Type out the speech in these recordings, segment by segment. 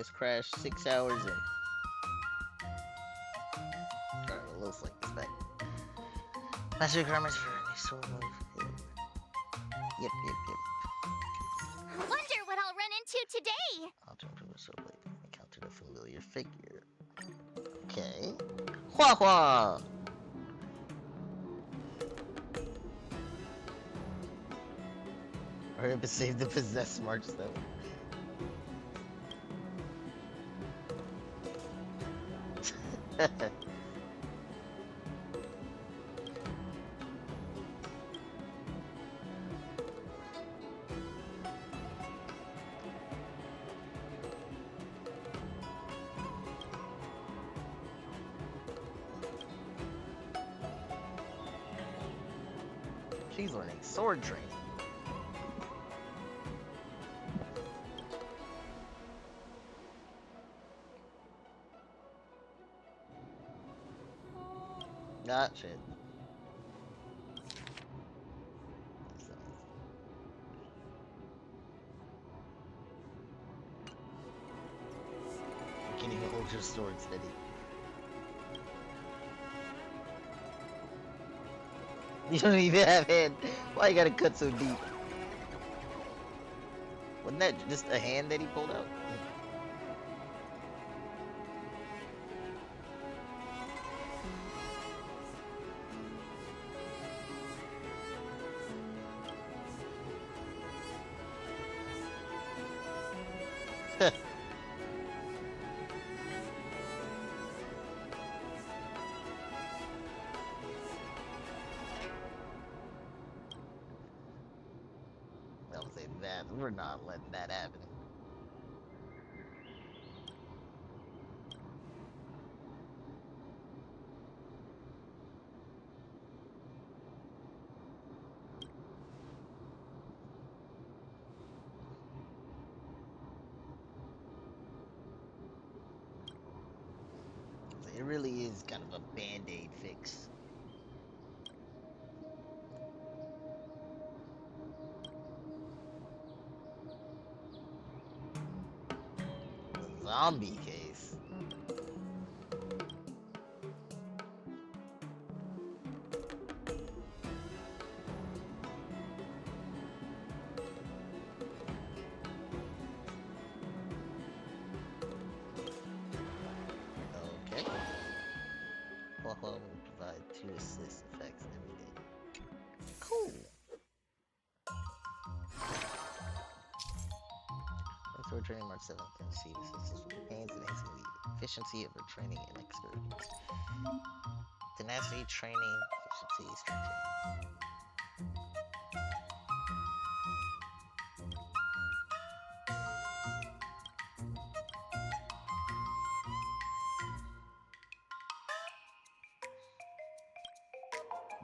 OBS crashed 6 hours in. Alright, well, looks like this back. Master requirements for a new soul move. Yep. Wonder what I'll run into today. I'll jump to a soul blade. Encountered a familiar figure. Okay. Hua Hua! Hurry up and save the possessed March Stone. She's learning sword training. Ah, shit. You can't even hold your sword steady. You don't even have hand. Why you gotta cut so deep? Wasn't that just a hand that he pulled out? I'll say that. We're not letting that happen. It really is kind of a band-aid fix. Zombie case. Okay. Hua will provide 2 assist effects every day. Cool. Sword training March 7th can see the assistance with hands, enhancing the efficiency of her training and excursions. Tenacity training, efficiency, strength training.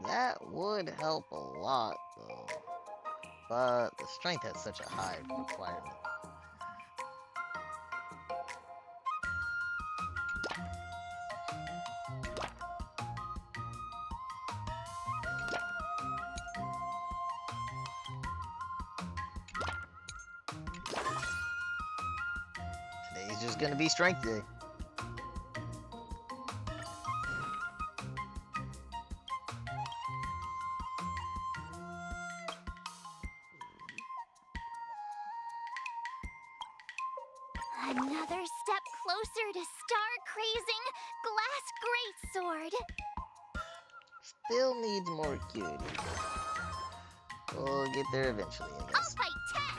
That would help a lot, though. But the strength has such a high requirement. Today's just gonna be strength day. Another step closer to star-crazing glass greatsword. Still needs more acuity. We'll get there eventually, I I'll guess. fight Tech.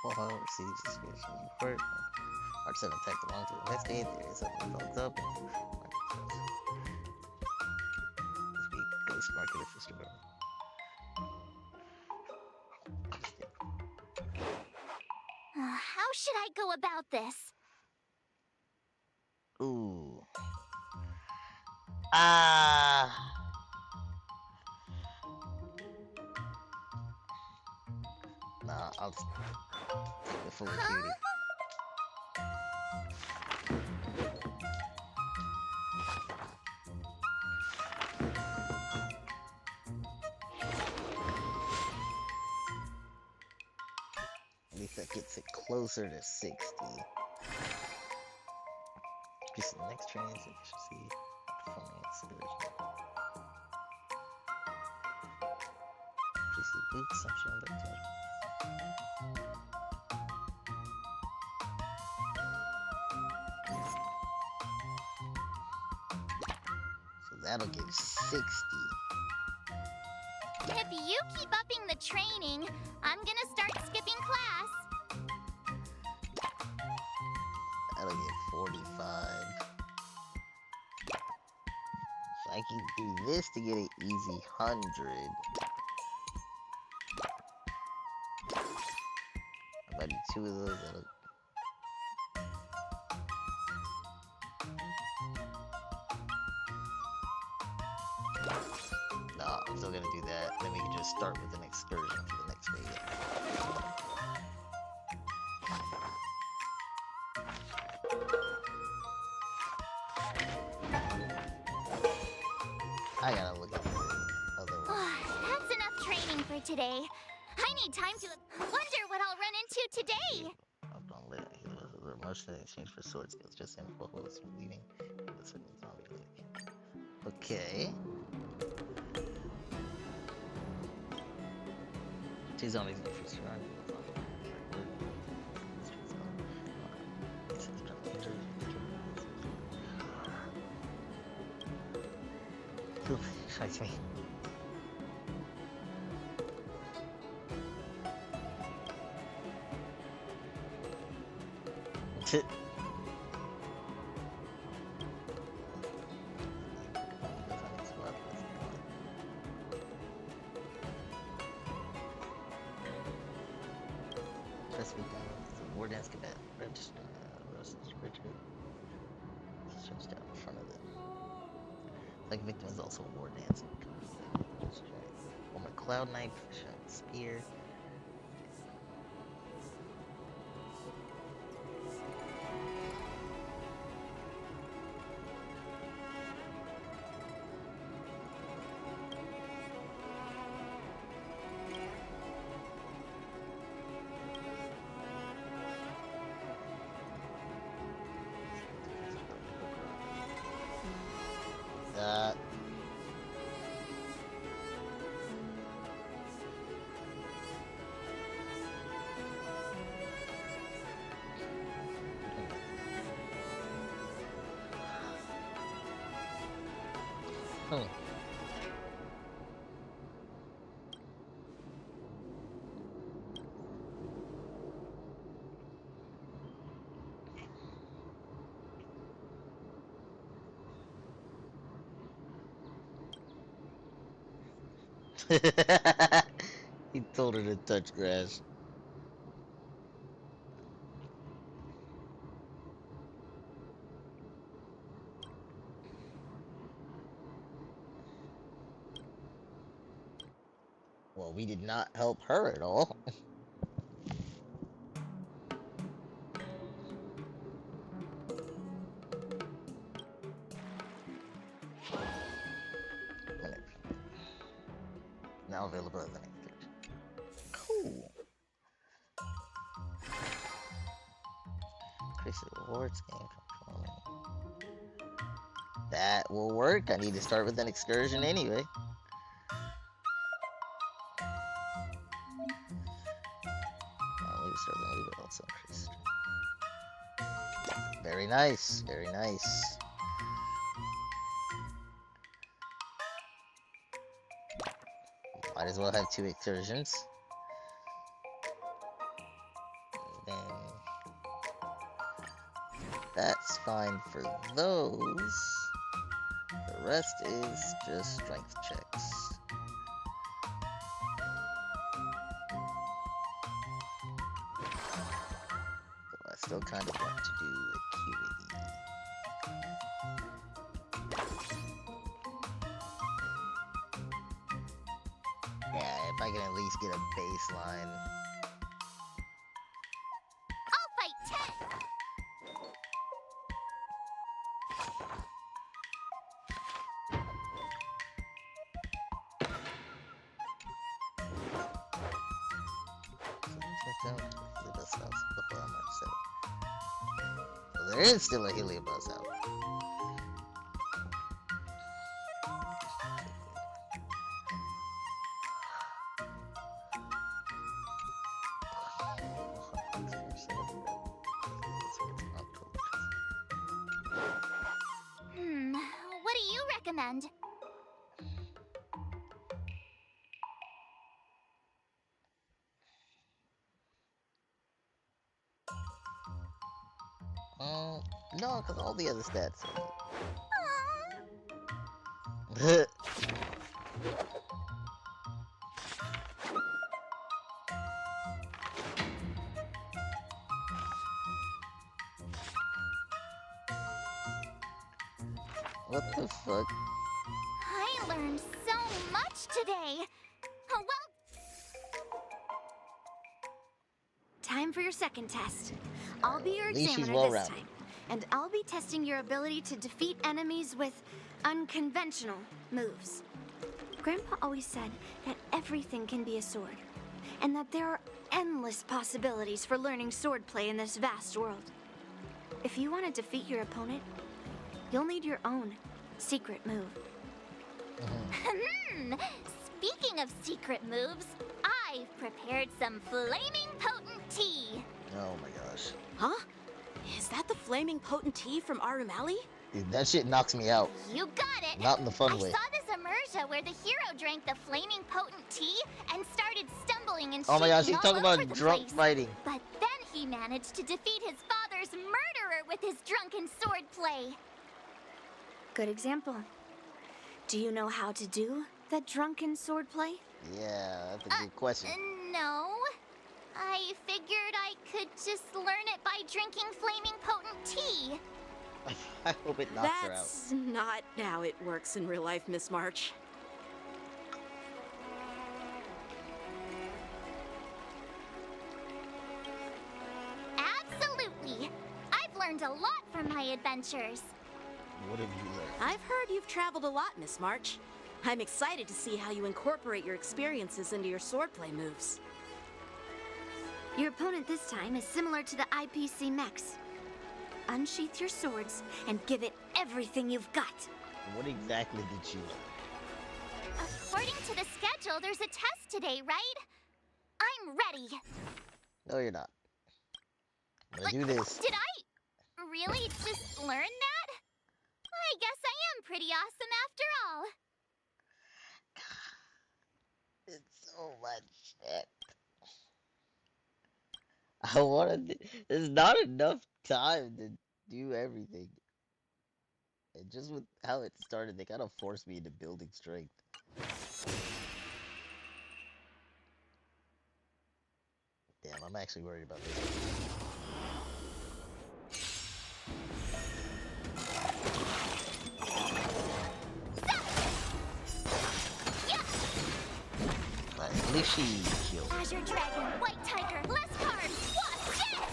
Well, receives a description report. March 7th tech belong to investigate. There is something thumbs up. This week, Ghost Market official bro. How should I go about this? Ooh. Nah, I'll just take the full acuity. closer to 60. Just the next training is efficiency, performing excursion. Increase the boot consumption by 200. So that'll give 60. If you keep upping the training, I'm gonna start skipping class. That'll get 45. So I can do this to get an easy 100. If I do 2 of those, that'll... No, I'm still gonna do that. Then we can just start with an excursion for the next video. I gotta look at the other one. That's enough training for today. I need time to wonder what I'll run into today. Most of the exchange for sword skills, just info was leaving. Okay. 2 zombies in the first run. Strikes me. Tit. Press me down. War dance cadet. Register. Richard. Stretched out in front of them. Like victim is also war dancing. Oh, my cloud knight, spear. That. He told her to touch grass. Well, we did not help her at all. Now available as an extension. Cool. Increase the rewards gain from performing. That will work. I need to start with an excursion anyway. Also increased. Very nice, very nice. Might as well have 2 excursions. Then that's fine for those. The rest is just strength checks. Still kind of want to do acuity. Yeah, if I can at least get a baseline. I'll fight 10. Heliobus house before March 7th. So there is still a Heliobus house. What do you recommend? No, because all the other stats are What the fuck? I learned so much today. Oh, well. Time for your second test. I'll be your At least she's examiner this well-rounded. time. And I'll be testing your ability to defeat enemies with unconventional moves. Grandpa always said that everything can be a sword, and that there are endless possibilities for learning swordplay in this vast world. If you want to defeat your opponent, you'll need your own secret move. Speaking of secret moves, I've prepared some flaming potent tea. Oh my gosh. Huh? Is that the flaming potent tea from Arumali? Dude, that shit knocks me out. You got it! Not in the fun I way. saw this immersion where the hero drank the flaming potent tea and started stumbling and Oh my gosh, shaking he's all talking over about the drunk place. fighting. But then he managed to defeat his father's murderer with his drunken swordplay. Good example. Do you know how to do the drunken swordplay? Yeah, that's a good question. No. I figured I could just learn it by drinking flaming potent tea. I hope it knocks her out. That's not how it works in real life, Miss March. Absolutely. I've learned a lot from my adventures. What have you learned? I've heard you've traveled a lot, Miss March. I'm excited to see how you incorporate your experiences into your swordplay moves. Your opponent this time is similar to the IPC mechs. Unsheath your swords and give it everything you've got. What exactly did you learn? According to the schedule, there's a test today, right? I'm ready. No, you're not. I'm gonna do this. Did I really just learn that? I guess I am pretty awesome after all. It's so much shit. I wanna. There's not enough time to do everything. And just with how it started, they kind of forced me into building strength. Damn, I'm actually worried about this. At least she healed. Azure Dragon, White Tiger, Leskar, what's this?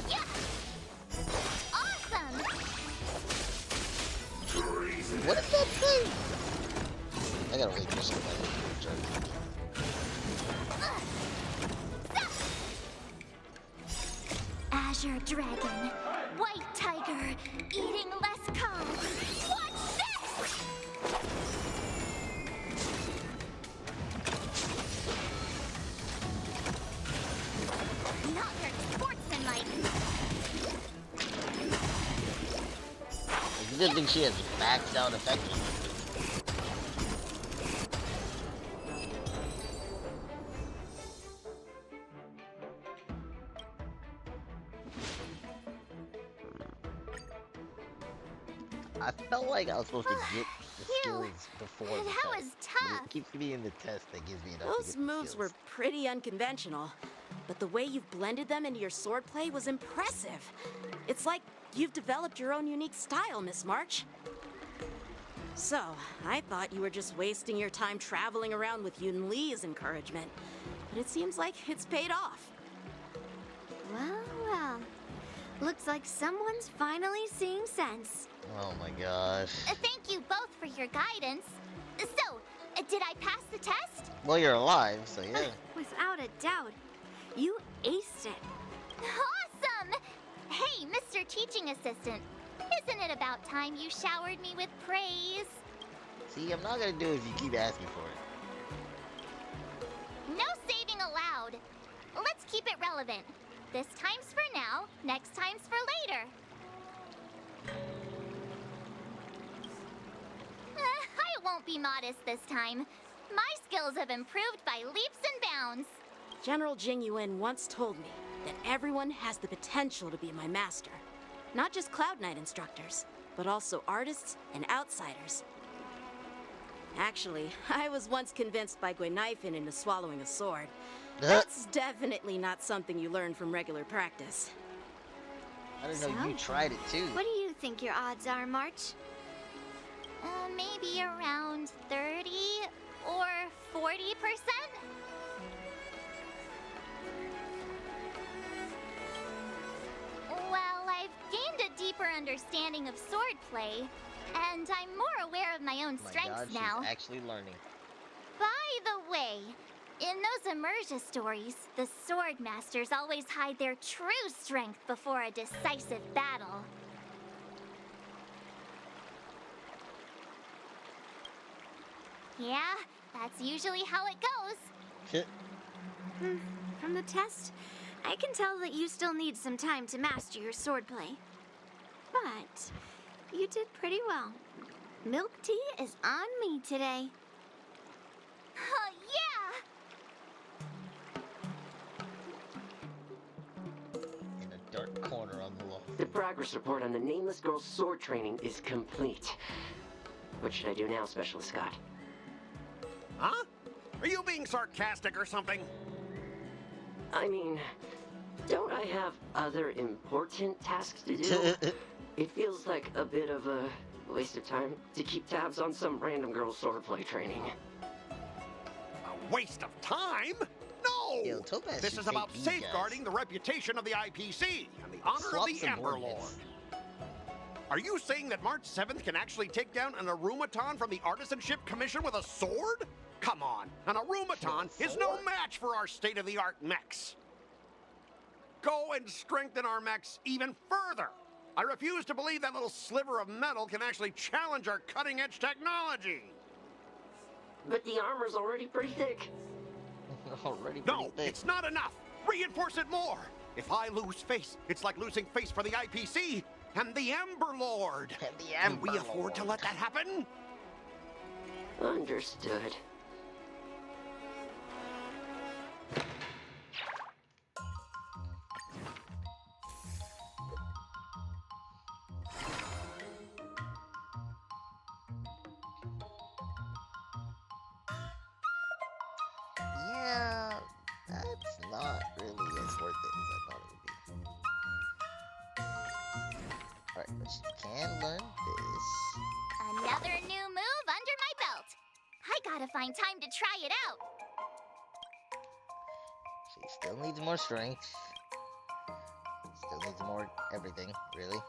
Yeah! Awesome! What is that thing? I gotta wait for somebody to turn. Azure Dragon, White Tiger, eating Leskar. What's this? Not very sportsmanlike. It's a good thing she has maxed out effectively. I felt like I was supposed to get the skills before the That test. was But tough. it keeps me in the test that gives me enough to Those get the moves were skills. pretty unconventional, but the way you've blended them into your swordplay was impressive. It's like you've developed your own unique style, Miss March. So, I thought you were just wasting your time traveling around with Yun Li's encouragement, but it seems like it's paid off. Well, well. Looks like someone's finally seeing sense. Oh my gosh. Thank you both for your guidance. So, did I pass the test? Well, you're alive, so yeah. Without a doubt. You aced it. Awesome! Hey, Mr. Teaching Assistant. Isn't it about time you showered me with praise? See, I'm not gonna do it if you keep asking for it. No saving allowed. Let's keep it relevant. This time's for now, next time's for later. I won't be modest this time. My skills have improved by leaps and bounds. General Jing Yuan once told me that everyone has the potential to be my master. Not just Cloud Knight instructors, but also artists and outsiders. Actually, I was once convinced by Guinifin into swallowing a sword. That's definitely not something you learn from regular practice. I didn't know So? you tried it too. What do you think your odds are, March? Maybe around 30 or 40%? Well, I've gained a deeper understanding of swordplay, and I'm more aware of my own Oh my strengths God, she's now. actually learning. By the way, in those Emergia stories, the sword masters always hide their true strength before a decisive battle. Yeah, that's usually how it goes. From the test, I can tell that you still need some time to master your swordplay. But you did pretty well. Milk tea is on me today. Yeah! In a dark corner on the wall. The progress report on the Nameless Girl's sword training is complete. What should I do now, Specialist Scott? Huh? Are you being sarcastic or something? I mean, don't I have other important tasks to do? It feels like a bit of a waste of time to keep tabs on some random girl's swordplay training. A waste of time? No! Yo, Topaz This should is take about these safeguarding guys. the reputation of the IPC and the honor Swap of the some Ember board Lord. hits. Are you saying that March 7th can actually take down an Arumaton from the Artisanship Commission with a sword? Come on, an Arumaton is no Sword? match for our state-of-the-art mechs. Go and strengthen our mechs even further. I refuse to believe that little sliver of metal can actually challenge our cutting-edge technology. But the armor's already pretty thick. Already pretty No, thick. it's not enough. Reinforce it more. If I lose face, it's like losing face for the IPC and the Ember Lord. And the Can we Ember afford to Lord. let that happen? Understood. Yeah, that's not really as worth it as I thought it would be. Alright, but she can learn this. Another new move under my belt. I gotta find time to try it out. She still needs more strength. Still needs more everything, really.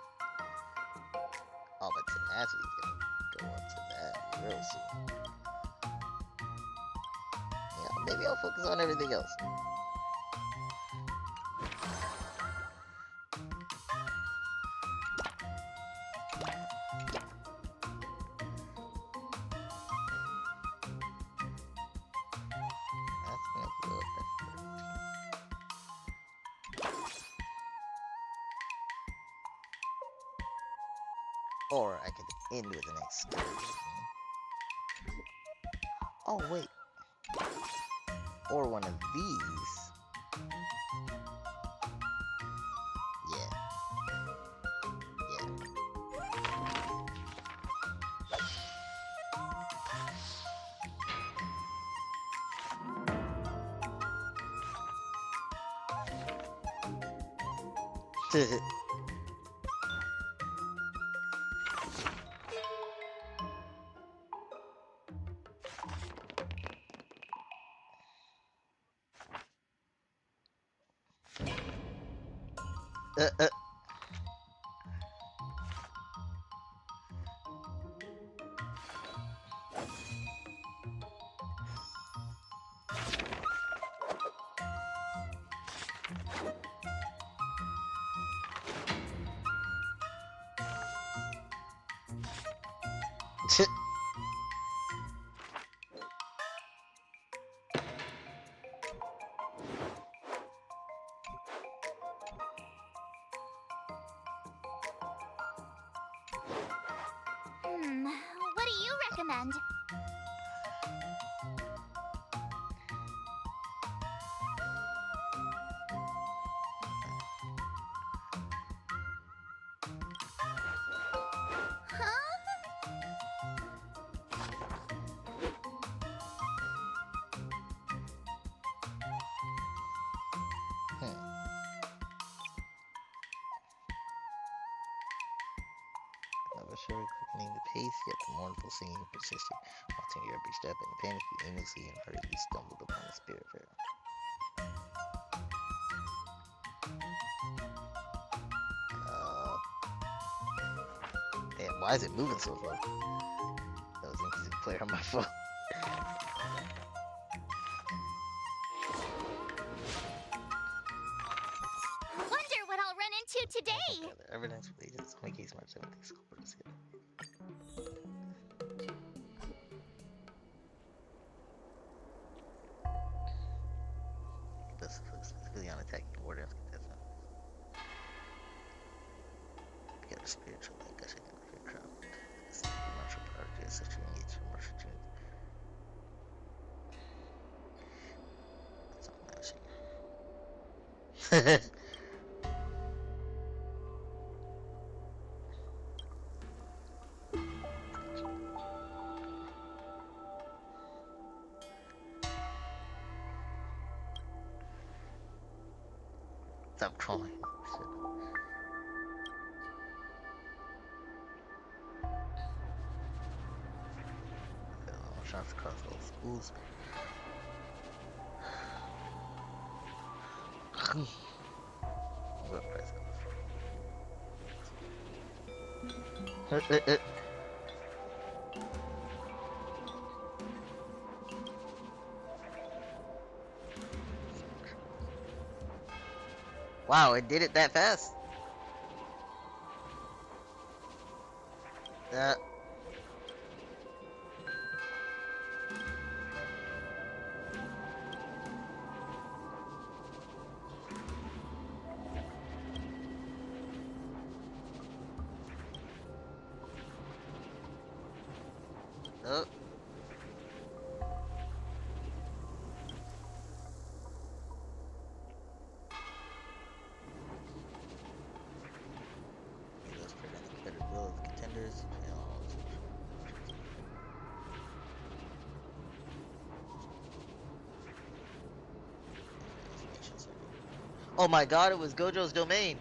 Oh, but tenacity's gonna go up to that real soon. Yeah, maybe I'll focus on everything else. That's gonna blow up effort. Or I could end with an excursion. Oh wait. Or one of these. Yeah. Yeah. uh, uh. What do you recommend? Never sure quickening the pace, yet the mournful singing persisted. Watching your every step in panic, you aimlessly and hurriedly stumbled upon the spirit fair. Damn, why is it moving so slow? That was an easy player on my phone. Wonder what I'll run into today. Evidence related to my case March 17th school board schedule. This is specifically on attacking wardens contestant. Get a spiritual link, gushing out of your crown. This is the martial power to assist you engage in martial tunes. That's all I'm saying. Stop trolling. Shit. Shots across all schools. What price Wow, it did it that fast. Oh. Those prevent the competitive will of the contenders. Oh my god, it was Gojo's domain.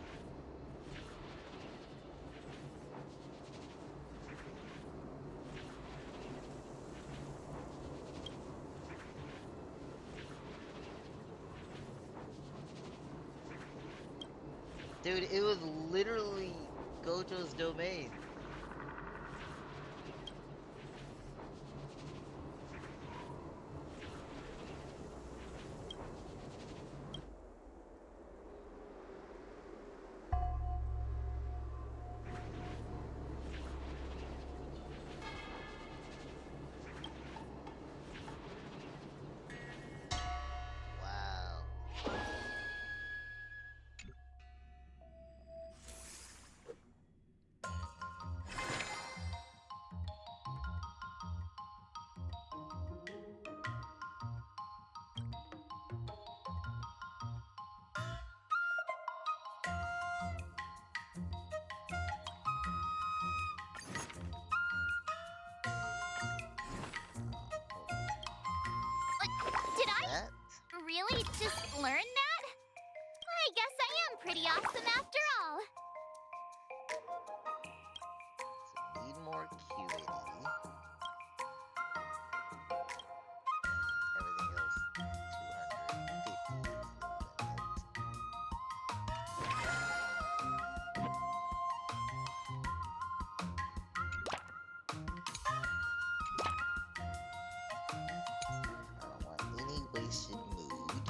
Dude, it was literally Gojo's domain. Wow. Did I That? really just learn that? I guess I am pretty awesome after all. So need more QAD. Everything else 250. I don't want any wasted mood.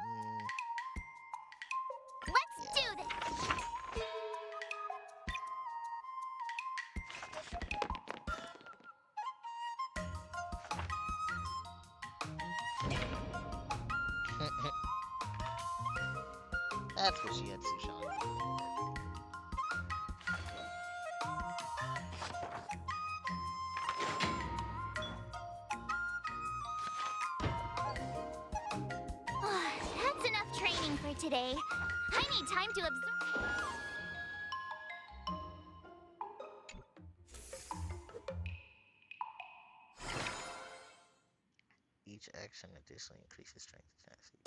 Mm. That's what she had Sushan do. That's enough training for today. I need time to absorb. Each action additionally increases strength and tenacity.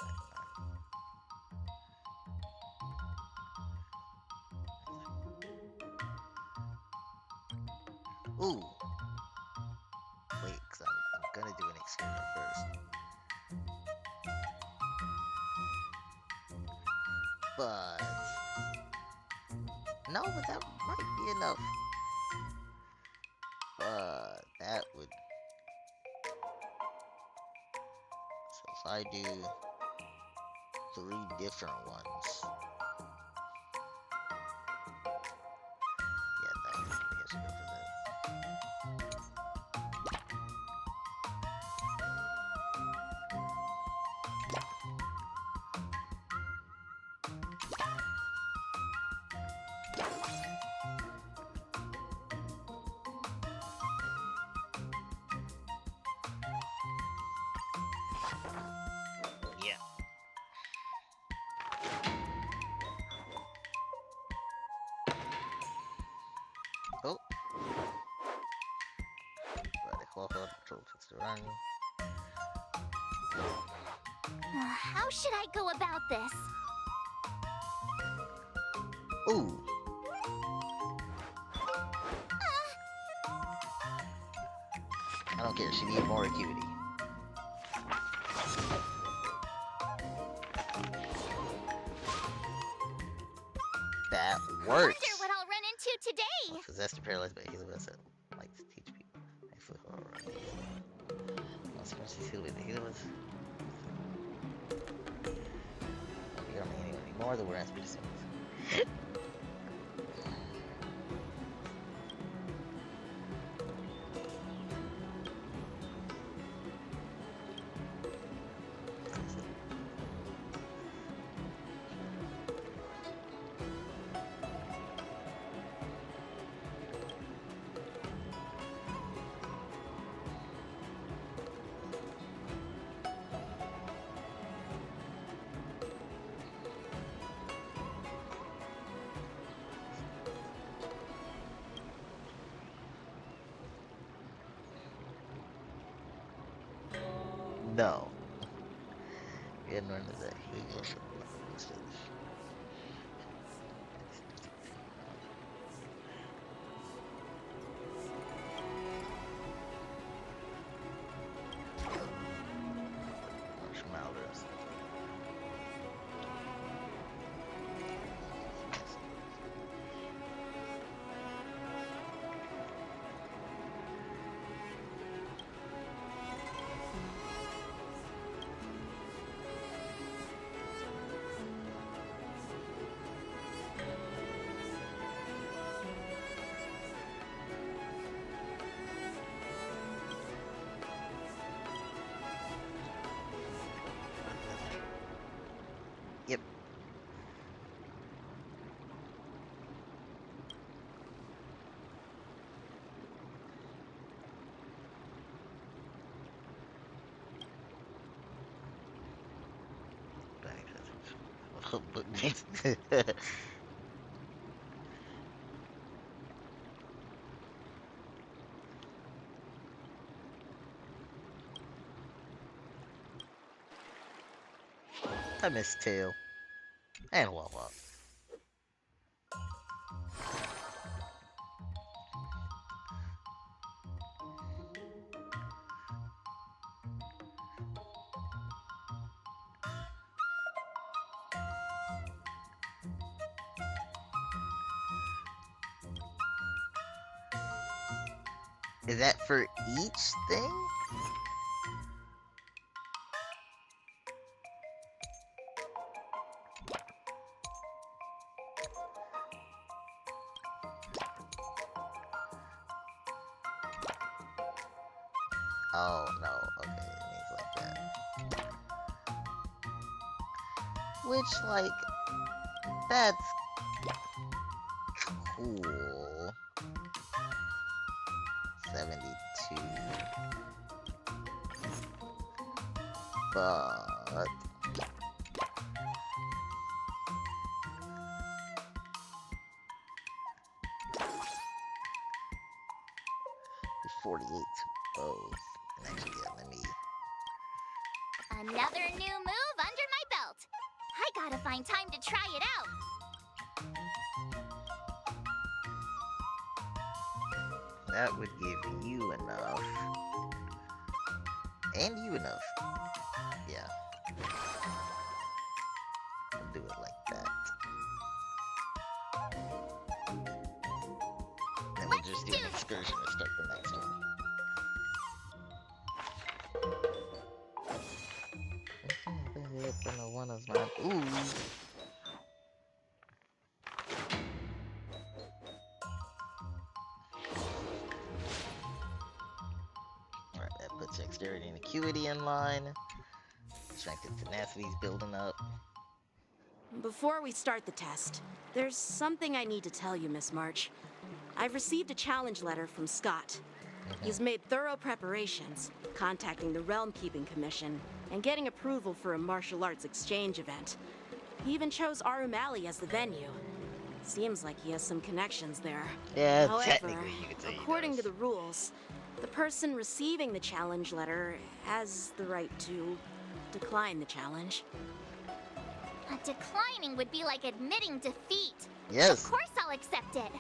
Ooh. Wait, because I'm gonna do an experiment first. But no, but that might be enough. But that would. So if I do 3 different ones, yeah, that, I guess we go for that. Yeah. Oh. Right, I call for control fix to run. How should I go about this? Ooh. I don't care, she needs more acuity. That I works! wonder what I'll run into today. Possessed or paralyzed by a healer that's like to teach people. I feel alright. Not so much as heal with the healers. We don't need anyone anymore, the we're asking for something. No. We hadn't run into that. Here you go. Schmouters. Yep. I miss Tail. And Wawa. Is that for each thing? Oh, no. Okay, it means like that. Which, like, That's cool. 72. But 48 to both. And actually, yeah, let me. Another new move under my belt. I gotta find time to try it out. That would give you enough. And you enough. Yeah. I'll do it like that. Then we'll just do an excursion and start the next one. One of my ooh. Alright, that puts dexterity and acuity in line. Strength and tenacity's building up. Before we start the test, there's something I need to tell you, Miss March. I've received a challenge letter from Scott. He's made thorough preparations, contacting the Realm Keeping Commission and getting approval for a martial arts exchange event. He even chose Arumali as the venue. Seems like he has some connections there. Yeah, However, technically you could say he according to does. the rules, the person receiving the challenge letter has the right to decline the challenge. Declining would be like admitting defeat. Yes. Of course I'll accept it.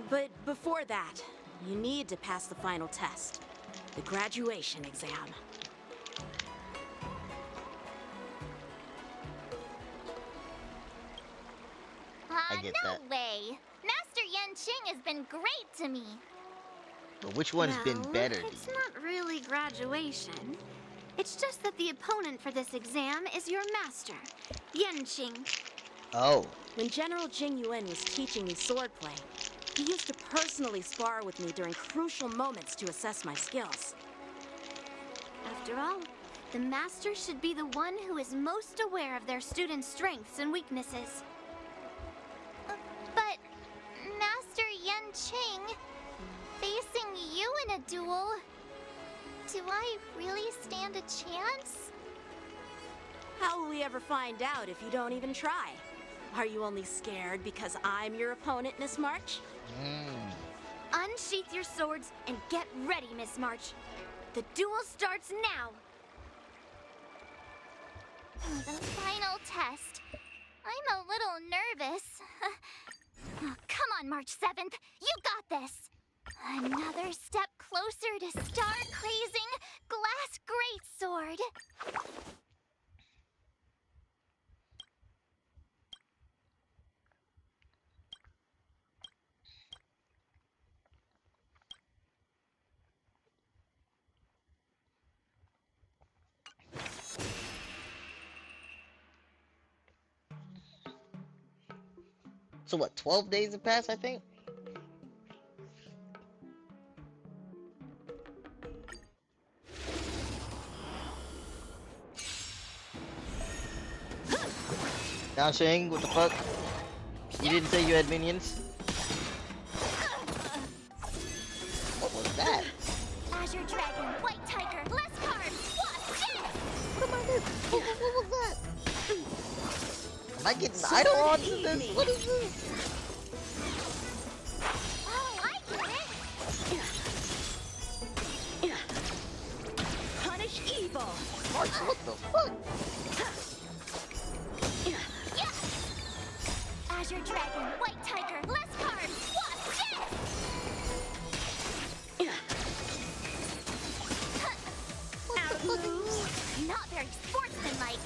But before that, you need to pass the final test, the graduation exam. I get no that. way. Master Yen Qing has been great to me. But which one's been Well, better to It's you? not really graduation. It's just that the opponent for this exam is your master, Yanqing. Oh. When General Jing Yuan was teaching me swordplay, he used to personally spar with me during crucial moments to assess my skills. After all, the master should be the one who is most aware of their students' strengths and weaknesses. But, Master Yen Qing, facing you in a duel, do I really stand a chance? How will we ever find out if you don't even try? Are you only scared because I'm your opponent, Miss March? Unsheath your swords and get ready, Miss March. The duel starts now. The final test. I'm a little nervous. Oh, come on, March 7th. You got this. Another step closer to star-crazing Glass Greatsword. So what, 12 days have passed, I think? Yanqing, what the fuck? You didn't say you had minions? What was that? Azure Dragon, White Tiger, less cards, Wasp, Jet! What am I doing? What was that? Am I getting idle on to this? What is this? Oh, I get it! Punish evil! March, what the fuck? Azure Dragon, White Tiger, less cards, Wasp, Jet! Not very sportsmanlike.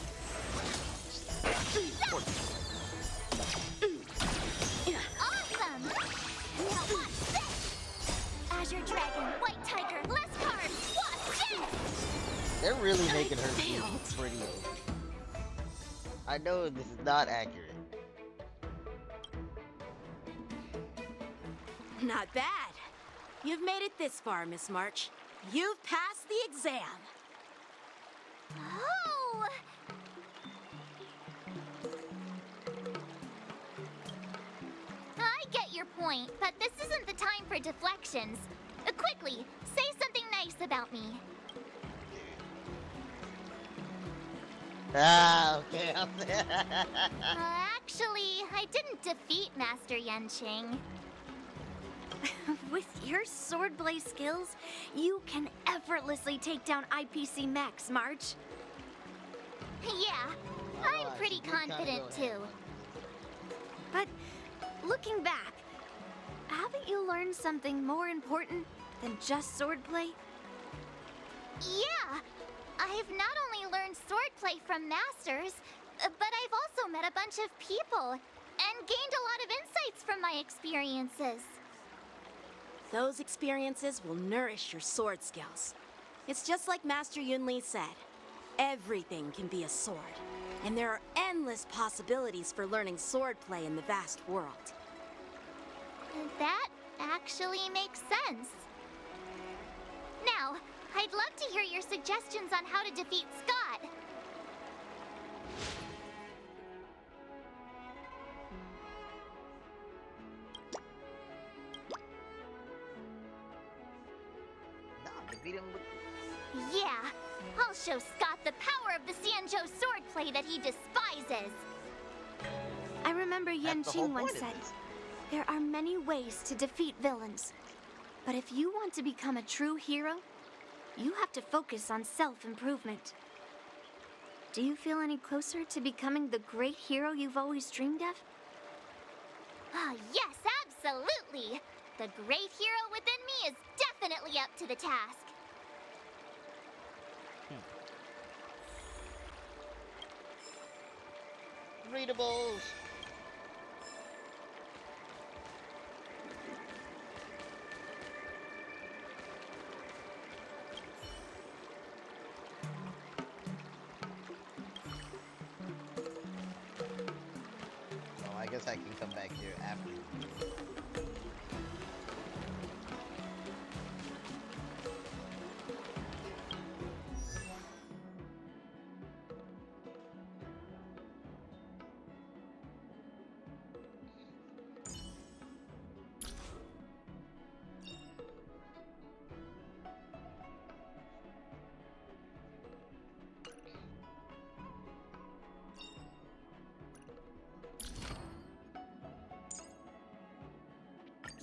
Awesome! Now watch this! Azure Dragon, White Tiger, less cards, Wasp, Jet! They're really making her feel pretty old. I know this is not accurate. Not bad. You've made it this far, Miss March. You've passed the exam. Oh! point, but this isn't the time for deflections. Quickly, say something nice about me. Ah, okay. Actually, I didn't defeat Master Yenching. With your swordplay skills, you can effortlessly take down IPC Max, March. Yeah, I'm pretty confident too. But looking back, haven't you learned something more important than just swordplay? Yeah, I've not only learned swordplay from masters, but I've also met a bunch of people and gained a lot of insights from my experiences. Those experiences will nourish your sword skills. It's just like Master Yunli said. Everything can be a sword, and there are endless possibilities for learning swordplay in the vast world. That actually makes sense. Now, I'd love to hear your suggestions on how to defeat Scott. Nah, defeat him with... Yeah, I'll show Scott the power of the Xianzhou swordplay that he despises. I remember Yan That's the whole Qing once point of said, this. there are many ways to defeat villains. But if you want to become a true hero, you have to focus on self-improvement. Do you feel any closer to becoming the great hero you've always dreamed of? Ah, yes, absolutely. The great hero within me is definitely up to the task. Readables! Well, I guess I can come back here after.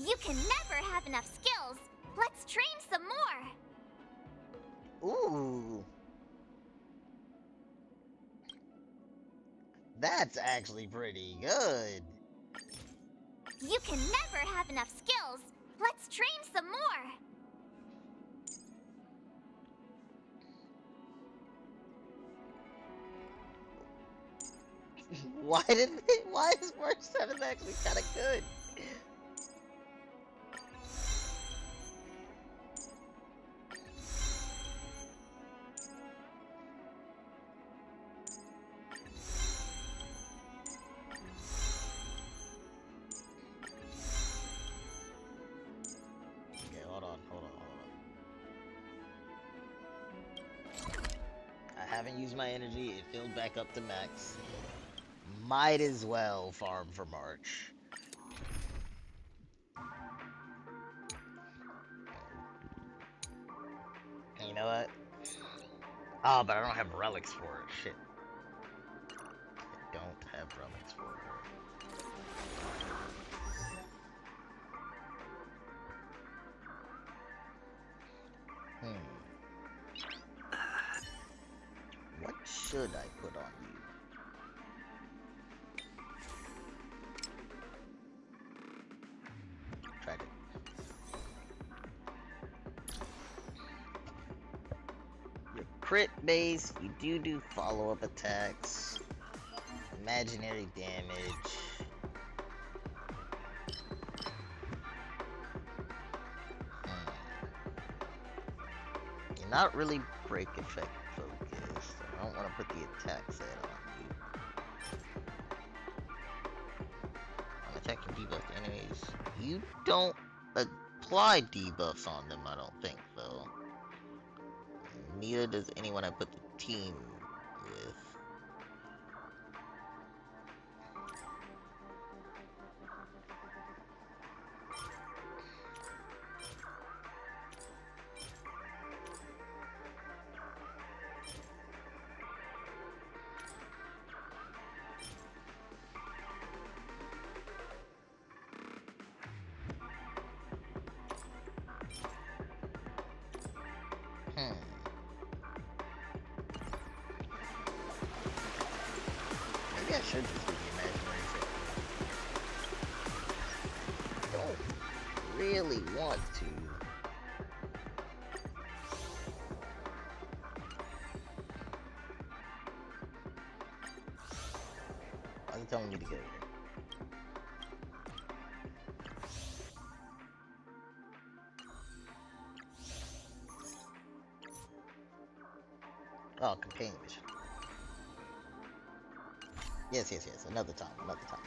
You can never have enough skills. Let's train some more. Ooh! That's actually pretty good. You can never have enough skills. Let's train some more. Why is March 7 actually kinda good? Okay, hold on. I haven't used my energy, it filled back up to max. Might as well farm for March. You know what? Oh, but I don't have relics for it. Shit. I don't have relics for it. What should I put on you? Try it. Your crit base, you do follow-up attacks. Imaginary damage. You're not really break effect focused. I don't want to put the attack set on you. I'm attacking debuffed enemies. You don't apply debuffs on them, I don't think, though. Neither does anyone I put the team with. should just be the imaginary self. Don't really want to. Why are they telling me to go here? Oh, companion mission. Yes, yes, yes. Another time, another time.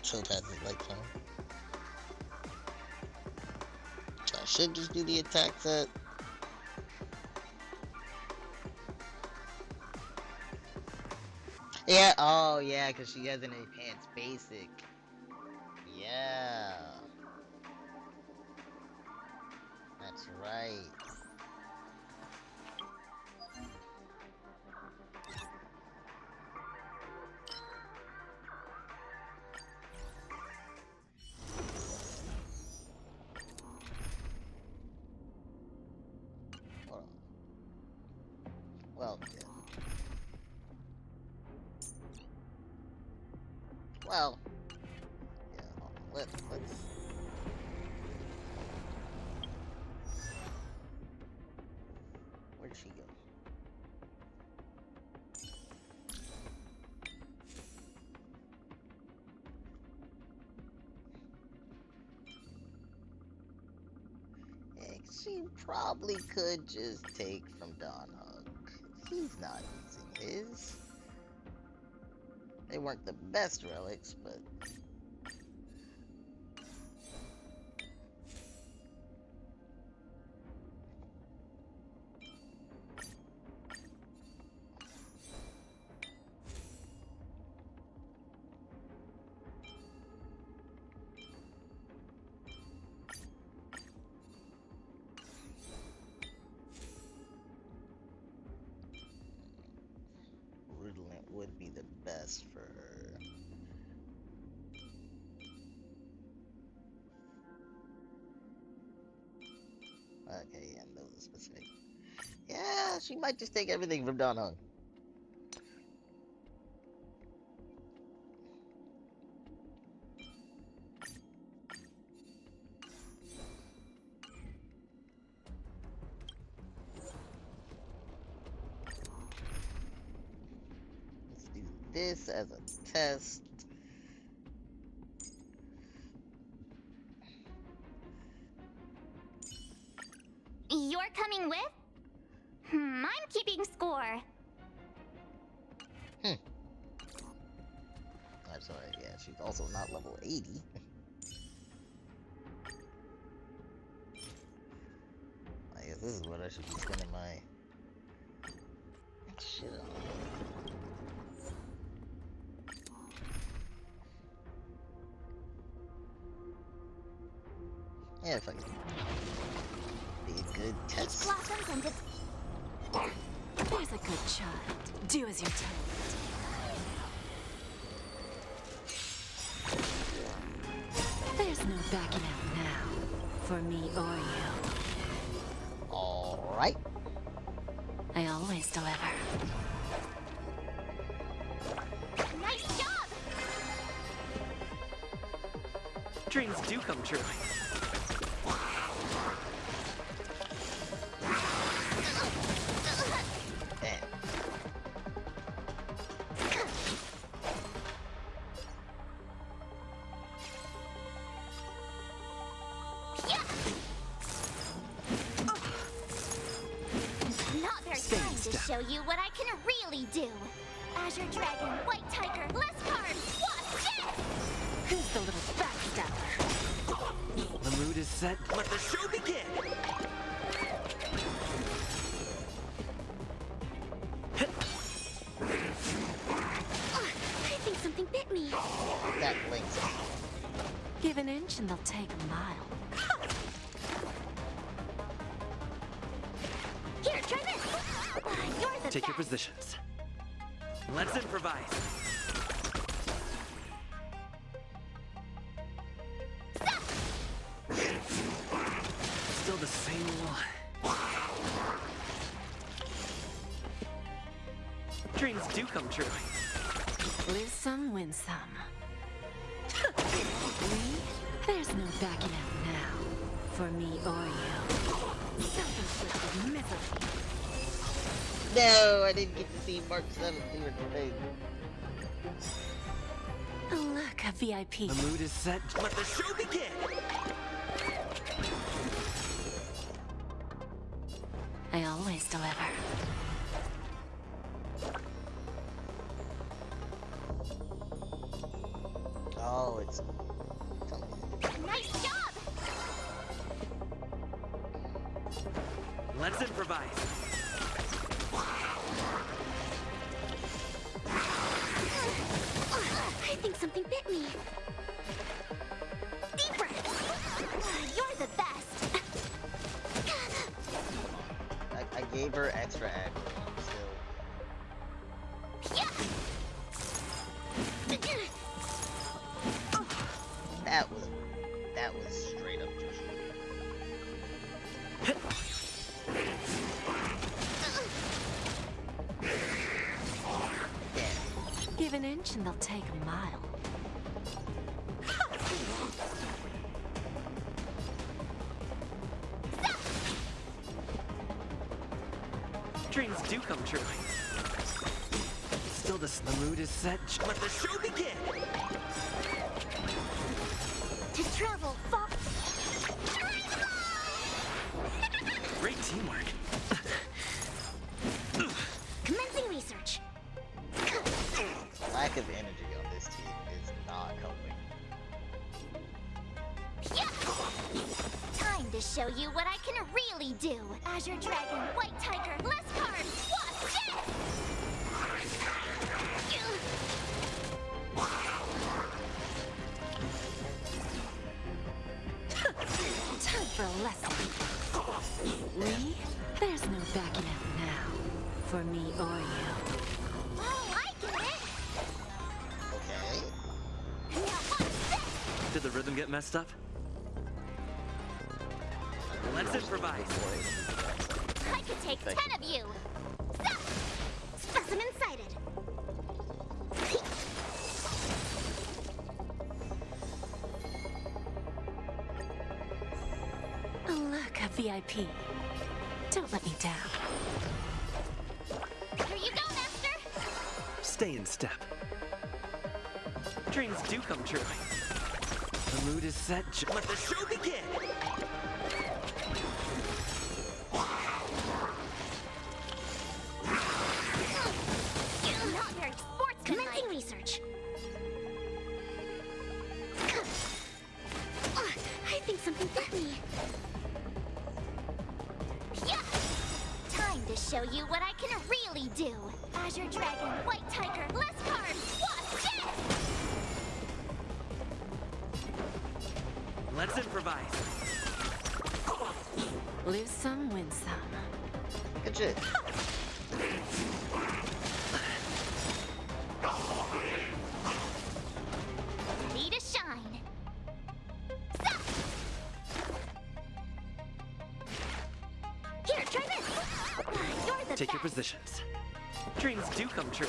Chill path is like fun. I should just do the attack set. Yeah, oh yeah, because she has an enhanced basic. Yeah. That's right. Well, yeah. Well, yeah. Let's. Where did she go? Yeah, she probably could just take from Don Hug. He's not using his. They weren't the best relics, but... Rudolent would be the best for her. Okay, yeah, those are specific. Yeah, she might just take everything from Don Hung. Let's do this as a test. You're coming with? I'm keeping score. I'm sorry, yeah, she's also not level 80. I guess this is what I should be spending my shit on. Yeah, fuck it. Be a good Each test. blossom sends its... There's a good child. Do as you're told. There's no backing out now, for me or you. Alright. I always deliver. Nice job! Dreams do come true. Damn. Not their time to show you what I can really do. Azure Dragon, White Tiger, Lescar, Wasp, yes! Who's the little backstabber? The mood is set. Let the show begin! Give an inch and they'll take a mile. Here, try this! You're the Take your best. positions. Let's improvise. Still the same one. Dreams do come true. Lose some, win some. Me? There's no backing out now. For me or you. Self-inflicted misery. No, I didn't get to see March 7th here today. Look, a VIP. The mood is set. Let the show begin. I always deliver. Oh, it's... Nice job! Let's improvise. I think something bit me. Deep breath! You're the best! I gave her extra aggro, so... Yeah! That was straight up just... Give an inch and they'll take a mile. Dreams do come true. Still the mood is set. Let the show begin. To travel far... Great teamwork. Commencing research. Lack of energy on this team is not helping. Yeah! Time to show you what I can really do. Azure Dragon, White Tiger, less cards, Wasp, Jet! Time for a lesson. Me? There's no backing out now. For me or you. Oh, I get it! Okay. Now watch this! Did the rhythm get messed up? Let's improvise. I could take 10 of you! Stop! Specimen sighted! Look, a VIP. Don't let me down. Here you go, Master! Stay in step. Dreams do come true. The mood is set. Let the show begin. Not very sportsmanlike. Commencing research. I think something bit me. Yeah! Time to show you what I can really do. Azure Dragon, White Tiger, less cards, Wasp, Jet! Let's improvise. Lose some, win some. Good shit. Ready to shine. Stop! Here, try this! You're the Take your best. positions. Dreams do come true.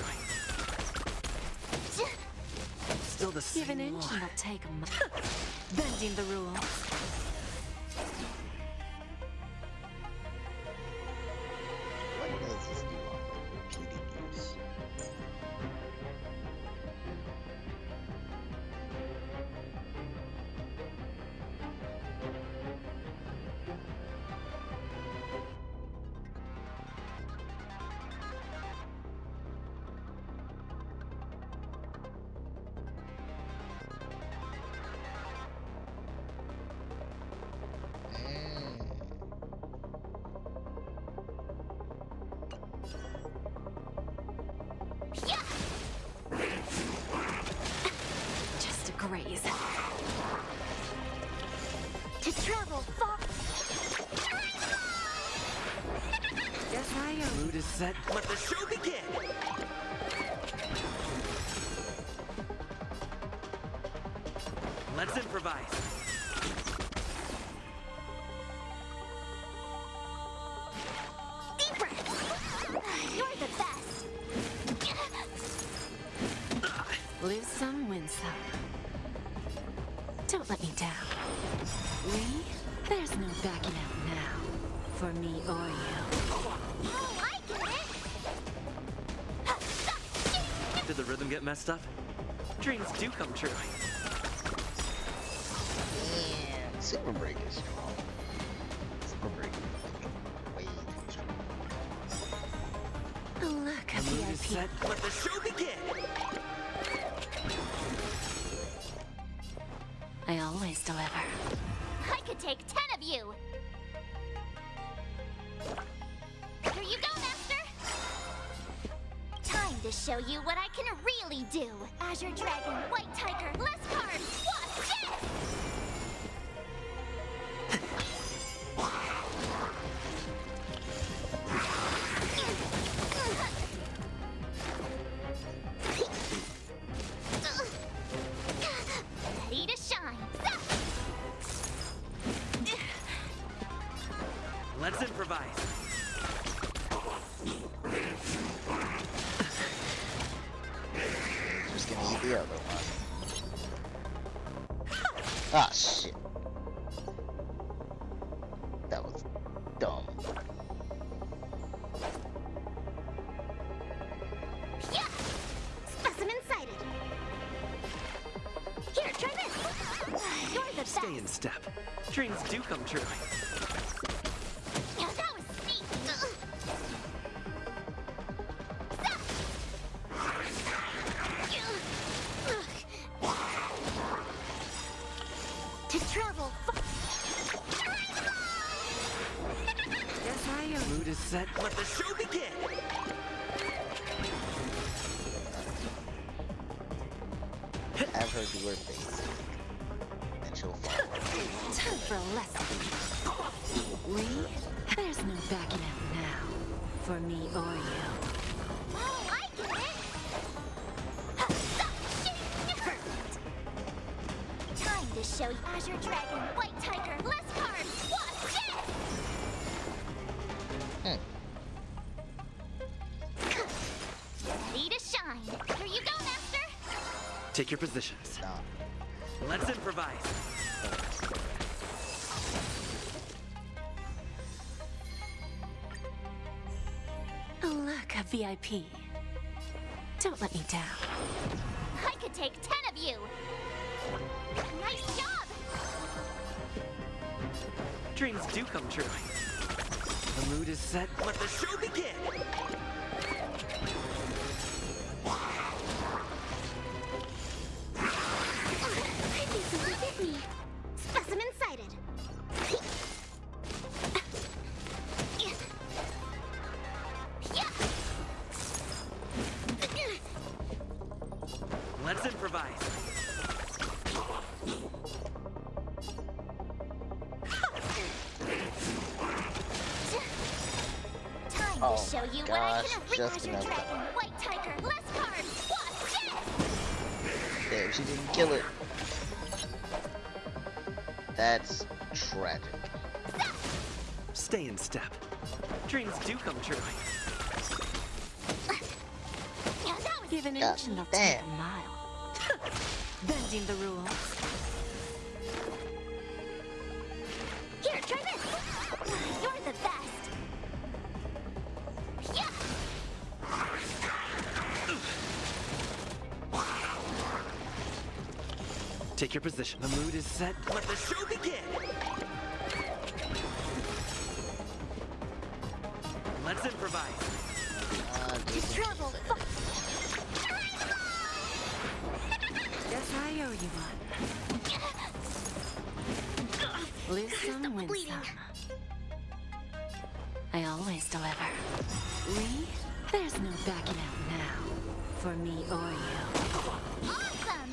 Still the same Give an inch one. and they'll take a mile. Bending the rules. What does this do on the repeating use? To travel far. Guess I The mood is set. Let the show begin! Let's improvise. Deep breath. You're the best. Lose some, win some. Don't let me down. Lee, there's no backing out now. For me or you. Oh, I get it! Did the rhythm get messed up? Dreams do come true. And Super Break is strong. Super Break is way too strong. Look The at mood is VIP. set. Let the show begin! I always deliver. I could take 10 of you! Here you go, Master! Time to show you what I can really do! Azure Dragon, White Tiger, less cards! Watch this! Ready to shine! Let's improvise. Just gonna eat the other one. Ah, shit. That was dumb. Yeah! Specimen sighted. Here, try this. You're the best. Stay in step. Dreams do come true. Yeah, that was sneaky! To travel far. Guess I The mood is set. Let the show begin! Have her do her face. And she'll fall. Time for a lesson. Lee, there's no backing out now. For me or you. Oh, I get it! Time to show you Azure Dragon, White Tiger, less cards! Watch this! Ready to shine! Here you go, Master! Take your positions. Nah. Let's improvise. Look, a VIP. Don't let me down. I could take 10 of you! Nice job! Dreams do come true. The mood is set. Let the show begin! I think someone hit me. Specimen sighted. Let's improvise. Time Oh to show my you what I gosh, can just Azure enough Dragon, time. White Tiger, less cards! Watch this! Damn, she didn't kill it. That's tragic. Stay in step. Dreams do come true. Yeah, that was Give an God inch and I'll take damn. a mile. Bending the rules. Here, try this! You're the best! Yeah! Take your position. The mood is set. Let the show begin! Let's improvise. To travel far. Guess I owe you one. Lose some, win bleeding. some. I always deliver. Lee, there's no backing out now. For me or you. Awesome!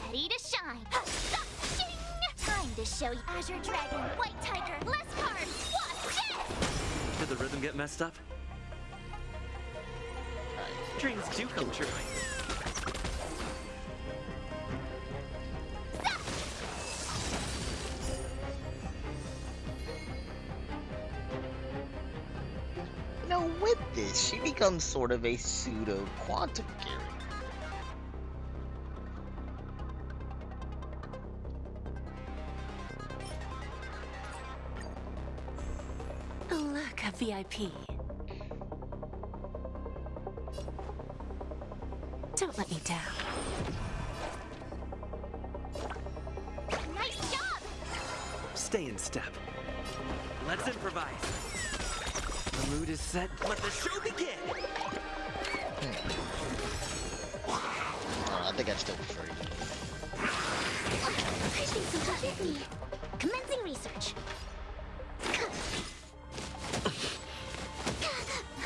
Ready to shine! Shing! Time to to show you Azure Dragon, White Tiger, less cards. Watch this! Did the rhythm get messed up? Dreams do come true. You know, with this, she becomes sort of a pseudo quantum character. Look, a VIP. Don't let me down. Nice job! Stay in step. Let's improvise. The mood is set. Let the show begin. I think I'd still prefer you. I think something hit me. Commencing research.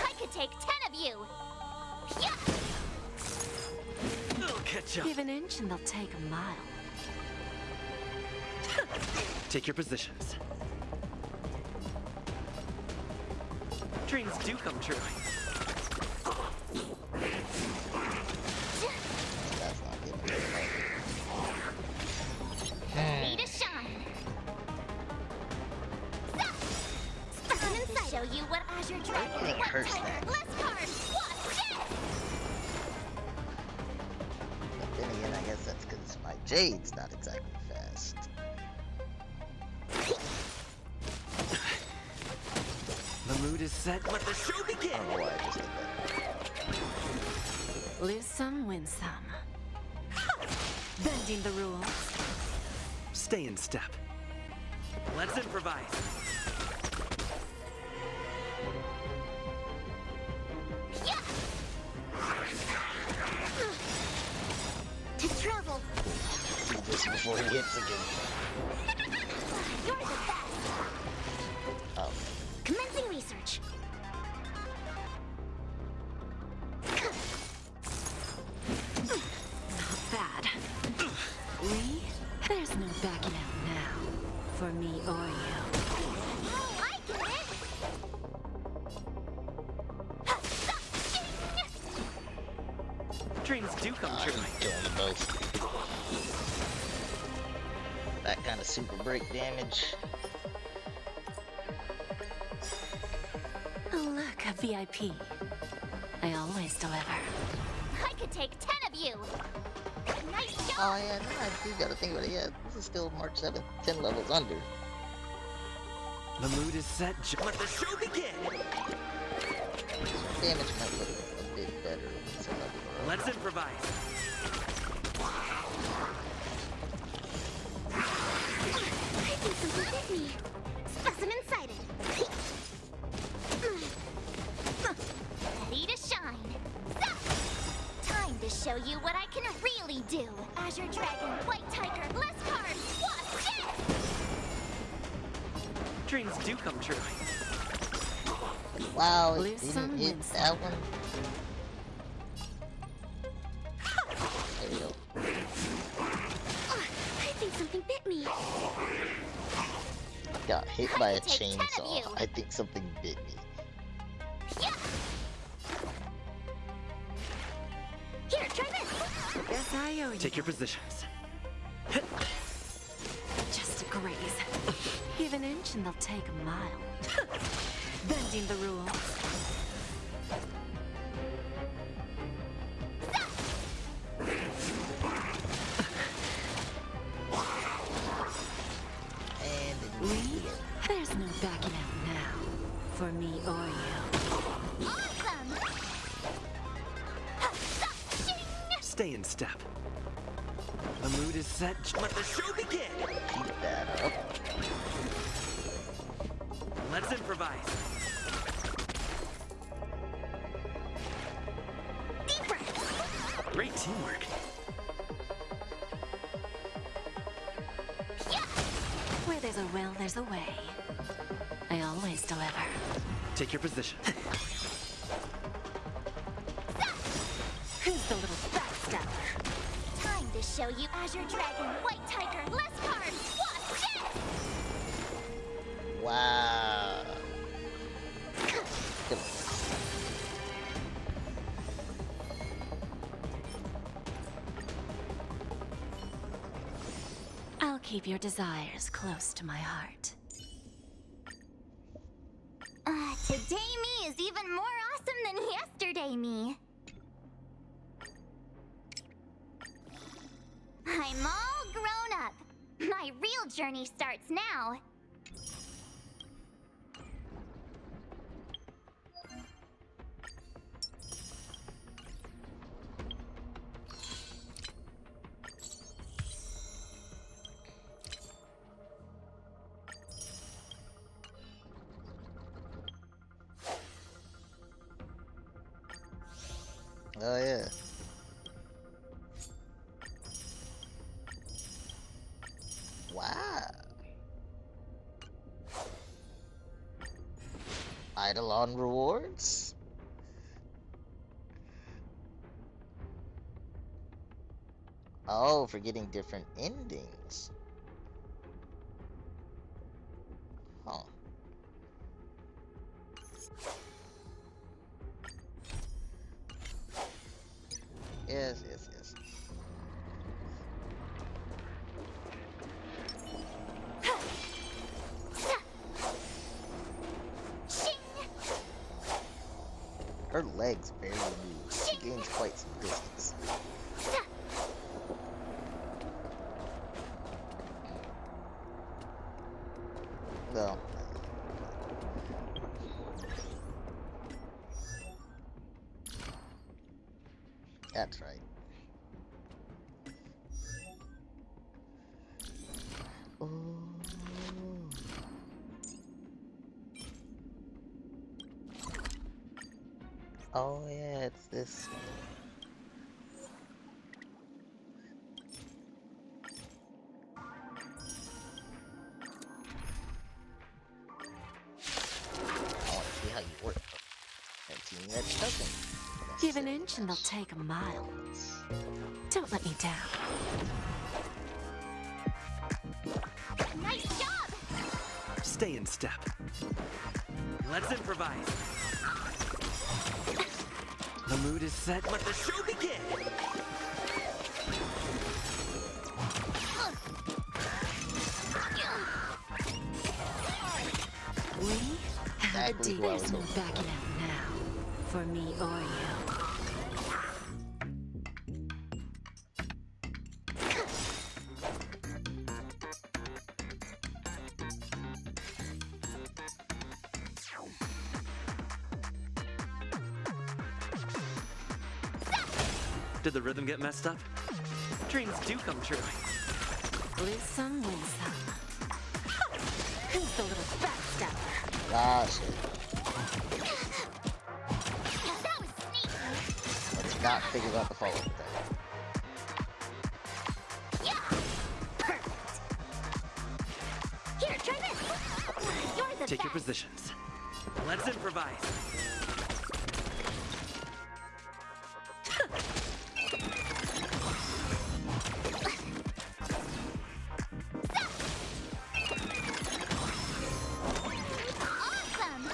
I could take 10 of you. Yeah! I'll catch up. Give an inch and they'll take a mile. Take your positions. Dreams do come true. That's not good. Ready to shine. Specimen sight. Show you what Azure Dragon, I think White hurts Tiger, that. less cards. Watch this! But then again, I guess that's because my Jade's not exactly fast. The mood is set. Let the show begin. I don't know why I just did that. Lose some, win some. Bending the rules. Stay in step. Let's improvise. Yeah! To travel. Do this before he hits again. You're the best. Oh, Commencing research. Not bad. Lee, there's no backing out now. For me or you. I get it. Dreams do come I'm true. killing them both. That kind of super break damage. Oh, look, a VIP. I always deliver. I could take 10 of you. Nice job. Oh yeah, no, I do gotta think about it. Yeah, this is still March 7th, 10 levels under. The mood is set. Let the show begin. Damage might look a bit better than some other world. Let's improvise. I think something hit me. Specimen sighted. Ready to shine. Time to show you what I can really do. Azure Dragon, White Tiger, less cards. Watch this! Dreams do come true. Wow, it Lose some, didn't hit win that some. one. There you go. I think something bit me. Got hit I by a could take 10 of chainsaw. you. I think something bit me. Yeah! Here, try this. Guess I owe you. Take your positions. Just a graze. Give an inch and they'll take a mile. Bending the rules. And it Lee, there's no backing out now. For me or you. Awesome! Stay in step. The mood is set. Let the show begin. keep that up. Let's improvise. Deep breath. Great teamwork. Yeah! Where there's a will, there's a way. I always deliver. Take your position. Who's the little backstabber? Time to show you Azure Dragon, White Tiger, less cards. Watch this! keep your desires close to my heart. Today me is even more awesome than yesterday me. I'm all grown up. My real journey starts now. Oh yeah. Wow. Eidolon rewards? Oh, for getting different endings. Huh. Yes, yes, yes. Her legs barely move. She gains quite some distance. Well. That's right. Ooh. Oh yeah, it's this one. I want to see how you work. 19 red token. Give an inch and they'll take a mile. Don't let me down. Nice job! Stay in step. Let's improvise. The mood is set. Let the show begin. We have a Exactly deal. who I was There's no hoping backing out now. For me or you. Did the rhythm get messed up? Dreams do come true. Lose some, win some. Who's the little backstabber? Ah, shit. That was sneaky. Let's not figure out the follow-up there. Yeah! Perfect! Here, try this! You're the Take your best. positions. Let's improvise. Awesome!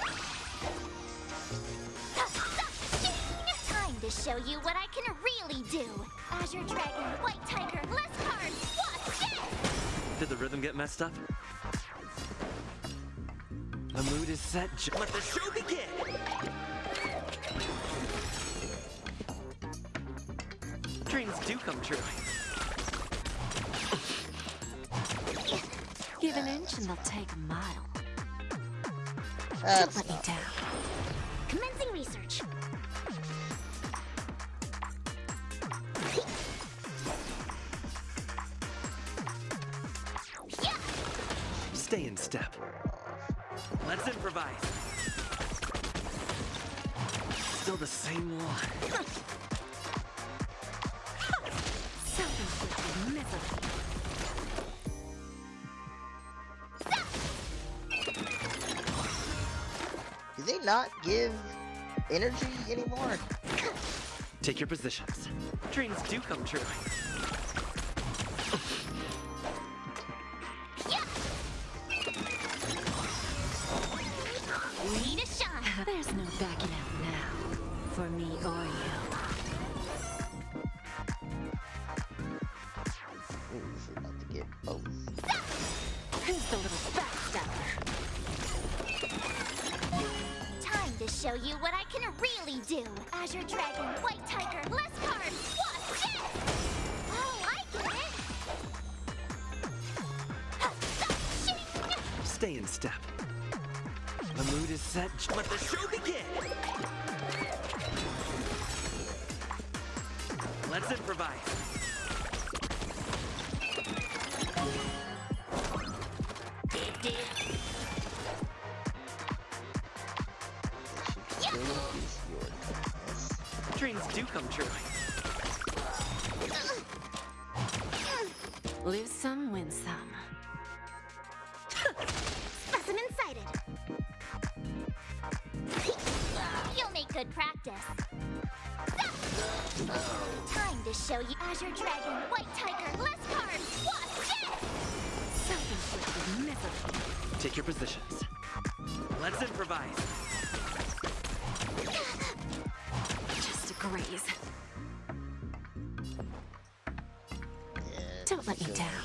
Time to show you what I can really do. Azure Dragon, White Tiger, less cards, what's this? Did the rhythm get messed up? The mood is set. Let the show begin. Dreams do come true. Give an inch and they'll take a mile. That's Don't let me not down. Commencing research. Yeah! Stay in step. Let's improvise. Still the same one. Self-inflicted misery. Do they not give energy anymore? Take your positions. Dreams do come true. Need a shine. There's no backing out now. For me or you. Ooh, we're about to get both. the little backstabber? Time to show you what I can really do. Azure Dragon, White Tiger, less carbs. Watch this! Oh, I get it! Ha-ha-ching! Stay in step. The mood is set. Let the show begin! Let's improvise. Dreams do come true. Lose some, win some. Specimen sighted. You'll make good practice. Time to show you Azure Dragon, White Tiger, less carbs. Watch this! Self-inflicted misery. Take your positions. Let's improvise. Just a graze. Yeah, Don't let me sure. down.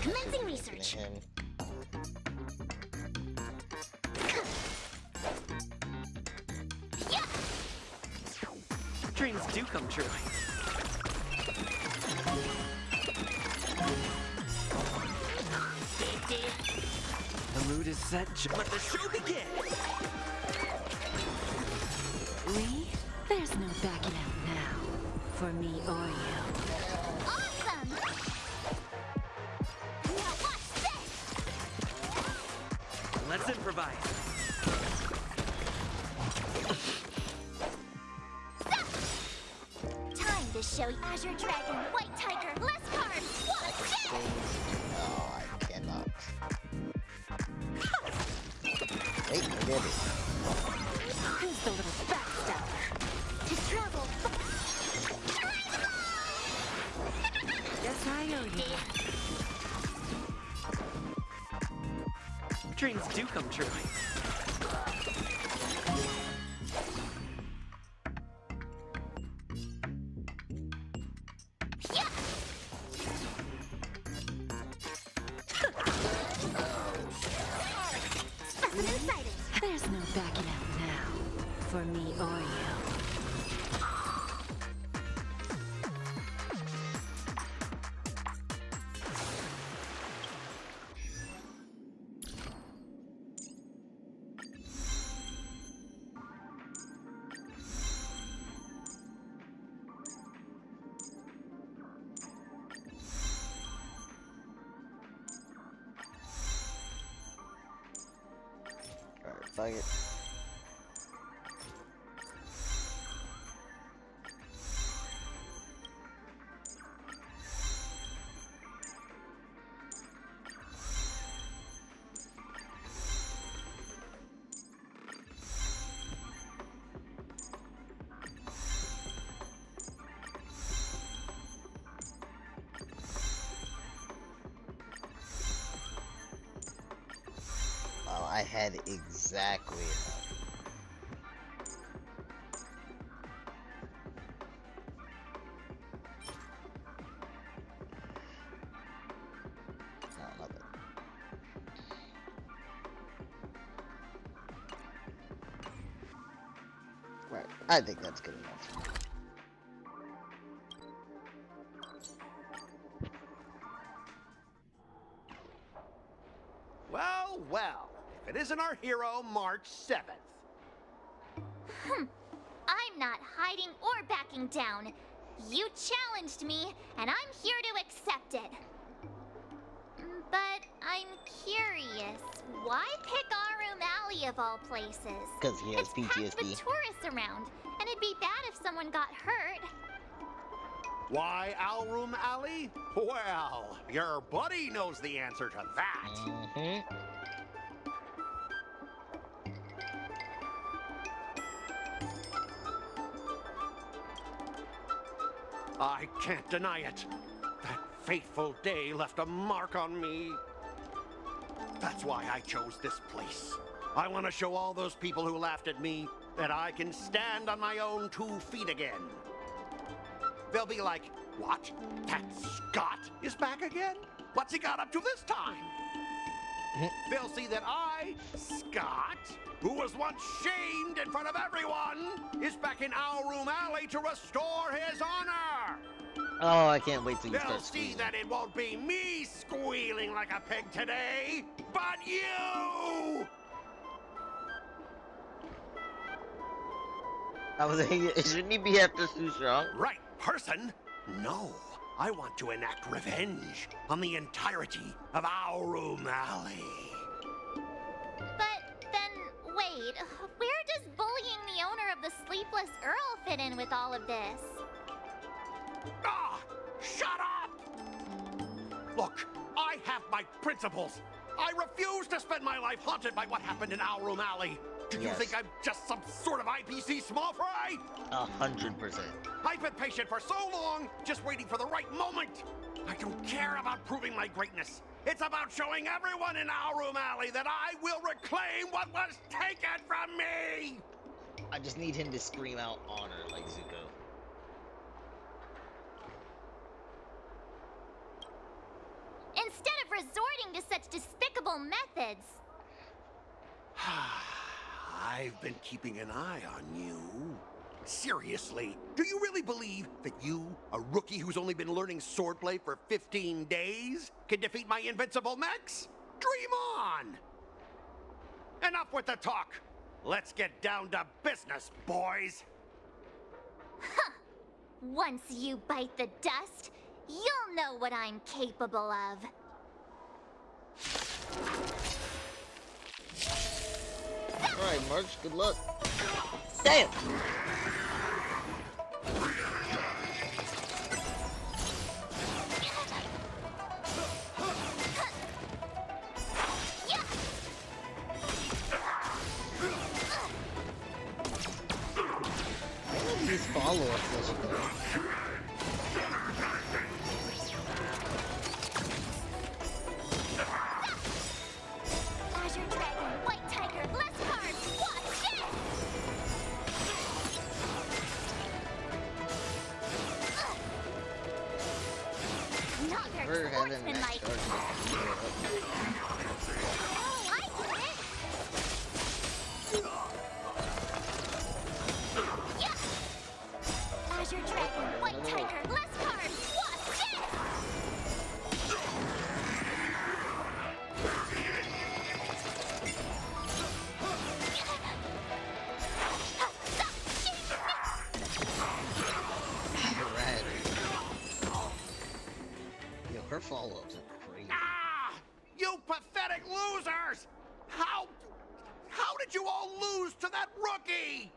Commencing research. Him. Yeah! Dreams do come true. The mood is set. Let the show begin! Lee, there's no backing out now. For me or you. Awesome! Now watch this! Let's improvise. Time to show you Azure Dragon, White Tiger, less carbs. Watch this! No, I cannot. Wait, I did it. Who's the little backstabber? To travel. Guess I owe you. Dreams do come true. Yeah! Specimen sighted. There's no backing out now. For me or you. Alright, fuck it. Wow, I had exactly enough. No, not that. Right, I think that's good enough. Well, well. If it isn't our hero, March 7th. I'm not hiding or backing down. You challenged me, and I'm here to accept it. But I'm curious, why pick Arum Alley of all places? 'Cause he has It's packed with PTSD. tourists around, and it'd be bad if someone got hurt. Why Alroom Alley? Well, your buddy knows the answer to that. Mm-hmm. I can't deny it. That fateful day left a mark on me. That's why I chose this place. I want to show all those people who laughed at me that I can stand on my own 2 feet again. They'll be like, what? That Scott is back again? What's he got up to this time? they'll see that I, Scott, who was once shamed in front of everyone, is back in Owlroom Alley to restore his honor. Oh, I can't wait till you They'll start see squealing. that it won't be me squealing like a pig today, but you! I was like, shouldn't he be after Sushrong? Right person? No. I want to enact revenge on the entirety of Owlroom Alley. But then, wait, where does bullying the owner of the Sleepless Earl fit in with all of this? Ah! Shut up! Look, I have my principles. I refuse to spend my life haunted by what happened in Owlroom Alley. Do you Yes. think I'm just some sort of IPC small fry? 100%. I've been patient for so long, just waiting for the right moment. I don't care about proving my greatness. It's about showing everyone in Owlroom Alley that I will reclaim what was taken from me! I just need him to scream out honor like Zuko. Instead of resorting to such despicable methods. I've been keeping an eye on you. Seriously, do you really believe that you, a rookie who's only been learning swordplay for 15 days, can defeat my invincible mechs? Dream on! Enough with the talk. Let's get down to business, boys. Once you bite the dust, you'll know what I'm capable of. Alright, March, good luck. Damn! Yeah! What are these follow-ups legendary? Azure Dragon, White Tiger, less cards, watch it! Not your We're having sportsman, that Mike. charge. Oh, I get it. Yeah! Azure Dragon, White Tiger, less cards, watch it! Red. Yo, her follow-ups are crazy. Ah! You pathetic losers! How did you all lose to that rookie?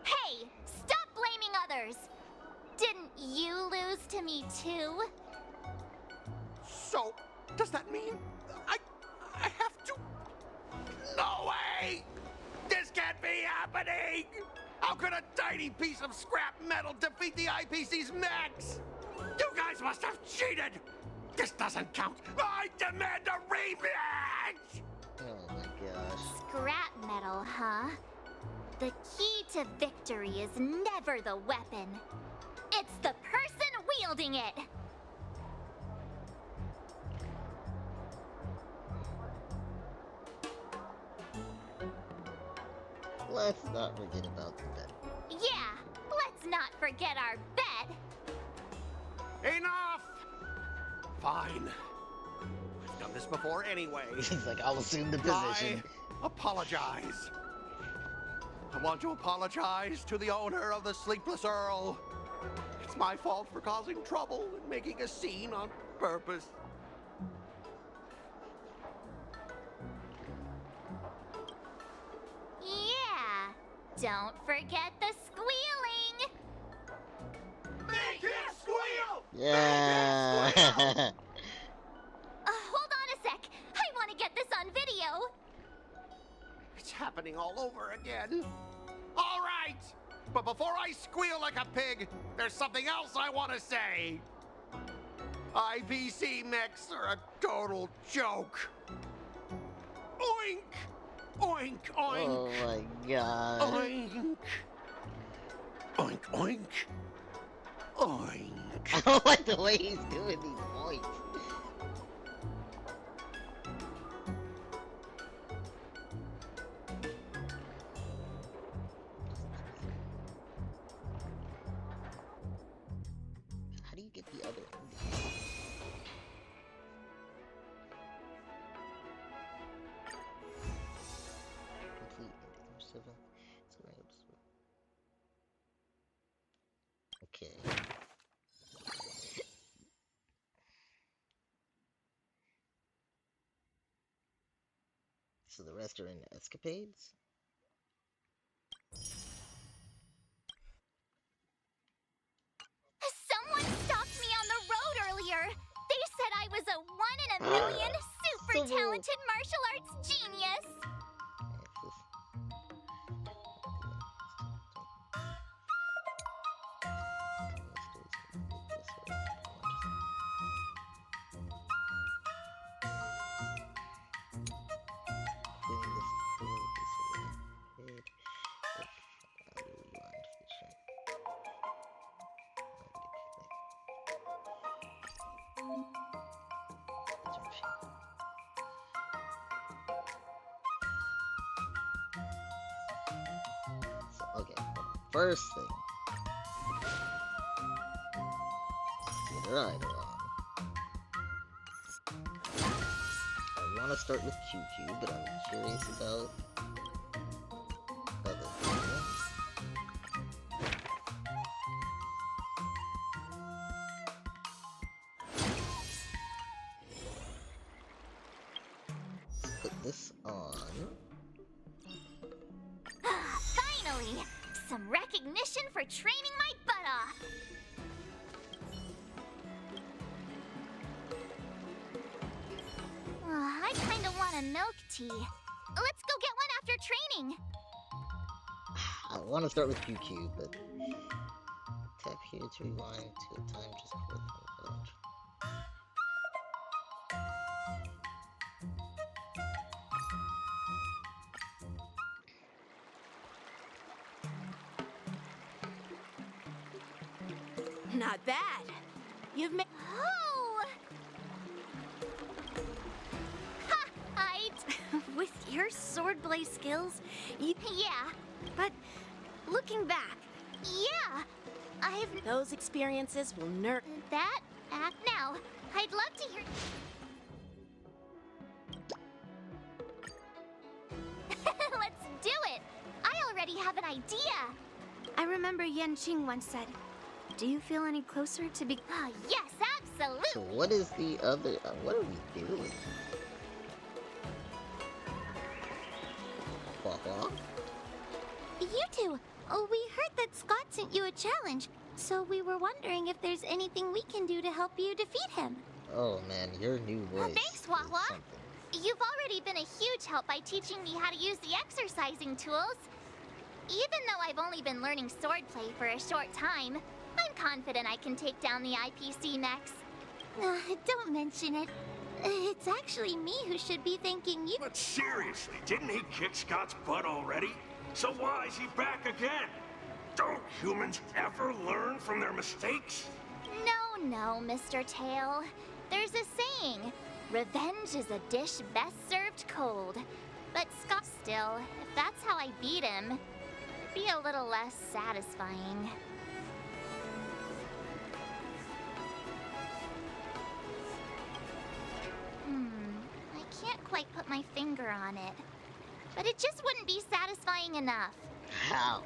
Hey, stop blaming others! Didn't you lose to me too? So, does that mean I have to? No way! This can't be happening! How could a tiny piece of scrap metal defeat the IPC's mechs? You guys must have cheated! This doesn't count! I demand a rematch! Oh my gosh. Scrap metal, huh? The key to victory is never the weapon. It's the person wielding it! Let's not forget about the bet. Yeah, let's not forget our bet! Enough! Fine. I've done this before anyway. He's like, I'll assume the position. I apologize. I want to apologize to the owner of the Sleepless Earl. It's my fault for causing trouble and making a scene on purpose. Yeah, don't forget the squealing! Make him squeal! Yeah. Hold on a sec. I want to get this on video. It's happening all over again. All right, but before I squeal like a pig, there's something else I want to say. IPC mechs are a total joke. Oink! Oink, oink! Oh my god. Oink! Oink, oink! Oink! I don't like the way he's doing these points. So the rest are in escapades? Someone stopped me on the road earlier. They said I was a 1 in a million super talented martial arts genius. Okay, first thing. Get right along. I want to start with QQ, but I'm curious about other things. Let's put this on. Finally! Some recognition for training my butt off! I kinda want a milk tea. Let's go get one after training! I want to start with QQ, but tap here to rewind to a time just before the launch. Not bad. You've made. Oh! Ha! With your swordblade skills, you. Yeah, But looking back, yeah! I've. Those experiences will nurture. That? Act now. I'd love to hear. Let's do it! I already have an idea! I remember Yan Qing once said, "Do you feel any closer to be?" Ah, yes, absolutely! So what is the other? What are we doing? Hua? You two, we heard that Scott sent you a challenge, so we were wondering if there's anything we can do to help you defeat him. Oh man, your new voice. Thanks, is Wawa. something. You've already been a huge help by teaching me how to use the exercising tools. Even though I've only been learning swordplay for a short time, I'm confident I can take down the IPC mechs. Don't mention it. It's actually me who should be thanking you. But seriously, didn't he kick Scott's butt already? So why is he back again? Don't humans ever learn from their mistakes? No, Mr. Tail. There's a saying, revenge is a dish best served cold. But Scott, still, if that's how I beat him, it'd be a little less satisfying. I can't quite put my finger on it. But it just wouldn't be satisfying enough. How?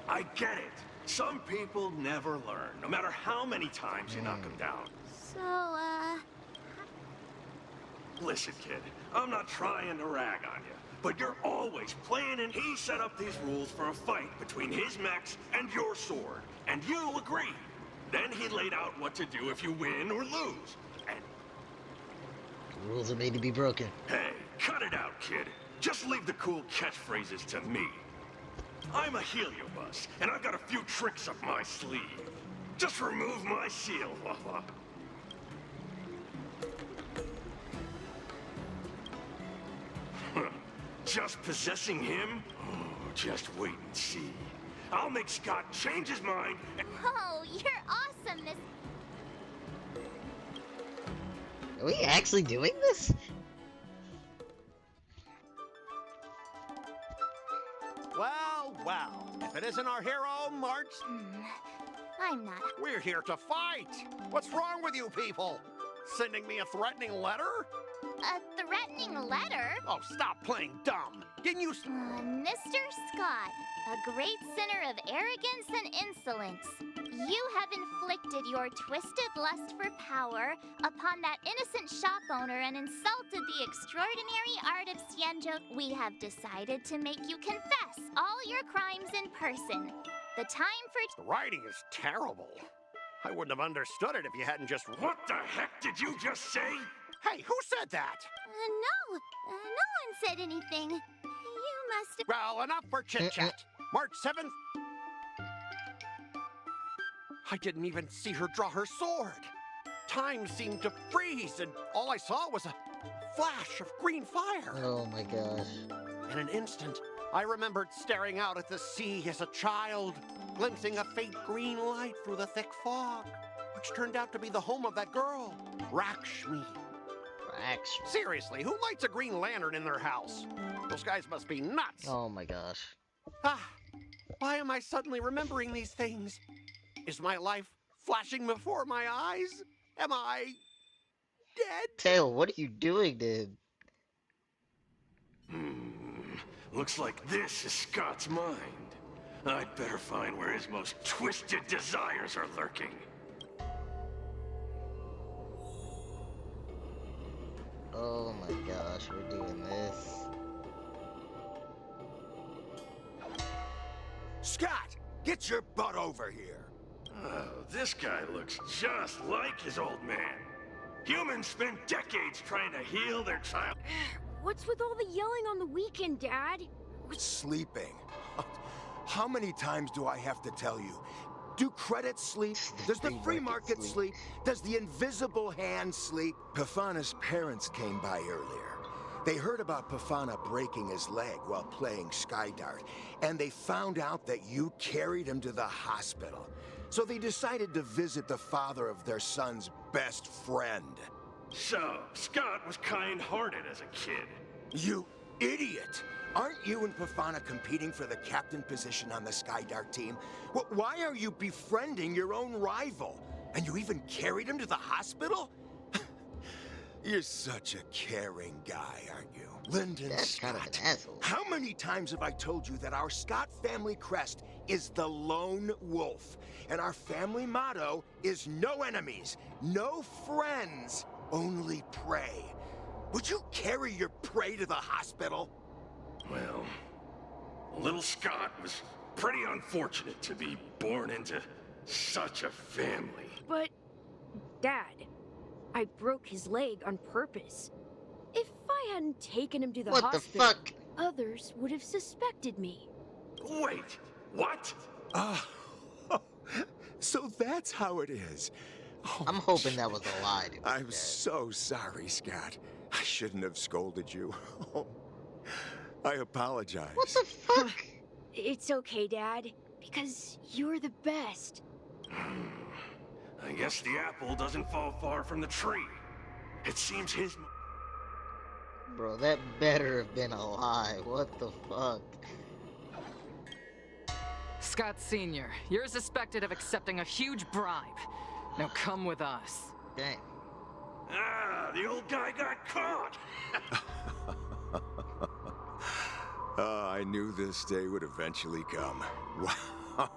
I get it. Some people never learn, no matter how many times you knock them down. So, Listen, kid, I'm not trying to rag on you, but you're always playing and he set up these rules for a fight between his mechs and your sword, and you agreed. Then he laid out what to do if you win or lose. And The rules are made to be broken. hey, cut it out, kid. Just leave the cool catchphrases to me. I'm a Heliobus, and I've got a few tricks up my sleeve. Just remove my seal, Wawa. Just possessing him? Oh, just wait and see. I'll make Scott change his mind and... oh, you're awesome, Miss. Are we actually doing this? Well, if it isn't our hero, March, I'm not. we're here to fight. What's wrong with you people? Sending me a threatening letter? A threatening letter? Oh, stop playing dumb. Didn't you... Mr. Scott, a great sinner of arrogance and insolence. You have inflicted your twisted lust for power upon that innocent shop owner and insulted the extraordinary art of Xianzhou. We have decided to make you confess all your crimes in person. The time for... The writing is terrible. I wouldn't have understood it if you hadn't just... What the heck did you just say? Hey, who said that? No one said anything. You must have... Well, enough for chit-chat. March 7th... I didn't even see her draw her sword. Time seemed to freeze, and all I saw was a flash of green fire. Oh my gosh. In an instant, I remembered staring out at the sea as a child, glimpsing a faint green light through the thick fog, which turned out to be the home of that girl, Rakshmi. Rakshmi. Seriously, who lights a green lantern in their house? Those guys must be nuts. Oh my gosh. Why am I suddenly remembering these things? Is my life flashing before my eyes? Am I dead? Tail, what are you doing, dude? Looks like this is Scott's mind. I'd better find where his most twisted desires are lurking. Oh my gosh, we're doing this. Scott, get your butt over here. Oh, this guy looks just like his old man. Humans spend decades trying to heal their child. What's with all the yelling on the weekend, Dad? Sleeping. How many times do I have to tell you? Do credits sleep? Does the free market sleep? Does the invisible hand sleep? Pafana's parents came by earlier. They heard about Pafana breaking his leg while playing Skydart, and they found out that you carried him to the hospital. So they decided to visit the father of their son's best friend. So, Scott was kind-hearted as a kid. You idiot! Aren't you and Pafana competing for the captain position on the Skydart team? Why are you befriending your own rival? And you even carried him to the hospital? You're such a caring guy, aren't you? Lyndon That's Scott. kind of an asshole. How many times have I told you that our Scott family crest is the lone wolf? And our family motto is no enemies, no friends, only prey. Would you carry your prey to the hospital? Well, little Scott was pretty unfortunate to be born into such a family. But, Dad, I broke his leg on purpose. If I hadn't taken him to the What the hospital, fuck? others would have suspected me. Wait, what? So that's how it is. Oh, I'm hoping that was a lie, dude. I'm so sorry, Scott. I shouldn't have scolded you. Oh, I apologize. What the fuck? It's okay, Dad, because you're the best. I guess the apple doesn't fall far from the tree. It seems his... Bro, that better have been a lie. What the fuck? Scott Sr., you're suspected of accepting a huge bribe. Now come with us. Dang. Ah, the old guy got caught! I knew this day would eventually come. Wow.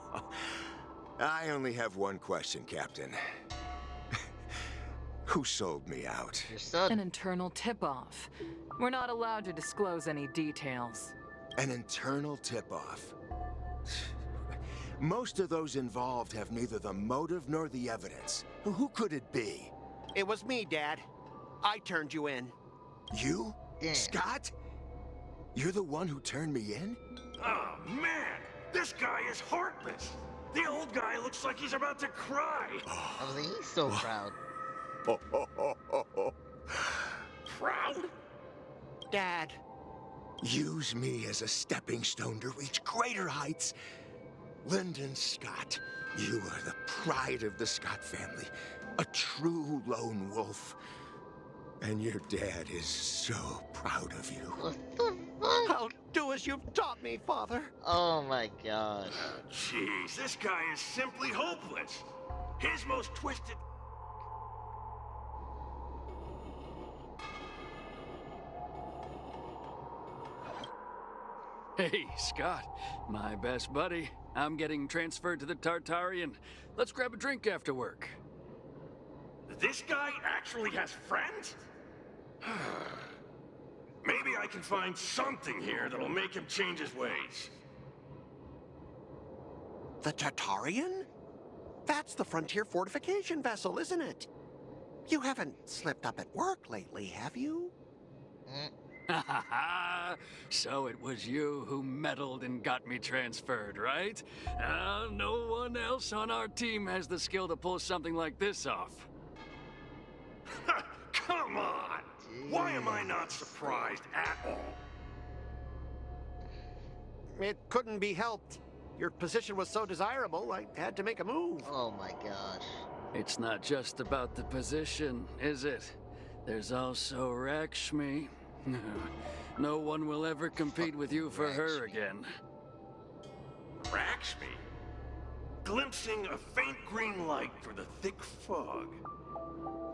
I only have one question, Captain. Who sold me out? Your son. An internal tip-off. We're not allowed to disclose any details. An internal tip-off. Most of those involved have neither the motive nor the evidence. Who could it be? It was me, Dad. I turned you in. You? Damn. Scott? You're the one who turned me in? Oh, man! This guy is heartless! The old guy looks like he's about to cry! I was like, he's so proud. Proud? Dad. Use me as a stepping stone to reach greater heights. Lyndon Scott, you are the pride of the Scott family. A true lone wolf. And your dad is so proud of you. What the fuck? I'll do as you've taught me, Father. Oh my gosh. Jeez, this guy is simply hopeless. His most twisted... Hey, Scott, my best buddy. I'm getting transferred to the Tartarian. Let's grab a drink after work. This guy actually has friends? Maybe I can find something here that'll make him change his ways. The Tartarian? That's the frontier fortification vessel, isn't it? You haven't slipped up at work lately, have you? So it was you who meddled and got me transferred, right? No one else on our team has the skill to pull something like this off. Come on! Why am I not surprised at all? It couldn't be helped. Your position was so desirable, I had to make a move. Oh my gosh. It's not just about the position, is it? There's also Rakshmi. No one will ever compete with you for her again. Rakshmi? Glimpsing a faint green light through the thick fog.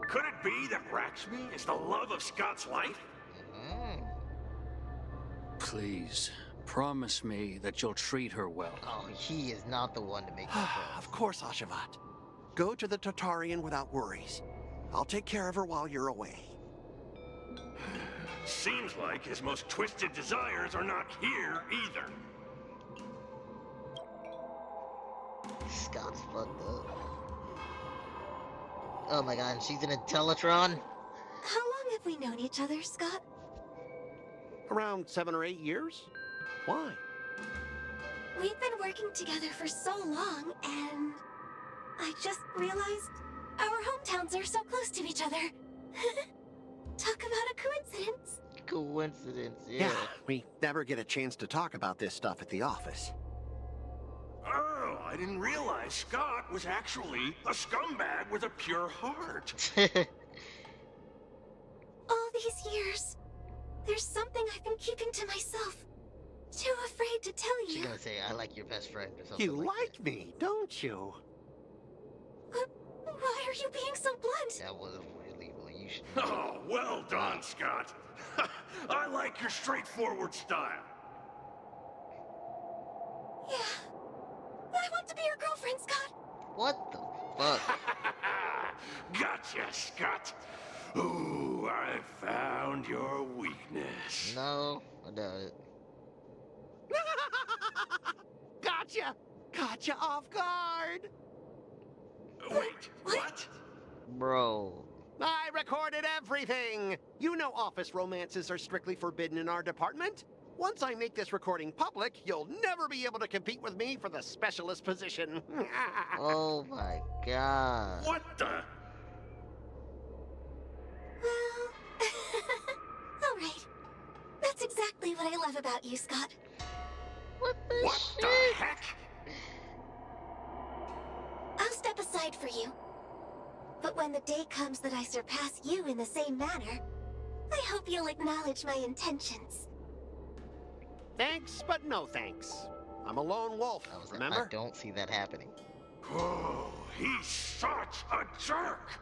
Could it be that Rakshmi is the love of Scott's life? Please, promise me that you'll treat her well. Oh, he is not the one to make that Of course, Ashavat. Go to the Tartarian without worries. I'll take care of her while you're away. Seems like his most twisted desires are not here either. Scott's fucked up. Oh my god, and she's in a Teletron? How long have we known each other, Scott? Around 7 or 8 years? Why? We've been working together for so long, and I just realized our hometowns are so close to each other. Talk about a coincidence. Coincidence, yeah. We never get a chance to talk about this stuff at the office. Oh, I didn't realize Scott was actually a scumbag with a pure heart. All these years, there's something I've been keeping to myself. Too afraid to tell you. She's gonna say, I like your best friend or something You like like me, don't you? Why are you being so blunt? That was really well. You should. Oh, well done, Scott. I like your straightforward style. Yeah. I want to be your girlfriend, Scott. What the fuck? Gotcha, Scott. Ooh, I found your weakness. No, I doubt it. Gotcha! Gotcha off guard! Wait, what? Bro. I recorded everything! You know office romances are strictly forbidden in our department. Once I make this recording public, you'll never be able to compete with me for the specialist position. Oh my god. What the? Well, all right. That's exactly what I love about you, Scott. What the What shit? the heck? I'll step aside for you. But when the day comes that I surpass you in the same manner, I hope you'll acknowledge my intentions. Thanks, but no thanks. I'm a lone wolf, I remember? don't see that happening. Oh, he's such a jerk.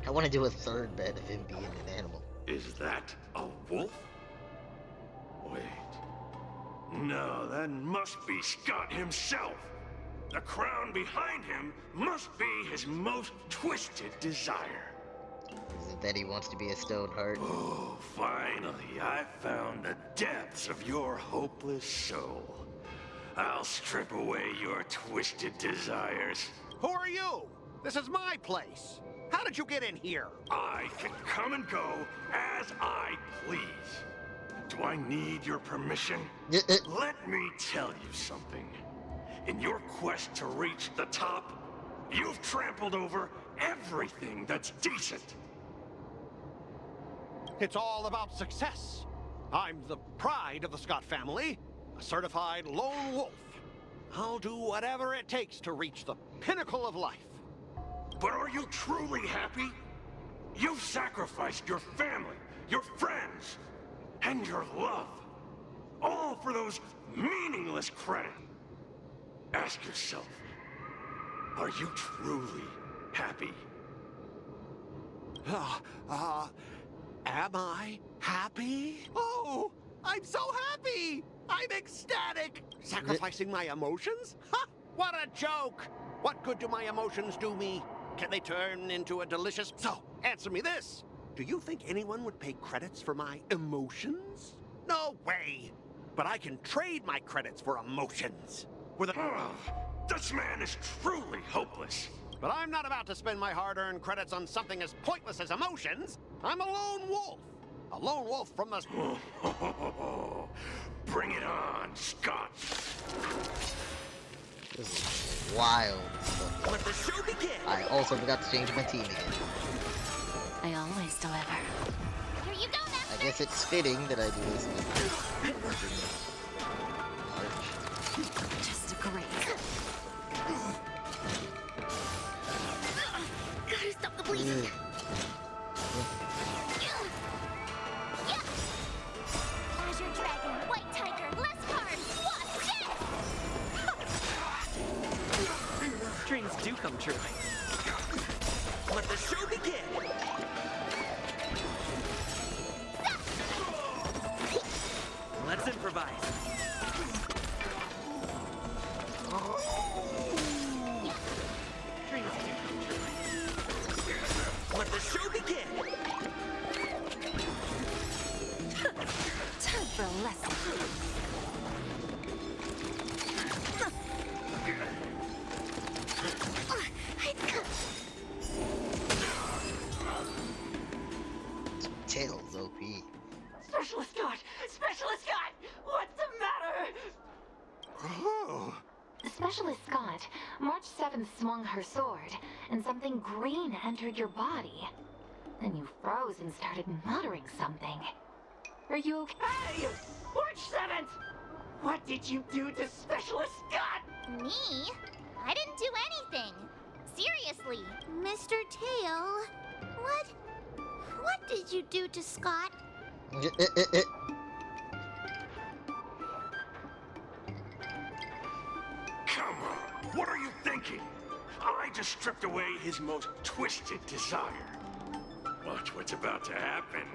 I want to do a third bet of him being an animal. Is that a wolf? Wait. No, that must be Scott himself. The crown behind him must be his most twisted desire. Is it that he wants to be a Stoneheart? Oh, finally, I found the depths of your hopeless soul. I'll strip away your twisted desires. Who are you? This is my place. How did you get in here? I can come and go as I please. Do I need your permission? Let me tell you something. In your quest to reach the top, you've trampled over everything that's decent. It's all about success. I'm the pride of the Scott family, a certified lone wolf. I'll do whatever it takes to reach the pinnacle of life. But are you truly happy? You've sacrificed your family, your friends, and your love. All for those meaningless credits. Ask yourself, are you truly happy? Am I happy? Oh, I'm so happy! I'm ecstatic! Sacrificing my emotions? Ha! What a joke! What good do my emotions do me? Can they turn into a delicious... So, answer me this. Do you think anyone would pay credits for my emotions? No way! But I can trade my credits for emotions. With a... This man is truly hopeless. But I'm not about to spend my hard-earned credits on something as pointless as emotions. I'm a lone wolf. A lone wolf from the... Bring it on, Scott. This is wild. Let the show begin. I also forgot to change my team again. I always deliver. Here you go, Master. I guess it's fitting that I do this with March. Just great. Gotta stop the bleeding. Azure Dragon, White Tiger, Leskar, Wasp, Dreams do come true. Let the show begin. Let's improvise. Dreams do come true. Let the show begin. Time for a lesson. Tails OP. Specialist Scott! Specialist Scott! What's the matter? Oh. Specialist Scott, March 7th swung her sword, and something green entered your body. Then you froze and started muttering something. Are you okay? Hey! March 7th! What did you do to Specialist Scott? Me? I didn't do anything. Seriously. Mr. Tail, what did you do to Scott? Come on, what are you thinking? I just stripped away his most twisted desire. Watch what's about to happen.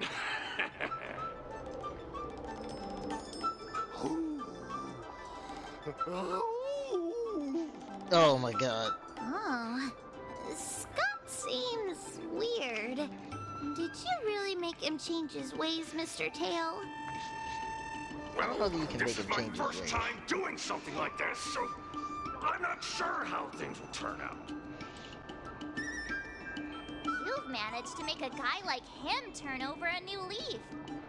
Oh my god. Oh, Scott seems weird. Did you really make him change his ways, Mr. Tail? I don't know that you can This make is him my change his first ways. time doing something like this, so I'm not sure how things will turn out. You've managed to make a guy like him turn over a new leaf.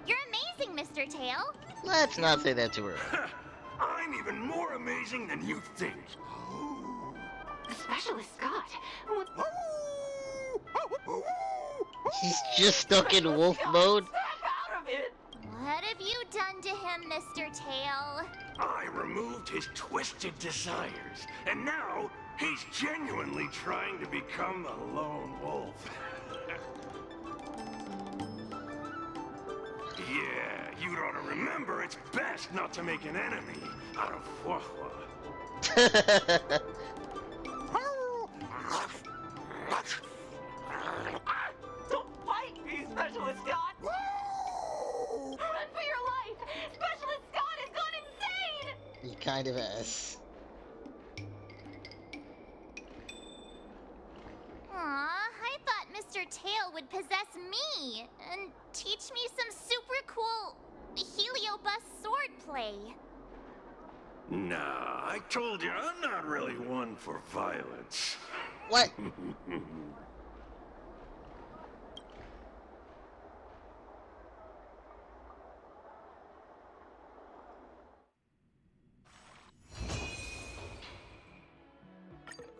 You're amazing, Mr. Tail. Let's not say that too early. I'm even more amazing than you think. Specialist Scott, what? He's just stuck in wolf mode. Out of it! What have you done to him, Mr. Tail? I removed his twisted desires, and now he's genuinely trying to become a lone wolf. Yeah, you'd ought to remember it's best not to make an enemy out of Huahua. Don't fight me, Specialist Scott! Run for your life! Specialist Scott has gone insane! He kind of has. Aw, I thought Mr. Tail would possess me and teach me some super cool Heliobus swordplay. Nah, I told you I'm not really one for violence. What?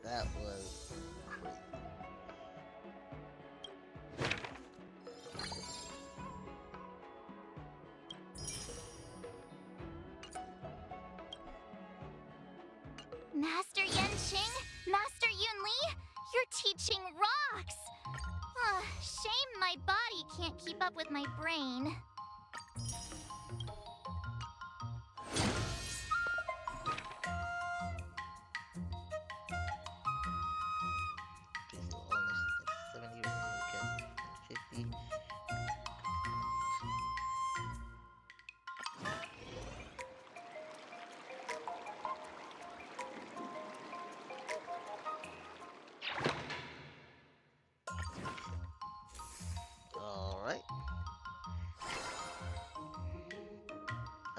That was crazy. Master Yenshing, Master Yunli, you're teaching rocks. Shame my body can't keep up with my brain.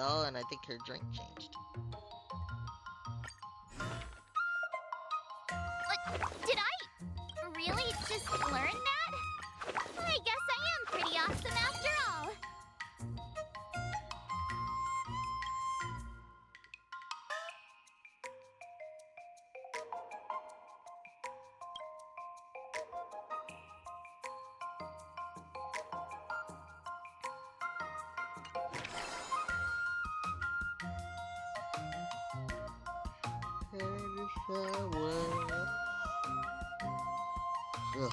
Oh, and I think her drink changed. Did I really just learn that? I guess I am pretty awesome after all. Ugh.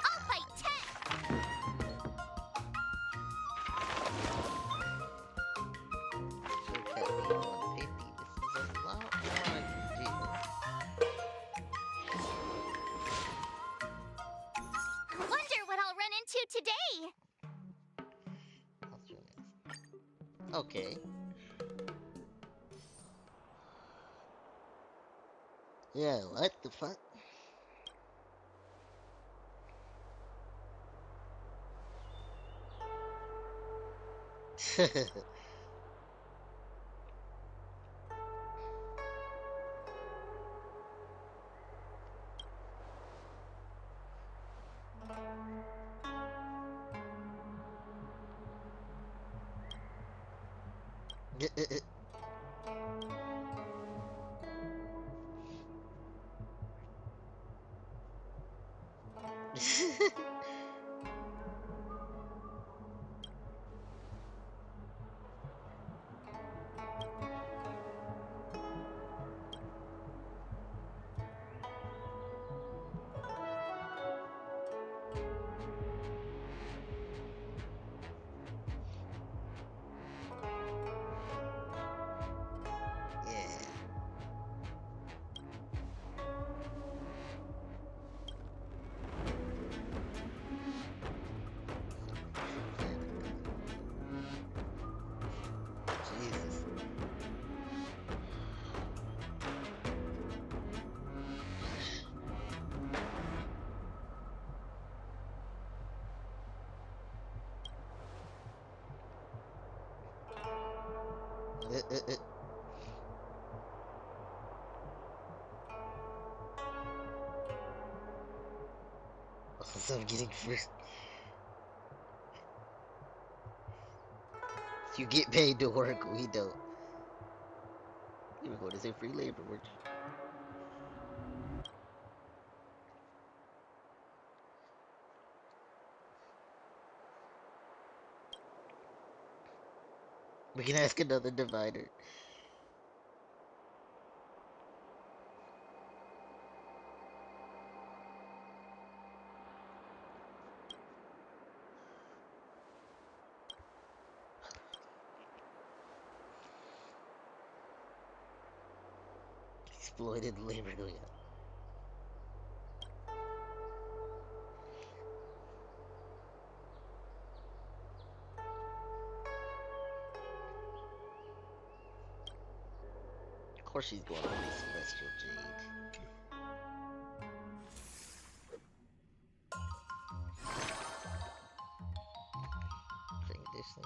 I'll fight 10. So cat being 150. This is a lot more I can Wonder what I'll run into today. do. Okay. Yeah, what the fuck? Yeah. Jesus. So I'm getting first. You get paid to work, we don't. You were going to say free labor, weren't you? We can ask another divider. Exploited labor going on. Of course she's going to be Celestial Jade. Thing this thing.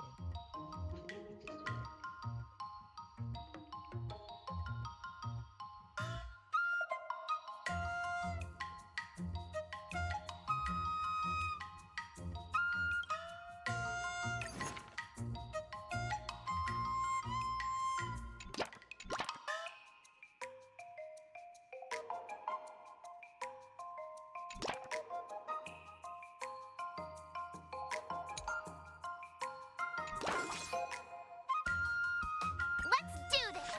Let's do this.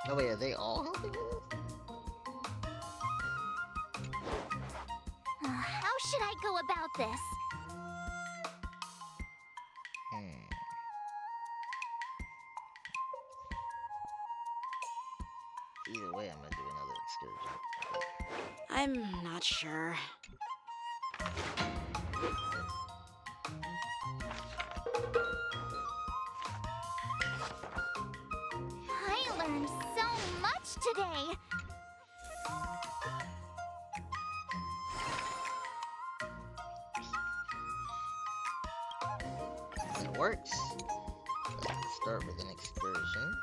Oh wait, are they all helping with this? should I go about this? Either way, I'm gonna do another excursion. I'm not sure. I learned so much today. It works. Let's start with an excursion.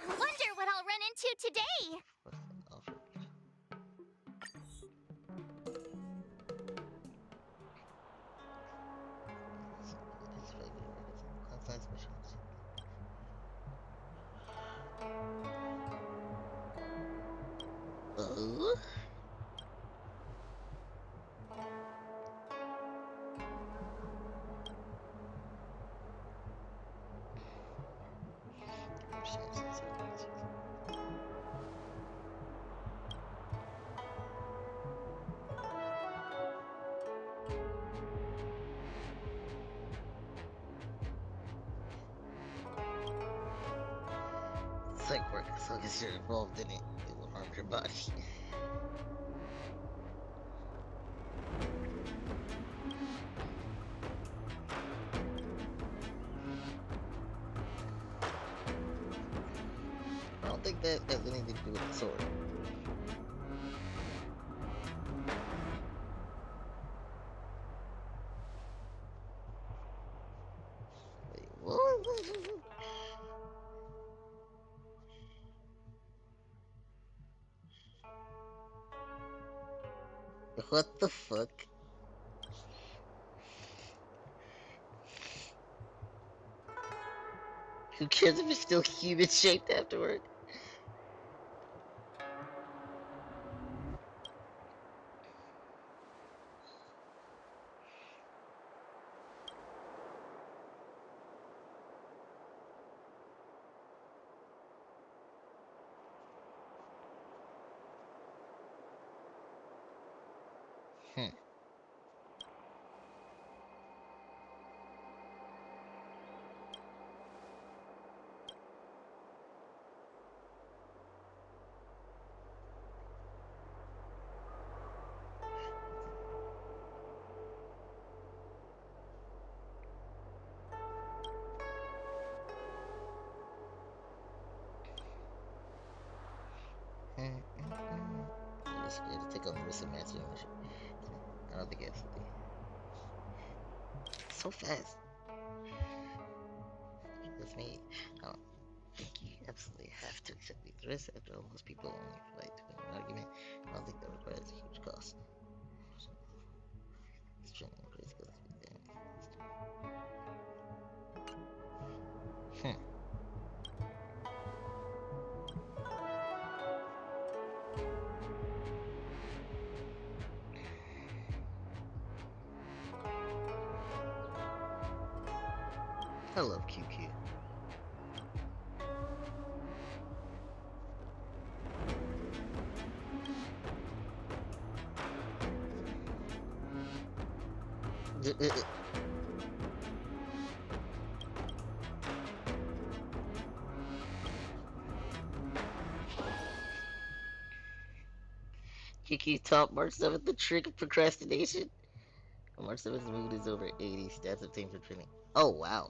Wonder what I'll run into today. Psych work, as long as you're involved in it, it will harm your body. I don't think that has anything to do with the sword. Wait, what? What the fuck? Who cares if it's still human shaped afterward? You're scared to take on the risk of mastering mission. I don't think it's so fast. That's me. I don't think you absolutely have to accept these risks. After all, most people only fight to win an argument. I don't think that requires a huge cost. Strength increase goes with them. I love QQ. QQ top March 7th, the trick of procrastination. March 7th, the mood is over 80. Stats obtained for training. Oh, wow.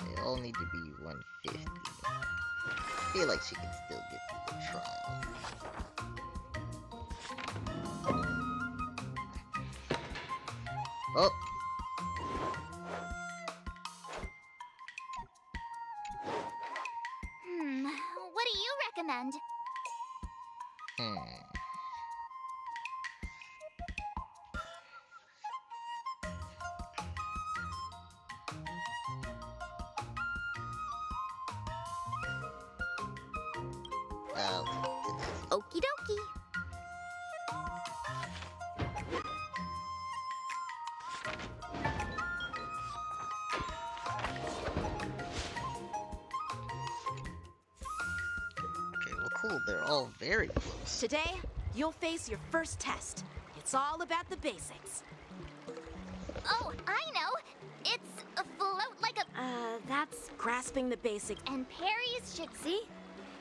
They all need to be 150. I feel like she can still get through the trial. Oh! What do you recommend? Okie dokie. Okay, well cool, they're all very close. Today, you'll face your first test. It's all about the basics. Oh, I know. It's a float like a... That's grasping the basics. And parries should... See?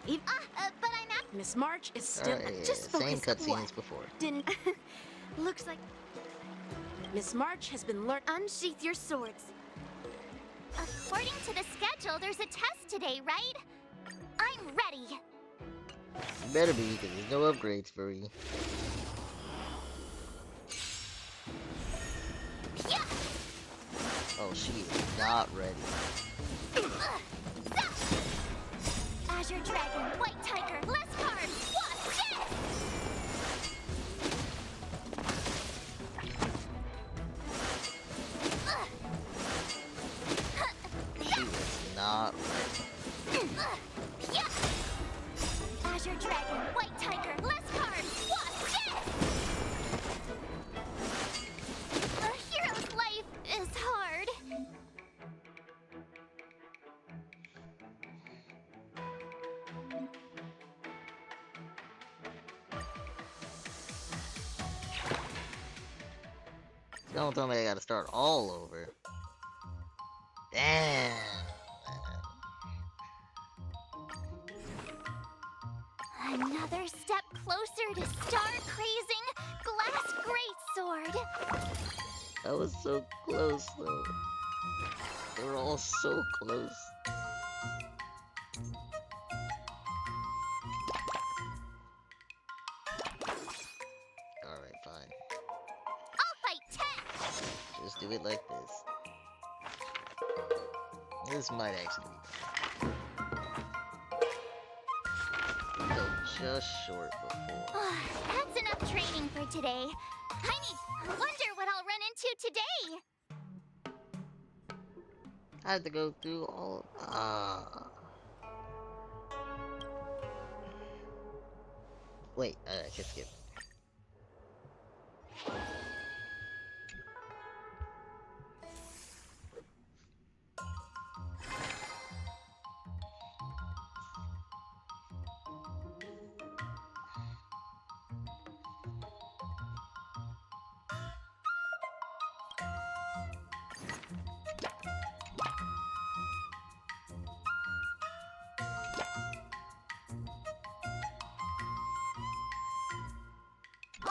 But I'm not... Miss March is still... Just same cutscene as before. Didn't... Looks like... Miss March has been learned... Unsheath your swords. According to the schedule, there's a test today, right? I'm ready. You better be, because there's no upgrades for you. Yeah. Oh, she is not ready. Azure Dragon, White Tiger, less cards, watch it! She is not ready. Yeah. Azure Dragon, White Tiger, less cards, watch it! A hero's life is hard. Don't tell me I gotta start all over. Damn. Another step closer to star-crazing Glass Greatsword. That was so close, though. They were all so close. Alright, fine. I'll fight tech! Just do it like this. This might actually be better. Go just short before. That's enough training for today. I wonder what I'll run into today. I have to go through all Wait, I can skip.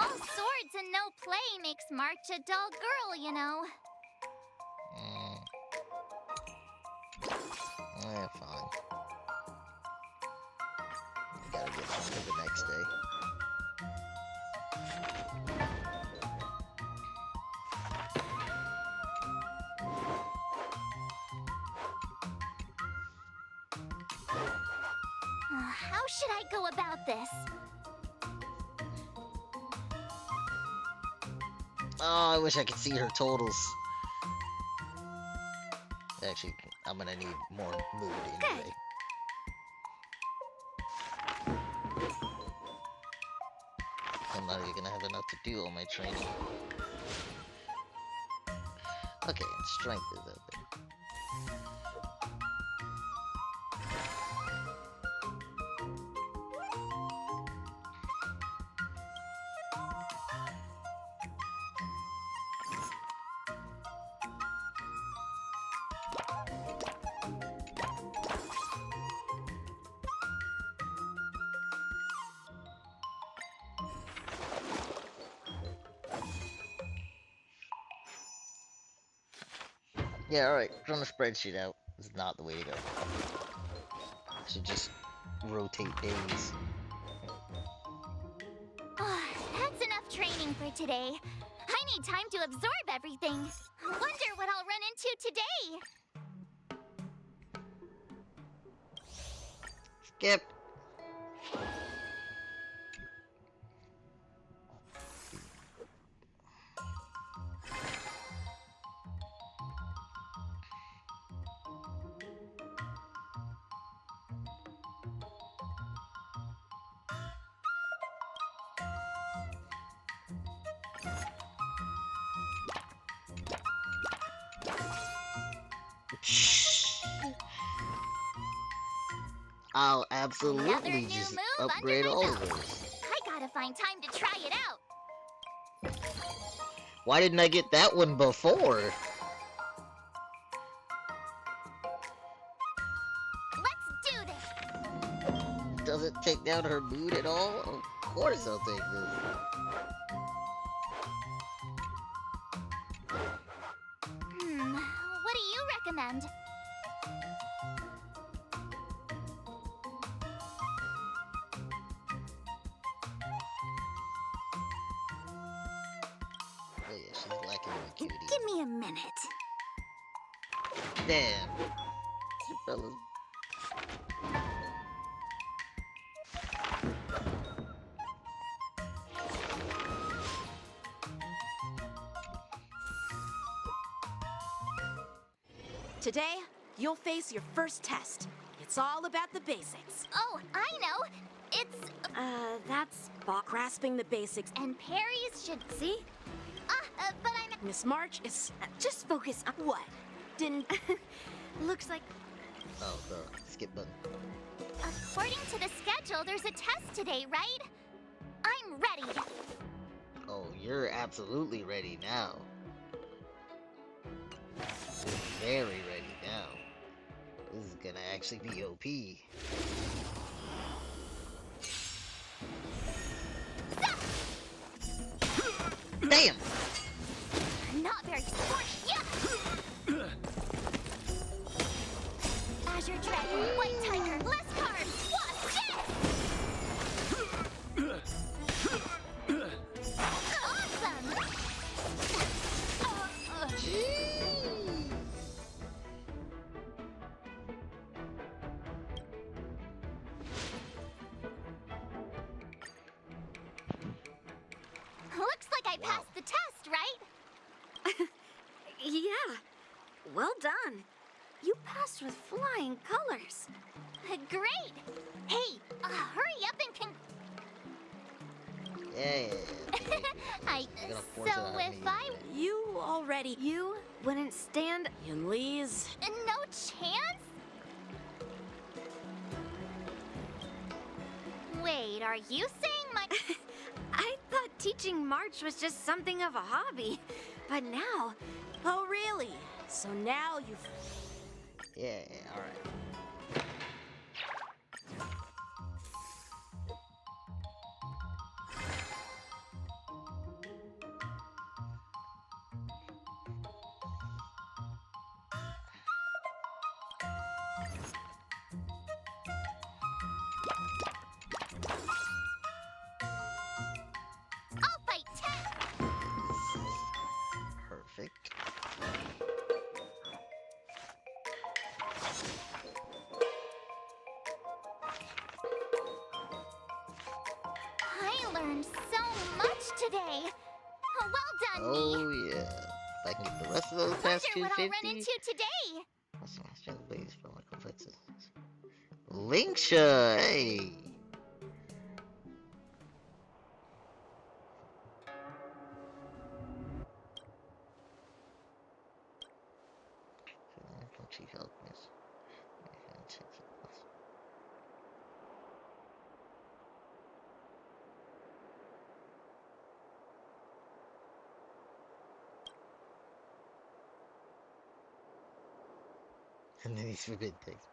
All swords and no play makes March a dull girl, you know. Fine. I gotta get on to the next day. How should I go about this? Oh, I wish I could see her totals. Actually, I'm gonna need more mood anyway. I'm not even gonna have enough to do all my training. Okay, and strength is open. Yeah, alright, run the spreadsheet out. It's not the way to go. I should just rotate days. That's enough training for today. I need time to absorb everything. Wonder what I'll run into today. Skip. I'll absolutely just upgrade all of those. I gotta find time to try it out. Why didn't I get that one before? Let's do this. Doesn't take down her mood at all? Of course I'll take this. What do you recommend? Oh yeah, she's lacking in cutie. Give me a minute. Damn. Two fellas. Today, you'll face your first test. It's all about the basics. Oh, I know. It's... That's grasping the basics. And Perry's should... See? But I'm... Miss March is... Just focus on What? Didn't... Looks like... Oh, the skip button. According to the schedule, there's a test today, right? I'm ready. Oh, you're absolutely ready now. Very ready now. This is gonna actually be OP. Damn! Not very smart. Yeah! Azure Dragon, White Tiger, less carbs. Watch this! Awesome! Looks like I passed the test, right? Yeah. Well done. You passed with flying colors. Great! Hey, hurry up and Yeah. Gonna force it So out of me. if I... You already... You wouldn't stand... Yunli's... No chance? Wait, are you saying my... I thought teaching March was just something of a hobby. But now... Oh, really? So now you've... Yeah, alright. I'll fight Ted! Perfect. I learned so much today. Well done, me. Oh yeah. If I can get the rest of those past Wonder what I'll run 250. into today. What's the last chance base for my complexes? Linksha, hey. Chief Alchemist. And then he's forbidden things.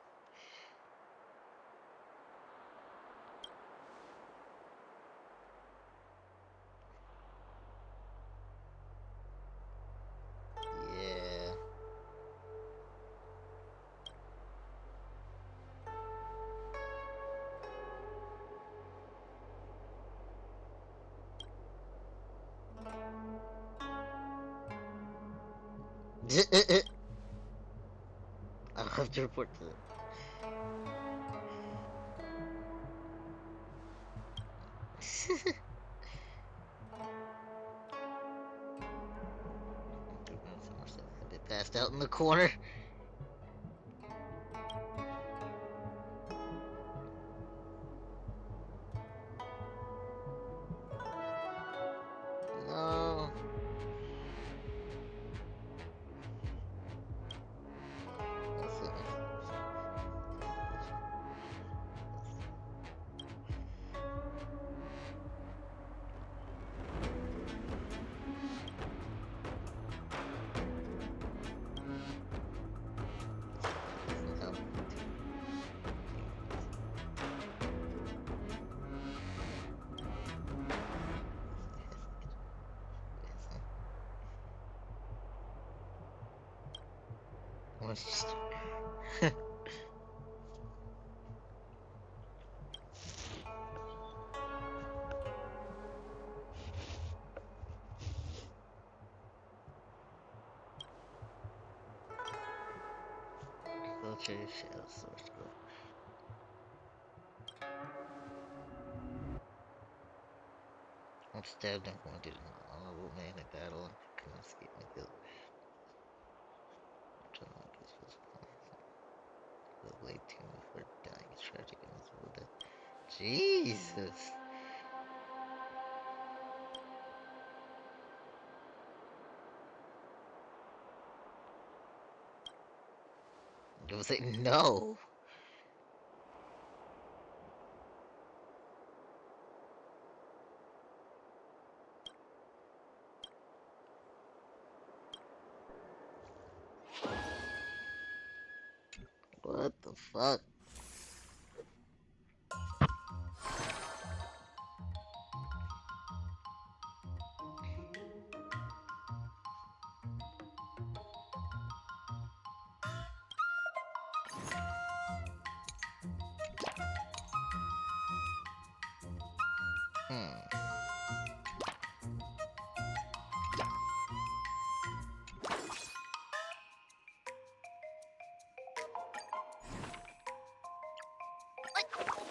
Yeah. I'll have to report to it. A bit passed out in the corner. No. Shadow Source Group. I'm stabbed and wounded in an honorable man in battle and couldn't escape my guilt. The late tomb before dying is tragic and miserable death. Jesus! It was like, no! What the fuck?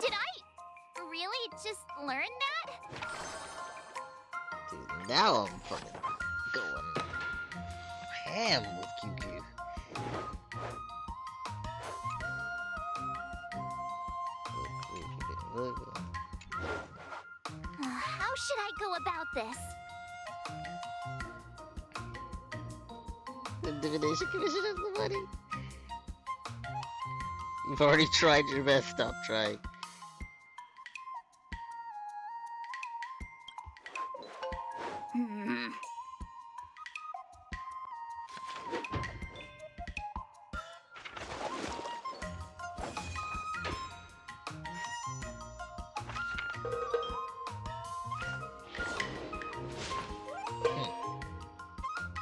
Did I really just learn that? Dude, now I'm fucking going ham with QQ. How should I go about this? The Divination Commission has the money. You've already tried your best, stop trying.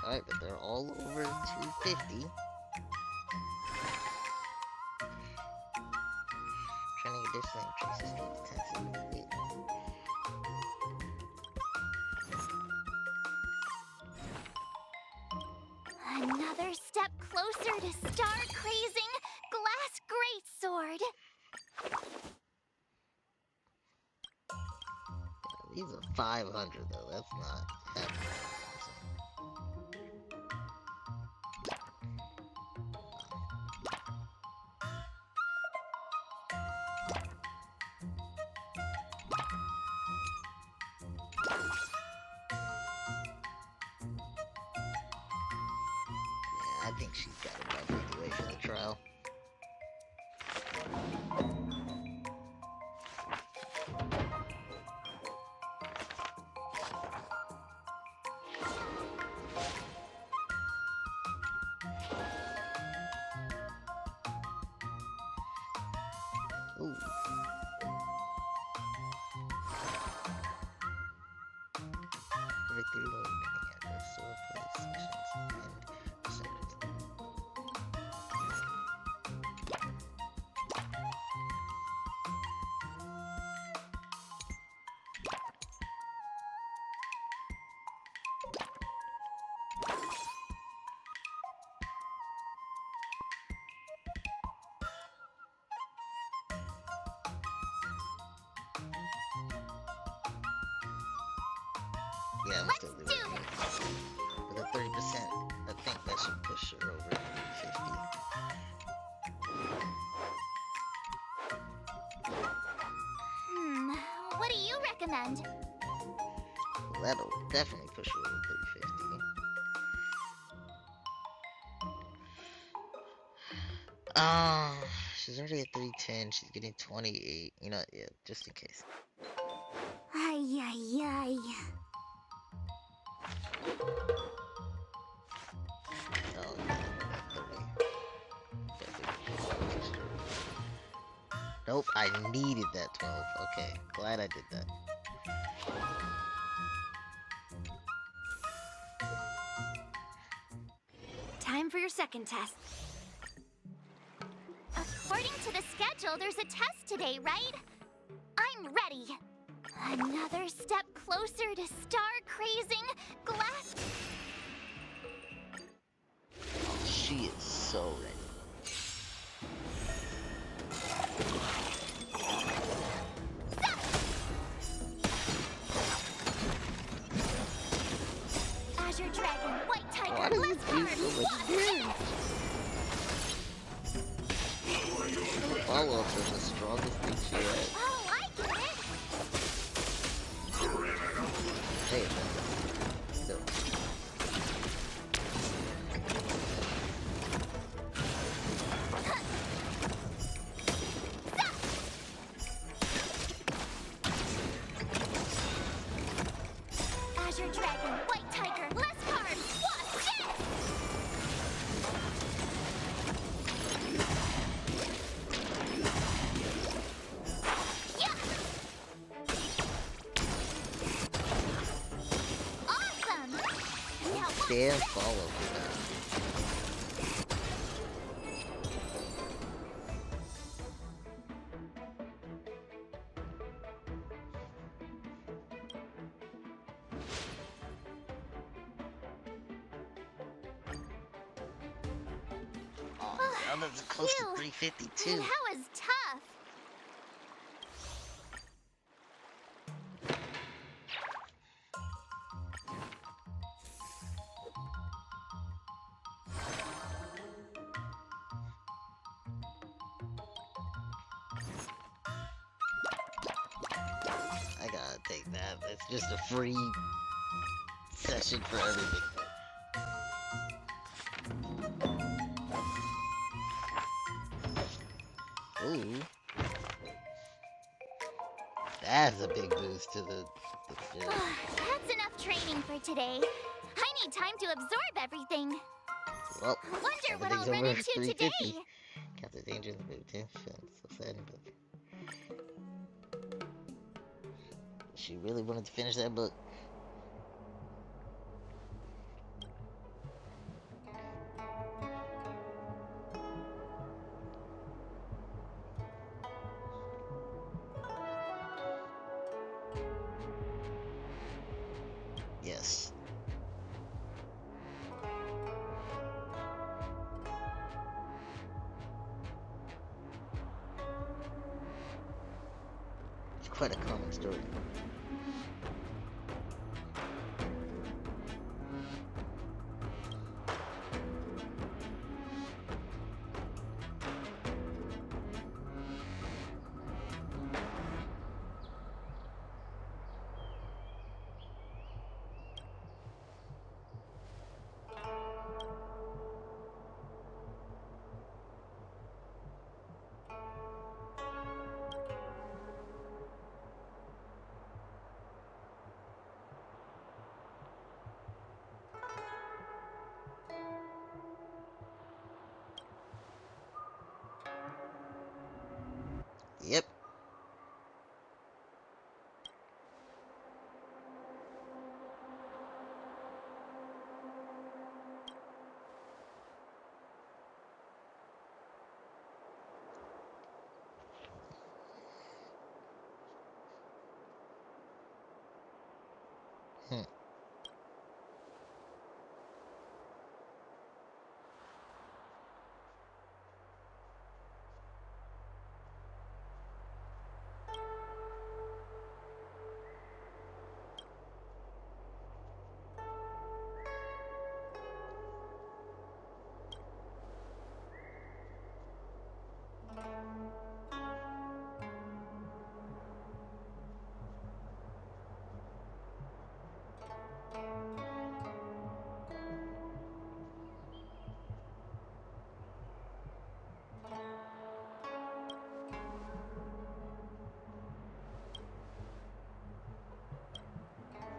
Alright, but they're all over 250. Training additionally increases strength intensity. Another step closer to star-crazing Glass Greatsword. These are 500 though, that's not happening. I think she's got enough anyway for the trial. Ooh. Victory mode coming at sword place missions and percentages. Yeah, I'm Let's still do doing it. this. With a 30%, I think that should push her over 50. What do you recommend? Well, that'll definitely push her over 350. She's already at 310. She's getting 28. You know, yeah, just in case. Ay, ay, ay. Oh, yeah, 30. Nope, I needed that 12. Okay, glad I did that. Time for your second test. According to the schedule, there's a test today, right? I'm ready. Another step closer to star-crazing glass. Oh, she is so ready. Azure Dragon, White Tiger, Why do you Blast do Card, so much Watch damage? Follow-ups are the strongest thing she has. Oh, I get it. Hey, no. Azure Dragon, White Tiger, Blast Card, Watch this. Yeah. Awesome. Now watch Damn this. follow for that. Oh, now that's close to Phew. 352. That was tough. I gotta take that. It's just a free session for everything. Ooh. That's a big boost to the That's enough training for today. I need time to absorb everything. well, Wonder what everything's I'll run over into 350. today. Captain Danger in the boot too. So sad, but she really wanted to finish that book. Yes. It's quite a common story.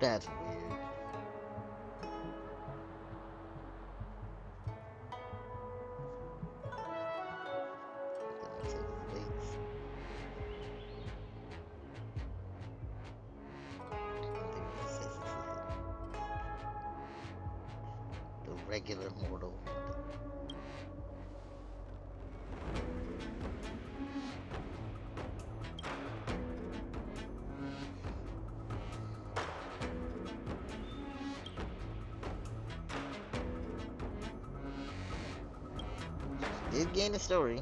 That's weird. The regular mortal. Did gain a story.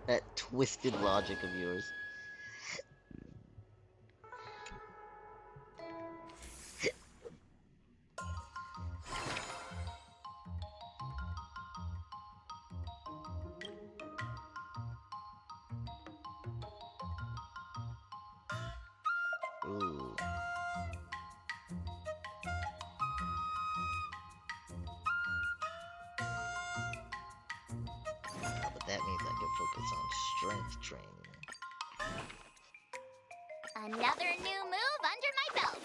That twisted logic of yours. Ooh. But that means I can focus on strength training. Another new move under my belt.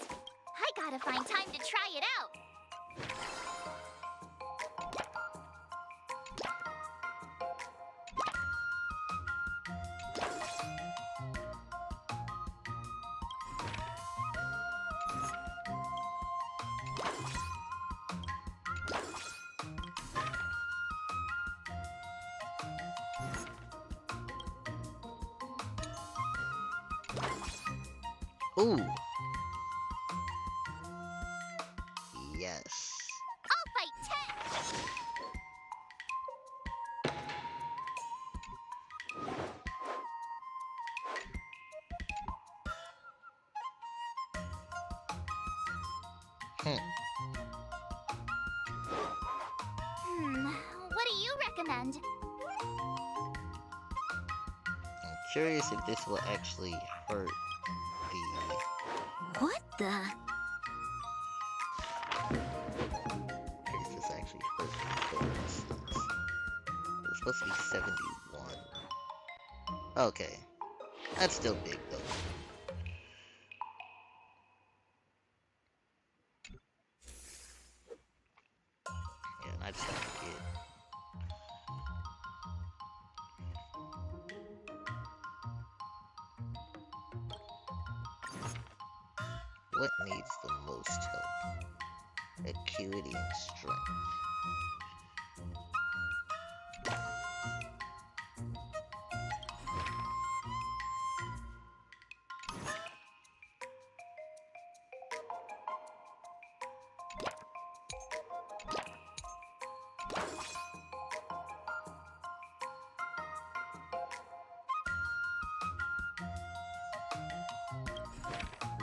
I gotta find time to try it out. Ooh. Yes. I'll fight 10. What do you recommend? I'm curious if this will actually hurt the... What the? Curious if this actually hurt the bonus. It's supposed to be 71. Okay. That's still big though. Yeah, and I just have to get... What needs the most help? Acuity and strength.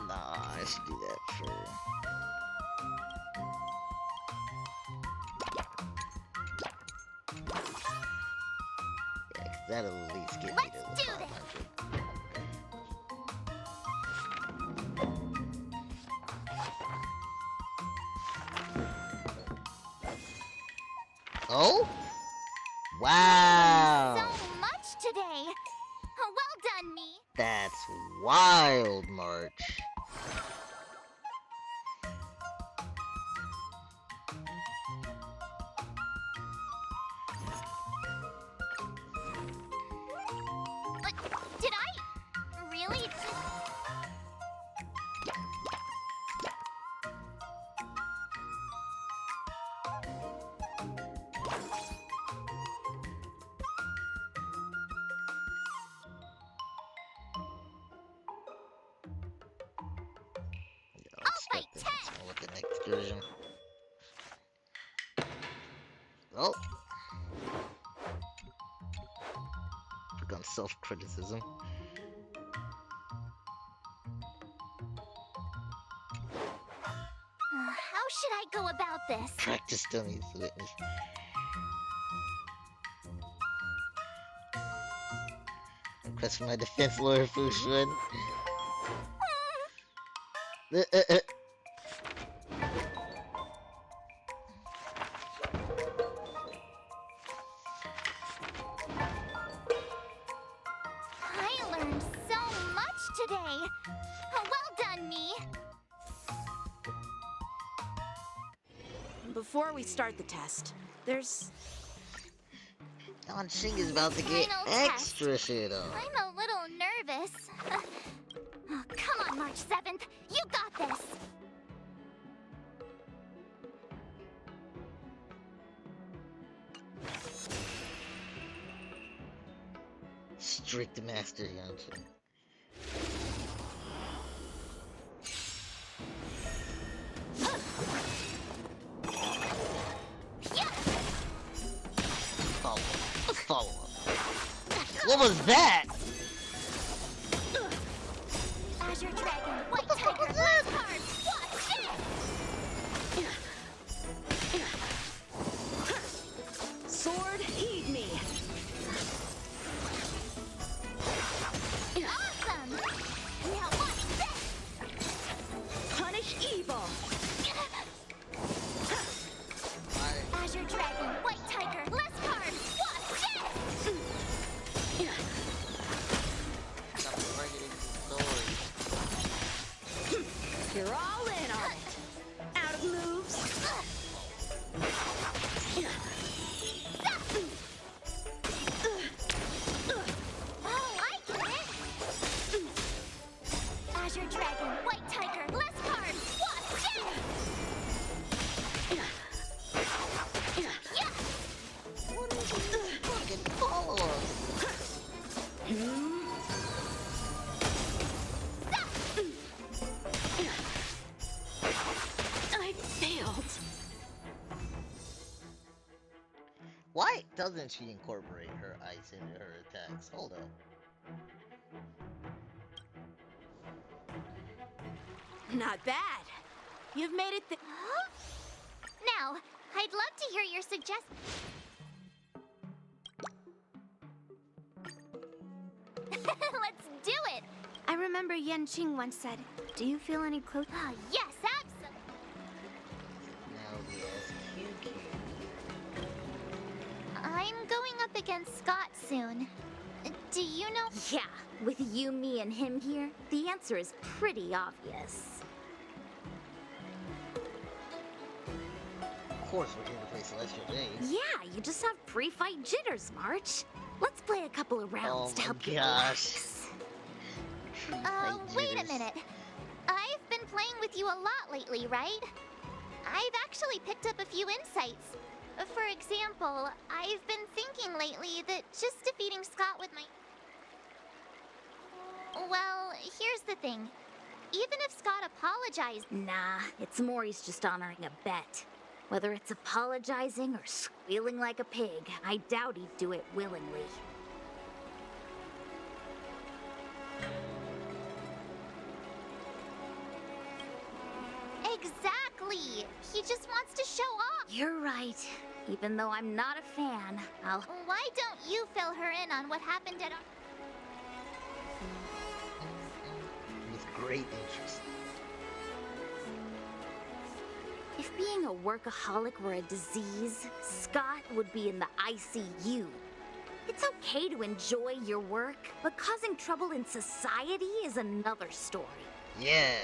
Nah, I should do that for... Yeah, 'cause that'll at least get me to the 500. Oh? Wow! So much today. Well done, me. That's wild, March. But did I really just... I'll fight 10. With the next version. Oh. Work on self-criticism. How should I go about this? Practice dummies witness. Request from my defense lawyer, Fu Shun. Before we start the test, there's... Yanqing is about to get Final extra shit on. I'm a little nervous. Oh, come on, March 7th. You got this. Strict master Yanqing. Follow up. What was that? Azure Dragon, White Tiger, Black Card. Watch it! Sword, heed me. Awesome! Now watch this! Punish evil. Azure Dragon, White Tiger, Less Card. Watch it! You're all in on it. Out of moves. Oh, I get it! Azure Dragon, White Tiger, Less Card. Watch it! Yeah! What is this fucking follow-up? I failed. Why doesn't she incorporate her ice into her attacks? Hold up. Not bad. You've made it th- Huh? Now, I'd love to hear your suggestions. Let's do it! I remember Yanqing once said, "Do you feel any close?" Ah, yes, absolutely. Now we ask QQ. I'm going up against Scott soon. Do you know? Yeah, with you, me, and him here, the answer is pretty obvious. Of course we're here to play Celestial Jade. Yeah, you just have pre-fight jitters, March. Let's play a couple of rounds to help you relax. Wait a minute. I've been playing with you a lot lately, right? I've actually picked up a few insights. For example, I've been thinking lately that just defeating Scott with my... Well, here's the thing. Even if Scott apologized... Nah, it's more he's just honoring a bet. Whether it's apologizing or squealing like a pig, I doubt he'd do it willingly. Exactly! He just wants to show off! You're right. Even though I'm not a fan, I'll... Why don't you fill her in on what happened at our... With great interest. If being a workaholic were a disease, Scott would be in the ICU. It's okay to enjoy your work, but causing trouble in society is another story. Yeah.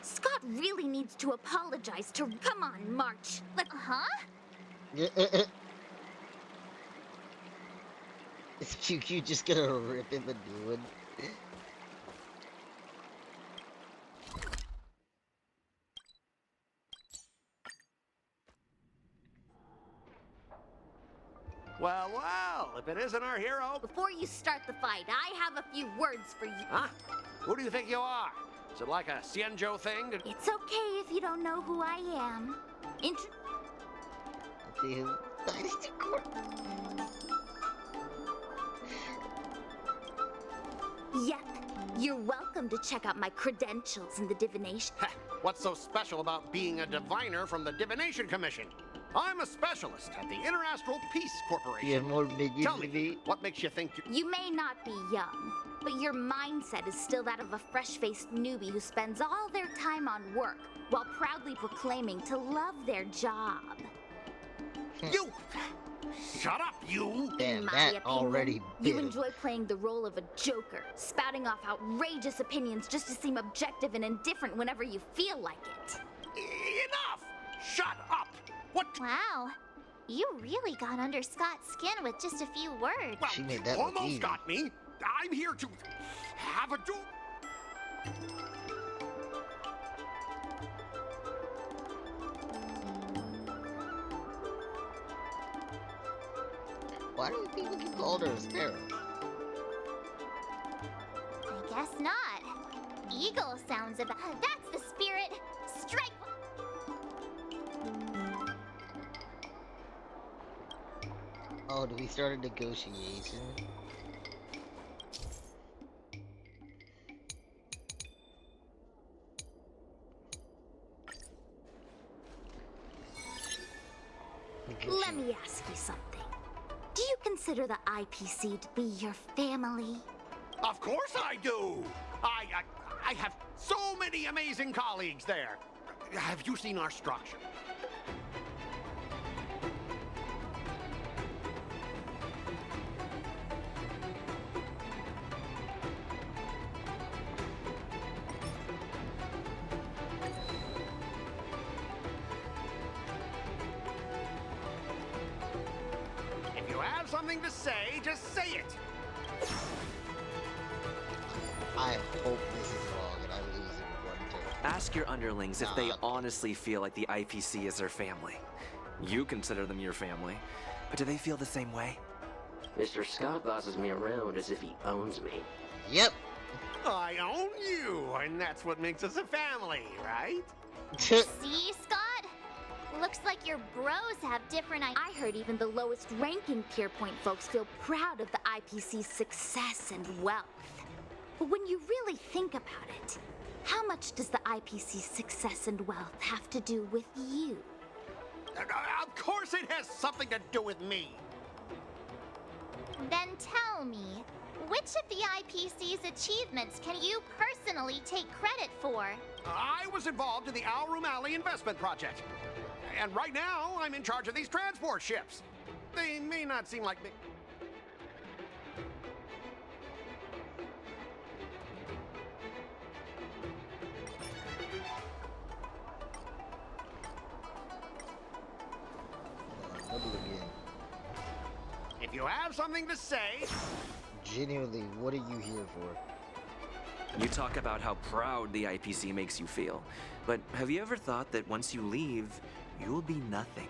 Scott really needs to apologize to... Come on, March. Huh? Is QQ just gonna rip him a new one? Well, well, if it isn't our hero... Before you start the fight, I have a few words for you. Huh? Who do you think you are? Is it like a Xianzhou thing? It's okay if you don't know who I am. Dynasty Court. Yep. You're welcome to check out my credentials in the divination. What's so special about being a diviner from the Divination Commission? I'm a specialist at the Interastral Peace Corporation. You have more minions Tell than me, what makes you think You may not be young, but your mindset is still that of a fresh-faced newbie who spends all their time on work while proudly proclaiming to love their job. You! Shut up, you! Damn, In my that opinion, already you bit him. enjoy playing the role of a joker, spouting off outrageous opinions just to seem objective and indifferent whenever you feel like it. Shut up! What? Wow. You really got under Scott's skin with just a few words. Well, She made that look almost easy. got me. I'm here to have a do. Why do people keep calling her a sparrow? I guess not. Eagle sounds about. That's the spirit. Strike. Oh, do we start a negotiation? Let me ask you something. Do you consider the IPC to be your family? Of course I do. I have so many amazing colleagues there. Have you seen our structure? If you have something to say, just say it. I hope this is wrong and I lose in one turn. Ask your underlings if they honestly feel like the IPC is their family. You consider them your family, but do they feel the same way? Mr. Scott bosses me around as if he owns me. Yep. I own you, and that's what makes us a family, right? See, Scott? Looks like your bros have different I heard even the lowest ranking Pierpoint folks feel proud of the IPC's success and wealth. But when you really think about it, how much does the IPC's success and wealth have to do with you? Of course it has something to do with me. Then tell me, which of the IPC's achievements can you personally take credit for? I was involved in the Owl Room Alley investment project. And right now, I'm in charge of these transport ships. They may not seem like big... If you have something to say... Genuinely, what are you here for? You talk about how proud the IPC makes you feel, but have you ever thought that once you leave, you'll be nothing?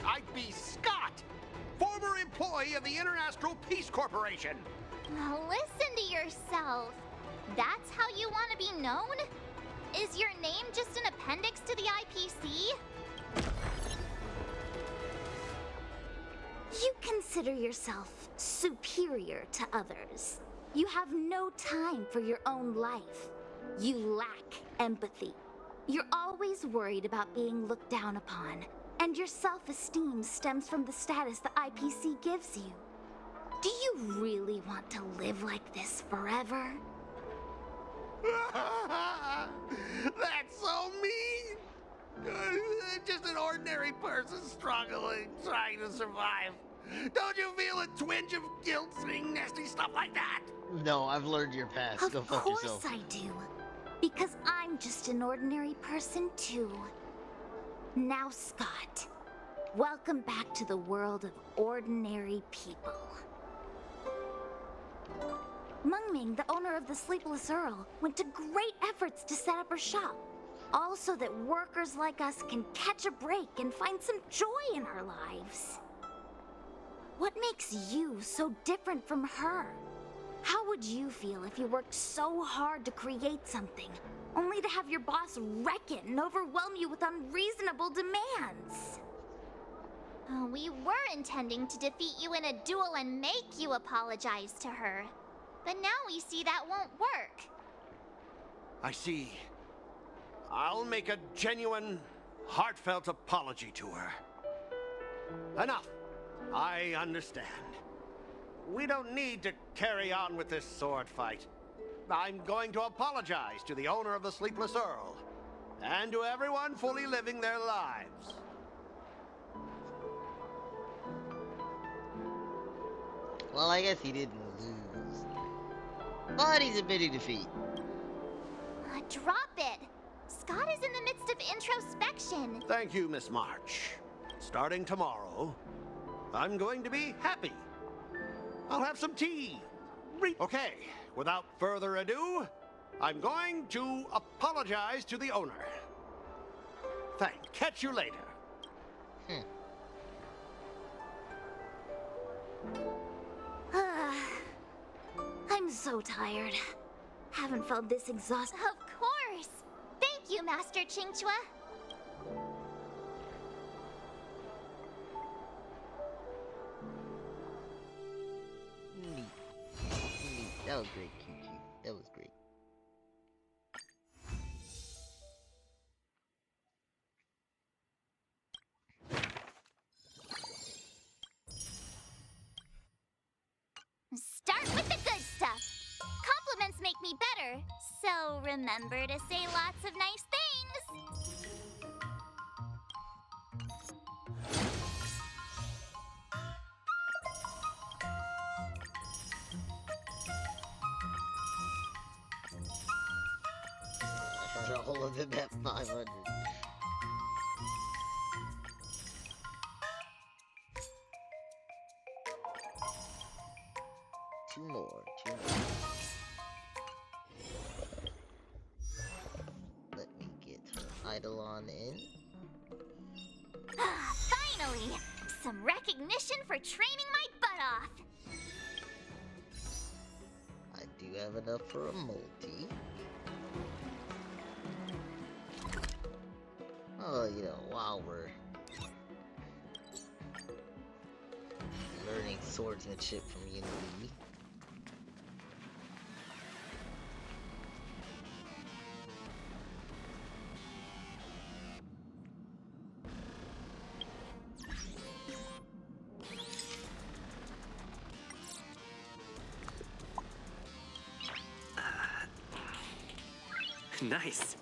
I'd be Scott, former employee of the International Peace Corporation. Now listen to yourself. That's how you want to be known? Is your name just an appendix to the IPC? You consider yourself superior to others. You have no time for your own life. You lack empathy. You're always worried about being looked down upon, and your self-esteem stems from the status the IPC gives you. Do you really want to live like this forever? That's so mean! Just an ordinary person struggling, trying to survive. Don't you feel a twinge of guilt seeing nasty stuff like that? No, I've learned your past. Go Of fuck course yourself. I do. Because I'm just an ordinary person too. Now, Scott, welcome back to the world of ordinary people. Mengming, the owner of the Sleepless Earl, went to great efforts to set up her shop. All so that workers like us can catch a break and find some joy in our lives. What makes you so different from her? How would you feel if you worked so hard to create something, only to have your boss wreck it and overwhelm you with unreasonable demands? We were intending to defeat you in a duel and make you apologize to her. But now we see that won't work. I see. I'll make a genuine, heartfelt apology to her. Enough. I understand. We don't need to carry on with this sword fight. I'm going to apologize to the owner of the Sleepless Earl, and to everyone fully living their lives. Well, I guess he didn't lose. But he's admitting defeat. Drop it! Scott is in the midst of introspection. Thank you, Miss March. Starting tomorrow, I'm going to be happy. I'll have some tea. Okay, without further ado, I'm going to apologize to the owner. Catch you later. I'm so tired. Haven't felt this exhausted. Of course. Thank you, Master Chingchua. Neat. That was great, Kiki. That was great. Start with the good stuff. Compliments make me better, so remember to say lots of nice things. All of it at 500. Two more. Let me get her Eidolon in. Finally! Some recognition for training my butt off! I do have enough for a multi. Oh, you know, while we're learning swordsmanship from Unity. Nice.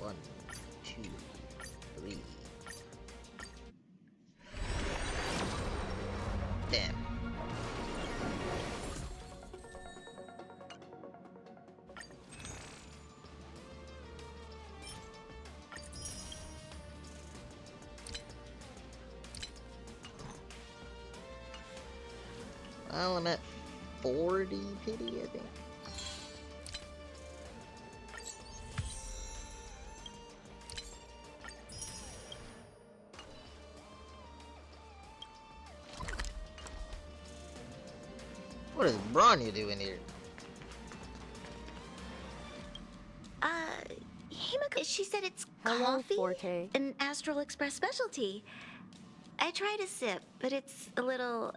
One, two, three. Damn. Well, I'm at 40 pity, I think. What is Bronya doing here? Himiko, she said it's Hello, coffee? Forte. An Astral Express specialty. I tried a sip, but it's a little,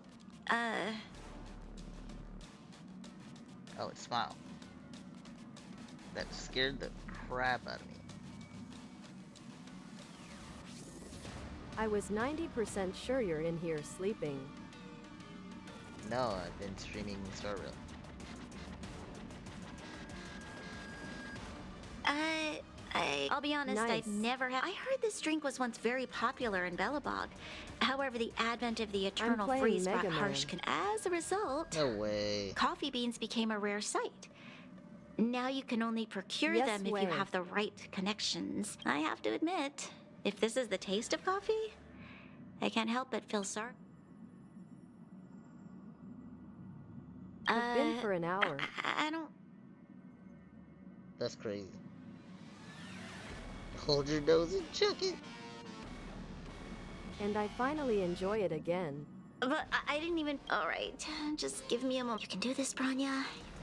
Oh, it's Smile. That scared the crap out of me. I was 90% sure you're in here sleeping. No, I've been streaming Star Rail. I'll be honest, Nice. I've never had. I heard this drink was once very popular in Belobog. However, the advent of the Eternal playing Freeze brought Mega harsh Man. as a result, No way. coffee beans became a rare sight. Now you can only procure Yes them if way. you have the right connections. I have to admit, if this is the taste of coffee, I can't help but feel sorry. I've been for an hour. I don't. That's crazy. Hold your nose and chuck it. And I finally enjoy it again. But I didn't even. All right, just give me a moment. You can do this, Bronya.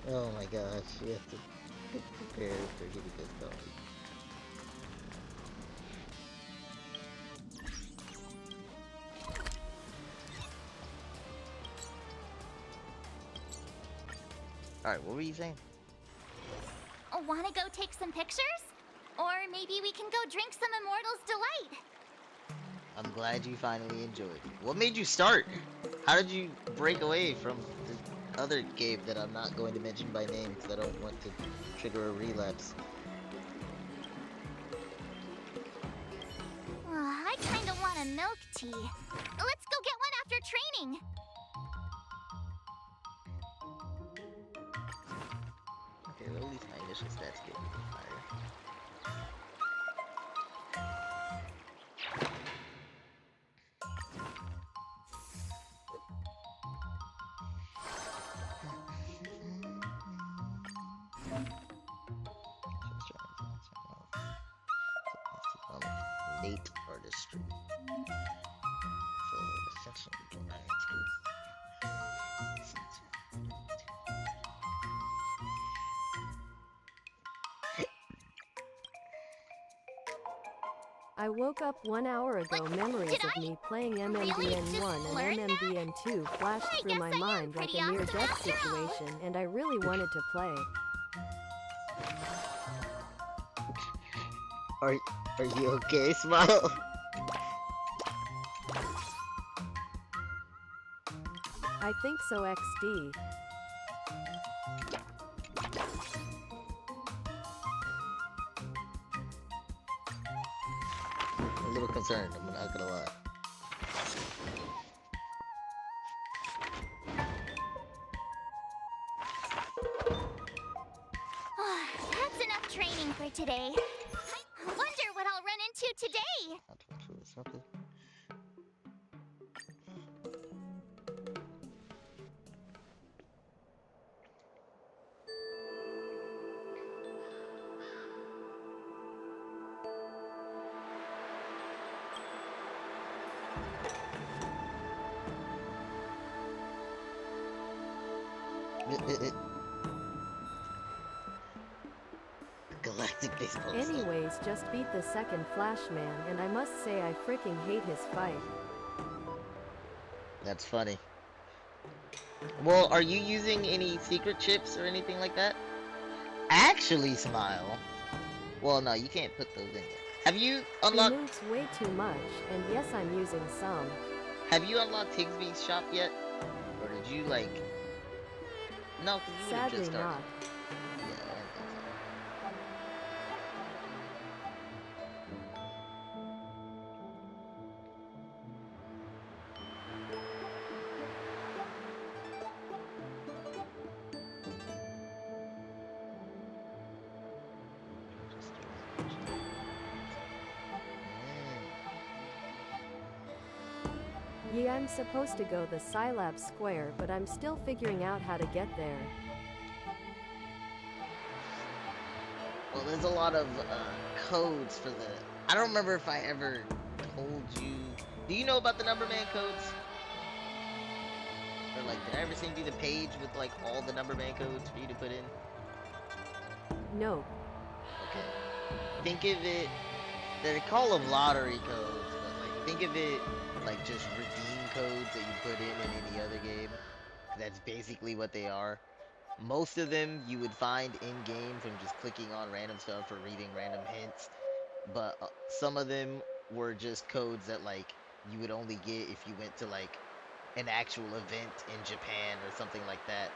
Oh my gosh, you have to be prepared for getting this coffee. Alright, what were you saying? Wanna go take some pictures? Or maybe we can go drink some Immortal's Delight. I'm glad you finally enjoyed it. What made you start? How did you break away from the other game that I'm not going to mention by name because I don't want to trigger a relapse? I kinda want a milk tea. Let's go get one after training. initial stats get higher. Nate artistry. So essentially, that's cool. I woke up 1 hour ago. Memories of me playing MMDN1 and MMDN2 flashed through my mind like a near-death situation, and I really wanted to play. Are you okay, Smile? I think so, XD. I'm a little concerned, I'm not gonna lie. That's enough training for today. I wonder what I'll run into today. Galactic baseball. Anyways, just beat the second Flashman, and I must say I freaking hate his fight. That's funny. Well, are you using any secret chips or anything like that? Actually, Smile. Well, no, you can't put those in yet. Have you unlocked? He moves way too much, and yes, I'm using some. Have you unlocked Higsby's shop yet? Or did you, like... No, because you would have just Sadly started. not. Yeah, I don't think Yeah, I'm supposed to go the Scilab Square, but I'm still figuring out how to get there. Well, there's a lot of codes for the... I don't remember if I ever told you... Do you know about the Numberman codes? Or like, did I ever send you the page with like all the Numberman codes for you to put in? No. Okay. Think of it... They call them lottery codes, but like, think of it like just redeem codes that you put in any other game. That's basically what they are. Most of them you would find in-game from just clicking on random stuff or reading random hints, but some of them were just codes that like you would only get if you went to like an actual event in Japan or something like that.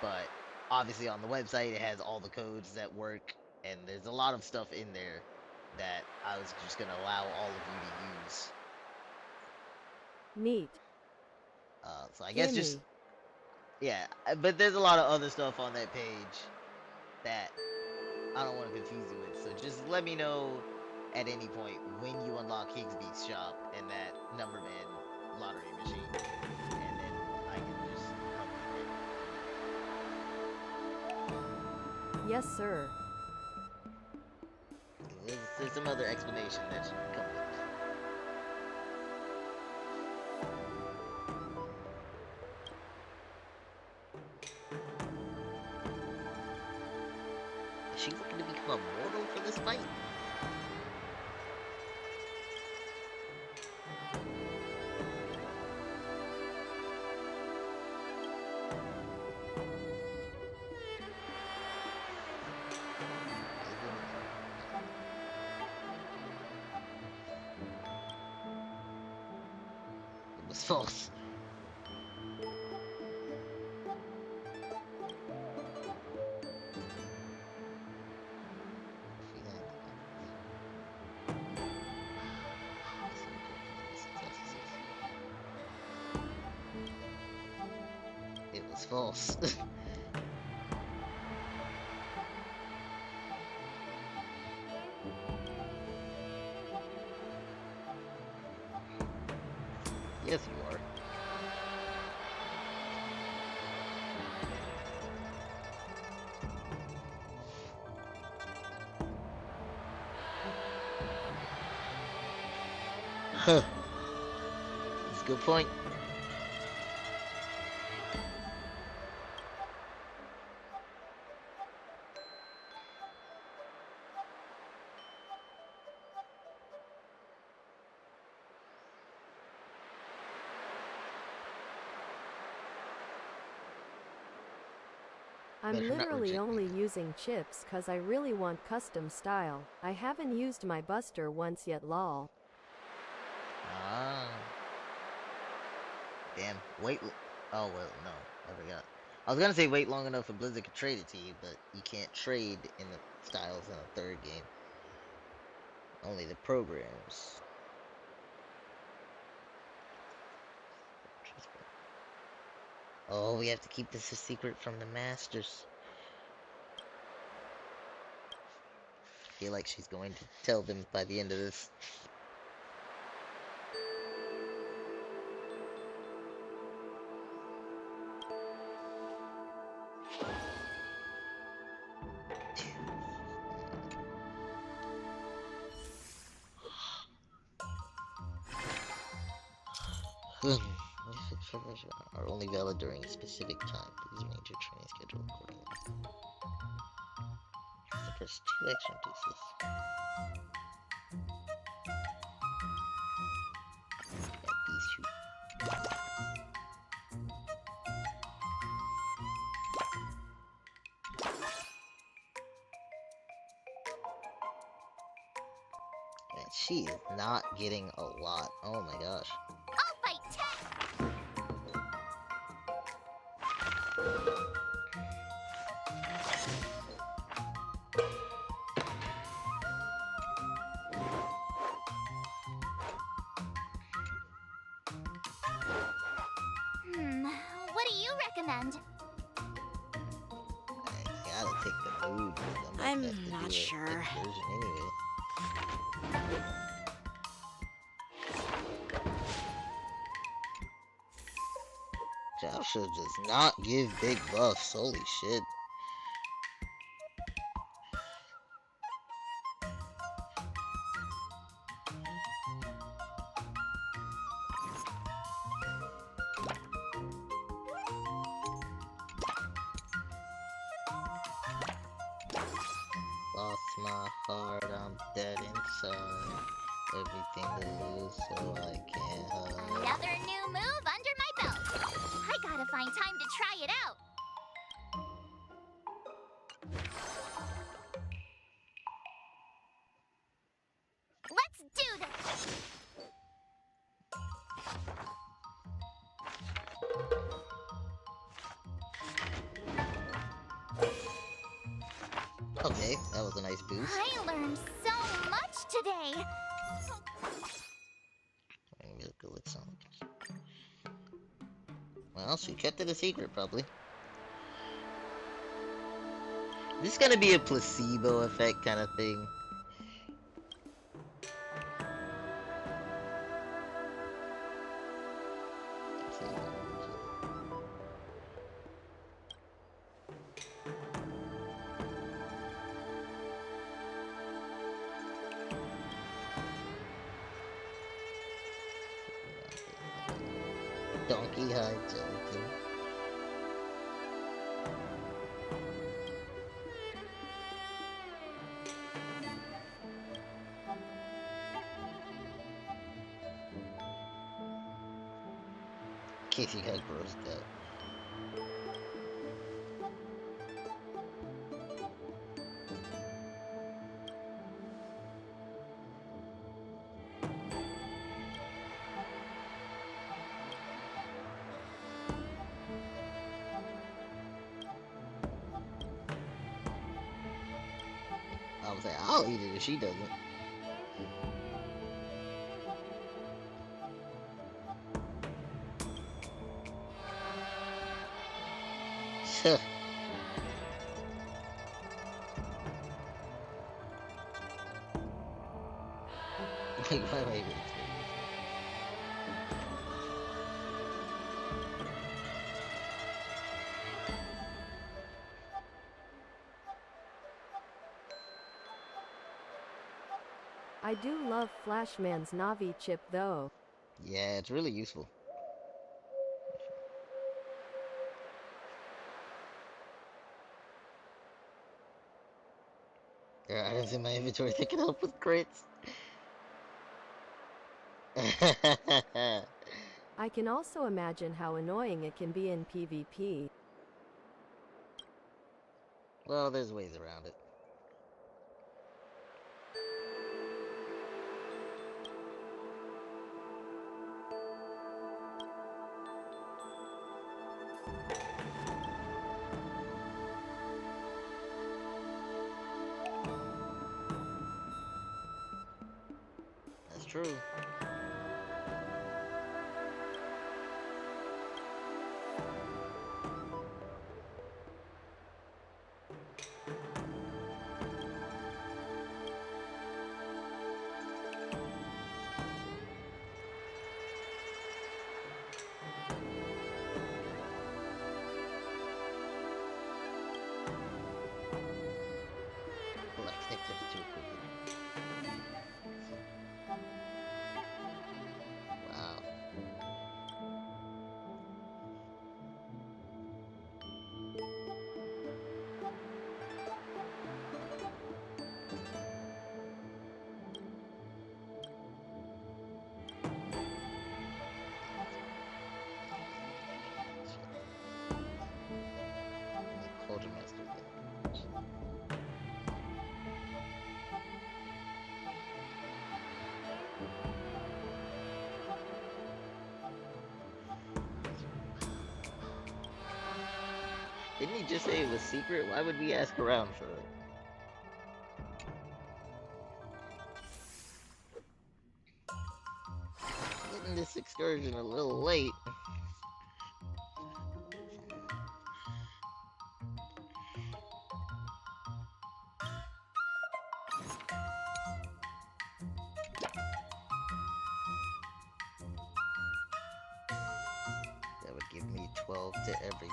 But obviously on the website it has all the codes that work, and there's a lot of stuff in there that I was just gonna allow all of you to use. Neat. So I guess just... Yeah, but there's a lot of other stuff on that page that I don't want to confuse you with. So just let me know at any point when you unlock Higsby's shop and that Numberman lottery machine, and then I can just help you there. Yes, sir. There's some other explanation that should come with it. Is she looking to become immortal for this fight? It was false. It was false. Yes, you are. Huh. That's a good point. I'm Better not literally reject only using chips cause I really want custom style. I haven't used my buster once yet, lol. Ah. Damn. Oh, well, no. I forgot. I was gonna say wait long enough for Blizzard to trade it to you, but you can't trade in the styles in the third game. Only the programs. Oh, we have to keep this a secret from the masters. I feel like she's going to tell them by the end of this. Are only valid during a specific time. Please arrange your training schedule accordingly. The first 2 action pieces. Got these 2. And she is not getting a lot. Oh my gosh. I'll fight Tech! What do you recommend? I gotta take the mood. I'm not sure. Anyway. Joshua does not give big buffs. Holy shit. Lost my heart, I'm dead inside. Everything to lose, so I can't hide. Another new move under my belt. I gotta find time to try it out. Let's do this! Okay, that was a nice boost. I learned so much today. We'll go with some. Well, she kept it a secret, probably. This is gonna be a placebo effect kind of thing. Donkey hide gelatin. Casey got grossed out. I was like, I'll eat it if she doesn't. Wait. I do love Flashman's Navi chip though. Yeah, it's really useful. There are items in my inventory that can help with crits. I can also imagine how annoying it can be in PvP. Well, there's ways around it. That's true. Like, I think there's two quickly. Wow. Quartermaster damage. Didn't he just say it was secret? Why would we ask around for it? Getting this excursion a little late. That would give me 12 to everything.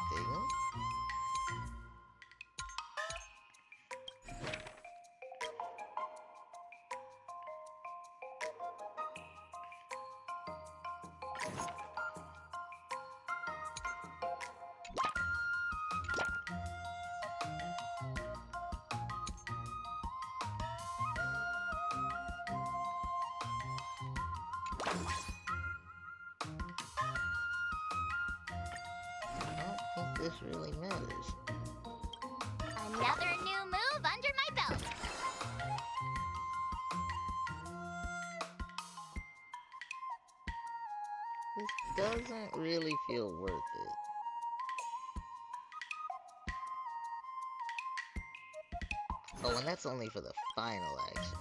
I don't think this really matters. Another new move under my belt. This doesn't really feel worth it. Oh, and that's only for the final action.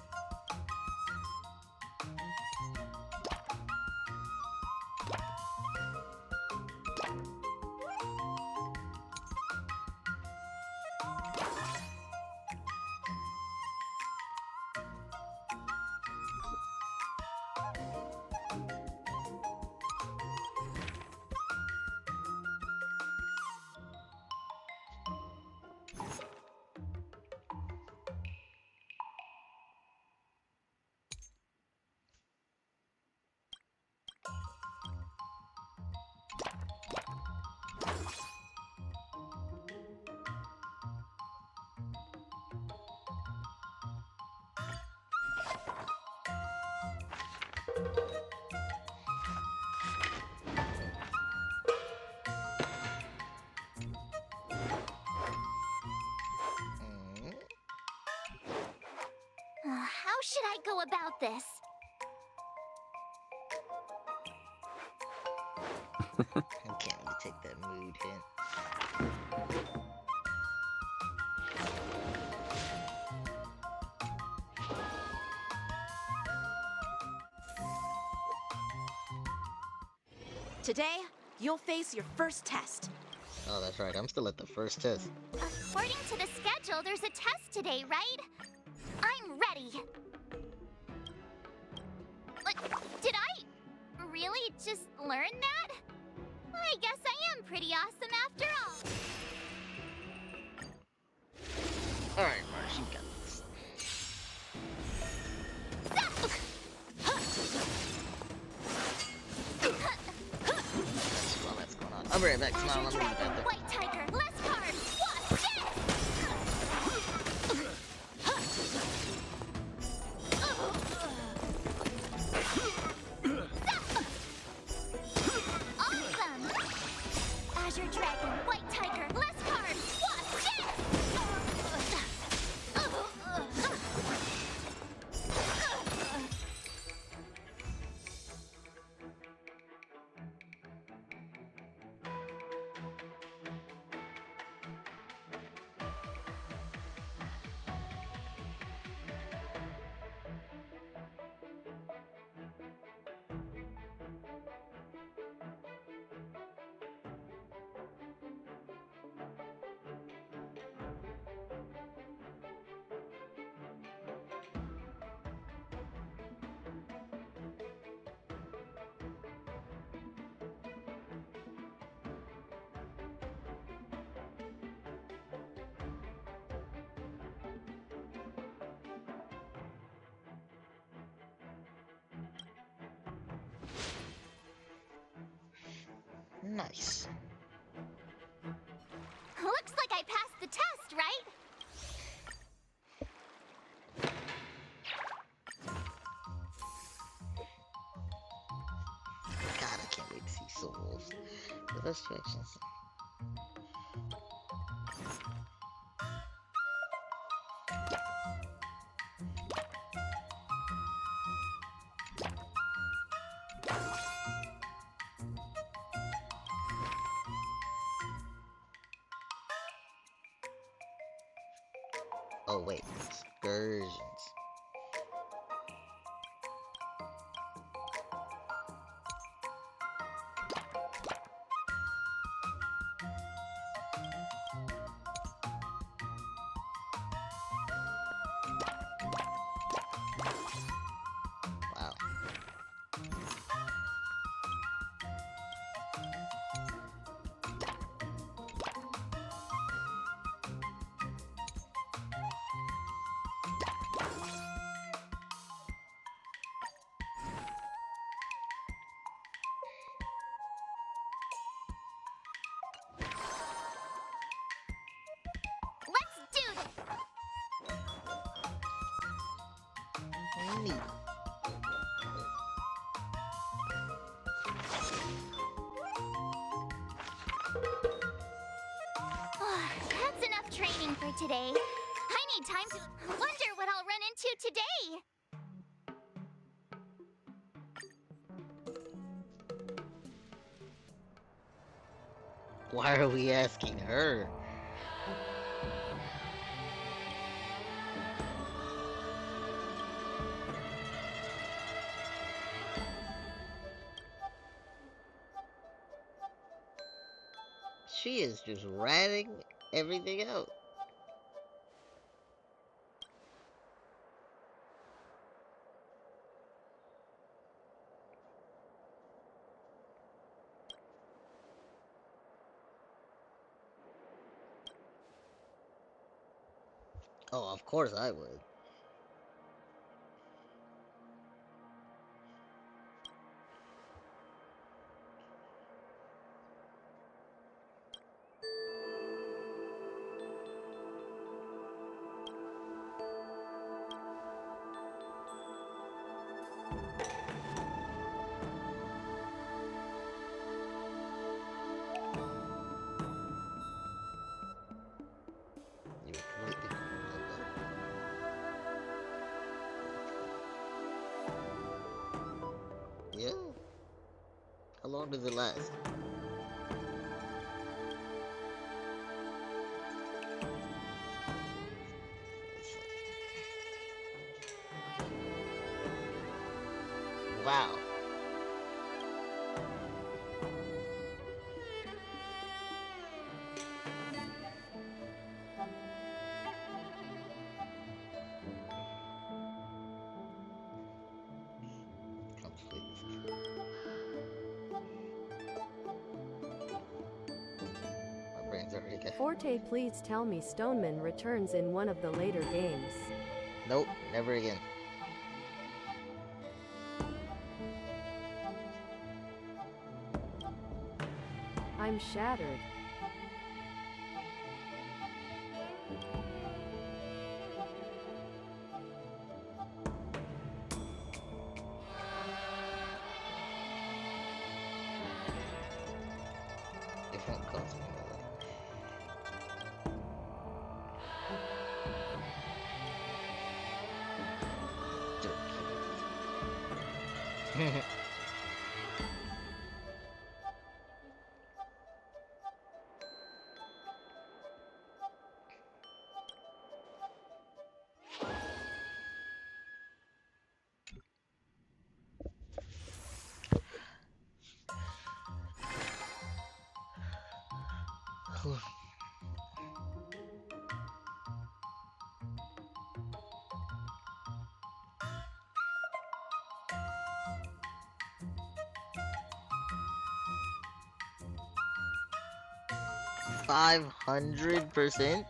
How should I go about this? I can't really take that mood hint. Today, you'll face your first test. Oh, that's right. I'm still at the first test. According to the schedule, there's a test today, right? I'm ready. Like, did I really just learn that? I guess I am pretty awesome after all. Alright, Marsh, you got this. I'll be right back. Smile. I'm in the bathroom. White tiger, less carbs. What? Awesome. Azure dragon, white tiger, less carbs. What? Nice. Looks like I passed the test, right? God, I can't wait to see Soul Wolves. The best directions. Oh wait, excursions. Wow. Let's do this. Neat. That's enough training for today. I need time to wonder what I'll run into today. Why are we asking her? She is just ratting everything out. Oh, of course I would. You were completely yeah? How long does it last? Wow. My brain's already got. Forte, please tell me Stoneman returns in one of the later games. Nope, never again. I'm shattered. Different cosmic level. 500%?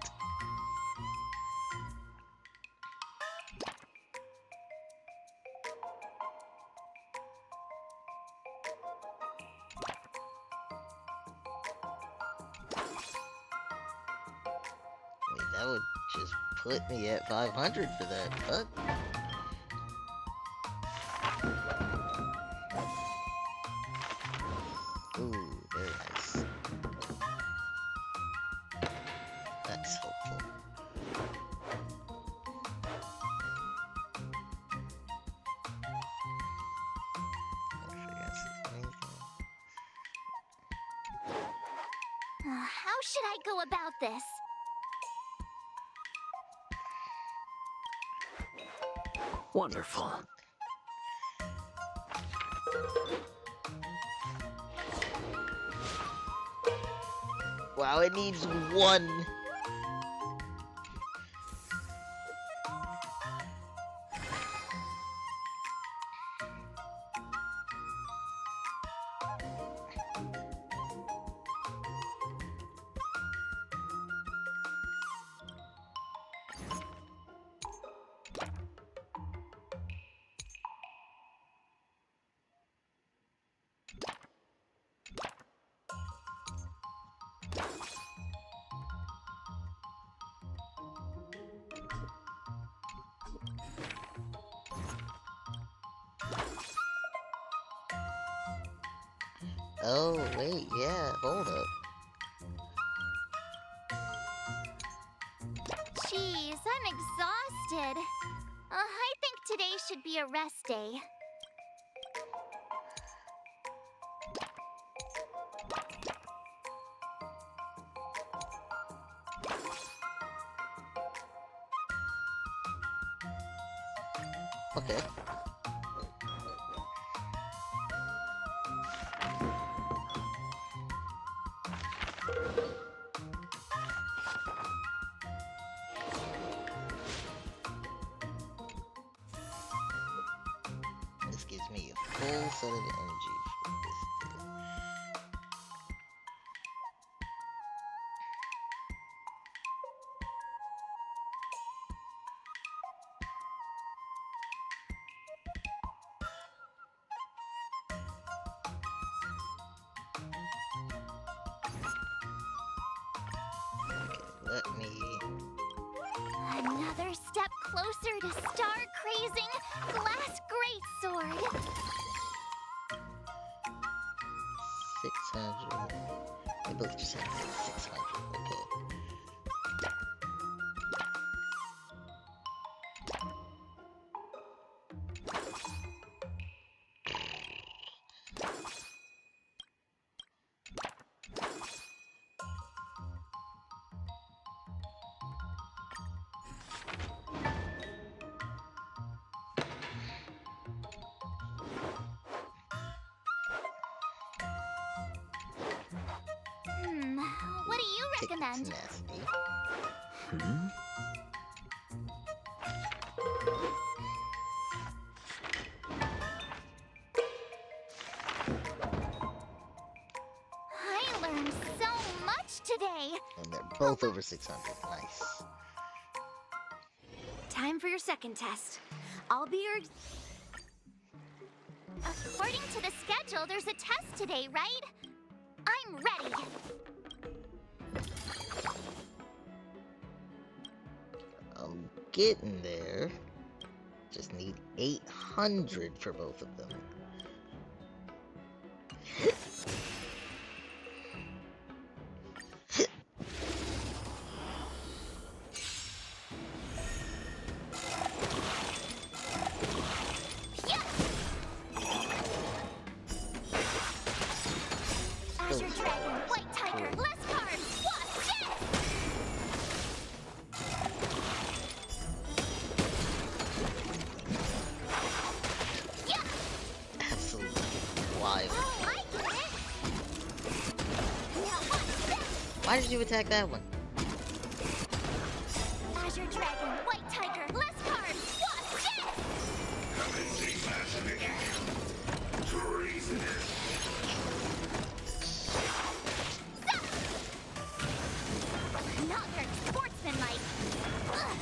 Wait, that would just put me at 500 for that, but... Ooh, very nice. That's helpful. How should I go about this? Wonderful. Wow, it needs one. Oh, wait, yeah, hold up. Jeez, I'm exhausted. I think today should be a rest day. Okay. This gives me a full set of energy for this day. Okay, let me... Another step closer to star-crazing Glass Greatsword. 600. They both just had 600. Okay. What do you recommend? Nasty. Hmm? I learned so much today. And they're both over 600. Nice. Time for your second test. I'll be your... According to the schedule, there's a test today, right? I'm I'm ready. I'm getting there. Just need 800 for both of them. Azure Dragon, White Tiger, less cards, Wasp, yes! Yeah! Absolutely wild. Oh, I get it! Now watch this! Why did you attack that one? Azure Dragon, White Tiger, less cards, Wasp, yes! Not very sportsmanlike. Ugh.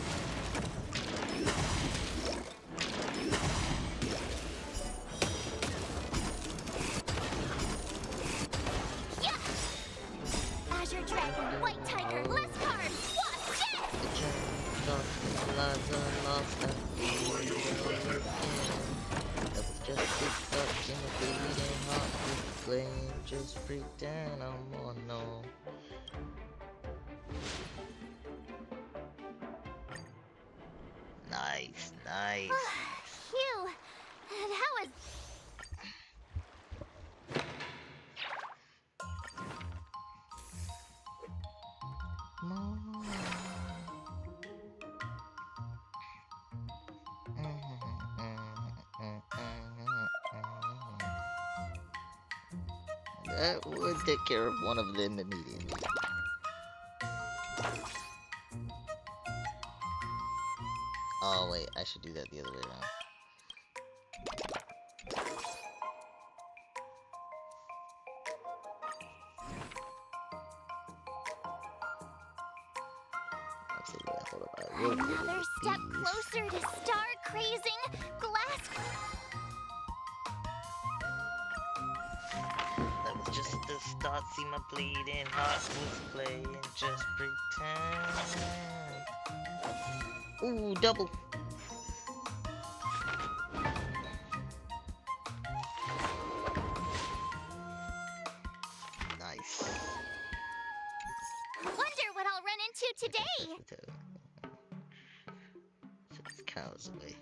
Yeah! Azure Dragon, White Tiger, less cards, Wasp, yes! Just pretend I'm on no. Nice, nice. Phew. That was... That would take care of one of them immediately. Oh wait, I should do that the other way around. Another step closer to star-crazing glass... That was just the start, see my bleeding heart was playing, just pretend. Ooh, double. Nice. Wonder what I'll run into today. Put these cows away.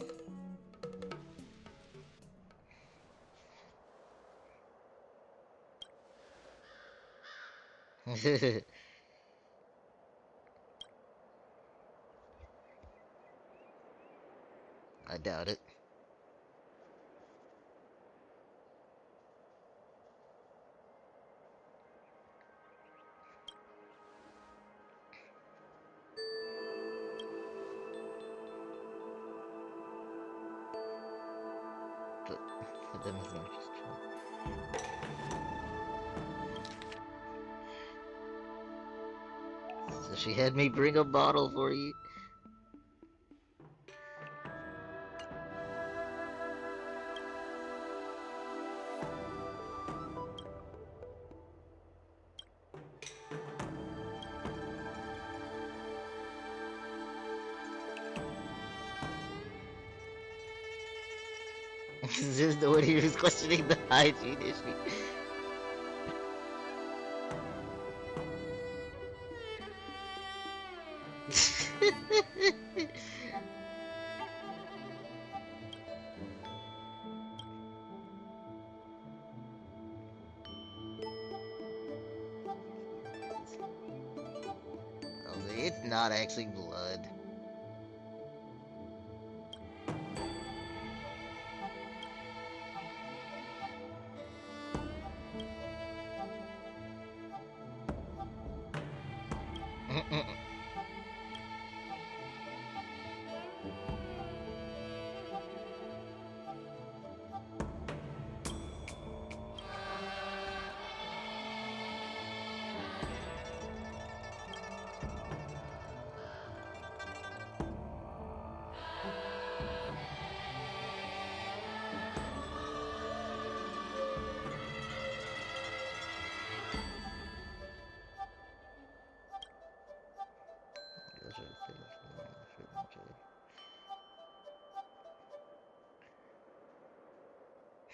I doubt it. But for them, it's not just true. So she had me bring a bottle for you. This is the one who's questioning the hygiene issue. It's not actually blood.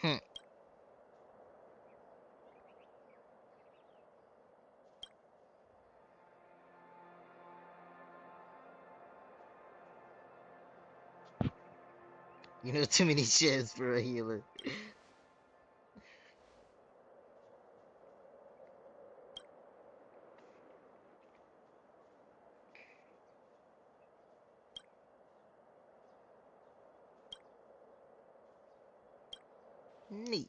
Hmm. You know, too many shares for a healer. Neat.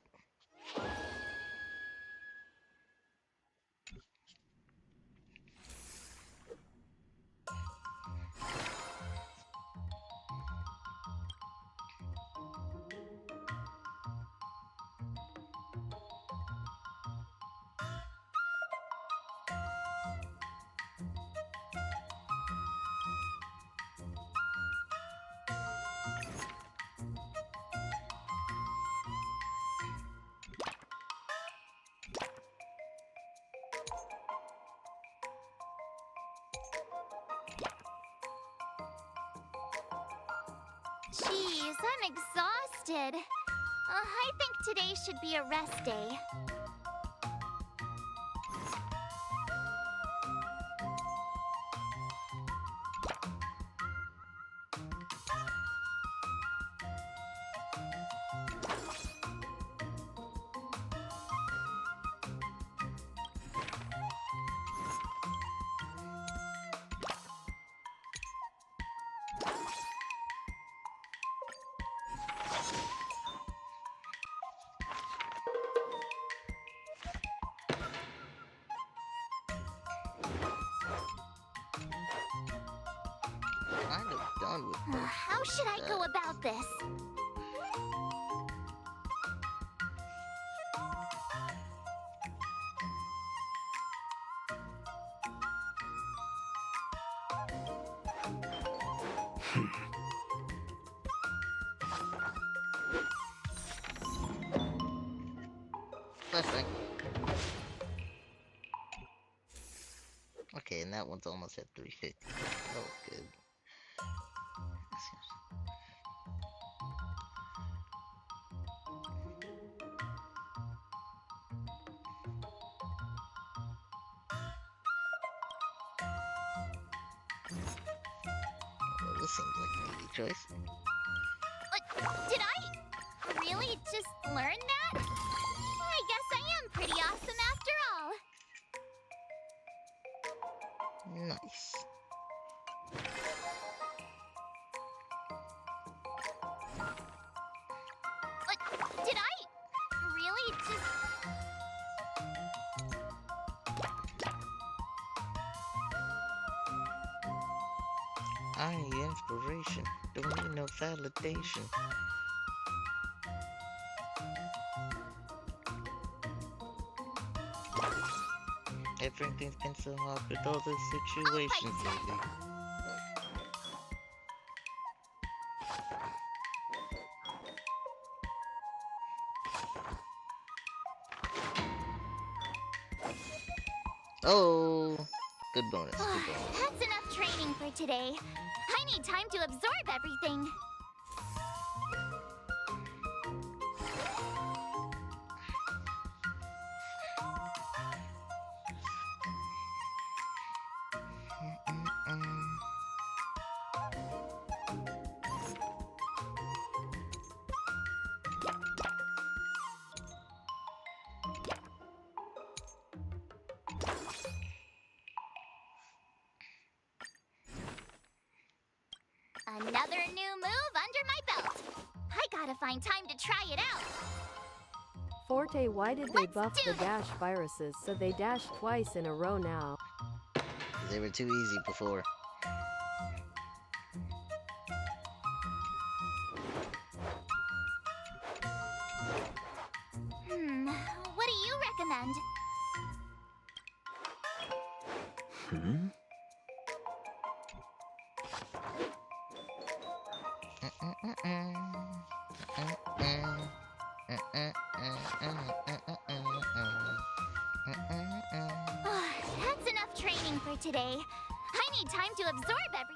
Jeez, I'm exhausted. I think today should be a rest day. Kind of done with this. How should I go about this? Flashbang. Okay, and that one's almost at 350. Oh, good. Well, this seems like an easy choice. Did I really just learn that? I guess I am pretty awesome after all. Nice. Did I really just... I need inspiration. Don't need no validation. Everything's been so hard with all the situations lately. Oh, good bonus. Good bonus. That's enough training for today. I need time to absorb everything. Another new move under my belt. I gotta find time to try it out. Forte, why did they buff the dash viruses so they dash twice in a row now? They were too easy before. What do you recommend? That's enough training for today. I need time to absorb every...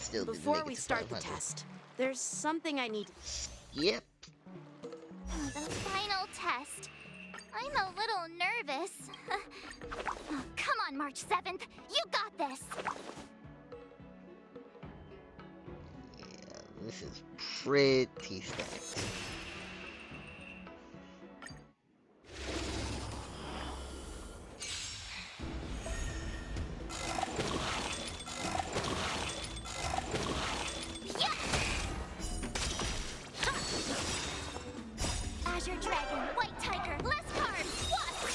Still didn't Before make it we to start the 500. test, there's something I need. Yep. The final test. I'm a little nervous. Oh, come on, March 7th. You got this. Yeah, this is pretty stacked. Azure Dragon, White Tiger, less cards, Wasp,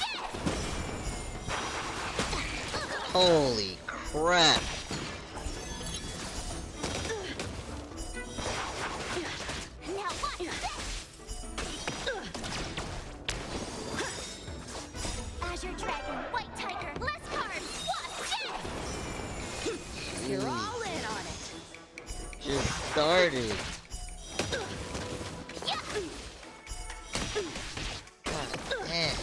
Holy crap. Now watch this! Azure Dragon, White Tiger, less cards, Wasp, You're all in on it. Just started. Man.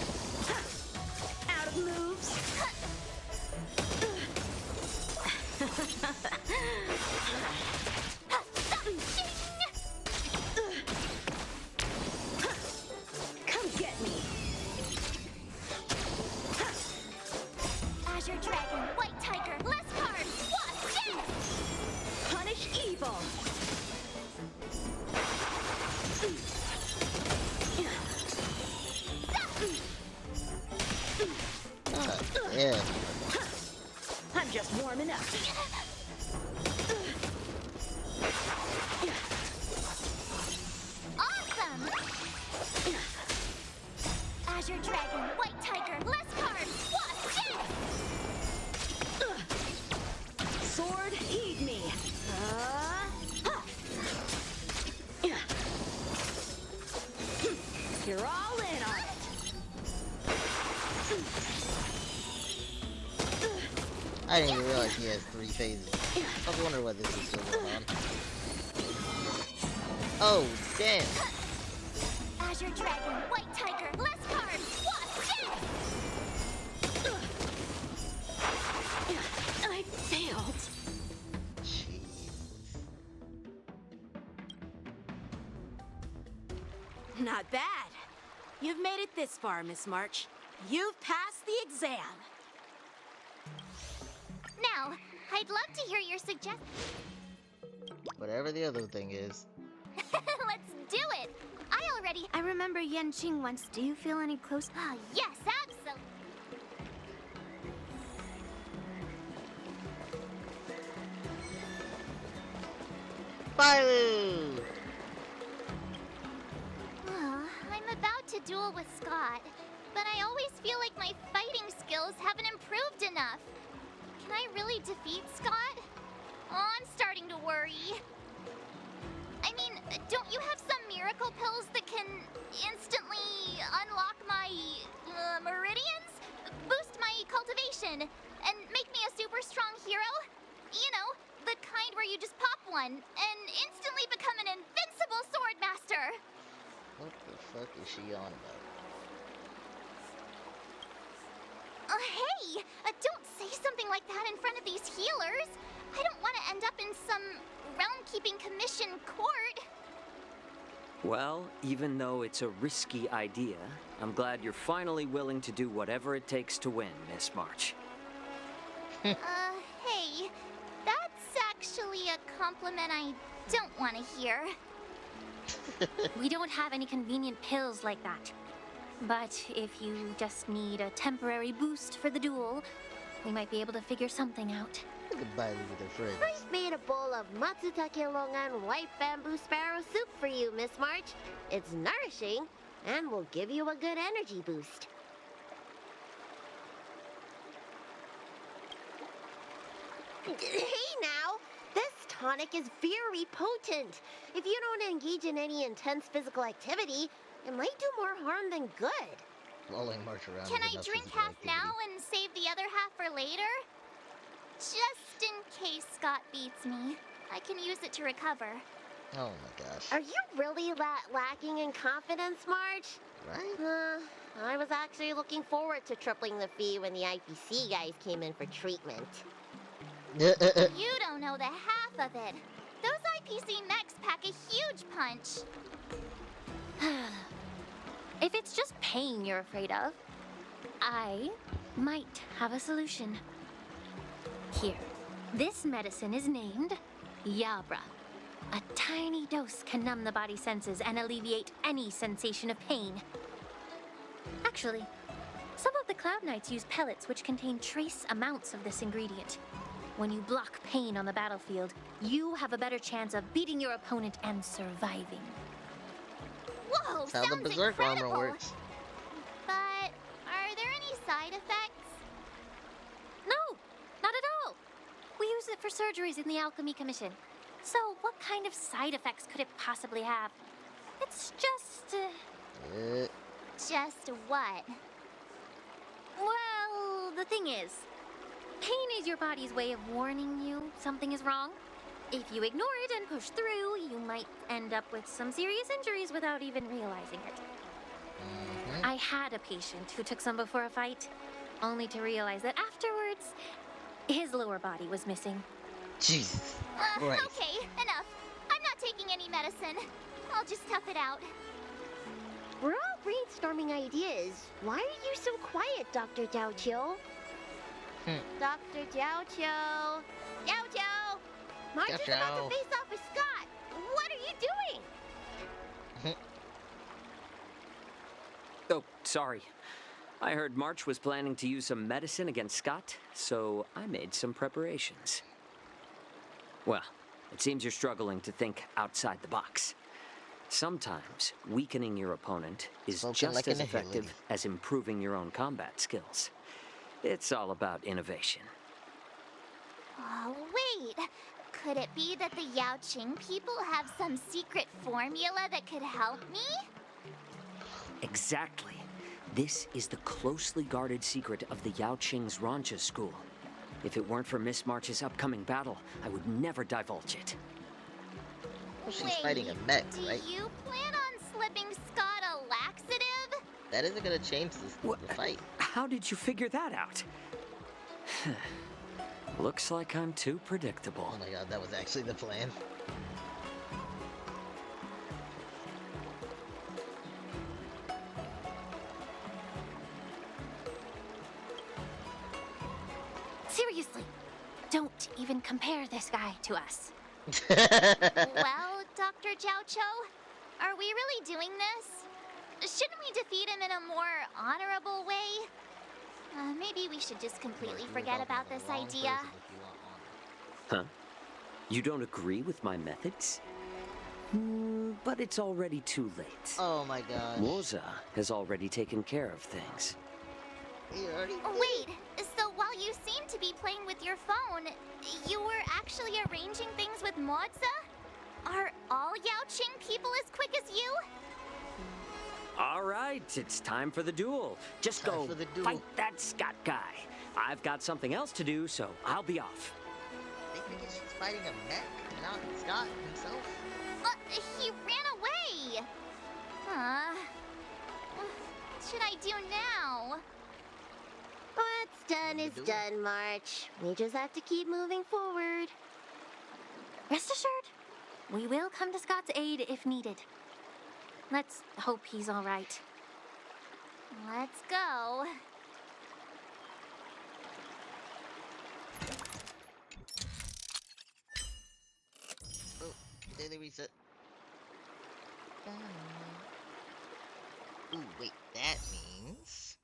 Out of moves. Come get me. Azure Dragon, White Tiger, less cards, Wasp, Punish evil. Yeah. I'm just warming up. Awesome! Azure Dragon, White Tiger, less cards, Wasp, Sword, heed me. You're all in on it. I didn't even realize he has 3 phases. I was wondering why this is still going on. Oh, damn. Azure Dragon, White Tiger, less cards, Wasp, I failed. Not bad. You've made it this far, Miss March. You've passed the exam. Now, I'd love to hear your suggestions. Whatever the other thing is. Let's do it! I remember Yanqing once. Do you feel any close? Ah, yes, absolutely. Bailu! I'm about to duel with Scott, but I always feel like my fighting skills haven't improved enough. Can I really defeat Scott? Oh, I'm starting to worry. I mean, don't you have some miracle pills that can instantly unlock my meridians? Boost my cultivation and make me a super strong hero? You know, the kind where you just pop one and instantly become an invincible sword master. What the fuck is she on about? Hey! Don't say something like that in front of these healers! I don't want to end up in some realm-keeping commission court. Well, even though it's a risky idea, I'm glad you're finally willing to do whatever it takes to win, Miss March. Hey, that's actually a compliment I don't want to hear. We don't have any convenient pills like that. But if you just need a temporary boost for the duel, we might be able to figure something out. Look at Bailu with her friends. I've made a bowl of Matsutake Longan white bamboo sparrow soup for you, Miss March. It's nourishing and will give you a good energy boost. Hey now! This tonic is very potent. If you don't engage in any intense physical activity, it might do more harm than good. Lolling march around. Can with I enough drink physical half activity. now and save the other half for later? Just in case Scott beats me. I can use it to recover. Oh my gosh. Are you really lacking in confidence, March? Right? I was actually looking forward to tripling the fee when the IPC guys came in for treatment. You don't know the half of it. Those IPC mechs pack a huge punch. If it's just pain you're afraid of, I might have a solution. Here, this medicine is named Yabra. A tiny dose can numb the body's senses and alleviate any sensation of pain. Actually, some of the Cloud Knights use pellets which contain trace amounts of this ingredient. When you block pain on the battlefield, you have a better chance of beating your opponent and surviving. Whoa, That's how the Berserk incredible. armor works. But are there any side effects? No, not at all. We use it for surgeries in the Alchemy Commission. So what kind of side effects could it possibly have? It's just... Just what? Well, the thing is, pain is your body's way of warning you something is wrong. If you ignore it and push through, you might end up with some serious injuries without even realizing it. I had a patient who took some before a fight, only to realize that afterwards, his lower body was missing. Jesus. Right. Okay, enough. I'm not taking any medicine. I'll just tough it out. We're all brainstorming ideas. Why are you so quiet, Dr. Jiaoqiu? Dr. Jiaoqiu! Jiaoqiu! March is about to face off with Scott! What are you doing? Oh, sorry. I heard March was planning to use some medicine against Scott, so I made some preparations. Well, it seems you're struggling to think outside the box. Sometimes weakening your opponent is just like as an effective as improving your own combat skills. It's all about innovation. Oh, wait. Could it be that the Yaoqing people have some secret formula that could help me? Exactly. This is the closely guarded secret of the Yaoqing's Rancha school. If it weren't for Miss March's upcoming battle, I would never divulge it. Well, she's fighting a mech, right? Do you plan on slipping Scott a laxative? That isn't gonna change the fight. How did you figure that out? Looks like I'm too predictable. Oh my god, that was actually the plan. Seriously, don't even compare this guy to us. Well, Dr. Jiaoqiu, are we really doing this? Shouldn't we defeat him in a more honorable way? Maybe we should just completely forget about this idea. Huh? You don't agree with my methods? But it's already too late. Oh my god. Moza has already taken care of things. Wait, so while you seem to be playing with your phone, you were actually arranging things with Moza? Are all Yaoqing people as quick as you? All right, it's time for the duel. Just go fight that Scott guy. I've got something else to do, so I'll be off. They think she's fighting a mech, not Scott himself. He ran away! What should I do now? What's done is done, March. We just have to keep moving forward. Rest assured, we will come to Scott's aid if needed. Let's hope he's all right. Let's go. Oh, daily reset. Ooh, wait, that means...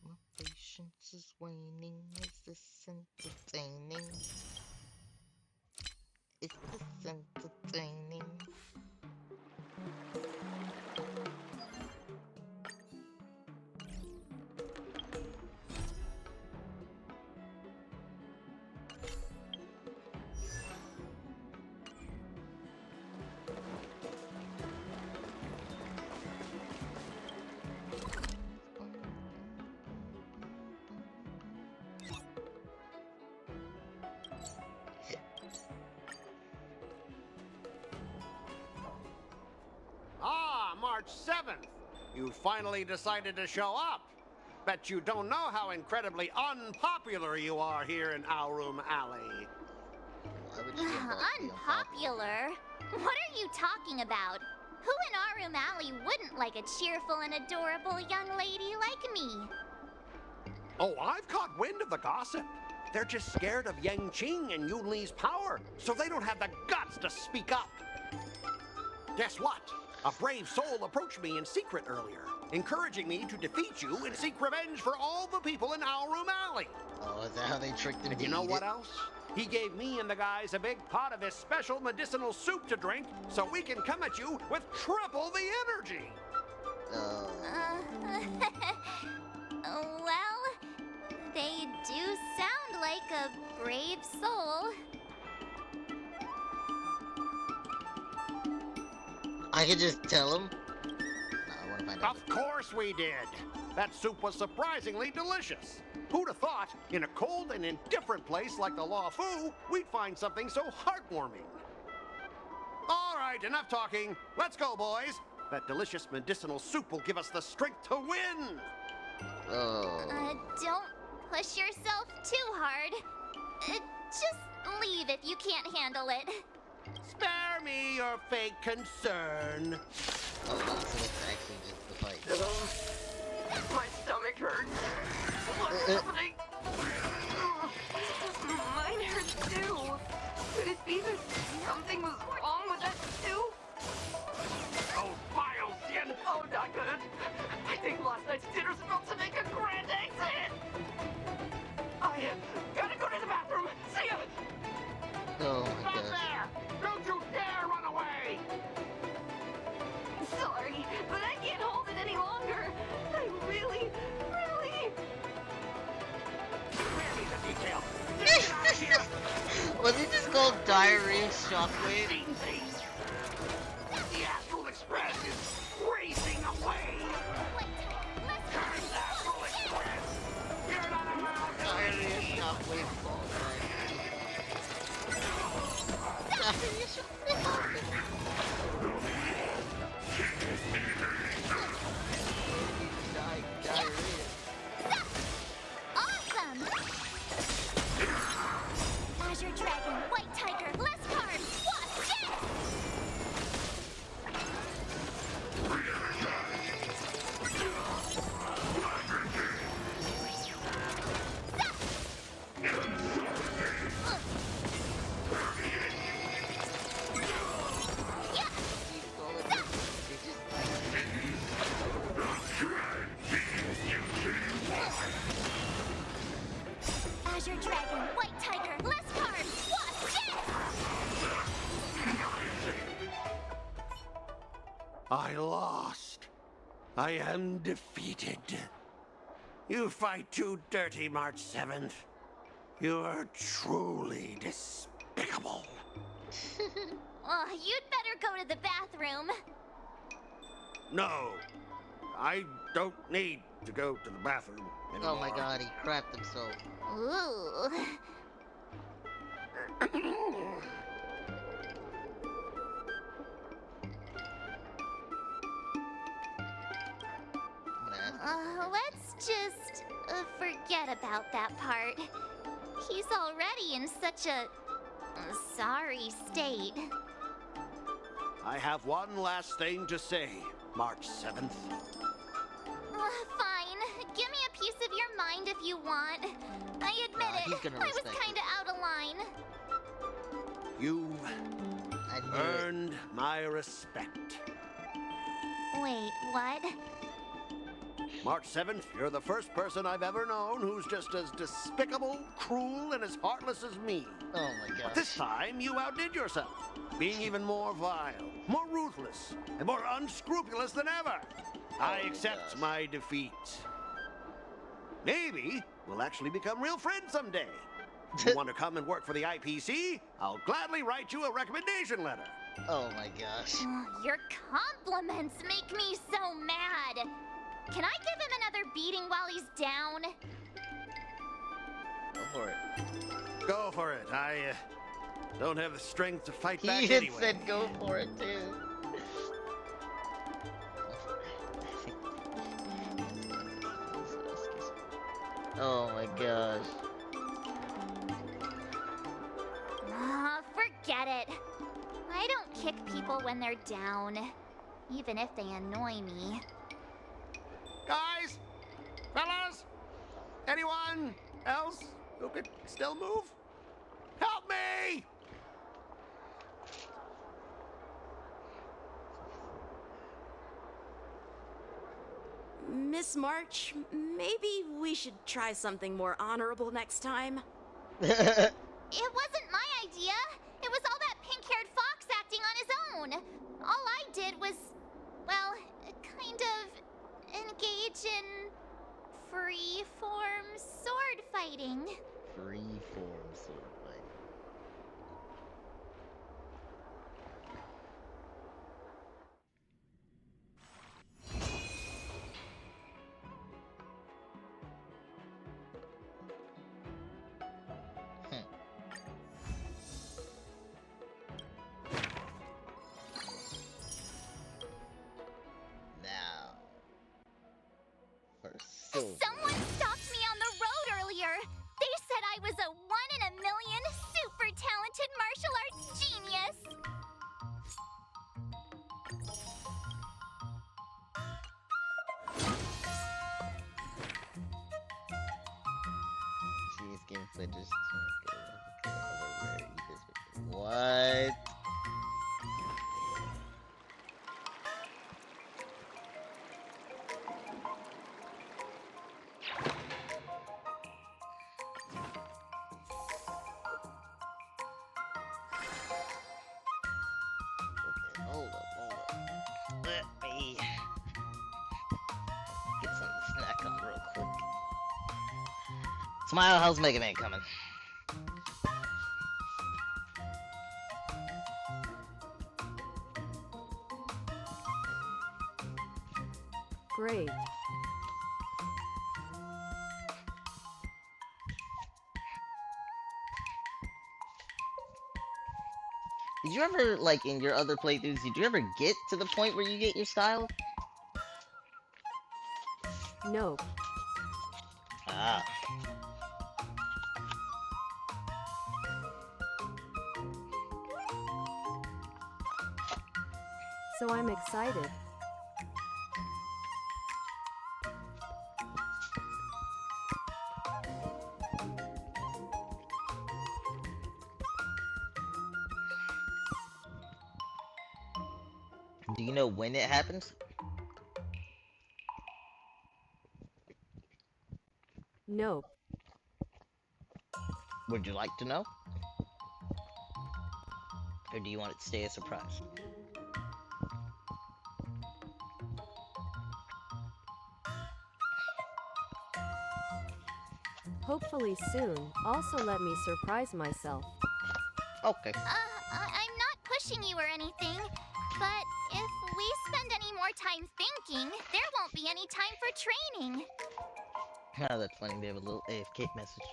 My patience is waning. Is this entertaining? Is this entertaining? March 7th. You finally decided to show up. Bet you don't know how incredibly unpopular you are here in Aurum Alley. Unpopular? What are you talking about? Who in Aurum Alley wouldn't like a cheerful and adorable young lady like me? Oh, I've caught wind of the gossip. They're just scared of Yang Qing and Yun Li's power, so they don't have the guts to speak up. Guess what? A brave soul approached me in secret earlier, encouraging me to defeat you and seek revenge for all the people in Aurum Alley. Oh, is that how they tricked him? And you know what else? He gave me and the guys a big pot of his special medicinal soup to drink, so we can come at you with triple the energy. Well, they do sound like a brave soul. I could just tell him. No, I want to find out. Of course we did. That soup was surprisingly delicious. Who'd have thought, in a cold and indifferent place like the La Fu, we'd find something so heartwarming? All right, enough talking. Let's go, boys. That delicious medicinal soup will give us the strength to win. Don't push yourself too hard. Just leave if you can't handle it. Spare me your fake concern. Oh, so it's actually just the fight. My stomach hurts. What's happening? Mine hurts too. Could it be that something was wrong with that stew? Oh, vile Yen! Oh, not good. I think last night's dinner's about to make a grand exit. I gotta go to the bathroom. See ya. Oh my Stop god. there! Don't you dare run away! Sorry, but I can't hold it any longer. I really. Spare me the detail. Get out of here! Was it just called Diarrhea Shockwave? The Astral Express is racing away! Turn the Astral Express! You're not allowed to Diarrhea leave! Shockwave ball. Diarrhea Shockwave. Diarrhea. Awesome! Azure Dragon, White Tiger, less cards, Wasp, death! Azure Dragon, White Tiger, less cards, Wasp, death! I lost. I am defeated. You fight too dirty, March 7th. You are truly despicable. Oh, you'd better go to the bathroom. No, I don't need to go to the bathroom anymore. Oh my god, he crapped himself. Ooh. Let's just forget about that part. He's already in such a sorry state. I have one last thing to say, March 7th. Fine. Give me a piece of your mind if you want. I admit he's it. gonna I was respect kinda out of line. You earned my respect. Wait, what? March 7th, you're the first person I've ever known who's just as despicable, cruel, and as heartless as me. Oh my god. But this time, you outdid yourself, being even more vile, more ruthless, and more unscrupulous than ever. I accept my defeat. Maybe we'll actually become real friends someday. If you want to come and work for the IPC, I'll gladly write you a recommendation letter. Oh my gosh. Your compliments make me so mad. Can I give him another beating while he's down? Go for it. Go for it. I don't have the strength to fight back He even anyway. said go for it too. Oh my gosh. Forget it. I don't kick people when they're down, even if they annoy me. Guys! Fellas! Anyone else who could still move? Help me! Miss March, maybe we should try something more honorable next time. It wasn't my idea. It was all that pink-haired fox acting on his own. All I did was, well, kind of engage in free-form sword fighting. Free-form sword fighting. Someone stopped me on the road earlier. They said I was a 1-in-a-million super talented martial arts genius. She's getting footage. What? Hold up. Let me get something to snack on real quick. Smile, how's Mega Man coming? Great. Did you ever, like, in your other playthroughs, did you ever get to the point where you get your style? Nope. Ah. So I'm excited. Do you know when it happens? Nope. Would you like to know? Or do you want it to stay a surprise? Hopefully soon. Also let me surprise myself. Okay. I'm not pushing you or anything, but if we spend any more time thinking, there won't be any time for training. Oh, that's funny. They have a little AFK message.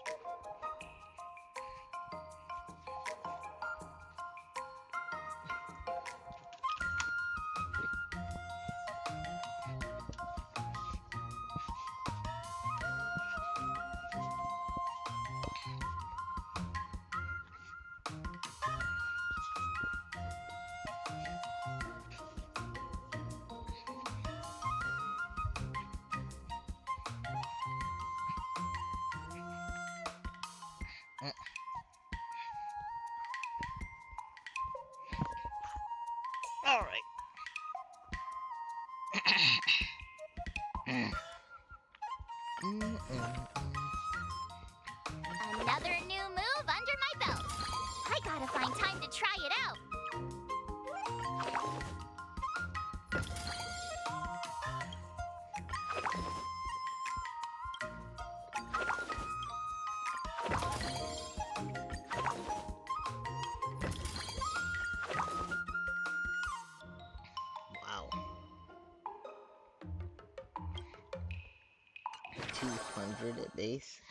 All right. Another new move under my belt. I gotta find time to try it out. Wow. 200 at base.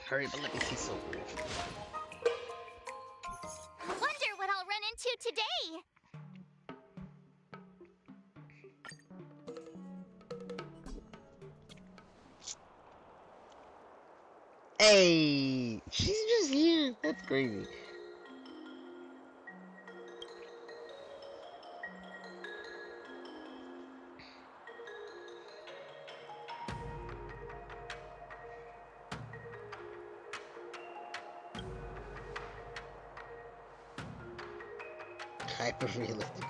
Hurry, but let me see Soul Wolf. Wonder what I'll run into today. Hey, she's just here. That's crazy. Hyper realistic.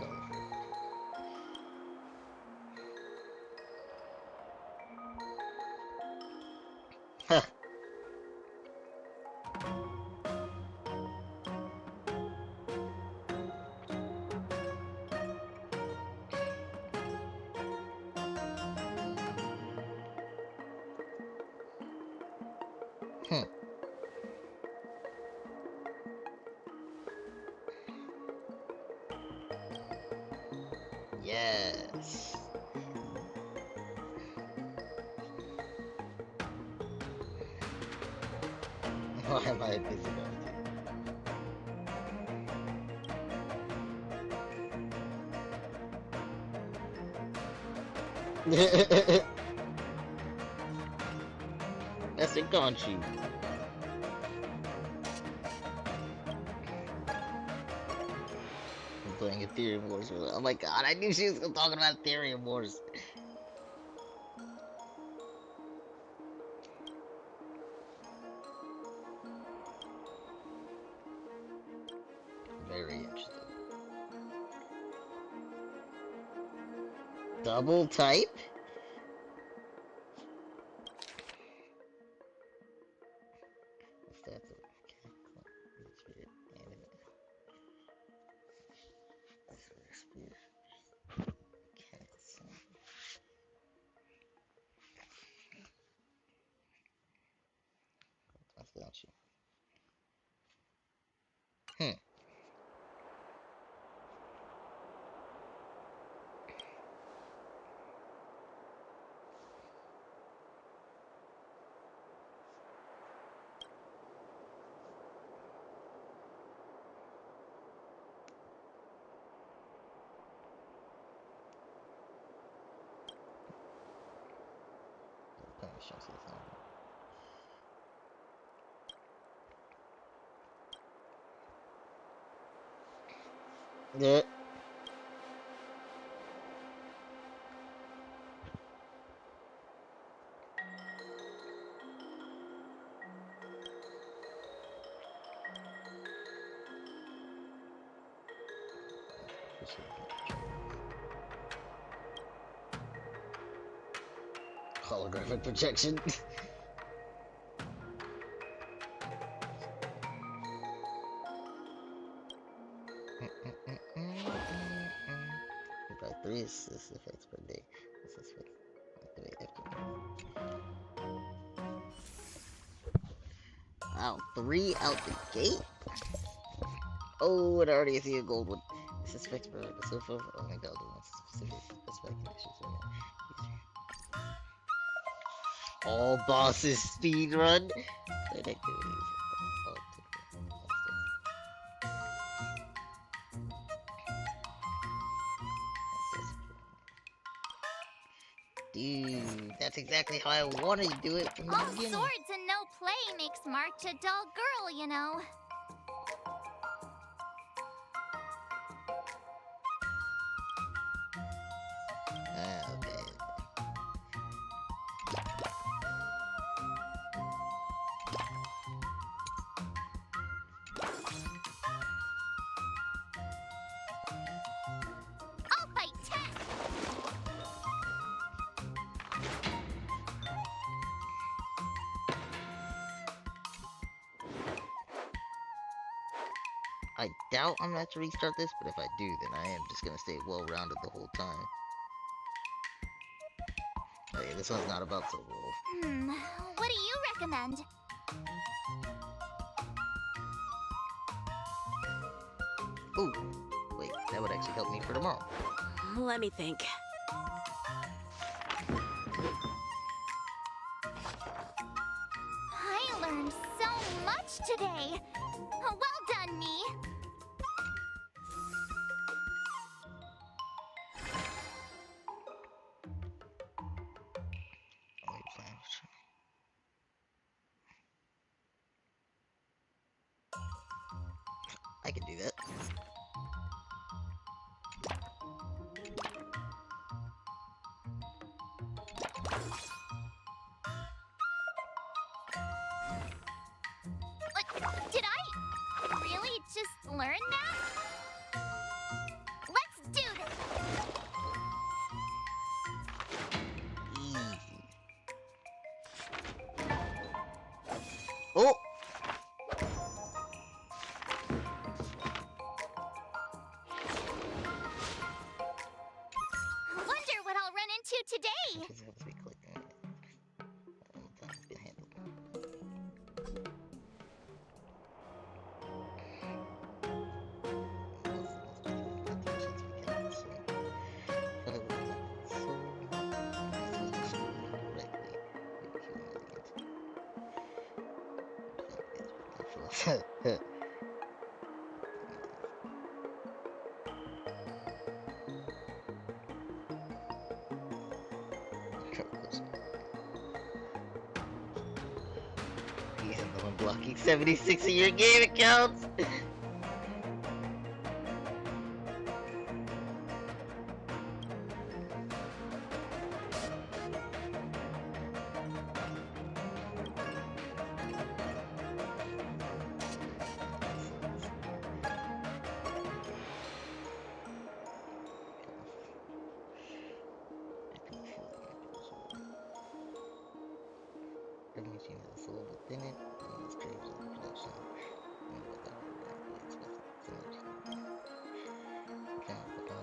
Huh. Yes. Why am I invisible? That's a Conchi. I'm playing Ethereum Wars. Oh my god, I knew she was talking about Ethereum Wars. Very interesting. Double type? Yeah. Holographic projection. About 3 assist effects per day. Assist effects activate after. Wow, 3 out the gate? Oh, and I already see a gold one. Assist effects per episode. Oh my god, specific specific conditions. All bosses speedrun. Play activities. Dude, that's exactly how I want to do it from the All beginning. swords and no play makes March a dull girl, you know. Okay. I'll fight Tet. I doubt I'm gonna have to restart this, but if I do, then I am just gonna stay well-rounded the whole time. Oh yeah, this one's not about Soul Wolf. What do you recommend? Ooh, wait, that would actually help me for tomorrow. Let me think. I learned much today. Well done, me. I can do that. Did I really just learn that? Let's do this! Easy. Oh! Wonder what I'll run into today! You have no unblocking 76 of your game accounts. Every machine has a soul within it, and it's craves on production. And what that it's with similar to account for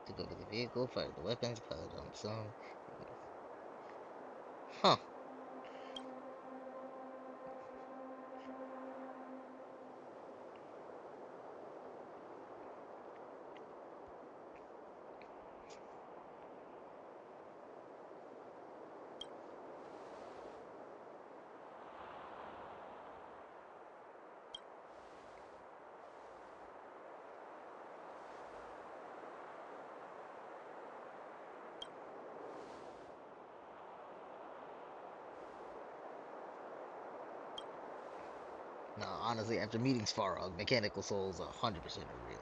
took over the vehicle, fired the weapons, piled on some. Huh. No, honestly, after meeting Svarog, Mechanical Soul's 100% are real.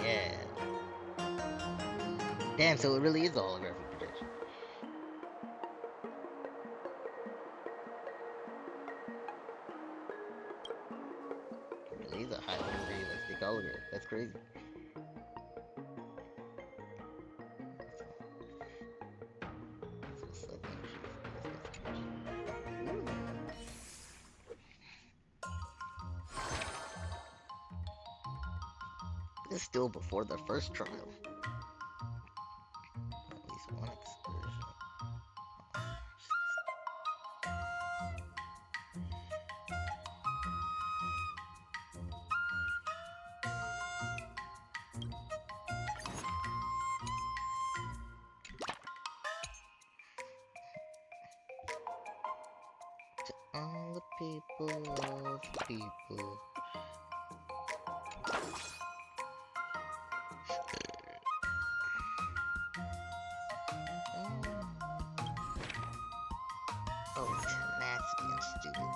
Yeah. Damn, so it really is a holographic projection. It really is a highly realistic hologram. That's crazy. This is still before the first trial. At least one excursion. To all the people. Oh, tenacity and stupid.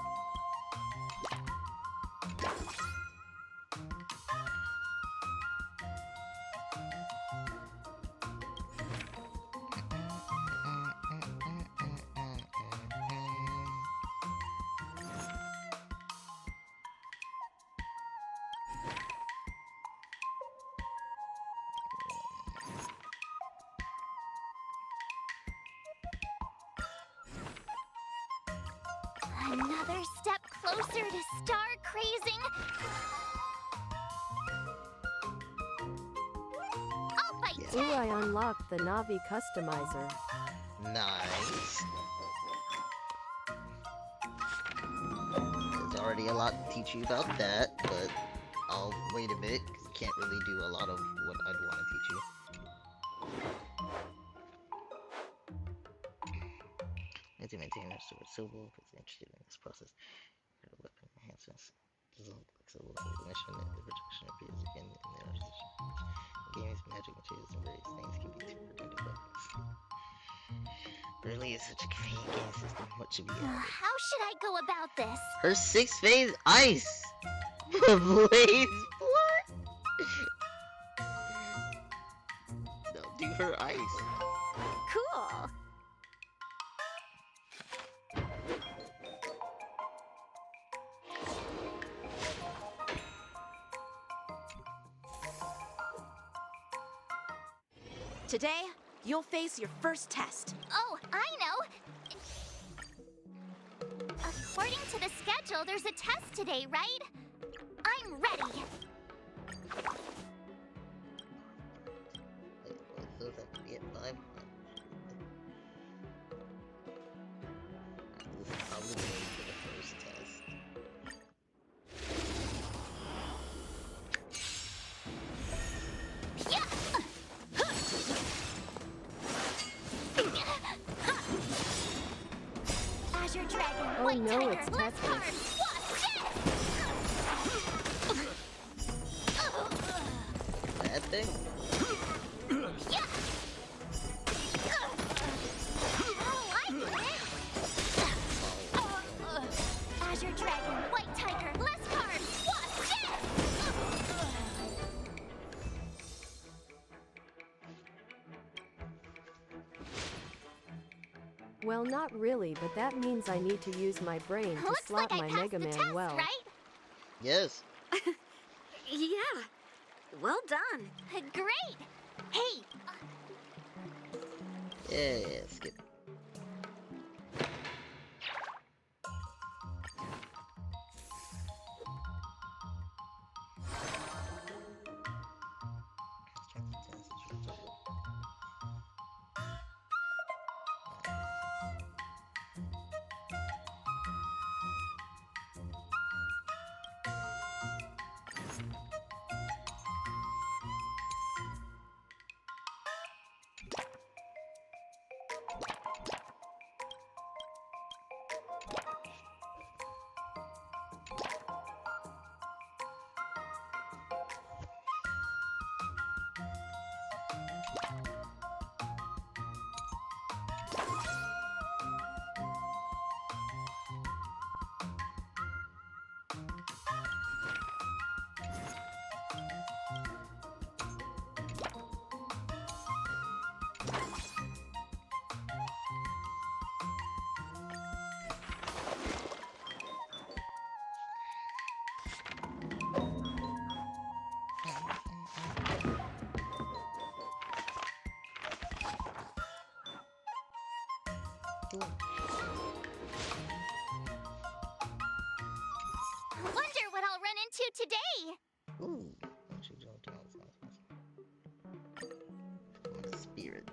step closer to star crazing. I'll fight Ooh, I unlocked the Navi customizer. Nice. There's already a lot to teach you about that, but I'll wait a bit, because I can't really do a lot of what I'd want to teach you. As you maintain a sword symbol, because you're interested in this process. Weapon enhancements. Dissolve flexible mission and the protection appears again in the opposition. Games, magic materials, and various things can be two protective weapons. Really is such a convenient game system. What should be added? How should I go about this? Her 6-phase ice! Blaze what? No, do her ice. Cool. Today, you'll face your first test. Oh, I know. According to the schedule, there's a test today, right? I'm ready. So that could be at 5. This is probably going to be the first test. Azure Dragon, Oh White no, Tiger, it's Let's Tetris. That thing? Azure Dragon, White Tiger, less cards! What's this? Well, not really, but that means I need to use my brain to Looks slot like I my passed Mega the Man test, well. right? Yes. Yeah. Well done. Great! Hey, Yeah, skip. wonder what I'll run into today. Ooh. What you don't do? Spirit.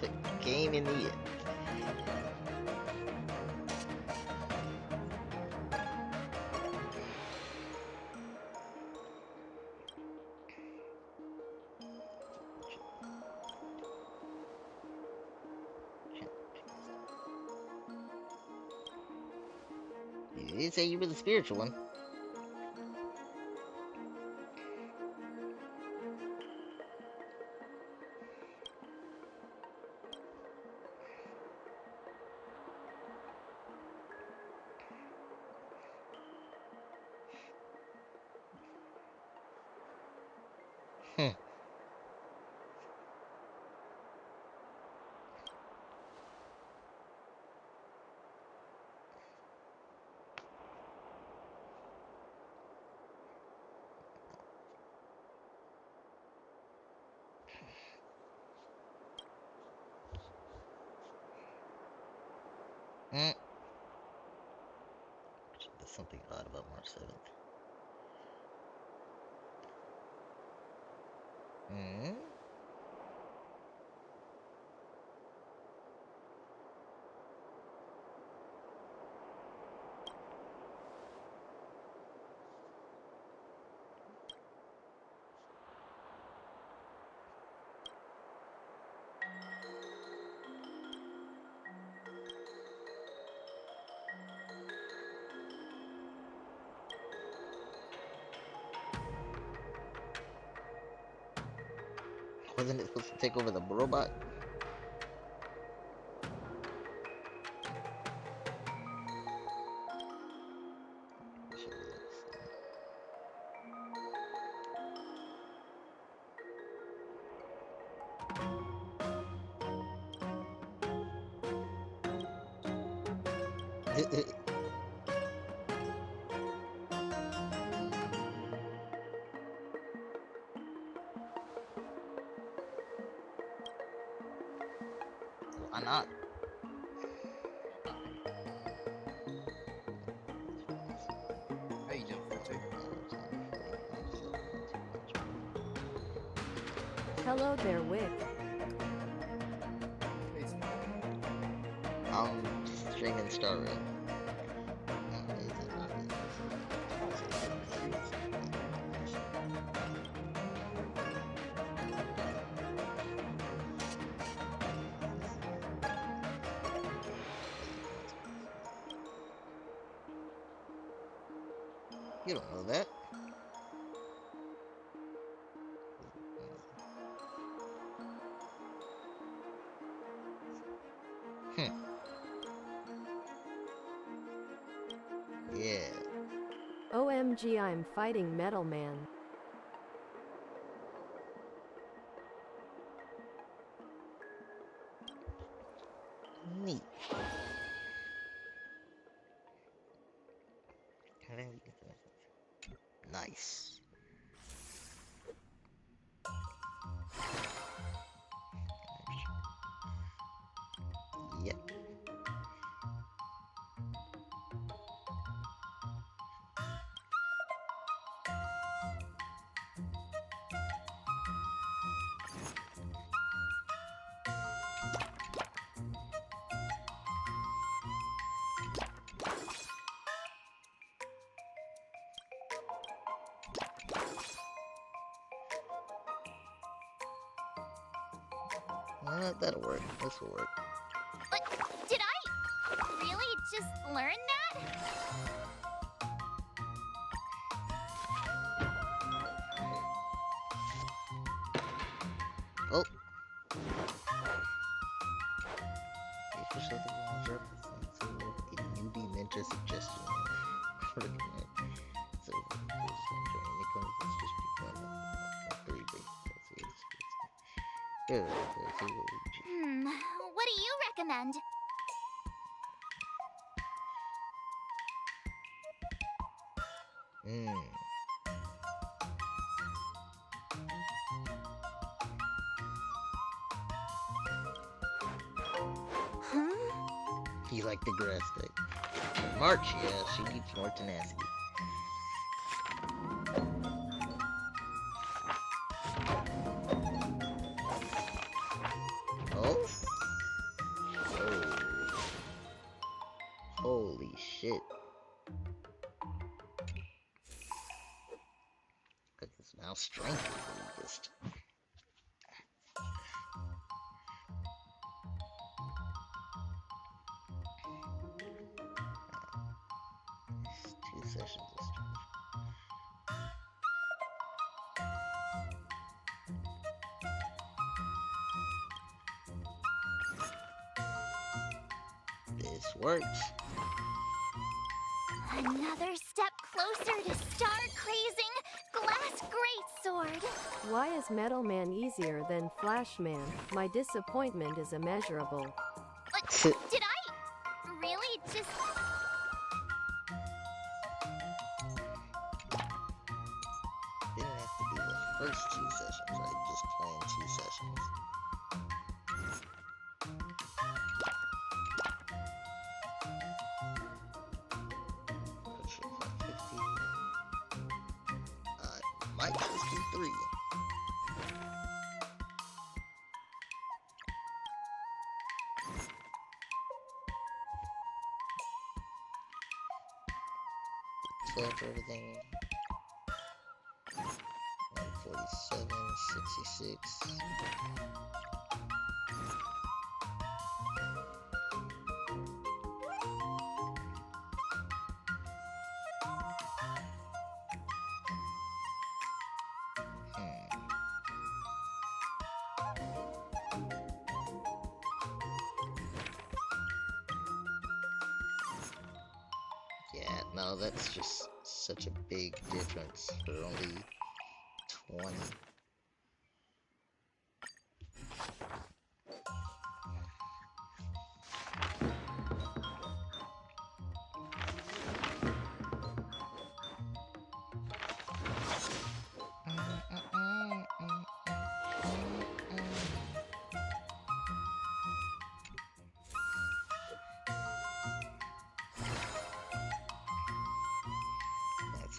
Put game in the end. You didn't say you were the spiritual one. There's something odd about March 7th. Wasn't it supposed to take over the robot? Why not? How you doing, Fruity? Hello there, Wick. Just streaming Star Rail. You don't know that. Yeah. OMG, I'm fighting Metal Man. Neat. How did we get that? Nice. Yep. That'll work. This will work. But did I really just learn that? Oh. You push out the walls represents a newbie mentor suggestion. So, What do you recommend? You like the grass stick. March, yeah, she needs more tenacity. Oh? Oh. Holy shit. Because it's now strength is the weakest. Sessions of strength. This works. Another step closer to star-crazing Glass Greatsword. Why is Metal Man easier than Flash Man? My disappointment is immeasurable. But did I really just... Didn't have to be the first 2 sessions, right? Just playing 2 sessions. Might just do 3. For everything. 147, 66. Yeah, no, that's just such a big difference for only 20.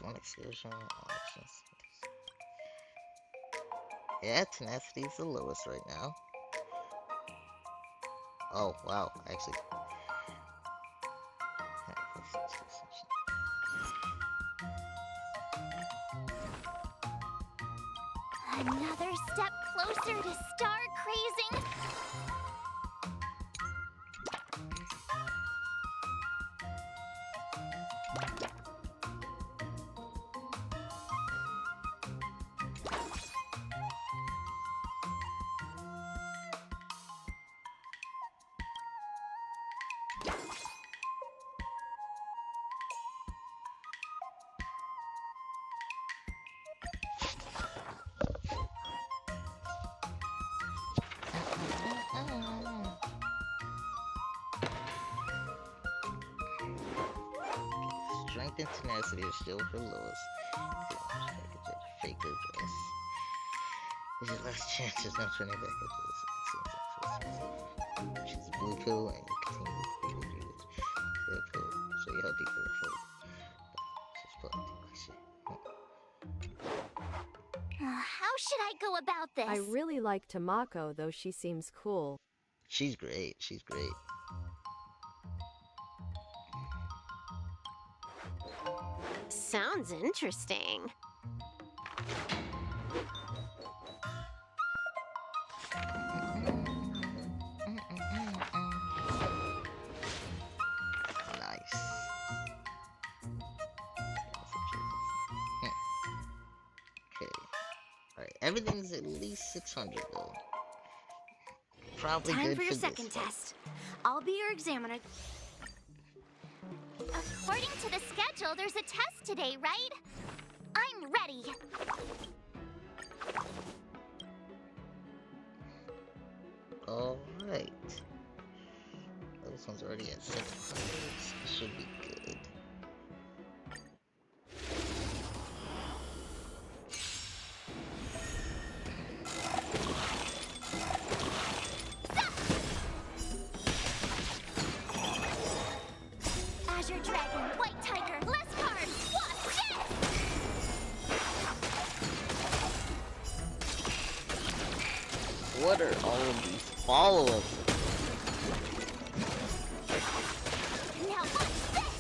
One excursion options. Yeah, tenacity is the lowest right now. Oh wow, actually. Another step closer to star crazing. Strength and tenacity are still her lowest. Faker dress. This is last chance, there's no turning back into this. She's a blue pill and you continue to do it. Red pill, so you help people How should I go about this? I really like Tamako, though she seems cool. She's great, she's great. Sounds interesting. Nice. Okay. Alright, everything's at least 600 though. Probably Time good for your this second fight. test. I'll be your examiner. According to the schedule, there's a test today, right? I'm ready. Alright. This one's already at 700. This should be good. Azure Dragon, White Tiger, less cards, Wasp, yes! What are all of these follow-ups? Now watch this!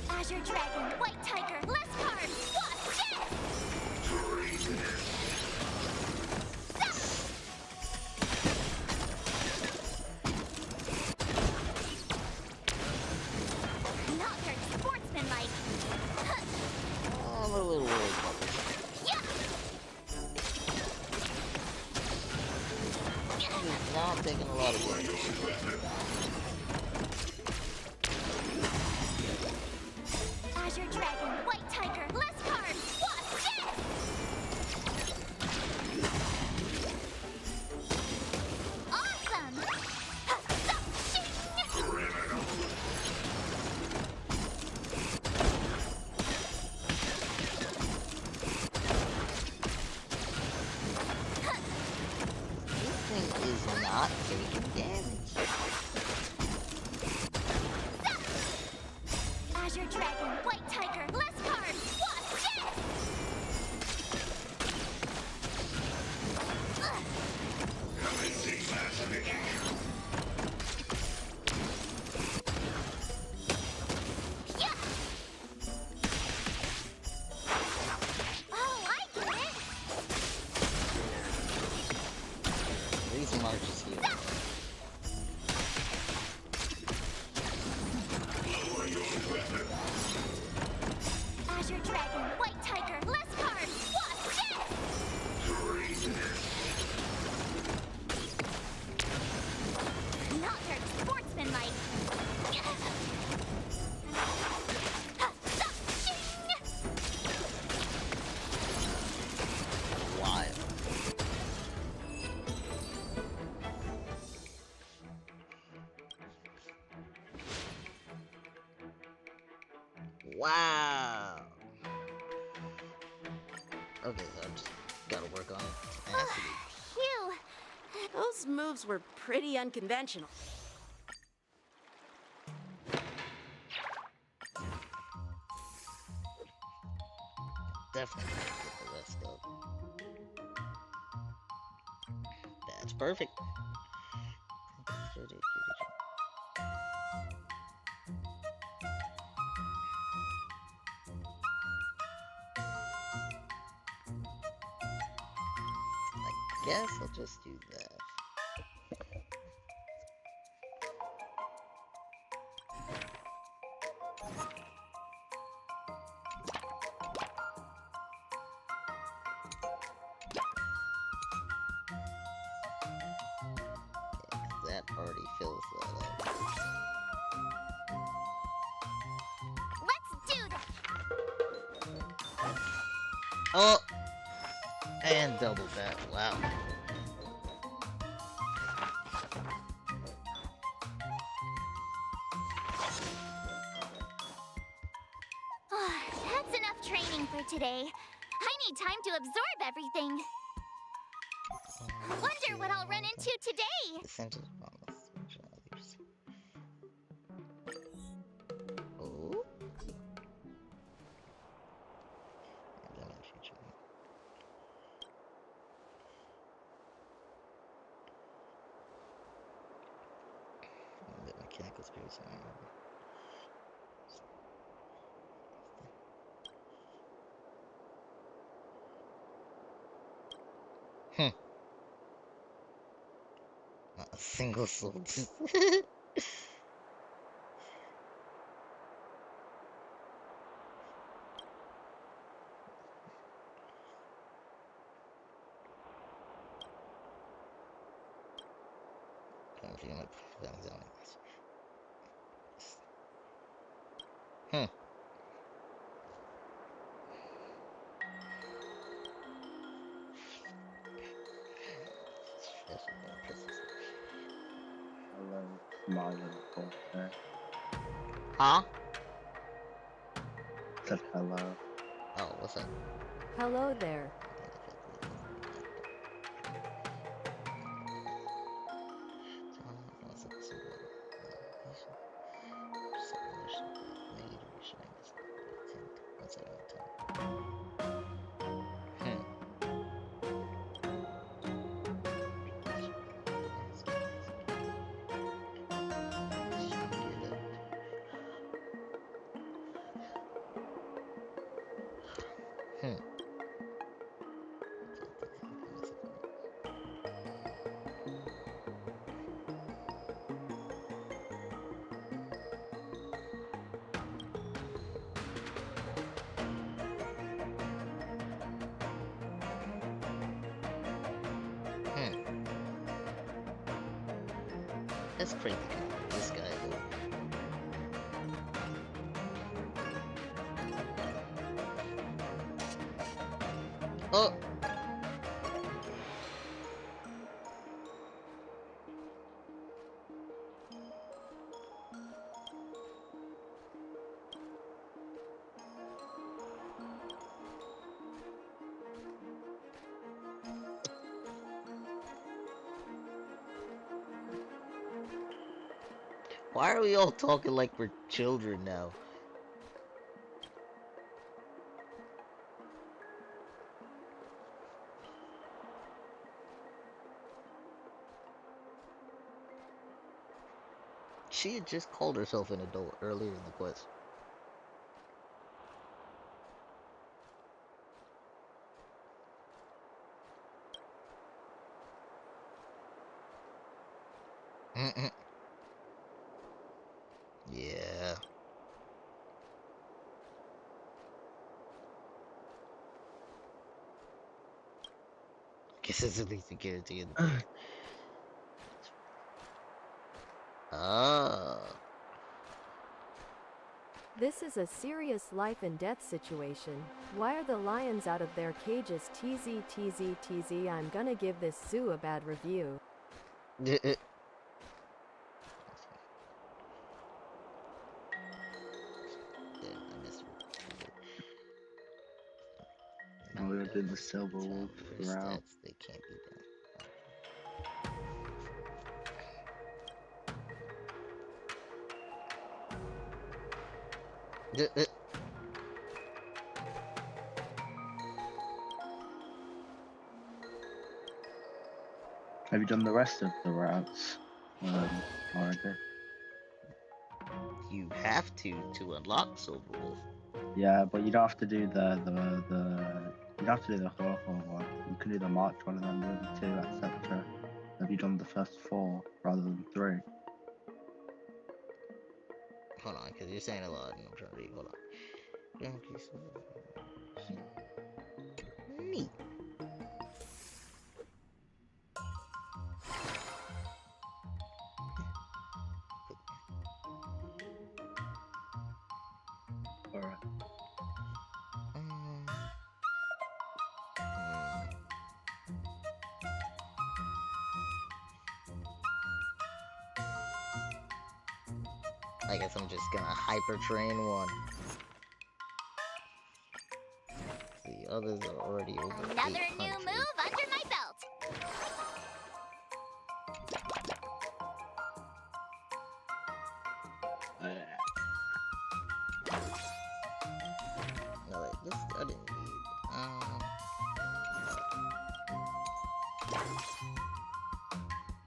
Azure Dragon, White Tiger, less cards, Wasp, yes! Not very sportsmanlike. I'm a little worried about this. He's not taking a lot of damage. Azure Dragon, White Tiger, less cards, Wasp, yes! Awesome! This thing is Wow. Okay, so I just gotta work on tenacity. Phew. Those moves were pretty unconventional. Definitely gonna get the rest up. That's perfect. I guess I'll just do that. That already fills that up. Let's do that. Oh! And double that. Wow. That's enough training for today. I need time to absorb everything. Wonder what I'll run into today. Oh. The mechanical spirits are not a single soul. Hmm. Hello, Marlon Porter. Huh? Said hello. Oh, what's up? Hello there. That's pretty cool. This guy though. Oh! Why are we all talking like we're children now? She had just called herself an adult earlier in the quest. Yeah. Guess it's at least a guarantee in the game. Ah. This is a serious life and death situation. Why are the lions out of their cages? TZ. I'm gonna give this zoo a bad review. we were doing the Silver Wolf route. They can't be done. Have you done the rest of the routes already? You have to unlock Silver Wolf. Yeah, but you don't have to do the you don't have to do the Hawthorne one. You can do the March one and then the other two, etc. Have you done the first 4 rather than 3? Hold on, because you're saying a lot and I'm trying to read. Hold on. Neat. Alright. I guess I'm just gonna hyper train one. The others are already over Another 800. new move under my belt. No, wait, this I didn't need.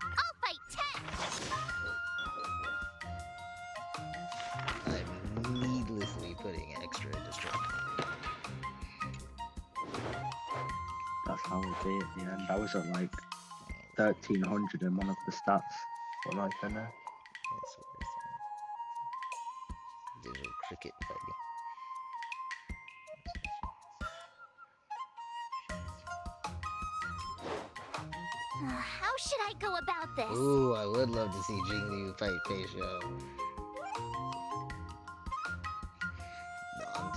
I'll fight 10. I'm needlessly putting extra destruction. That's how we beat at the end. I was at like 1300 in one of the stats for like in there. That's what we're saying. Digital cricket, baby. How should I go about this? Ooh, I would love to see Jingli fight Pei Xiao. No, I'm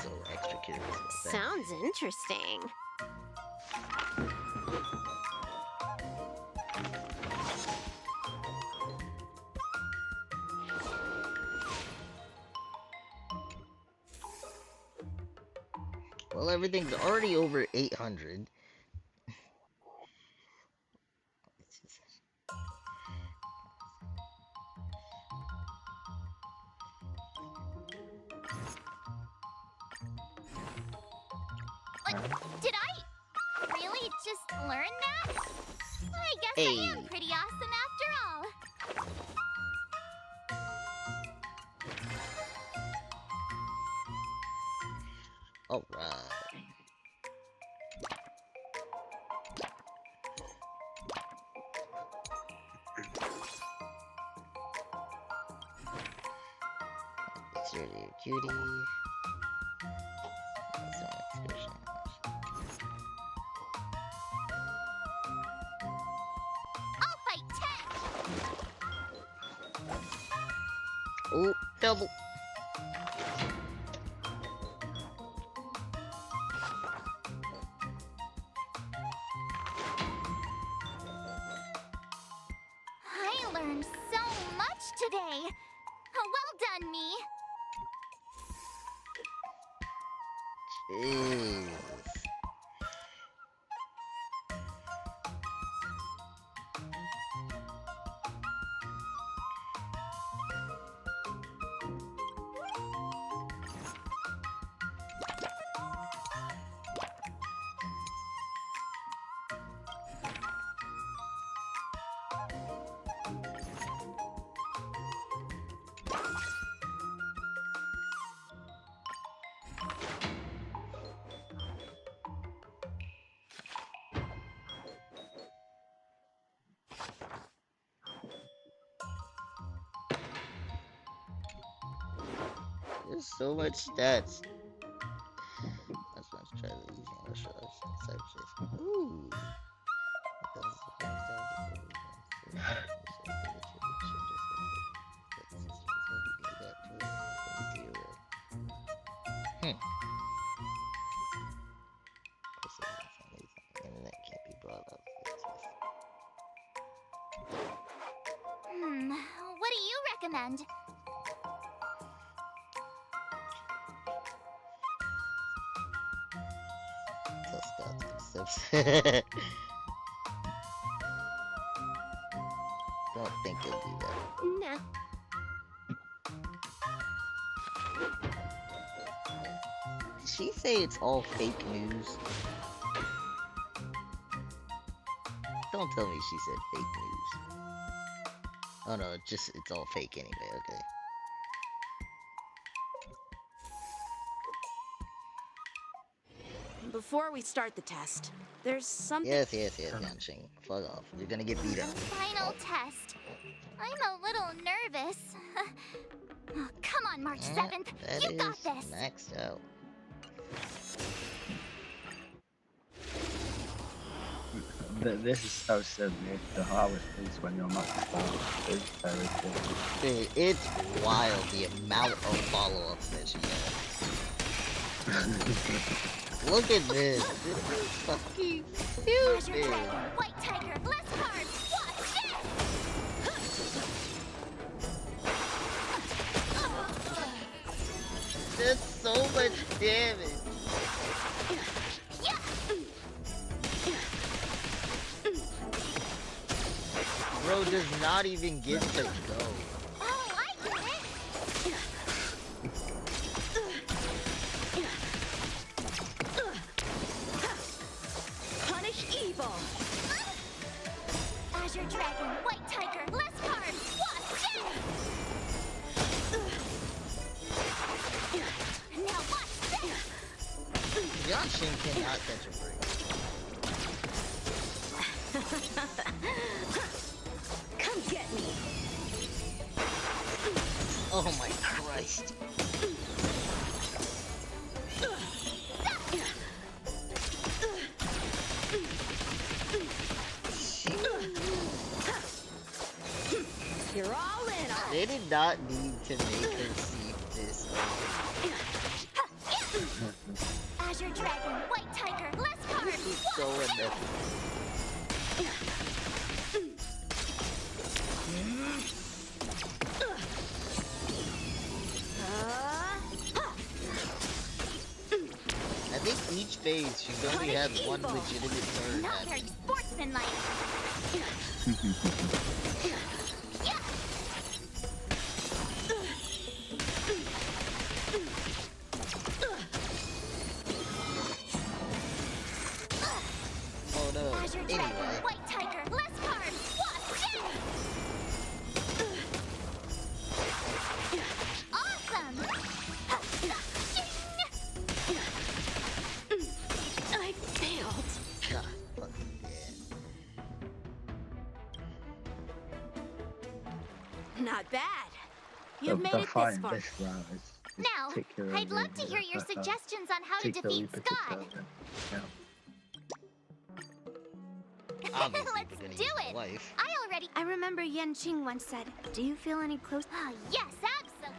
so extra curious about that. Sounds interesting. Well, everything's already over 800. Did I really just learn that? I guess I am pretty awesome after all. Alright. It's really a cutie. That's an expedition. I'll fight 10. Oh, double. I learned so much today. Well done, me. Jesus. There's so much stats. Let's try the easy one. Ooh. Internet can't be brought up. What do you recommend? steps. Don't think he'll do that. Nah. Did she say it's all fake news? Don't tell me she said fake news. Oh no, it's all fake anyway, okay. Before we start the test, there's something. Yes, Yanqing. Fuck off. You're gonna get beat up. Final test. I'm a little nervous. Oh, come on, March 7th. You got this. Maxed out. This is so silly. The hardest is when you're not It's very silly. Dude, it's wild the amount of follow-ups that she has. Look at this. This is fucking stupid. White tiger, less cards. Watch this. That's so much damage. Bro does not even get to go. Oh, I get it. Punish evil. Azure dragon, white tiger, less cards. Watch this. Now watch this. Yanqing cannot catch a break. Come get me. Oh my Christ. You're all in. They did not need to make her see this. Azure dragon, white tiger, less cards. This is so unnecessary. I think each phase she's only had one legitimate turn. Not very sportsmanlike. Oh no. Azure dragon, Anyway. white tiger, less cards. Watch it. Awesome. I failed. God fucking damn. Not bad. You've made The it fight this in far. this round is Now, particularly I'd love to hear your suggestions on how to defeat Scott. Yeah. Obviously, Let's we're gonna do use my it. wife. I remember Yanqing once said, "Do you feel any close?" Oh, yes, absolutely.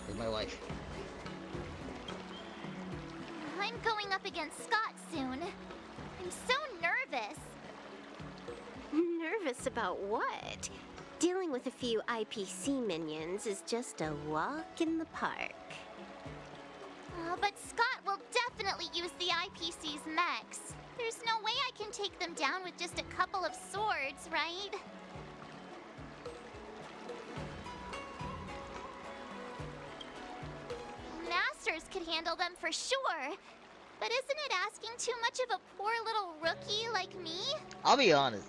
With my wife. I'm going up against Scott soon. I'm so nervous. Nervous about what? Dealing with a few IPC minions is just a walk in the park. But Scott will definitely use the IPC's mechs. There's no way I can take them down with just a couple of swords, right? Masters could handle them for sure. But isn't it asking too much of a poor little rookie like me? I'll be honest.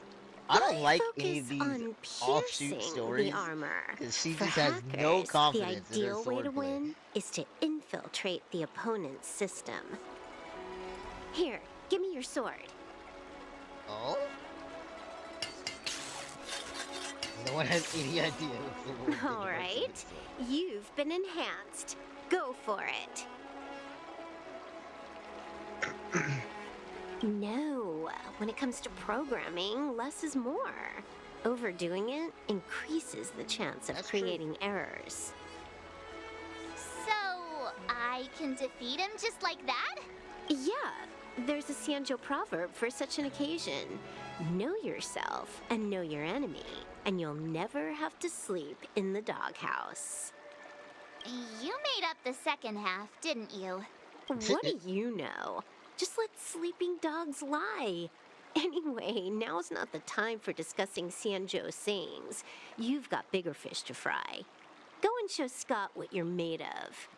I don't like any of Focus these on offshoot piercing stories. the armor. Because she For just has no hackers, confidence the in her ideal way to swordplay. win is to infiltrate the opponent's system. Here, give me your sword. Oh? No one has any idea what's the word. All right, you've been enhanced. Go for it. No, when it comes to programming, less is more. Overdoing it increases the chance of creating errors. So, I can defeat him just like that? Yeah, there's a Xianzhou proverb for such an occasion. Know yourself and know your enemy, and you'll never have to sleep in the doghouse. You made up the second half, didn't you? What do you know? Just let sleeping dogs lie. Anyway, now's not the time for discussing Sanjo's sayings. You've got bigger fish to fry. Go and show Scott what you're made of.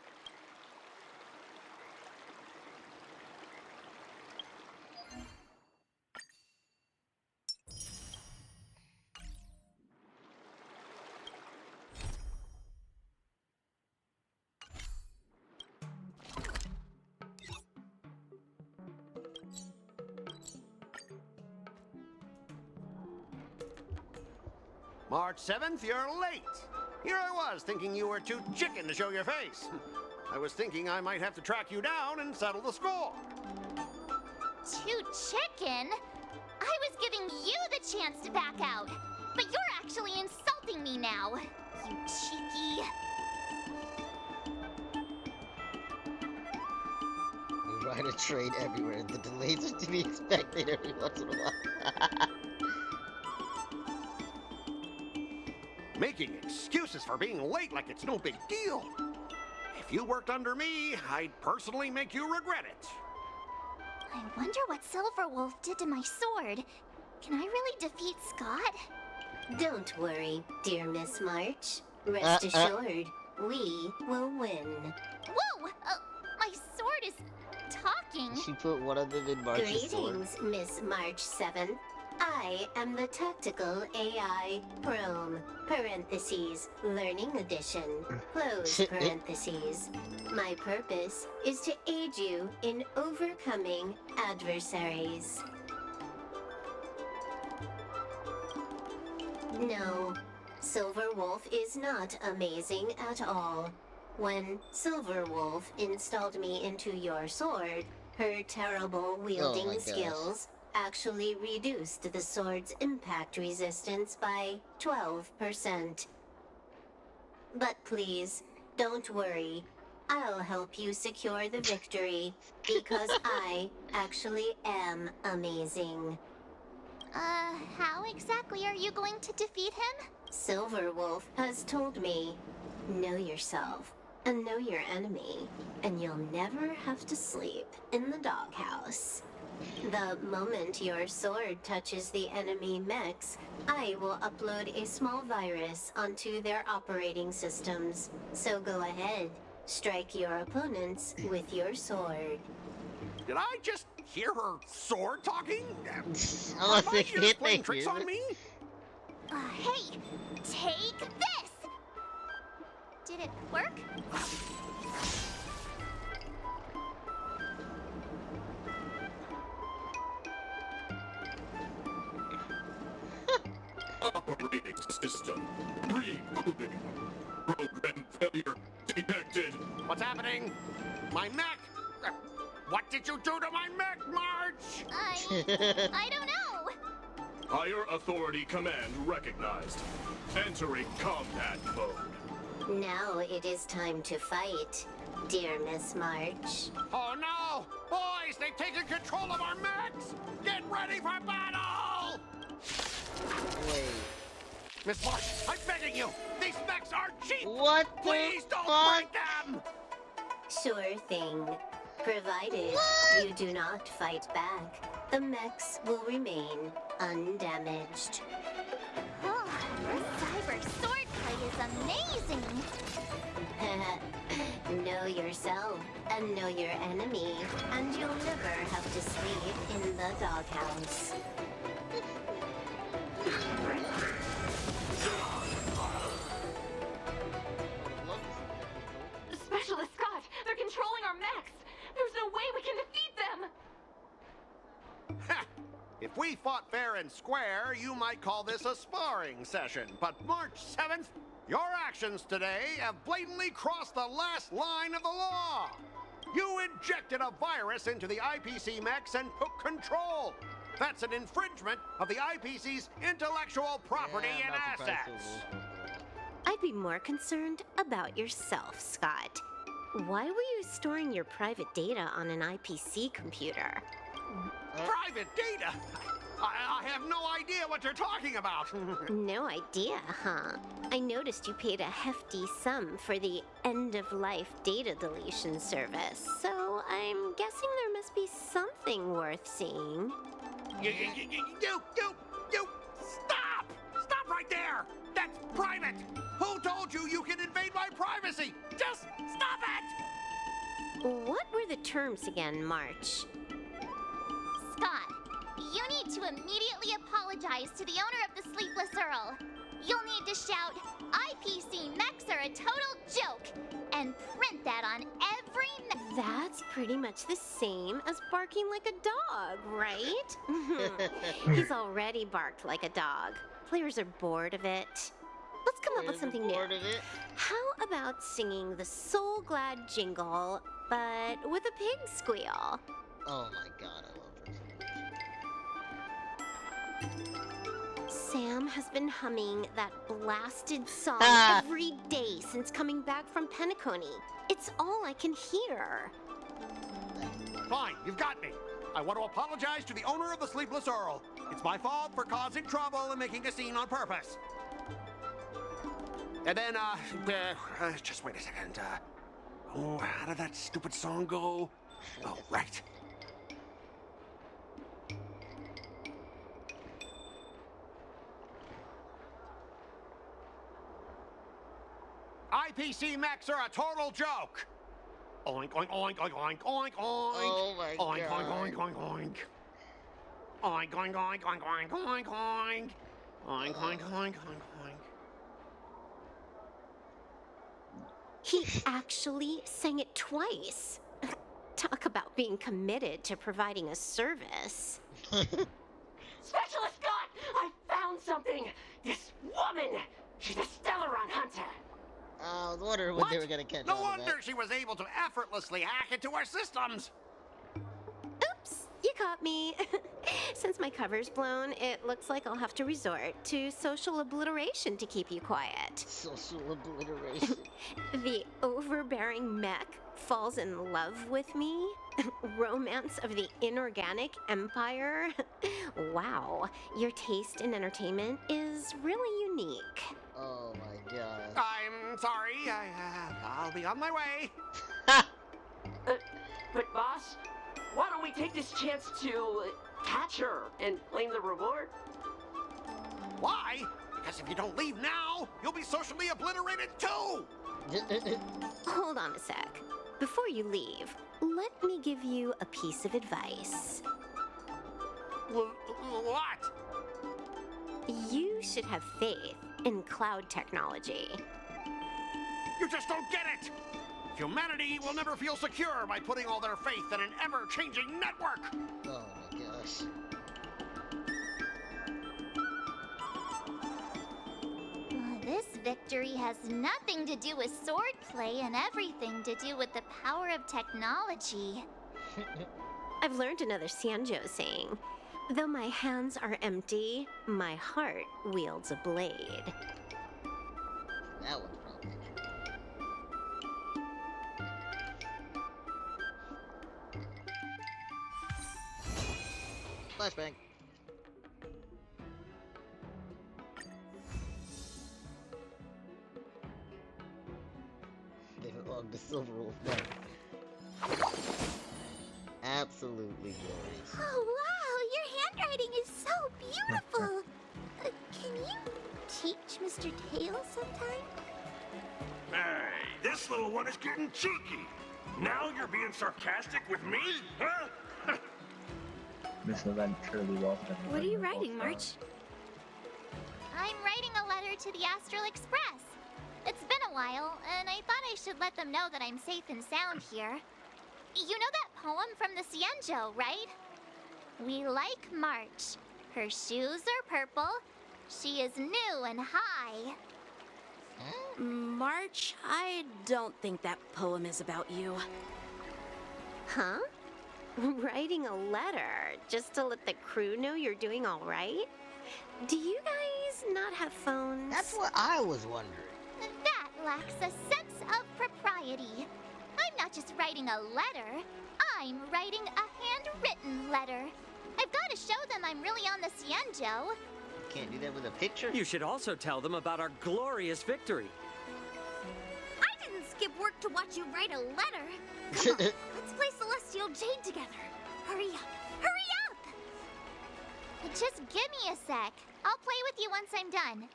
March 7th, you're late. Here I was, thinking you were too chicken to show your face. I was thinking I might have to track you down and settle the score. Too chicken? I was giving you the chance to back out, but you're actually insulting me now, you cheeky. We ride a train everywhere. The delays are to be expected every once in a while. Making excuses for being late like it's no big deal. If you worked under me, I'd personally make you regret it. I wonder what Silverwolf did to my sword. Can I really defeat Scott? Don't worry, dear Miss March. Rest assured, we will win. Whoa! My sword is talking. She put one of them in March's sword. Greetings, Miss March 7th. I am the Tactical AI Chrome, parentheses, Learning Edition, close parentheses. My purpose is to aid you in overcoming adversaries. No, Silverwolf is not amazing at all. When Silverwolf installed me into your sword, her terrible wielding skills actually reduced the sword's impact resistance by 12%. But please, don't worry. I'll help you secure the victory, because I actually am amazing. How exactly are you going to defeat him? Silverwolf has told me, know yourself and know your enemy, and you'll never have to sleep in the doghouse. The moment your sword touches the enemy mechs, I will upload a small virus onto their operating systems. So go ahead, strike your opponents with your sword. Did I just hear her sword talking? Oh, Are my ears playing tricks on me? Hey, take this! Did it work? Operating system rebooting. Program failure detected. What's happening? My mech! What did you do to my mech, March? I don't know. Higher authority command recognized. Entering combat mode. Now it is time to fight, dear Miss March. Oh no! Boys, they've taken control of our mechs! Get ready for battle! Wait. Miss March, I'm begging you! These mechs are cheap! What the Please don't fuck? break them! Sure thing. Provided you do not fight back, the mechs will remain undamaged. Oh, this cyber swordplay is amazing. Know yourself and know your enemy, and you'll never have to sleep in the doghouse. Specialist Scott, they're controlling our mechs. There's no way we can defeat them. Ha! If we fought fair and square, you might call this a sparring session. But March 7th, your actions today have blatantly crossed the last line of the law. You injected a virus into the IPC mechs and took control. That's an infringement of the IPC's intellectual property and assets. I'd be more concerned about yourself, Scott. Why were you storing your private data on an IPC computer? Private data? I have no idea what you're talking about. No idea, huh? I noticed you paid a hefty sum for the end-of-life data deletion service, so I'm guessing there must be something worth seeing. You, stop! Stop right there! That's private! Who told you you can invade my privacy? Just stop it! What were the terms again, March? Scott, you need to immediately apologize to the owner of the Sleepless Earl. You'll need to shout, IPC mechs are a total joke, and print that on every That's pretty much the same as barking like a dog, right? He's already barked like a dog. Players are bored of it. Let's come up with something new. How about singing the Soul Glad jingle, but with a pig squeal? Oh my god, I love this. Sam has been humming that blasted song every day since coming back from Penacony. It's all I can hear. Fine, you've got me. I want to apologize to the owner of the Sleepless Earl. It's my fault for causing trouble and making a scene on purpose. And then, just wait a second. How did that stupid song go? Oh, right. IPC mechs are a total joke. Oink, oink, oink, oink, oink, oink, oink. Oh my oink, god. oink, oink, oink, oink. Oink, oink, oink, oink, oink, oink, oink. Oink, oink, oink, oink, oink. He actually sang it twice. Talk about being committed to providing a service. Specialist Scott! I found something! This woman! She's a Stellaron hunter! I was wondering when they were gonna catch No on to wonder that. she was able to effortlessly hack into our systems! Oops, you caught me. Since my cover's blown, it looks like I'll have to resort to social obliteration to keep you quiet. Social obliteration. The overbearing mech falls in love with me? Romance of the inorganic empire? Wow, your taste in entertainment is really unique. Oh my god. I'm sorry, I'll be on my way. But boss, why don't we take this chance to catch her and claim the reward? Why? Because if you don't leave now, you'll be socially obliterated too! Hold on a sec. Before you leave, let me give you a piece of advice. What? You should have faith in cloud technology. You just don't get it! Humanity will never feel secure by putting all their faith in an ever-changing network! Oh my gosh. This victory has nothing to do with swordplay and everything to do with the power of technology. I've learned another Sanjo saying. Though my hands are empty, my heart wields a blade. That one's probably true. Flashbang. They belong to Silver Wolf now. Absolutely glorious. Oh wow, your handwriting is so beautiful. Can you teach Mr. Tails sometime? Hey, this little one is getting cheeky. Now you're being sarcastic with me, huh? This event truly was everything. What are you writing, March? I'm writing a letter to the Astral Express. It's been a while, and I thought I should let them know that I'm safe and sound here. You know that poem from the Cienjo, right? We like March. Her shoes are purple. She is new and high. March, I don't think that poem is about you. Huh? Writing a letter just to let the crew know you're doing all right? Do you guys not have phones? That's what I was wondering. That lacks a sense of propriety. I'm not just writing a letter. I'm writing a handwritten letter. I've got to show them I'm really on the Cienjo. Can't do that with a picture? You should also tell them about our glorious victory. I didn't skip work to watch you write a letter. Come on, let's play Celestial Jade together. Hurry up! Hurry up! Just give me a sec. I'll play with you once I'm done.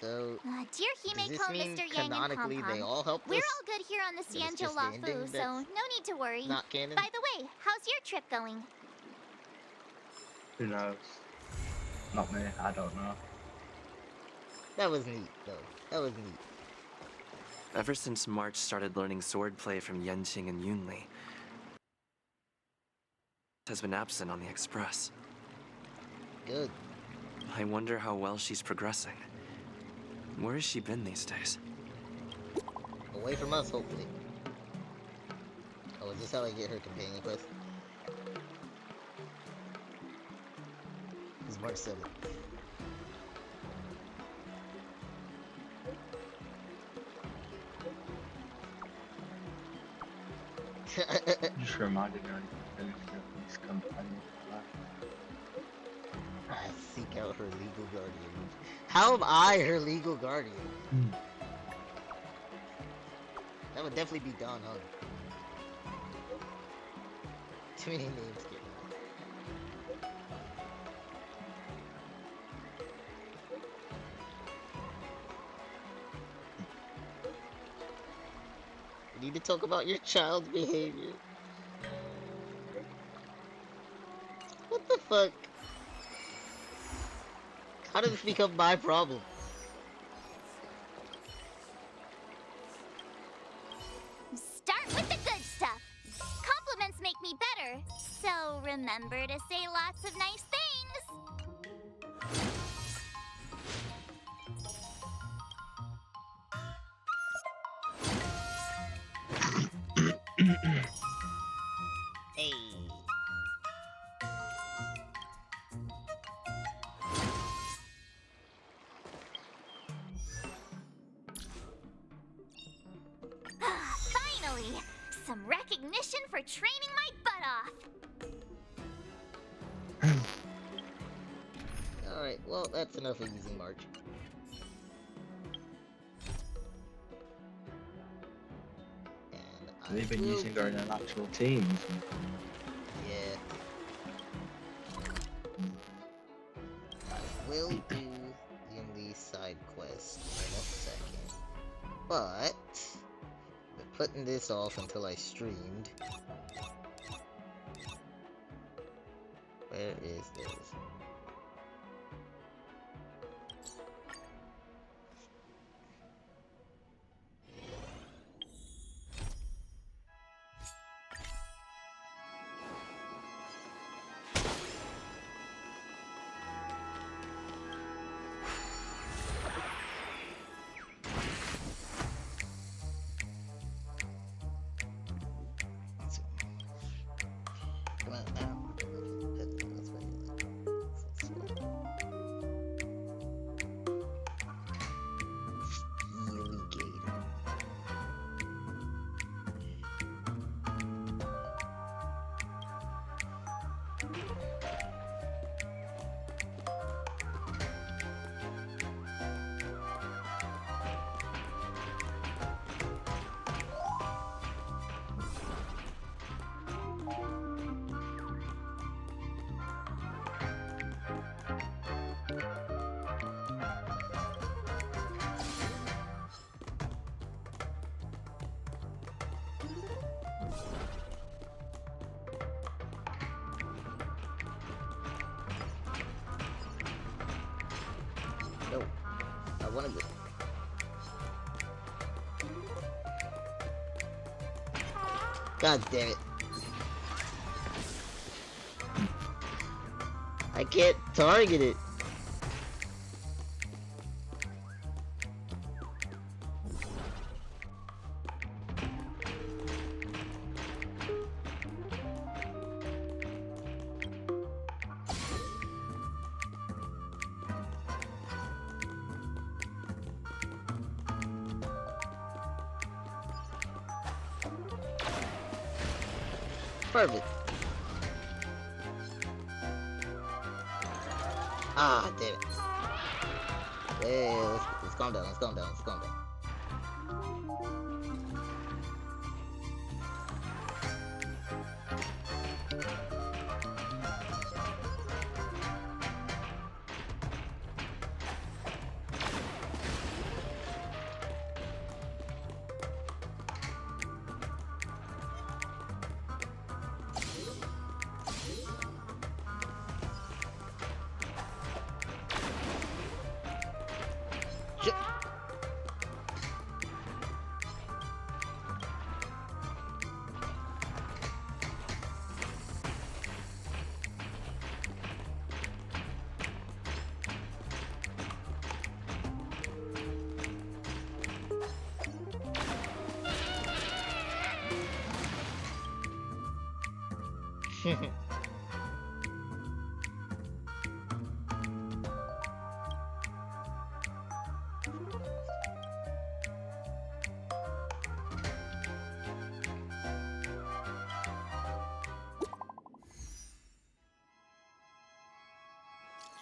So, Dear does this Himeko, mean Mr. Yang, and canonically Pom-Pom, they all helped we're us? all good here on the But it's Cienjo just the ending Lafu, so that's no need to worry. not canon? By the way, how's your trip going? Who knows? Not me, I don't know. That was neat, though. That was neat. Ever since March started learning swordplay from Yenqing and Yunli, has been absent on the Express. Good. I wonder how well she's progressing. Where has she been these days? Away from us, hopefully. Oh, is this how I get her companion quest? It's March 7th. Just reminded me I finished this companion. Seek out her legal guardian. How am I her legal guardian? That would definitely be Don, huh? Too many names getting We need to talk about your child's behavior. What the fuck? How did this become my problem? Start with the good stuff. Compliments make me better, so remember to say lots of nice things. Hey. Finally, some recognition for training my butt off. Alright, well, that's enough of using March. They've been using her in an actual team. Yeah. I will do Yunli's side quest in a second. But we're putting this off until I streamed. Where is this? Come on now. That's what you like. Healy Gator. No, I want to go. God damn it. I can't target it. Perfect. Ah, damn it. Hey, let's calm down, let's calm down, let's calm down.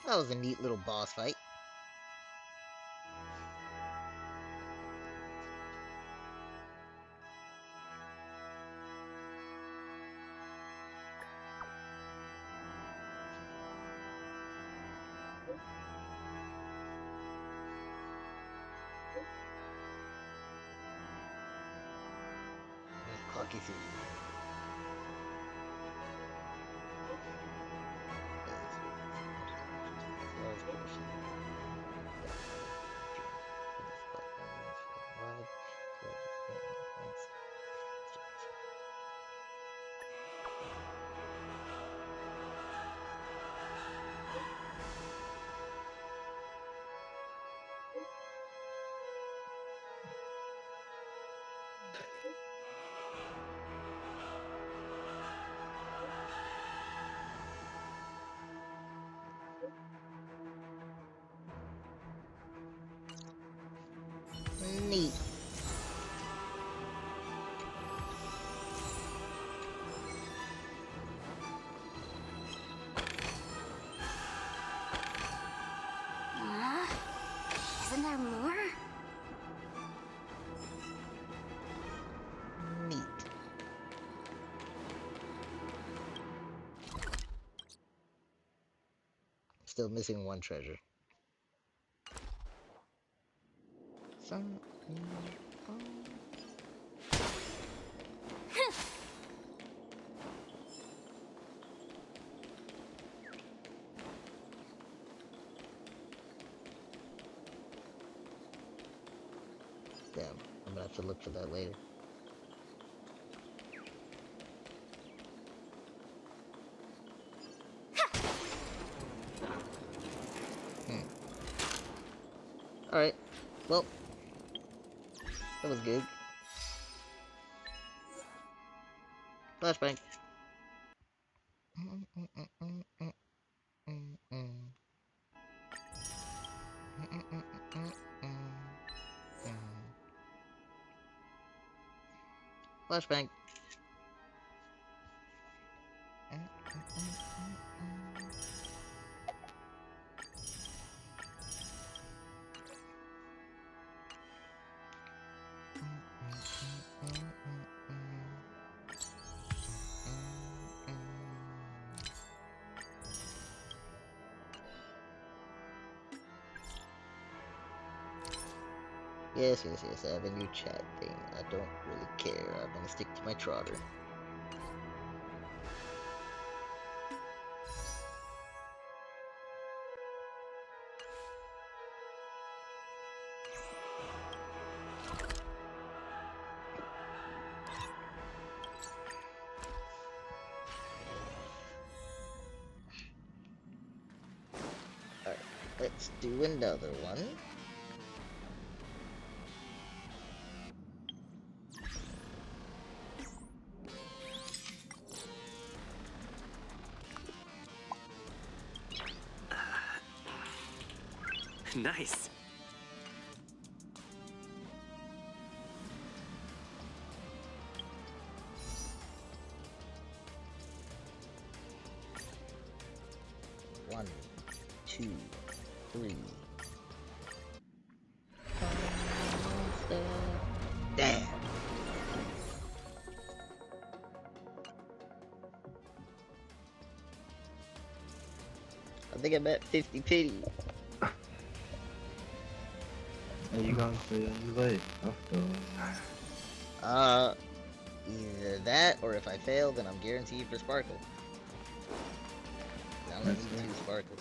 That was a neat little boss fight. Clocky through. Neat. Isn't there more? Neat. Still missing one treasure. Damn, I'm gonna have to look for that later. Alright, well, that was good. Flashbang. Flashbang. Yes, I have a new chat thing. I don't really care. I'm gonna stick to my trotter. Alright, let's do another one. Nice. One, two. 2, 3. Damn. I think I'm at 50 pity. Are you going for your late after? Either that or if I fail, then I'm guaranteed for Sparkle. I only need 2 Sparkles.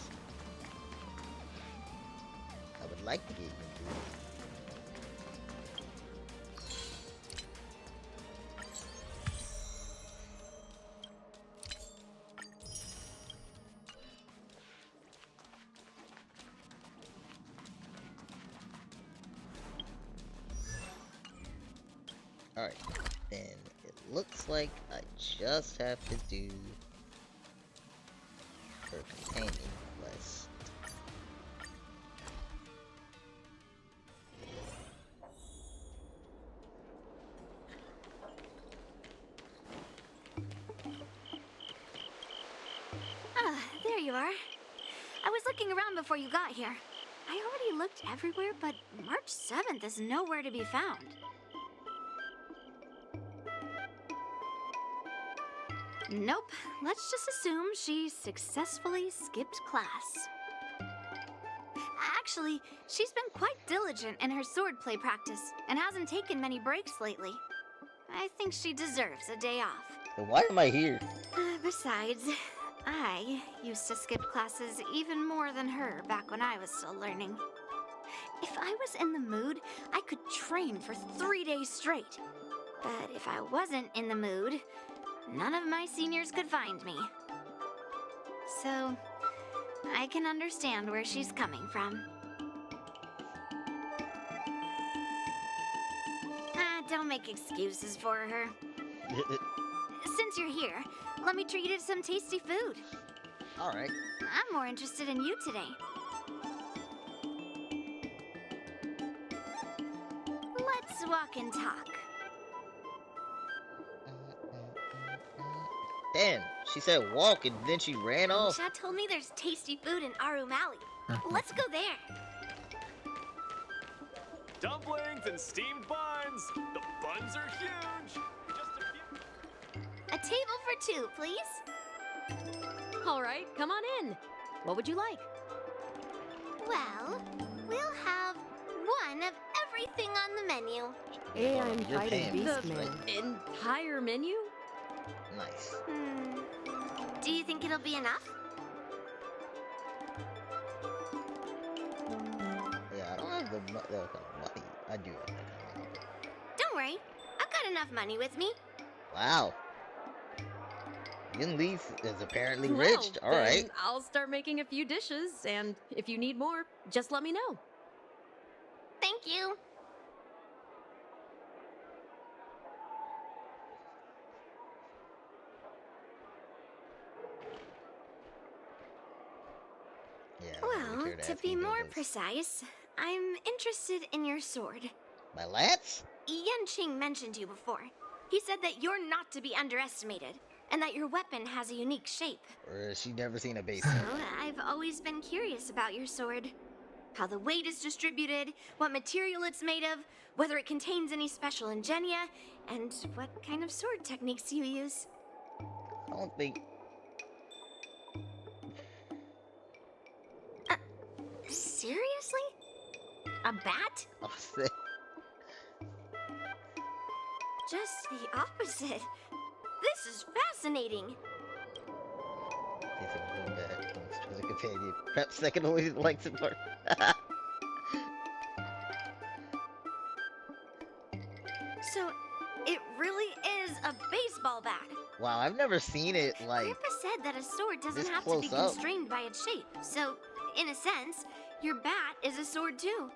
I would like to get you 2. Alright, then it looks like I just have to do her companion quest. Ah, there you are. I was looking around before you got here. I already looked everywhere, but March 7th is nowhere to be found. Nope. Let's just assume she successfully skipped class. Actually, she's been quite diligent in her swordplay practice and hasn't taken many breaks lately. I think she deserves a day off. Then why am I here? Besides, I used to skip classes even more than her back when I was still learning. If I was in the mood, I could train for 3 days straight. But if I wasn't in the mood, none of my seniors could find me. So, I can understand where she's coming from. Don't make excuses for her. Since you're here, let me treat you to some tasty food. Alright. I'm more interested in you today. Let's walk and talk. Damn, she said walk and then she ran off. Chad told me there's tasty food in Arum Alley. Let's go there. Dumplings and steamed buns. The buns are huge. A table for 2, please. All right, come on in. What would you like? Well, we'll have one of everything on the menu. Hey, I'm fighting Beastman. Entire menu? Nice. Do you think it'll be enough? Yeah, I don't have the money. I do have that money. Don't worry. I've got enough money with me. Wow. Yin Leaf is apparently Well, rich. then Alright. I'll start making a few dishes, and if you need more, just let me know. Thank you. Yeah, Well, to be more precise, I'm interested in your sword. My lance? Yanqing mentioned you before. He said that you're not to be underestimated, and that your weapon has a unique shape. Or has she never seen a base? So, I've always been curious about your sword. How the weight is distributed, what material it's made of, whether it contains any special ingenia, and what kind of sword techniques you use. I don't think... Seriously? A bat? Just the opposite. This is fascinating. He's a real bad. As a companion. Perhaps second only likes it more. So, it really is a baseball bat. Wow, I've never seen it like... Grandpa said that a sword doesn't this have to be close up. constrained by its shape. So, in a sense, your bat is a sword too.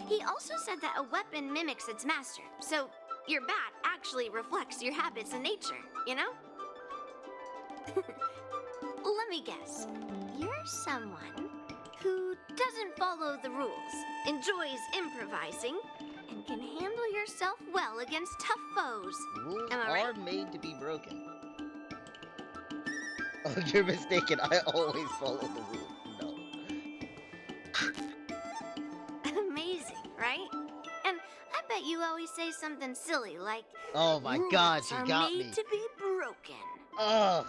He also said that a weapon mimics its master. So, your bat actually reflects your habits and nature, you know? Let me guess. You're someone who doesn't follow the rules, enjoys improvising, and can handle yourself well against tough foes. Rules Am I right? are made to be broken. Oh, you're mistaken. I always follow the rules. No. Amazing, right? And I bet you always say something silly like, Oh my "Rules God, you are got made me. to be broken." Ugh.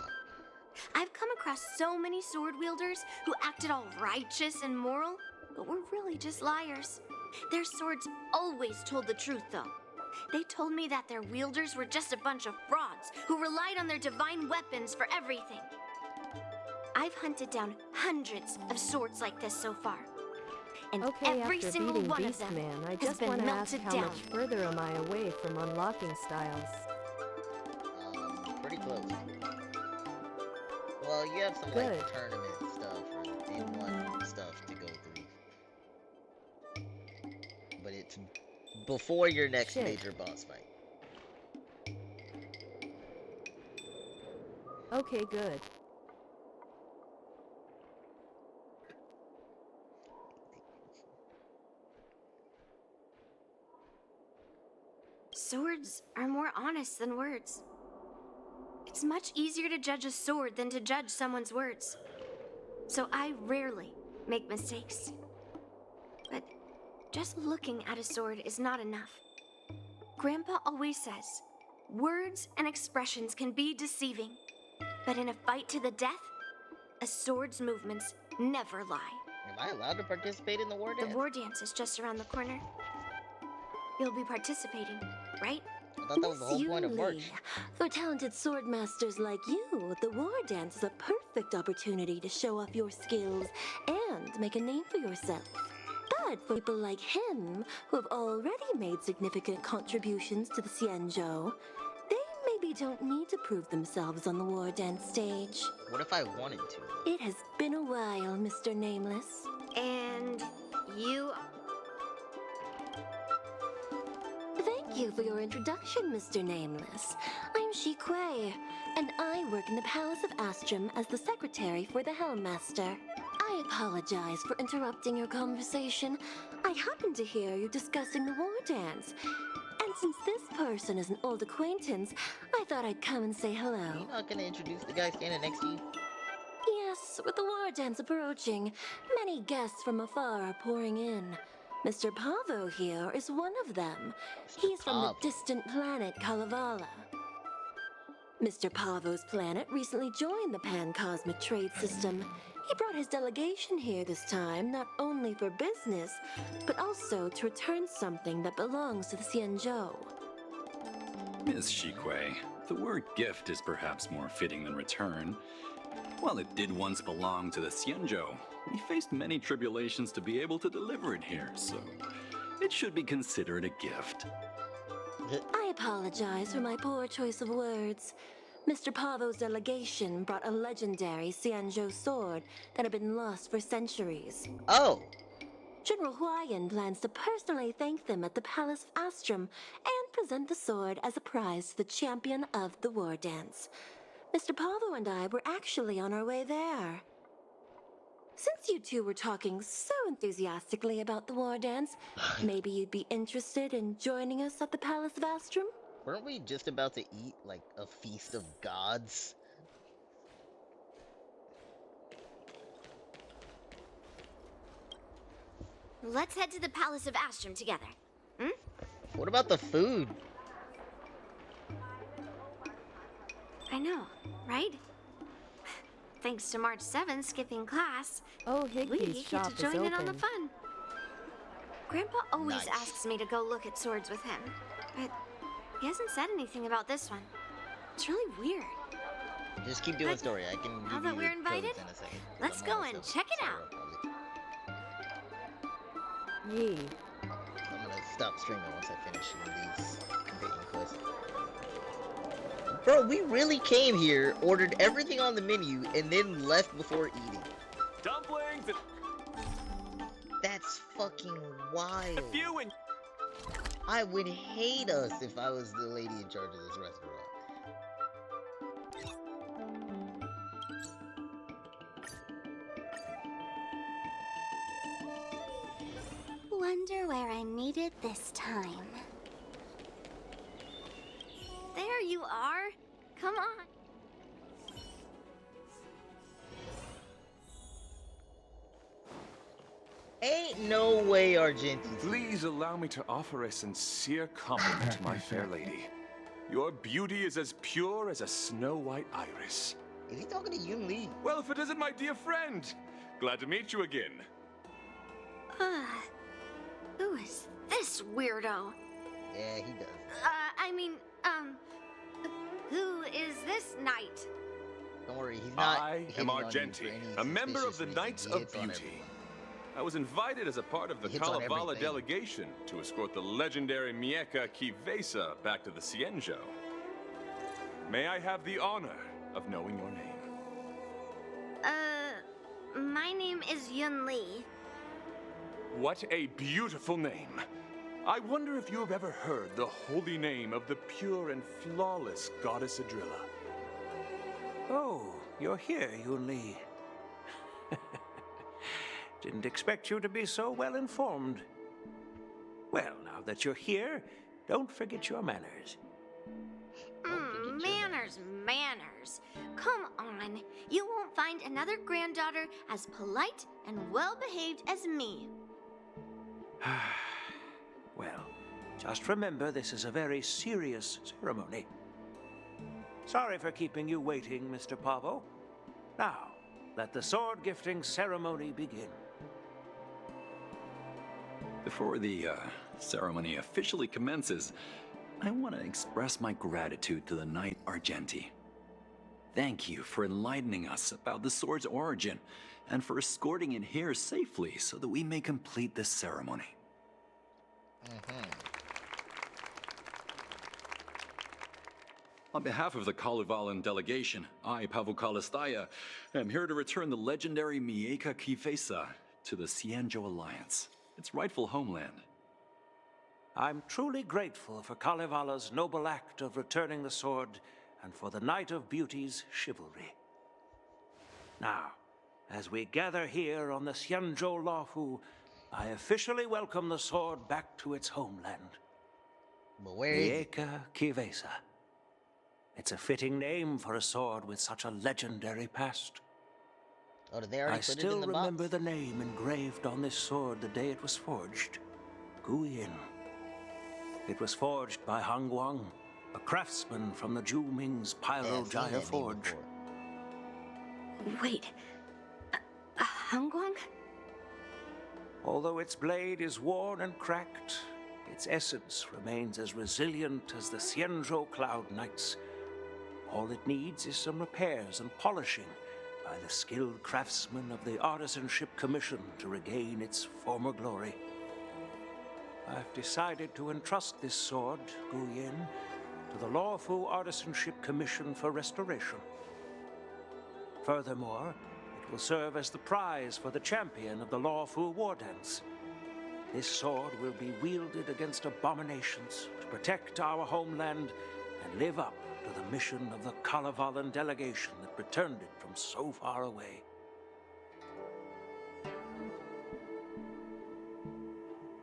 I've come across so many sword wielders who acted all righteous and moral, but were really just liars. Their swords always told the truth, though. They told me that their wielders were just a bunch of frauds who relied on their divine weapons for everything. I've hunted down hundreds of swords like this so far. And Okay, every after single beating one of them Beastman, I has just been want to ask melted how down. much further am I away from unlocking styles? Pretty close. Well, you have some Good. like tournament stuff or D1 stuff to go through. But it's before your next Shit. major boss fight. Okay, good. Swords are more honest than words. It's much easier to judge a sword than to judge someone's words. So I rarely make mistakes. But just looking at a sword is not enough. Grandpa always says, words and expressions can be deceiving. But in a fight to the death, a sword's movements never lie. Am I allowed to participate in the war The dance? war dance is just around the corner. You'll be participating, right? I thought that was the whole point of March. For talented sword masters like you, the war dance is a perfect opportunity to show off your skills and make a name for yourself. But for people like him, who have already made significant contributions to the Xianzhou, they maybe don't need to prove themselves on the war dance stage. What if I wanted to? It has been a while, Mr. Nameless. And you... Thank you for your introduction, Mr. Nameless. I'm Shi Kuei, and I work in the Palace of Astrum as the secretary for the Helmmaster. I apologize for interrupting your conversation. I happened to hear you discussing the war dance. And since this person is an old acquaintance, I thought I'd come and say hello. You're not gonna introduce the guy standing next to you? Yes, with the war dance approaching, many guests from afar are pouring in. Mr. Pavo here is one of them. He's from the distant planet Kalevala. Mr. Pavo's planet recently joined the Pan-Cosmic Trade System. He brought his delegation here this time, not only for business, but also to return something that belongs to the Xianzhou. Miss Shi Kuei, the word gift is perhaps more fitting than return. While it did once belong to the Xianzhou, we faced many tribulations to be able to deliver it here, so it should be considered a gift. I apologize for my poor choice of words. Mr. Pavo's delegation brought a legendary Xianzhou sword that had been lost for centuries. Oh! General Huayan plans to personally thank them at the Palace of Astrum and present the sword as a prize to the champion of the war dance. Mr. Pavo and I were actually on our way there. Since you two were talking so enthusiastically about the war dance, maybe you'd be interested in joining us at the Palace of Astrum? Weren't we just about to eat, like, a feast of gods? Let's head to the Palace of Astrum together. Hmm? What about the food? I know, right? Thanks to March 7th skipping class, Oh, we Higby's get shop to is join in on the open. fun. Grandpa always Nice. asks me to go look at swords with him, but he hasn't said anything about this one. It's really weird. Just keep doing But story. I can now give that you we're the invited, codes in a second. let's I'm go almost and up check it Sarah, out. probably. Yee. I'm gonna stop streaming once I finish these companion quests. Bro, we really came here, ordered everything on the menu, and then left before eating. Dumplings! That's fucking wild. If you and I would hate us if I was the lady in charge of this restaurant. Wonder where I need it this time. There you are. Come on. Ain't no way Argenti. Please allow me to offer a sincere compliment to my fair lady. Your beauty is as pure as a snow-white iris. Is he talking to Yun Li? Well, if it isn't my dear friend. Glad to meet you again. Who is this weirdo? Yeah, he does. Who is this knight? Don't worry, he's not. I am Argenti, a member of the Knights of Beauty. I was invited as a part of the Kalevala delegation to escort the legendary Mieka Kivesa back to the Xianzhou. May I have the honor of knowing your name? My name is Yun Li. What a beautiful name. I wonder if you have ever heard the holy name of the pure and flawless goddess Adrilla. Oh, you're here, Yun Li. Didn't expect you to be so well informed. Well, now that you're here, don't forget your manners. Manners. Come on. You won't find another granddaughter as polite and well-behaved as me. Well, just remember this is a very serious ceremony. Sorry for keeping you waiting, Mr. Pavo. Now, let the sword gifting ceremony begin. Before the ceremony officially commences, I want to express my gratitude to the Knight Argenti. Thank you for enlightening us about the sword's origin and for escorting it here safely so that we may complete this ceremony. On behalf of the Kalevalan delegation, I, Pavel Kalistaya, am here to return the legendary Mieka Kivesa to the Xianzhou Alliance, its rightful homeland. I'm truly grateful for Kalevala's noble act of returning the sword and for the Knight of Beauty's chivalry. Now, as we gather here on the Xianzhou Luofu, I officially welcome the sword back to its homeland. But where is it? Mieka Kivesa. It's a fitting name for a sword with such a legendary past. Oh, did they already I put it still in the remember box? the name engraved on this sword the day it was forged. Gu Yin. It was forged by Han Guang, a craftsman from the Zhu Ming's Pyro Jaya Forge. Wait. Han Guang? Although its blade is worn and cracked, its essence remains as resilient as the Xianzhou Cloud Knights. All it needs is some repairs and polishing by the skilled craftsmen of the Artisanship Commission to regain its former glory. I've decided to entrust this sword, Gu Yin, to the Luofu Artisanship Commission for restoration. Furthermore, it will serve as the prize for the champion of the Luofu War Dance. This sword will be wielded against abominations to protect our homeland and live up to the mission of the Kalevalan delegation that returned it from so far away.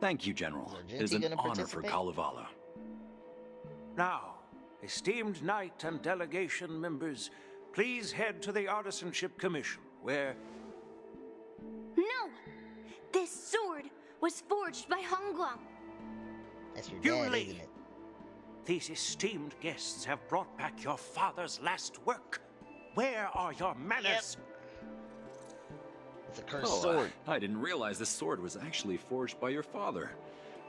Thank you, General. It is an honor for Kalevala. Now, esteemed Knight and delegation members, please head to the Artisanship Commission, where... No! This sword was forged by Han Guang. That's your Yun dad, Li, isn't it? these esteemed guests have brought back your father's last work. Where are your manners? It's a cursed sword. I didn't realize this sword was actually forged by your father.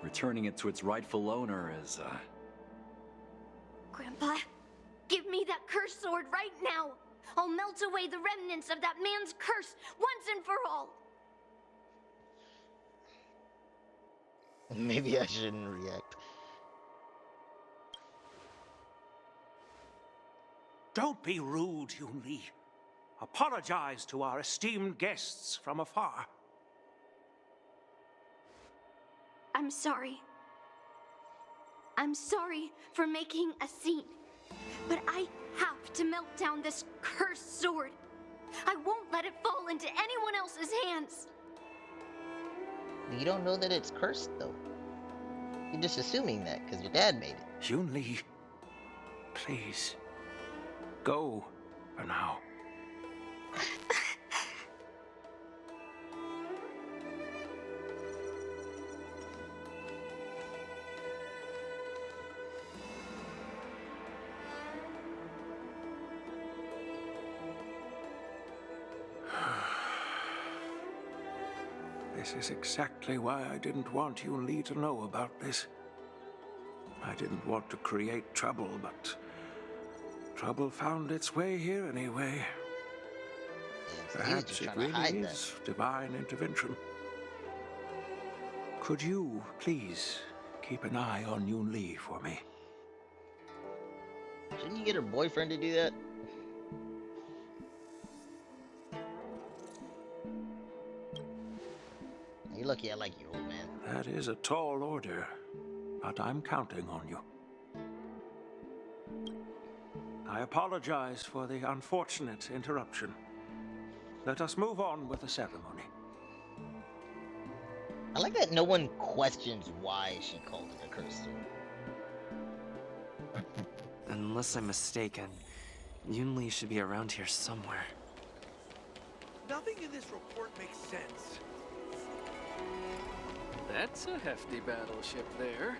Returning it to its rightful owner is, Grandpa, give me that cursed sword right now. I'll melt away the remnants of that man's curse once and for all. Maybe I shouldn't react. Don't be rude, Yun Li. Apologize to our esteemed guests from afar. I'm sorry. I'm sorry for making a scene, but I have to melt down this cursed sword. I won't let it fall into anyone else's hands. You don't know that it's cursed, though. You're just assuming that because your dad made it. Yun Li, please, go for now. This is exactly why I didn't want Yun Li to know about this. I didn't want to create trouble, but trouble found its way here anyway. Perhaps it really is divine intervention. Could you, please, keep an eye on Yun Li for me? Shouldn't you get her boyfriend to do that? You're lucky I like you, old man. That is a tall order, but I'm counting on you. I apologize for the unfortunate interruption. Let us move on with the ceremony. I like that no one questions why she called it a cursed sword. Unless I'm mistaken, Yun Li should be around here somewhere. Nothing in this report makes sense. That's a hefty battleship there.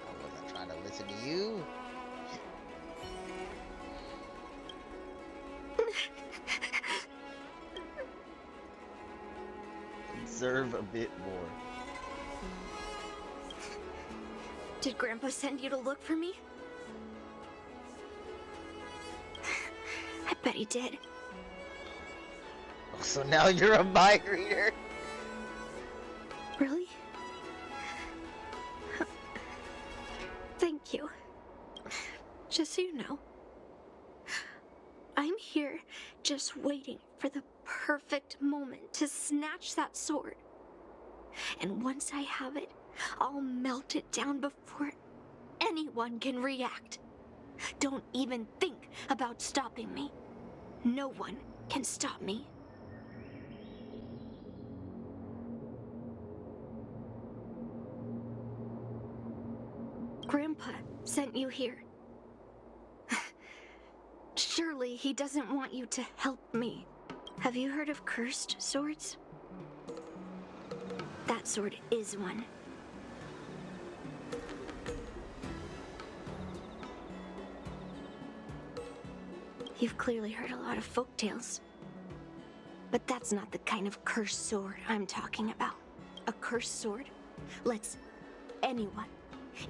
I wasn't trying to listen to you. Observe a bit more. Did Grandpa send you to look for me? I bet he did. Oh, so now you're a mind reader? Really? Thank you. Just so you know, I'm here just waiting for the perfect moment to snatch that sword. And once I have it, I'll melt it down before anyone can react. Don't even think about stopping me. No one can stop me. Grandpa sent you here. Surely he doesn't want you to help me. Have you heard of cursed swords? That sword is one. You've clearly heard a lot of folk tales. But that's not the kind of cursed sword I'm talking about. A cursed sword lets anyone,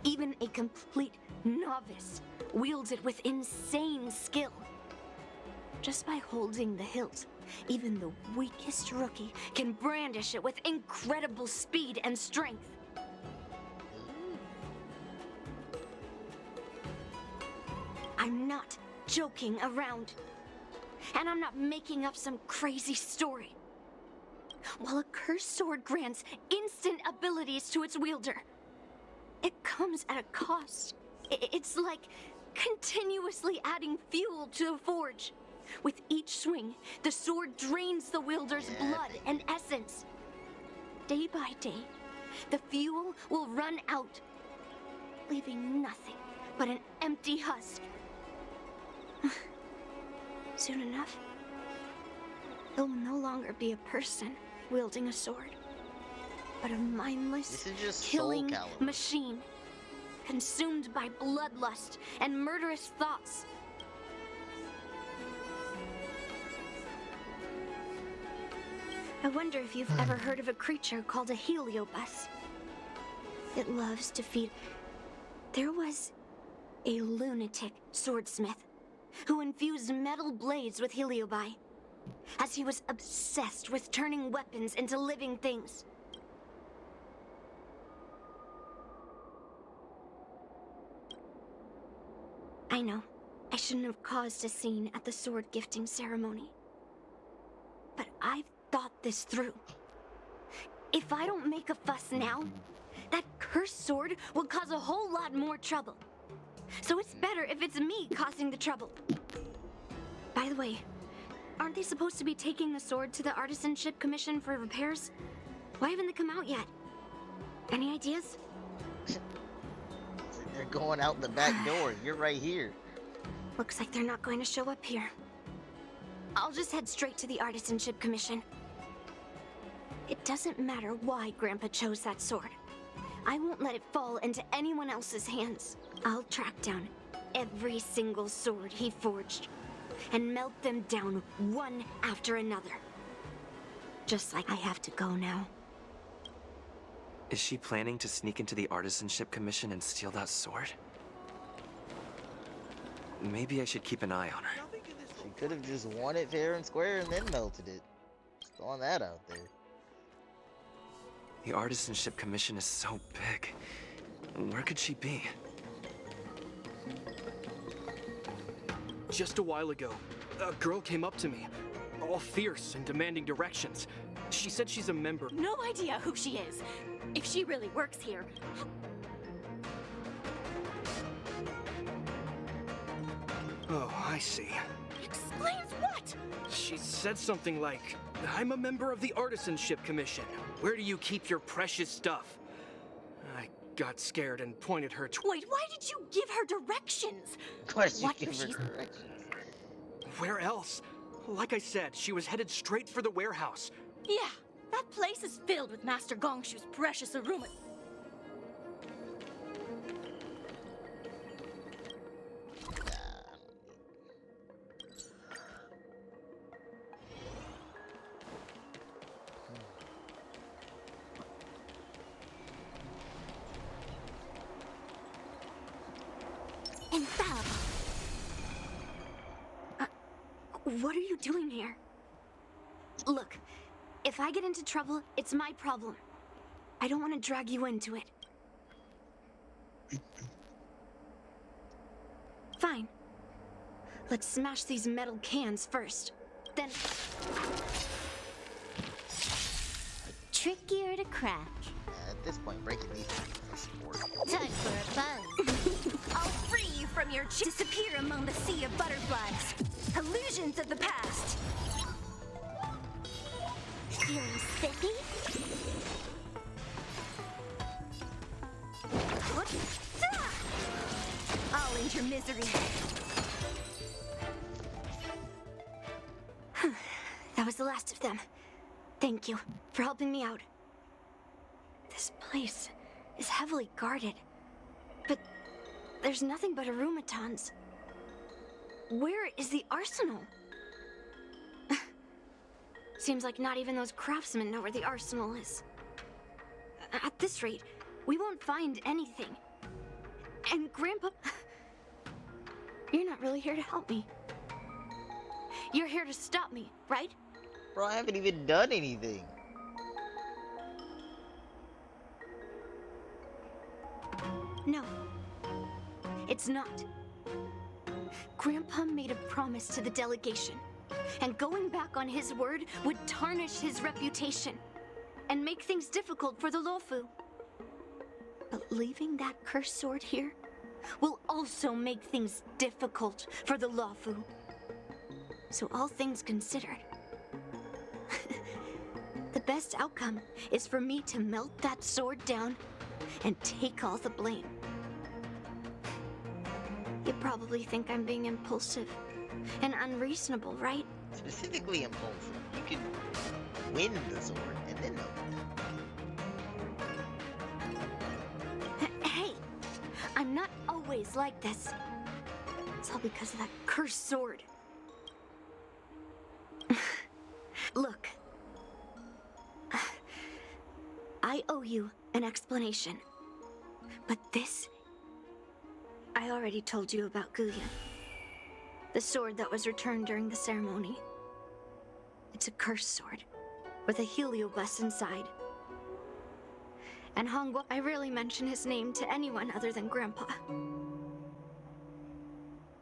even a complete novice, wields it with insane skill. Just by holding the hilt, even the weakest rookie can brandish it with incredible speed and strength. I'm not joking around. And I'm not making up some crazy story. While a cursed sword grants instant abilities to its wielder, it comes at a cost. It's like continuously adding fuel to the forge. With each swing, the sword drains the wielder's blood and essence. Day by day, the fuel will run out, leaving nothing but an empty husk. Soon enough, it will no longer be a person wielding a sword, but a mindless, killing machine, consumed by bloodlust and murderous thoughts. I wonder if you've ever heard of a creature called a heliobus. It loves to feed. There was a lunatic swordsmith who infused metal blades with heliobi, as he was obsessed with turning weapons into living things. I know, I shouldn't have caused a scene at the sword gifting ceremony. But I've thought this through. If I don't make a fuss now, that cursed sword will cause a whole lot more trouble. So it's better if it's me causing the trouble. By the way, aren't they supposed to be taking the sword to the Artisanship Commission for repairs? Why haven't they come out yet? Any ideas? They're going out the back door. You're right here. Looks like they're not going to show up here. I'll just head straight to the Artisanship Commission. It doesn't matter why Grandpa chose that sword. I won't let it fall into anyone else's hands. I'll track down every single sword he forged and melt them down one after another. Just like I have to go now. Is she planning to sneak into the Artisanship Commission and steal that sword? Maybe I should keep an eye on her. She could have just won it fair and square and then melted it. Just throwing that out there. The Artisanship Commission is so big. Where could she be? Just a while ago, a girl came up to me, all fierce and demanding directions. She said she's a member. No idea who she is. If she really works here. Oh, I see. Explains what? She said something like, I'm a member of the Artisanship Commission. Where do you keep your precious stuff? I got scared and pointed her to— Wait, why did you give her directions? Of course you What give if her she's- directions. Where else? Like I said, she was headed straight for the warehouse. Yeah, that place is filled with Master Gongshu's precious Aruma. Infallible. What are you doing here? Look, if I get into trouble, it's my problem. I don't want to drag you into it. Fine. Let's smash these metal cans first. Then... Trickier to crack. At this point, breaking these is sport. Time for a buzz. I'll free you from your disappear among the sea of butterflies. Illusions of the past. Feeling spiffy? I'll end your misery. That was the last of them. Thank you for helping me out. This place is heavily guarded, but there's nothing but Arumatons. Where is the arsenal? Seems like not even those craftsmen know where the arsenal is. At this rate, we won't find anything. And Grandpa... You're not really here to help me. You're here to stop me, right? Bro, I haven't even done anything. No. It's not. Grandpa made a promise to the delegation, and going back on his word would tarnish his reputation and make things difficult for the Luofu. But leaving that cursed sword here will also make things difficult for the Luofu. So all things considered, the best outcome is for me to melt that sword down and take all the blame. You probably think I'm being impulsive and unreasonable, right? Specifically impulsive. You can win the sword and then melt it down. Hey, I'm not always like this. It's all because of that cursed sword. Look, I owe you an explanation. But this, I already told you about Guya. The sword that was returned during the ceremony. It's a cursed sword, with a heliobus inside. And Hongguo, I rarely mention his name to anyone other than Grandpa.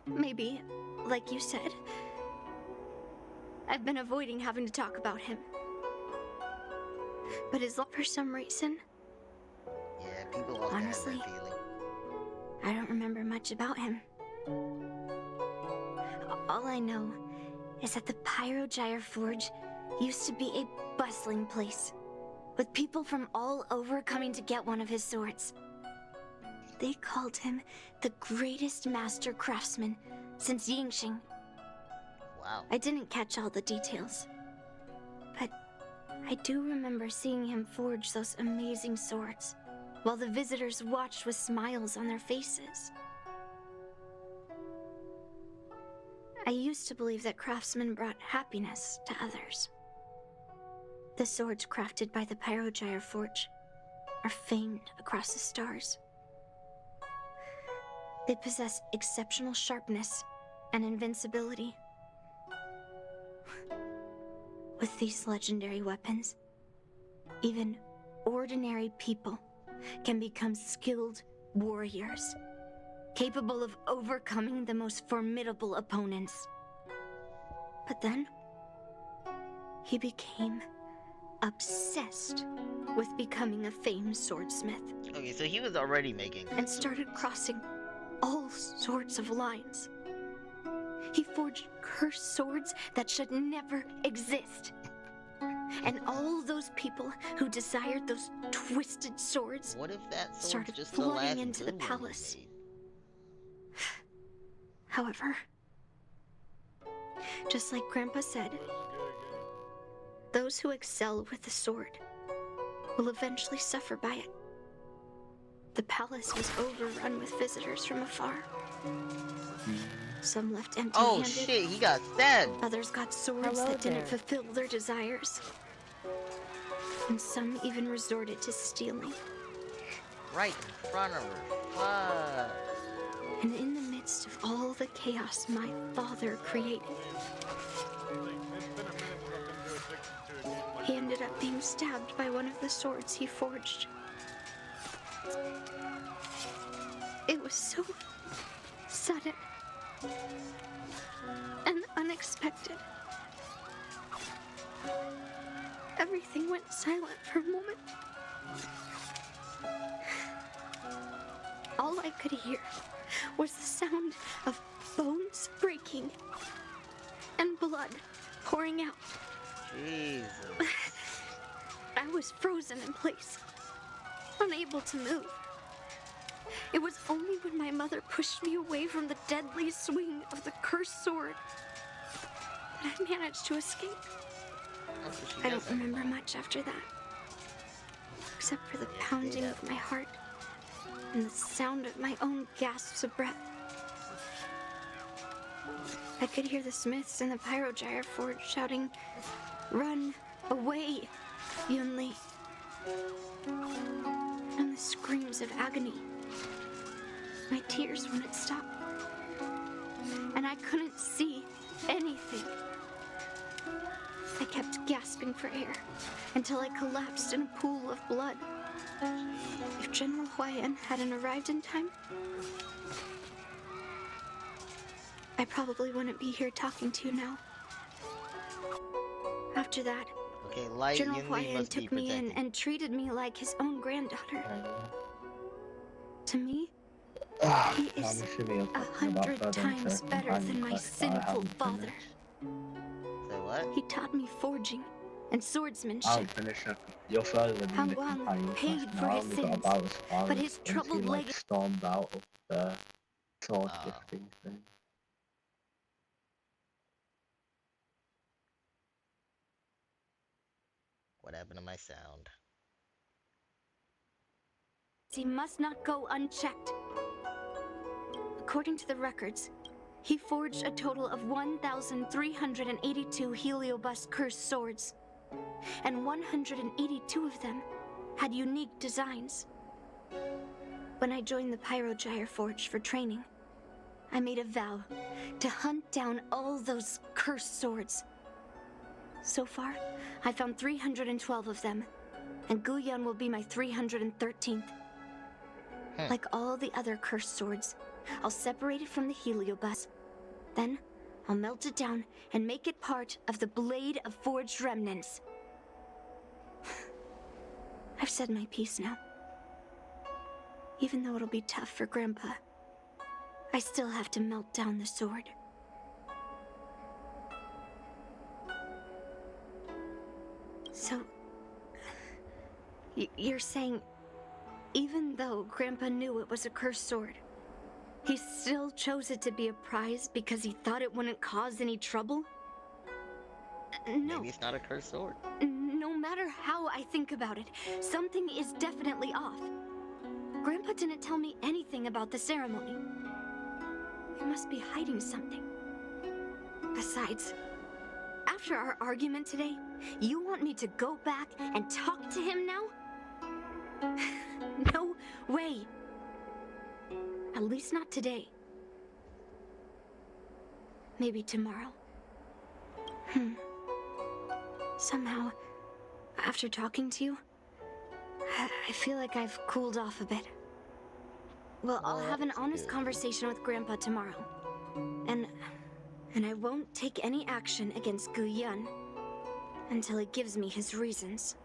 Maybe, like you said, I've been avoiding having to talk about him. But is for some reason, Yeah, people often honestly, have that feeling. I don't remember much about him. All I know is that the Pyrogyre Forge used to be a bustling place, with people from all over coming to get one of his swords. They called him the greatest master craftsman since Yingxing. Wow. I didn't catch all the details, but I do remember seeing him forge those amazing swords, while the visitors watched with smiles on their faces. I used to believe that craftsmen brought happiness to others. The swords crafted by the Pyrogyre Forge are famed across the stars. They possess exceptional sharpness and invincibility. With these legendary weapons, even ordinary people can become skilled warriors, capable of overcoming the most formidable opponents. But then, he became obsessed with becoming a famed swordsmith. Okay, so he was already making. And started crossing all sorts of lines. He forged cursed swords that should never exist. And all those people who desired those twisted swords what if that started just the flooding last into the good one palace. However, just like Grandpa said, those who excel with the sword will eventually suffer by it. The palace was overrun with visitors from afar. Some left empty-handed. Oh shit, he got stabbed. Others got swords that didn't fulfill their desires. And some even resorted to stealing. Right in front of her. Fuck. And in the midst of all the chaos my father created, he ended up being stabbed by one of the swords he forged. It was so sudden and unexpected. Everything went silent for a moment. All I could hear was the sound of bones breaking and blood pouring out. Jesus. I was frozen in place, unable to move. It was only when my mother pushed me away from the deadly swing of the cursed sword that I managed to escape. I don't remember much after that, except for the pounding of my heart and the sound of my own gasps of breath. I could hear the smiths in the Pyrogyre Forge shouting, "Run away, Yunli!" And the screams of agony. My tears wouldn't stop, and I couldn't see anything. I kept gasping for air until I collapsed in a pool of blood. If General Huayan hadn't arrived in time, I probably wouldn't be here talking to you now. After that, okay, Light General Yunli Huayan must be took me in protected. and treated me like his own granddaughter. To me, he is 100 times better than my sinful father. Say what? He taught me forging and I'll swordsmanship. finish it. You're further than How the Guang companion paid quest for now. his We got sins, about as far but as his once he, troubled like, leg- stormed out of the sword gifting thing. What happened to my sound? He must not go unchecked. According to the records, he forged a total of 1,382 Heliobus cursed swords, and 182 of them had unique designs. When I joined the Pyrogyre Forge for training, I made a vow to hunt down all those cursed swords. So far, I found 312 of them, and Guyan will be my 313th. Like all the other cursed swords, I'll separate it from the Heliobus. Then, I'll melt it down and make it part of the Blade of Forged Remnants. I've said my piece now. Even though it'll be tough for Grandpa, I still have to melt down the sword. So, you're saying, even though Grandpa knew it was a cursed sword, he still chose it to be a prize because he thought it wouldn't cause any trouble? No. Maybe it's not a cursed sword. No matter how I think about it, something is definitely off. Grandpa didn't tell me anything about the ceremony. He must be hiding something. Besides, after our argument today, you want me to go back and talk to him now? No way. At least not today. Maybe tomorrow. Somehow, after talking to you, I feel like I've cooled off a bit. Well, I'll have an honest conversation with Grandpa tomorrow. And I won't take any action against Gu Yun until he gives me his reasons.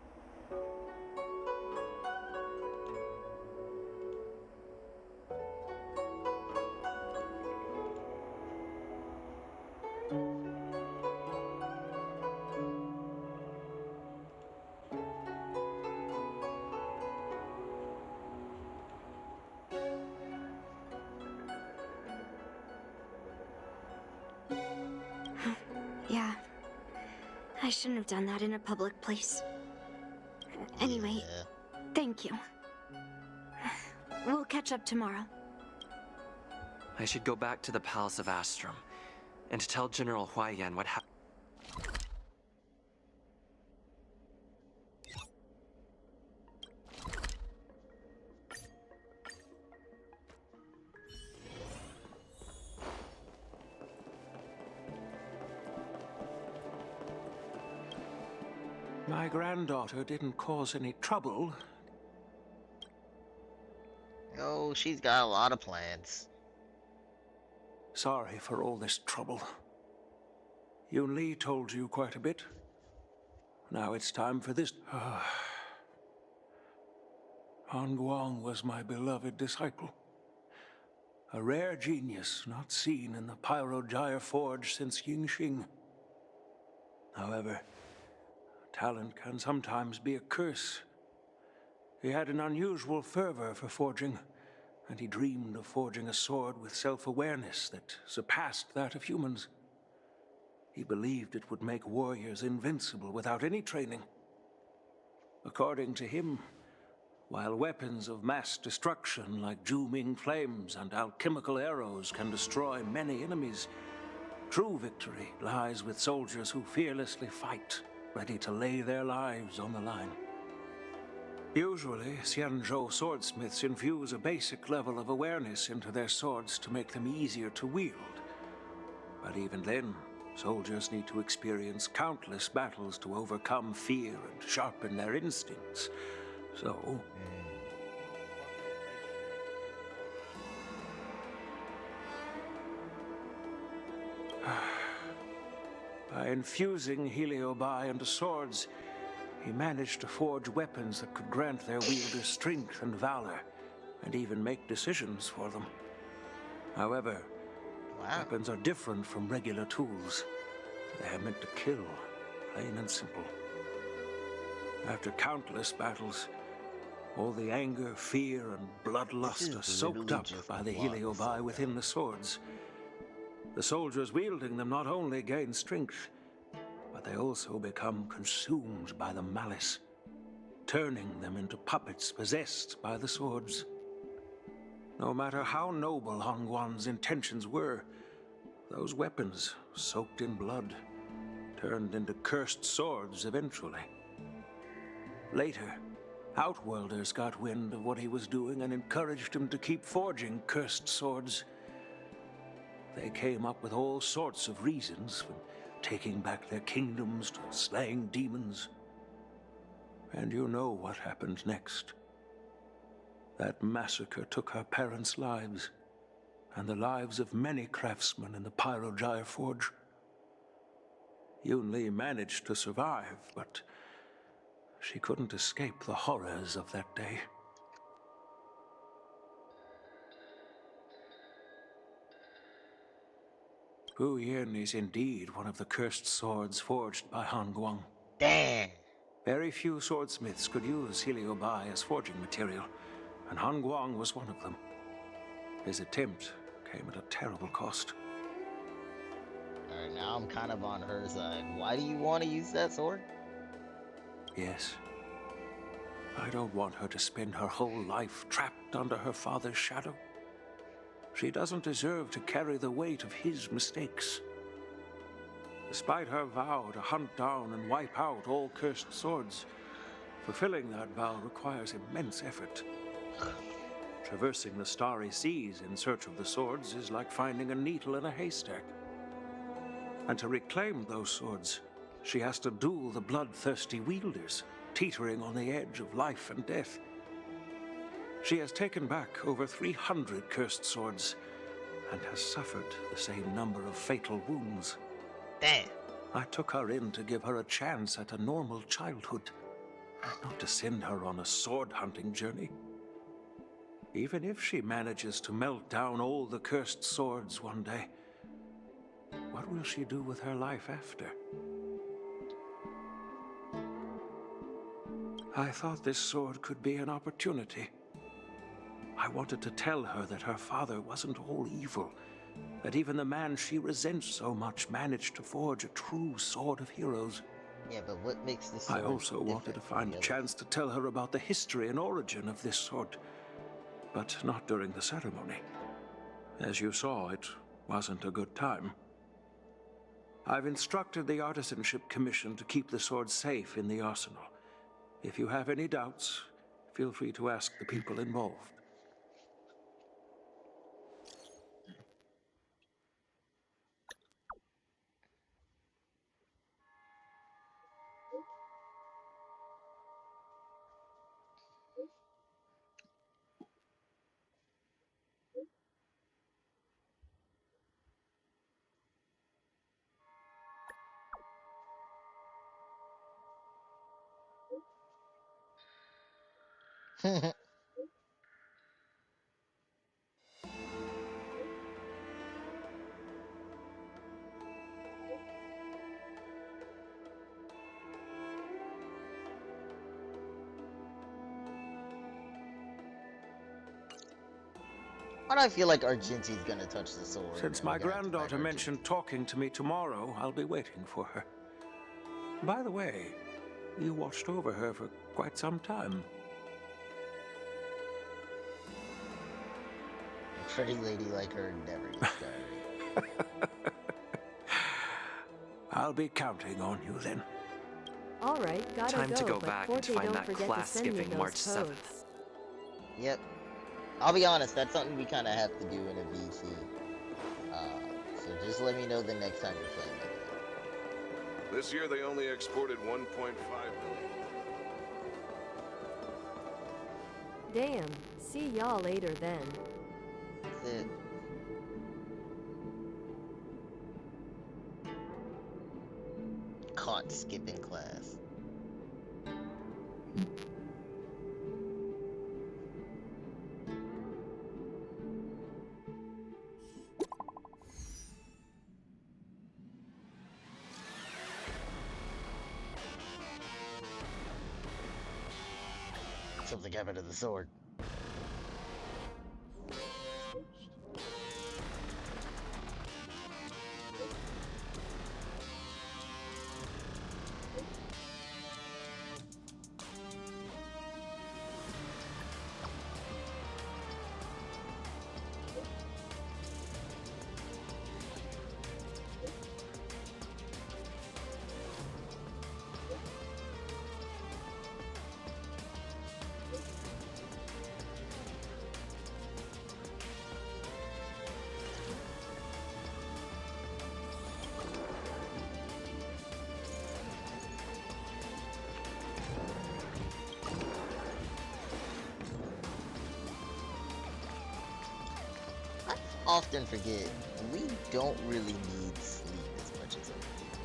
Yeah, I shouldn't have done that in a public place. Anyway, thank you. We'll catch up tomorrow. I should go back to the Palace of Astrum and tell General Huaiyan what happened. My granddaughter didn't cause any trouble. Oh, she's got a lot of plans. Sorry for all this trouble. Yun Li told you quite a bit. Now it's time for this. Han Guang was my beloved disciple. A rare genius not seen in the Pyrogyre Forge since Yingxing. However, talent can sometimes be a curse. He had an unusual fervor for forging, and he dreamed of forging a sword with self-awareness that surpassed that of humans. He believed it would make warriors invincible without any training. According to him, while weapons of mass destruction like Zhu-Ming flames and alchemical arrows can destroy many enemies, true victory lies with soldiers who fearlessly fight, ready to lay their lives on the line. Usually, Xianzhou swordsmiths infuse a basic level of awareness into their swords to make them easier to wield. But even then, soldiers need to experience countless battles to overcome fear and sharpen their instincts. So, by infusing Heliobi into swords, he managed to forge weapons that could grant their wielders strength and valor, and even make decisions for them. However, weapons are different from regular tools. They are meant to kill, plain and simple. After countless battles, all the anger, fear, and bloodlust are soaked up by the Heliobi within the swords. The soldiers wielding them not only gain strength, but they also become consumed by the malice, turning them into puppets possessed by the swords. No matter how noble Han Guan's intentions were, those weapons, soaked in blood, turned into cursed swords eventually. Later, Outworlders got wind of what he was doing and encouraged him to keep forging cursed swords. They came up with all sorts of reasons, from taking back their kingdoms to slaying demons. And you know what happened next. That massacre took her parents' lives, and the lives of many craftsmen in the Pyrogyre Forge. Yun Li managed to survive, but she couldn't escape the horrors of that day. Gu Yin is indeed one of the cursed swords forged by Han Guang. Damn! Very few swordsmiths could use Heliobi as forging material, and Han Guang was one of them. His attempt came at a terrible cost. Alright, now I'm kind of on her side. Why do you want to use that sword? Yes. I don't want her to spend her whole life trapped under her father's shadow. She doesn't deserve to carry the weight of his mistakes. despite her vow to hunt down and wipe out all cursed swords. Fulfilling that vow requires immense effort. Traversing the starry seas in search of the swords is like finding a needle in a haystack. And to reclaim those swords, she has to duel the bloodthirsty wielders, teetering on the edge of life and death. She has taken back over 300 cursed swords and has suffered the same number of fatal wounds. Damn. I took her in to give her a chance at a normal childhood, not to send her on a sword-hunting journey. Even if she manages to melt down all the cursed swords one day, what will she do with her life after? I thought this sword could be an opportunity. I wanted to tell her that her father wasn't all evil, that even the man she resents so much managed to forge a true sword of heroes. Yeah, but what makes this sword I also wanted to find a chance to tell her about the history and origin of this sword, but not during the ceremony. As you saw, it wasn't a good time. I've instructed the Artisanship Commission to keep the sword safe in the arsenal. If you have any doubts, feel free to ask the people involved. Why do I feel like Argenti's gonna touch the sword? Since my granddaughter mentioned talking to me tomorrow, I'll be waiting for her. By the way, you watched over her for quite some time. A pretty lady like her never gets tired. I'll be counting on you then. All right, gotta Time to go but back Forte, and find don't that forget class to send me skipping those March codes. 7th. Yep. I'll be honest, that's something we kind of have to do in a VC. So just let me know the next time you're playing Mega Man. This year they only exported 1.5 million. Damn. See y'all later then. That's it. Caught skipping class. Something happened to the sword. Often forget, we don't really need sleep as much as other people.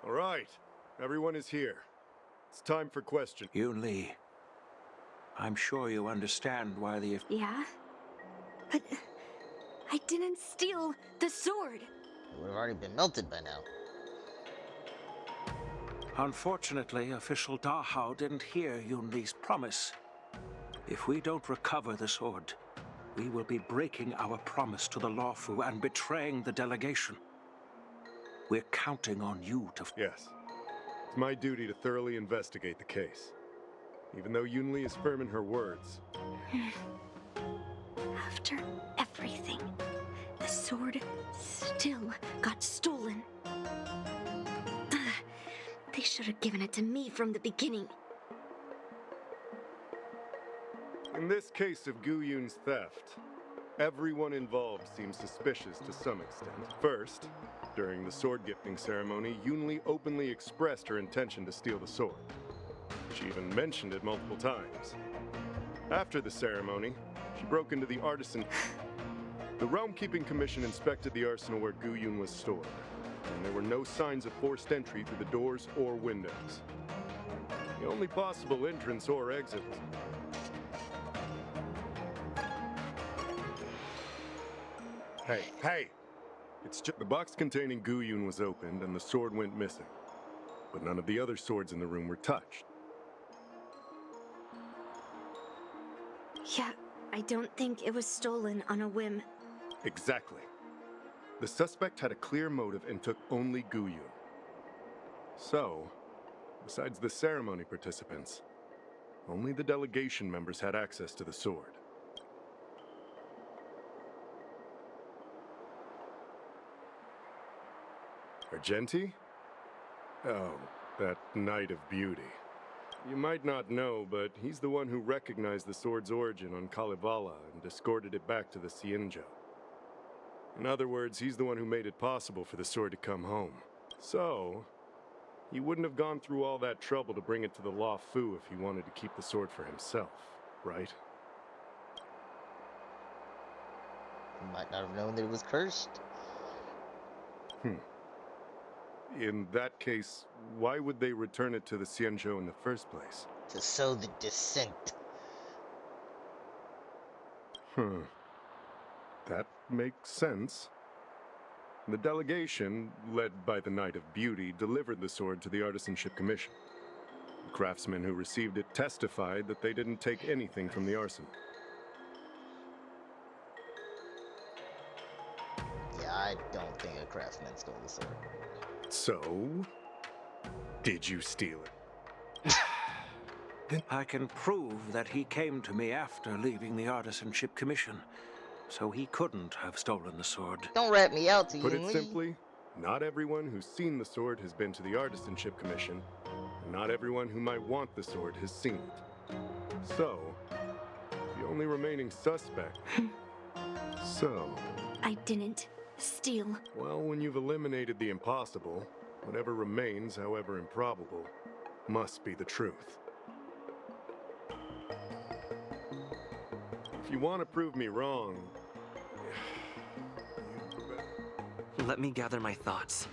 All right, everyone is here. It's time for questions. Yoon Lee, I'm sure you understand why the... Yeah? But I didn't steal the sword. It would have already been melted by now. Unfortunately, official Dahao didn't hear Yoon Lee's promise. If we don't recover the sword, we will be breaking our promise to the Lawfu and betraying the delegation. We're counting on you to... Yes. It's my duty to thoroughly investigate the case. Even though Yunli is firm in her words. After everything, the sword still got stolen. They should have given it to me from the beginning. In this case of Gu Yun's theft, everyone involved seems suspicious to some extent. First, during the sword gifting ceremony, Yunli openly expressed her intention to steal the sword. She even mentioned it multiple times. After the ceremony, she broke into the artisan... The Realm Keeping Commission inspected the arsenal where Gu Yun was stored, and there were no signs of forced entry through the doors or windows. The only possible entrance or exit was... Hey! It's just... The box containing Gu Yun was opened and the sword went missing. But none of the other swords in the room were touched. Yeah, I don't think it was stolen on a whim. Exactly. The suspect had a clear motive and took only Gu Yun. So, besides the ceremony participants, only the delegation members had access to the sword. Argenti? Oh, that Knight of Beauty. You might not know, but he's the one who recognized the sword's origin on Kalevala and escorted it back to the Xianzhou. In other words, he's the one who made it possible for the sword to come home. So, he wouldn't have gone through all that trouble to bring it to the Lawfu if he wanted to keep the sword for himself, right? He might not have known that it was cursed. In that case, why would they return it to the Xianzhou in the first place? To sow the dissent. That makes sense. The delegation, led by the Knight of Beauty, delivered the sword to the Artisanship Commission. The craftsmen who received it testified that they didn't take anything from the arsenal. Yeah, I don't think a craftsman stole the sword. So, did you steal it? I can prove that he came to me after leaving the Artisanship Commission, so he couldn't have stolen the sword. Don't rat me out, Put it simply, not everyone who's seen the sword has been to the Artisanship Commission, and not everyone who might want the sword has seen it. So, the only remaining suspect... I didn't steal. Well, when you've eliminated the impossible, whatever remains, however improbable, must be the truth. If you want to prove me wrong... Let me gather my thoughts.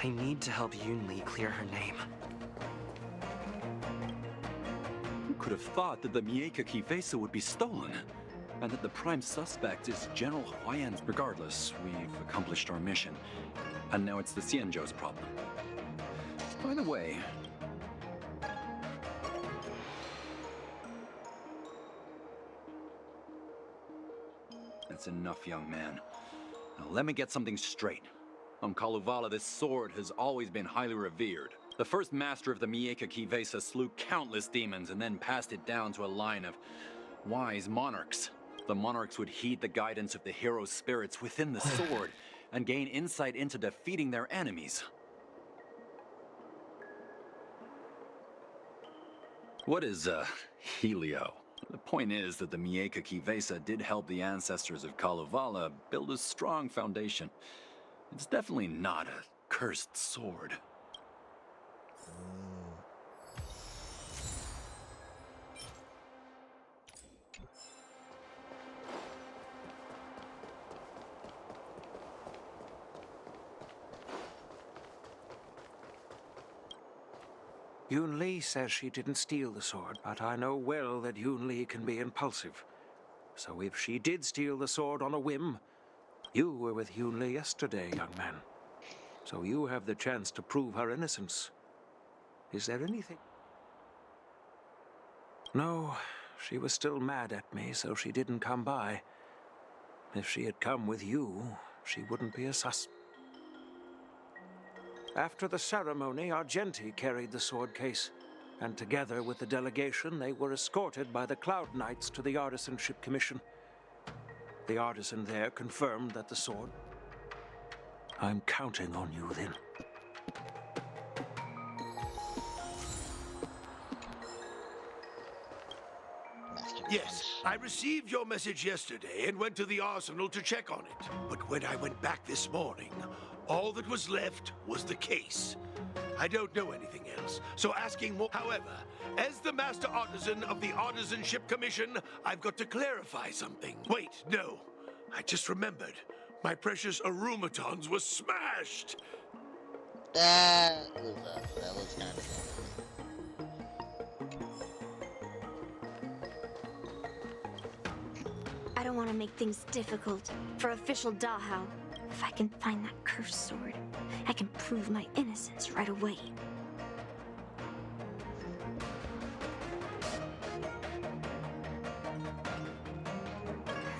I need to help Yunli clear her name. Who could have thought that the Mieka Kivesa would be stolen? And that the prime suspect is General Huayan's. Regardless, we've accomplished our mission. And now it's the Xianzhou's problem. By the way... That's enough, young man. Now let me get something straight. On Kalevala, this sword has always been highly revered. The first master of the Mieka Kivesa slew countless demons and then passed it down to a line of wise monarchs. The monarchs would heed the guidance of the hero spirits within the sword and gain insight into defeating their enemies. What is, Helio? The point is that the Mieka Kivesa did help the ancestors of Kalevala build a strong foundation. It's definitely not a cursed sword. Yunli says she didn't steal the sword, but I know well that Yunli can be impulsive. So if she did steal the sword on a whim, you were with Yunli yesterday, young man. So you have the chance to prove her innocence. Is there anything? No, she was still mad at me, so she didn't come by. If she had come with you, she wouldn't be a sus. After the ceremony, Argenti carried the sword case, and together with the delegation, they were escorted by the Cloud Knights to the Artisanship Commission. The artisan there confirmed that the sword... I'm counting on you, then. Yes, I received your message yesterday and went to the arsenal to check on it. But when I went back this morning, all that was left was the case. I don't know anything else, so asking more. However, as the Master Artisan of the Artisanship Commission, I've got to clarify something. Wait, no. I just remembered. My precious aromatons were smashed! That was kind of I don't want to make things difficult for official Dahao. If I can find that cursed sword, I can prove my innocence right away.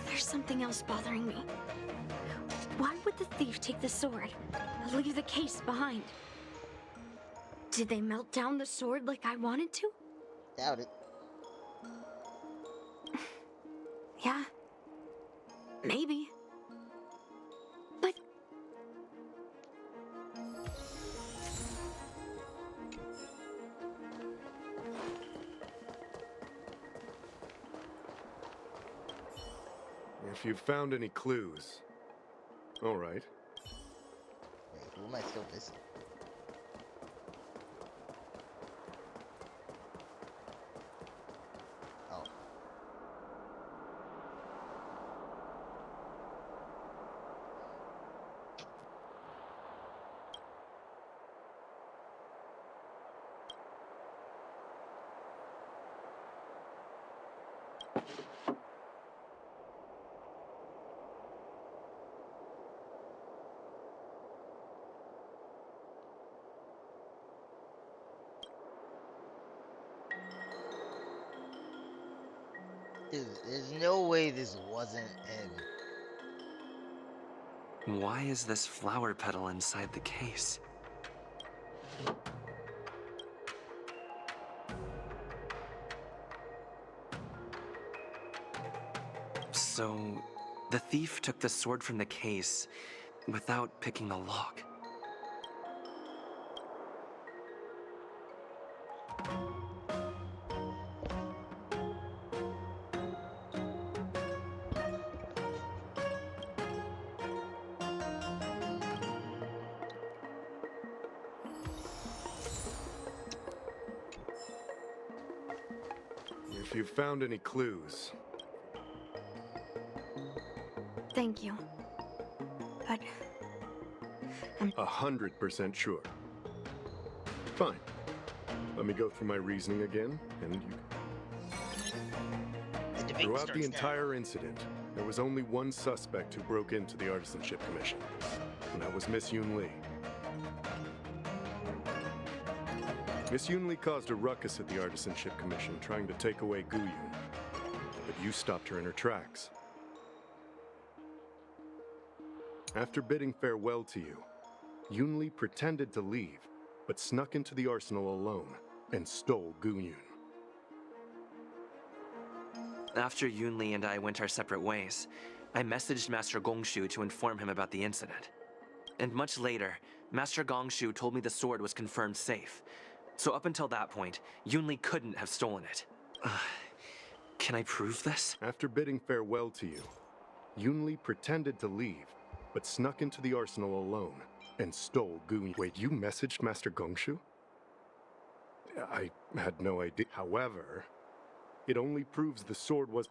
There's something else bothering me. Why would the thief take the sword and leave the case behind? Did they melt down the sword like I wanted to? Doubt it. Yeah. Maybe. But... If you've found any clues... All right. Wait, who am I still missing? Oh. Dude, there's no way this wasn't him. Why is this flower petal inside the case? So, the thief took the sword from the case without picking the lock. If you've found any clues... Thank you. But... I'm 100% sure. Fine. Let me go through my reasoning again, and you... Throughout the entire incident, there was only one suspect who broke into the Artisanship Commission, and that was Miss Yoon Lee. Miss Yoon Lee caused a ruckus at the Artisanship Commission trying to take away Gu Yun, but you stopped her in her tracks. After bidding farewell to you, Yoon Lee pretended to leave, but snuck into the arsenal alone and stole Gu Yun. After Yoon Lee and I went our separate ways, I messaged Master Gongshu to inform him about the incident. And much later, Master Gongshu told me the sword was confirmed safe. So up until that point, Yoon Lee couldn't have stolen it. Can I prove this? After bidding farewell to you, Yoon Lee pretended to leave, but snuck into the arsenal alone and stole Gu Yun. Wait, you messaged Master Gongshu? I had no idea. However, it only proves the sword was...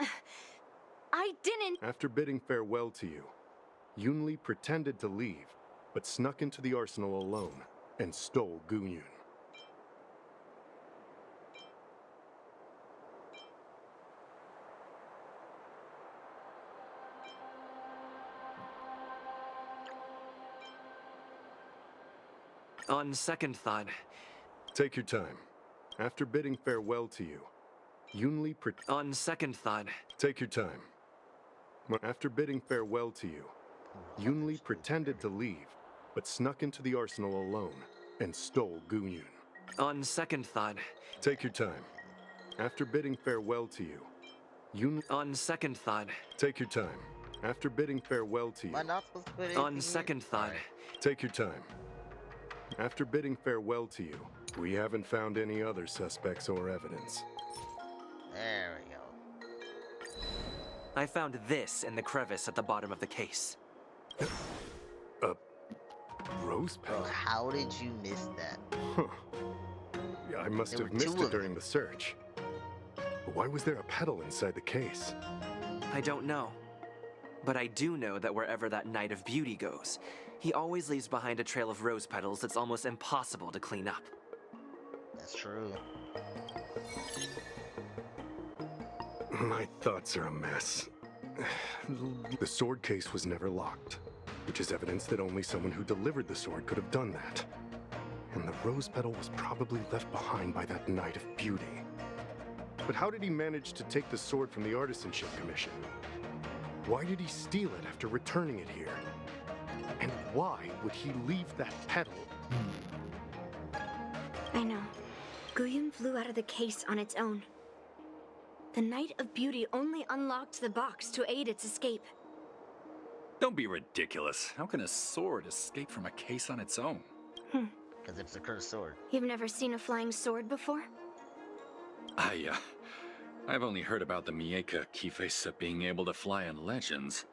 I didn't... After bidding farewell to you, Yoon Lee pretended to leave, but snuck into the arsenal alone and stole Gu Yun. On second thought... Take your time. After bidding farewell to you, Yunli On second thought... Take your time. After bidding farewell to you, Yunli pretended to leave, but snuck into the arsenal alone and stole Guyun. On second thought... Take your time. After bidding farewell to you, Yunli... On second thought... Take your time. After bidding farewell to you... Am I not supposed to put it On second thought... Take your time. After bidding farewell to you, we haven't found any other suspects or evidence. There we go. I found this in the crevice at the bottom of the case. Rose petal? Bro, how did you miss that? Huh. Yeah, I must have missed it during the search. But why was there a petal inside the case? I don't know. But I do know that wherever that Knight of Beauty goes, he always leaves behind a trail of rose petals that's almost impossible to clean up. That's true. My thoughts are a mess. The sword case was never locked, which is evidence that only someone who delivered the sword could have done that. And the rose petal was probably left behind by that Knight of Beauty. But how did he manage to take the sword from the Artisanship Commission? Why did he steal it after returning it here? And why would he leave that petal? I know. Guyun flew out of the case on its own. The Knight of Beauty only unlocked the box to aid its escape. Don't be ridiculous. How can a sword escape from a case on its own? Because it's a cursed sword. You've never seen a flying sword before? I've only heard about the Mieka Kifesa being able to fly in legends.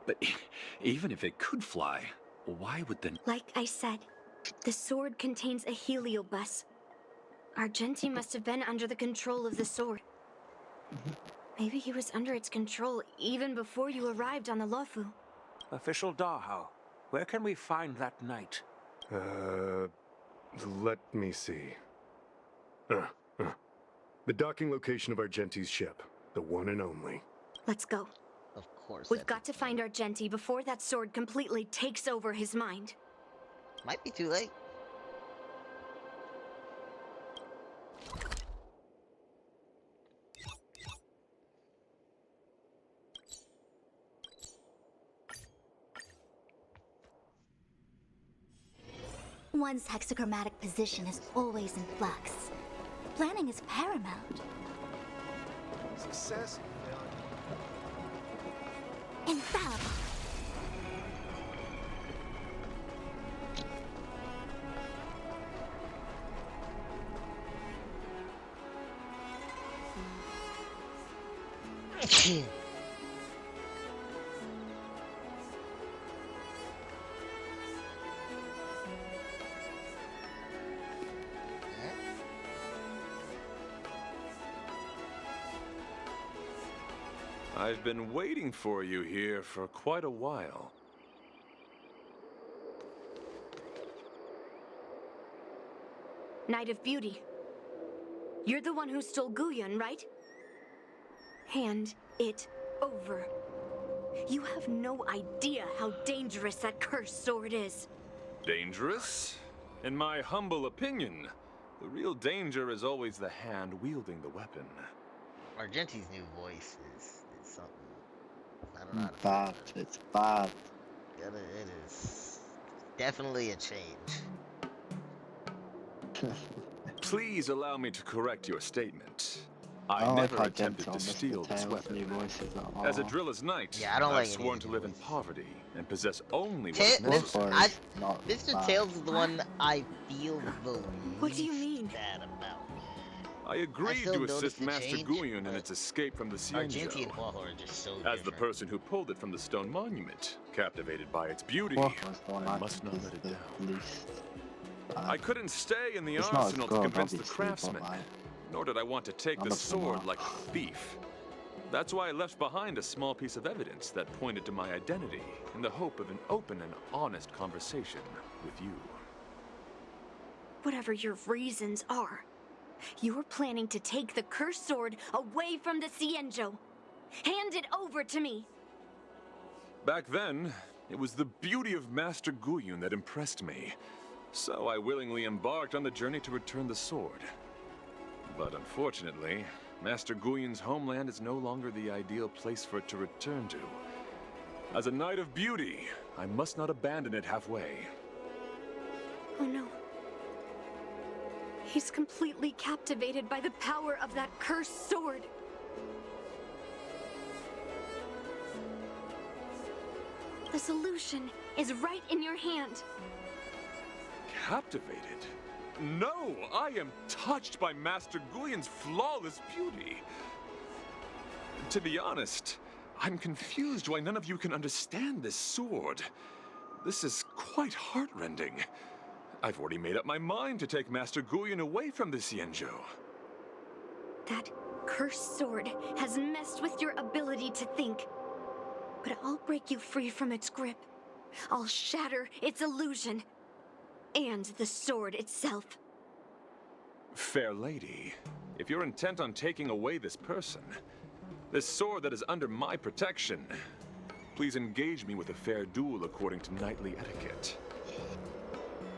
But even if it could fly, why would the... Like I said, the sword contains a heliobus. Argenti must have been under the control of the sword. Maybe he was under its control even before you arrived on the Luofu. Official Dahao, where can we find that knight? Let me see. The docking location of Argenti's ship. The one and only. Let's go. Of course. We've got to find Argenti before that sword completely takes over his mind. Might be too late. One's hexachromatic position is always in flux. Planning is paramount. Success. Infallible. I've been waiting for you here for quite a while. Knight of Beauty. You're the one who stole Guyun, right? Hand it over. You have no idea how dangerous that cursed sword is. Dangerous? In my humble opinion, the real danger is always the hand wielding the weapon. Argenti's new voice is something. I don't know. Bad. It's bad. It is definitely a change. Please allow me to correct your statement. I never attempted to steal this weapon. As a Drilla's knight, I've sworn to live in poverty and possess only what is necessary. Mr. Tails is the one I feel the What do you mean? bad about. I agreed to assist Master Guyun in its escape from the Argenti and Xianzhou. Huaho are just so As the person who pulled it from the stone monument, captivated by its beauty, I must not let it down. I couldn't stay in the It's not as arsenal to good, convince the obviously, but, craftsman, like, nor did I want to take not the much more. sword like a thief. That's why I left behind a small piece of evidence that pointed to my identity in the hope of an open and honest conversation with you. Whatever your reasons are, you're planning to take the cursed sword away from the Xianzhou. Hand it over to me. Back then, it was the beauty of Master Guyun that impressed me, so I willingly embarked on the journey to return the sword. But unfortunately, Master Guyon's homeland is no longer the ideal place for it to return to. As a Knight of Beauty, I must not abandon it halfway. Oh no. He's completely captivated by the power of that cursed sword. The solution is right in your hand. Captivated? No! I am touched by Master Guyon's flawless beauty. To be honest, I'm confused why none of you can understand this sword. This is quite heartrending. I've already made up my mind to take Master Guyon away from the Xianzhou. That cursed sword has messed with your ability to think. But I'll break you free from its grip. I'll shatter its illusion. And the sword itself. Fair lady, if you're intent on taking away this person, this sword that is under my protection, please engage me with a fair duel according to knightly etiquette.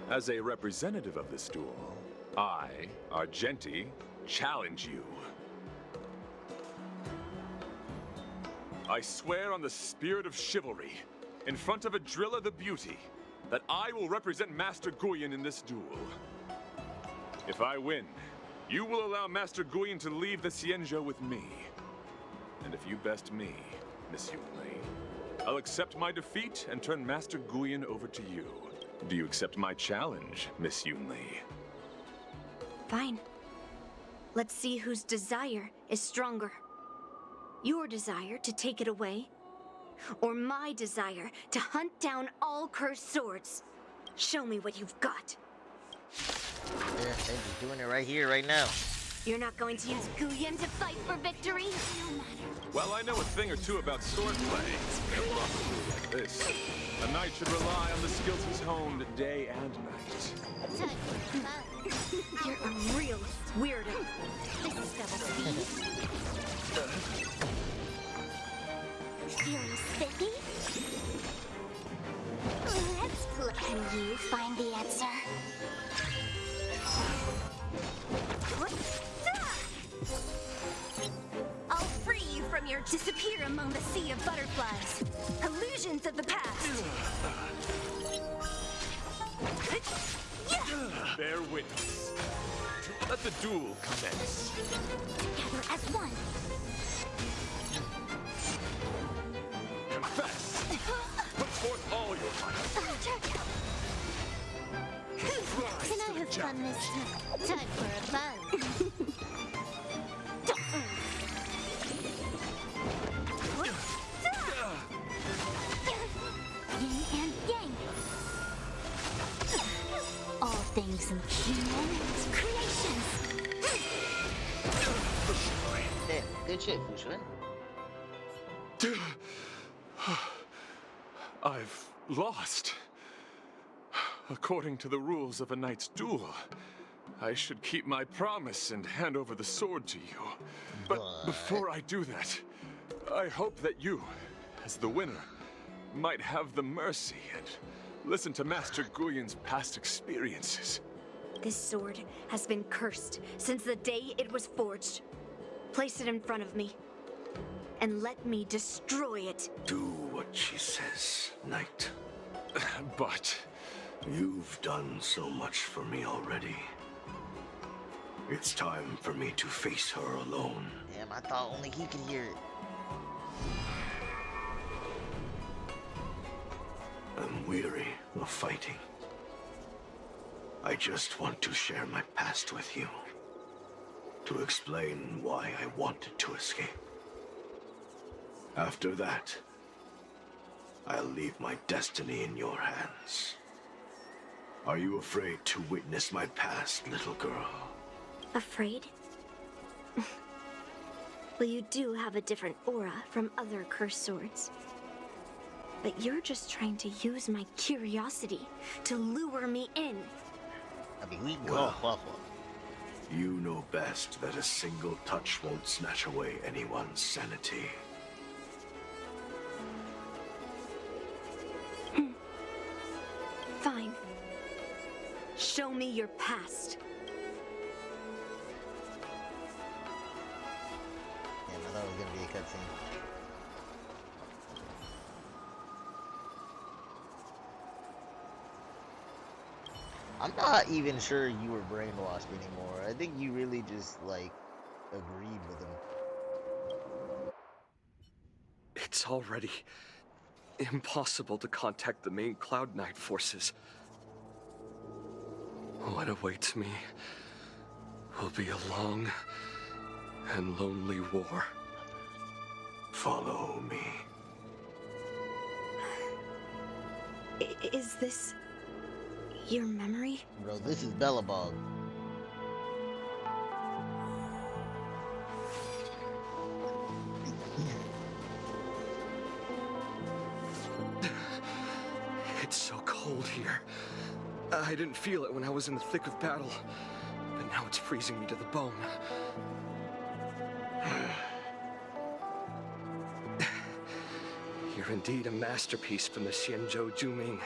As a representative of this duel, I, Argenti, challenge you. I swear on the spirit of chivalry, in front of Adrilla the Beauty, that I will represent Master Guyon in this duel. If I win, you will allow Master Guyon to leave the Xianzhou with me. And if you best me, Miss Yunli, I'll accept my defeat and turn Master Guyon over to you. Do you accept my challenge, Miss Yunli? Fine. Let's see whose desire is stronger. Your desire to take it away, or my desire to hunt down all cursed swords. Show me what you've got. Yeah, they're just doing it right here, right now. You're not going to use Guyon to fight for victory? Well, I know a thing or two about swordplay. Like this. A knight should rely on the skills he's honed day and night. You're a real weirdo. This is double speed. Feeling spiffy? Let's play. Can you find the answer? I'll free you from your disappear among the sea of butterflies. Illusions of the past. Bear witness. Let the duel commence. Together as one. Confess. Put forth all your might. Can I have fun this time? Time for a buzz. Yin and yang. All things in human creations. Damn, good shit, Fu Xuan. I've lost. According to the rules of a knight's duel, I should keep my promise and hand over the sword to you. But before I do that, I hope that you, as the winner, might have the mercy and listen to Master Guyon's past experiences. This sword has been cursed since the day it was forged. Place it in front of me, and let me destroy it. Do what she says, Knight. But... You've done so much for me already. It's time for me to face her alone. Damn, I thought only he could hear it. I'm weary of fighting. I just want to share my past with you. To explain why I wanted to escape. After that, I'll leave my destiny in your hands. Are you afraid to witness my past, little girl? Afraid? Well, you do have a different aura from other cursed swords. But you're just trying to use my curiosity to lure me in. I mean, we can go. You know best that a single touch won't snatch away anyone's sanity. Fine. Show me your past. I'm not even sure you were brainwashed anymore. I think you really just, like, agreed with him. It's already impossible to contact the main Cloud Knight forces. What awaits me will be a long and lonely war. Follow me. Is this your memory? Bro, this is Belobog. It's so cold here. I didn't feel it when I was in the thick of battle, but now it's freezing me to the bone. You're indeed a masterpiece from the Xianzhou Juming.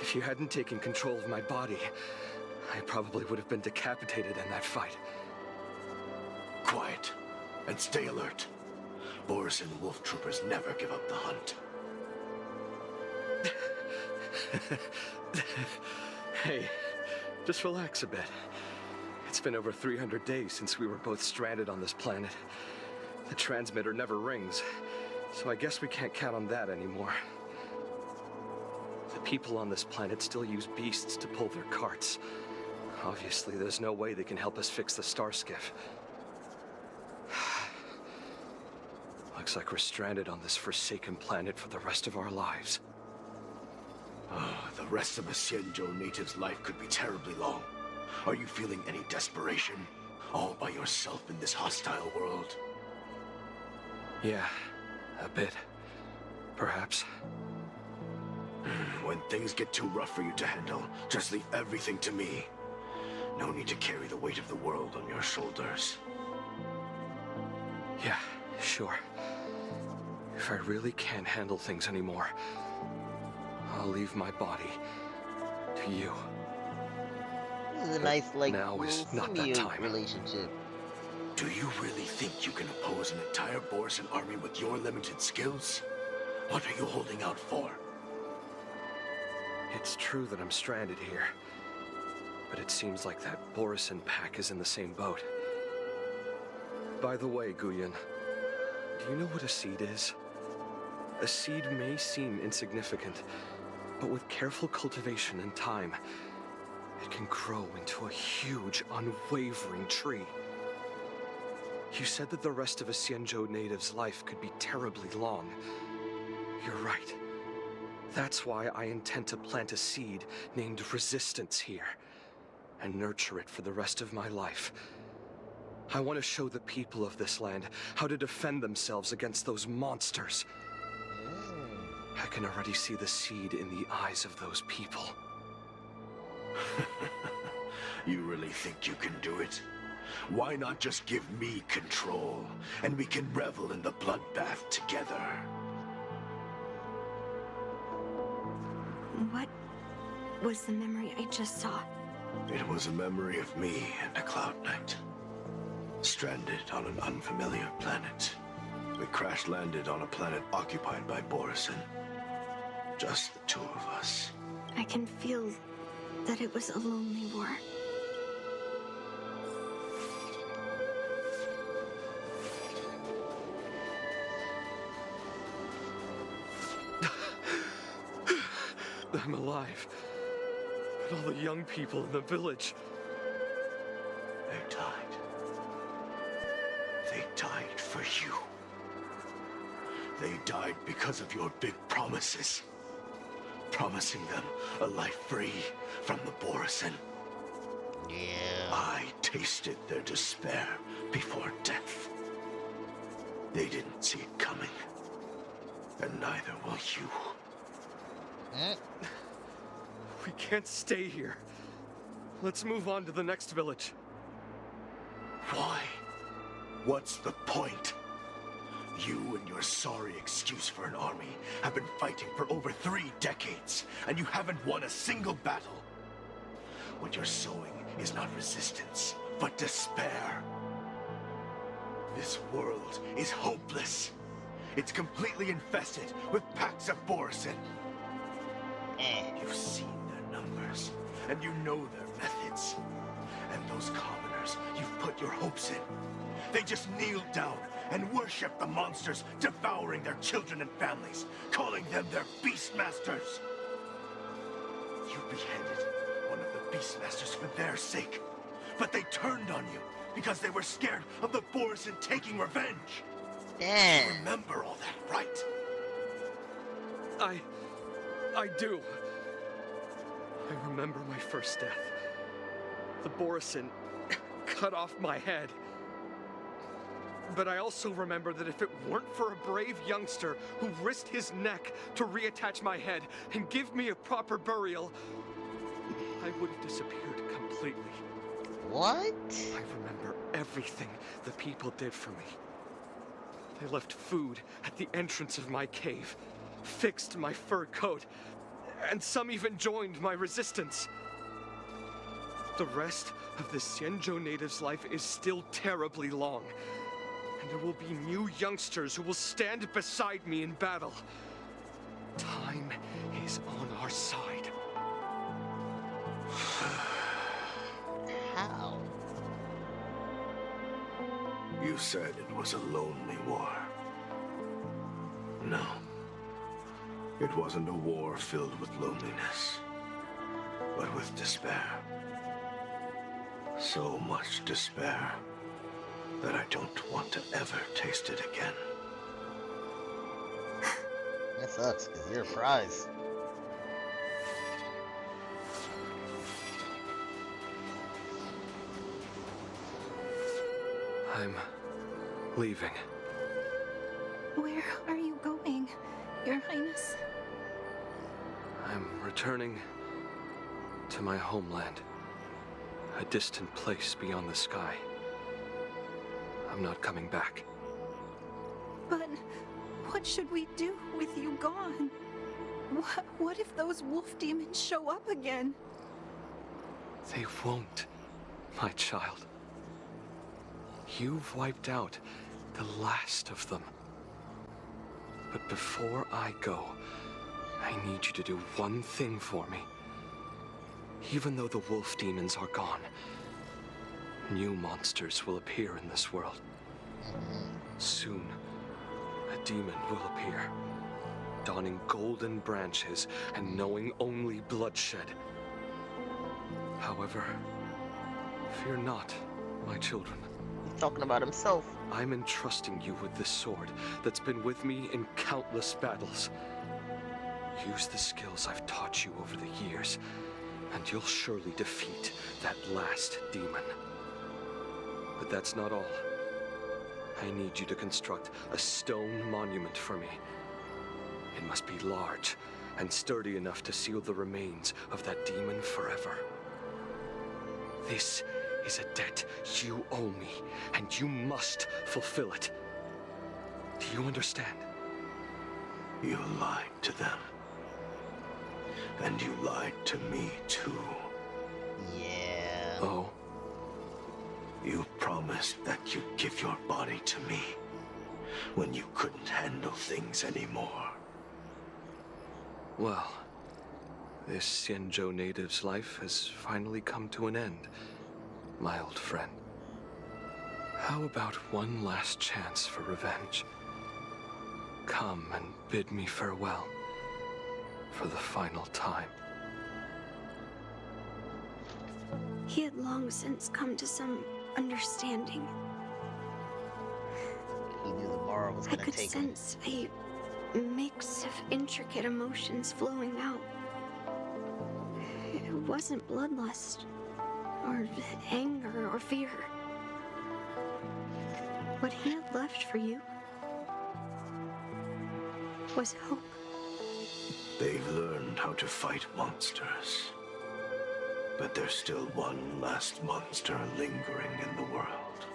If you hadn't taken control of my body, I probably would have been decapitated in that fight. Quiet, and stay alert. Borisin wolf troopers never give up the hunt. Hey, just relax a bit. It's been over 300 days since we were both stranded on this planet. The transmitter never rings, so I guess we can't count on that anymore. The people on this planet still use beasts to pull their carts. Obviously, there's no way they can help us fix the star skiff. Looks like we're stranded on this forsaken planet for the rest of our lives. The rest of a Xianzhou native's life could be terribly long. Are you feeling any desperation? All by yourself in this hostile world? Yeah, a bit. Perhaps. When things get too rough for you to handle, just leave everything to me. No need to carry the weight of the world on your shoulders. Yeah, sure. If I really can't handle things anymore, I'll leave my body to you. This is a nice, like, now is not that symbiote time. Relationship. Do you really think you can oppose an entire Borisin army with your limited skills? What are you holding out for? It's true that I'm stranded here, but it seems like that Borisin pack is in the same boat. By the way, Guyan, do you know what a seed is? A seed may seem insignificant, but with careful cultivation and time, it can grow into a huge, unwavering tree. You said that the rest of a Xianzhou native's life could be terribly long. You're right. That's why I intend to plant a seed named Resistance here, and nurture it for the rest of my life. I want to show the people of this land how to defend themselves against those monsters. I can already see the seed in the eyes of those people. You really think you can do it? Why not just give me control, and we can revel in the bloodbath together? What was the memory I just saw? It was a memory of me and a Cloud Knight. Stranded on an unfamiliar planet. We crash-landed on a planet occupied by Borisin. Just the two of us. I can feel that it was a lonely war. I'm alive. But all the young people in the village. They died. They died for you. They died because of your big promises. Promising them a life free from the Borisin. Yeah. I tasted their despair before death. They didn't see it coming. And neither will you. We can't stay here. Let's move on to the next village. Why? What's the point? You and your sorry excuse for an army have been fighting for over 3 decades, and you haven't won a single battle. What you're sowing is not resistance, but despair. This world is hopeless. It's completely infested with packs of Borisin. You've seen their numbers. monsters, and you know their methods. And those commoners you've put your hopes in, they just kneel down and worship the monsters, devouring their children and families, calling them their Beastmasters. You beheaded one of the Beastmasters for their sake, but they turned on you because they were scared of the Borisin taking revenge. Damn. You remember all that, right? I do. I remember my first death. The Borisin cut off my head. But I also remember that if it weren't for a brave youngster who risked his neck to reattach my head and give me a proper burial, I would have disappeared completely. What? I remember everything the people did for me. They left food at the entrance of my cave, fixed my fur coat, and some even joined my resistance. The rest of the Xianzhou native's life is still terribly long, and there will be new youngsters who will stand beside me in battle. Time is on our side. How? You said it was a lonely war. No. It wasn't a war filled with loneliness, but with despair. So much despair that I don't want to ever taste it again. That sucks, because you're a prize. I'm leaving. Where are you going, Your Highness? I'm returning to my homeland. A distant place beyond the sky. I'm not coming back. But what should we do with you gone? What if those wolf demons show up again? They won't, my child. You've wiped out the last of them. But before I go, I need you to do one thing for me. Even though the wolf demons are gone, new monsters will appear in this world. Soon, a demon will appear, donning golden branches and knowing only bloodshed. However, fear not, my children. He's talking about himself. I'm entrusting you with this sword that's been with me in countless battles. Use the skills I've taught you over the years, and you'll surely defeat that last demon. But that's not all. I need you to construct a stone monument for me. It must be large and sturdy enough to seal the remains of that demon forever. This is a debt you owe me, and you must fulfill it. Do you understand? You lied to them. And you lied to me, too. Yeah. Oh? You promised that you'd give your body to me when you couldn't handle things anymore. Well, this Xianzhou native's life has finally come to an end, my old friend. How about one last chance for revenge? Come and bid me farewell for the final time. He had long since come to some understanding. He knew the Mara was I gonna could take him. sense a mix of intricate emotions flowing out. It wasn't bloodlust, or anger, or fear. What he had left for you was hope. They've learned how to fight monsters. But there's still one last monster lingering in the world.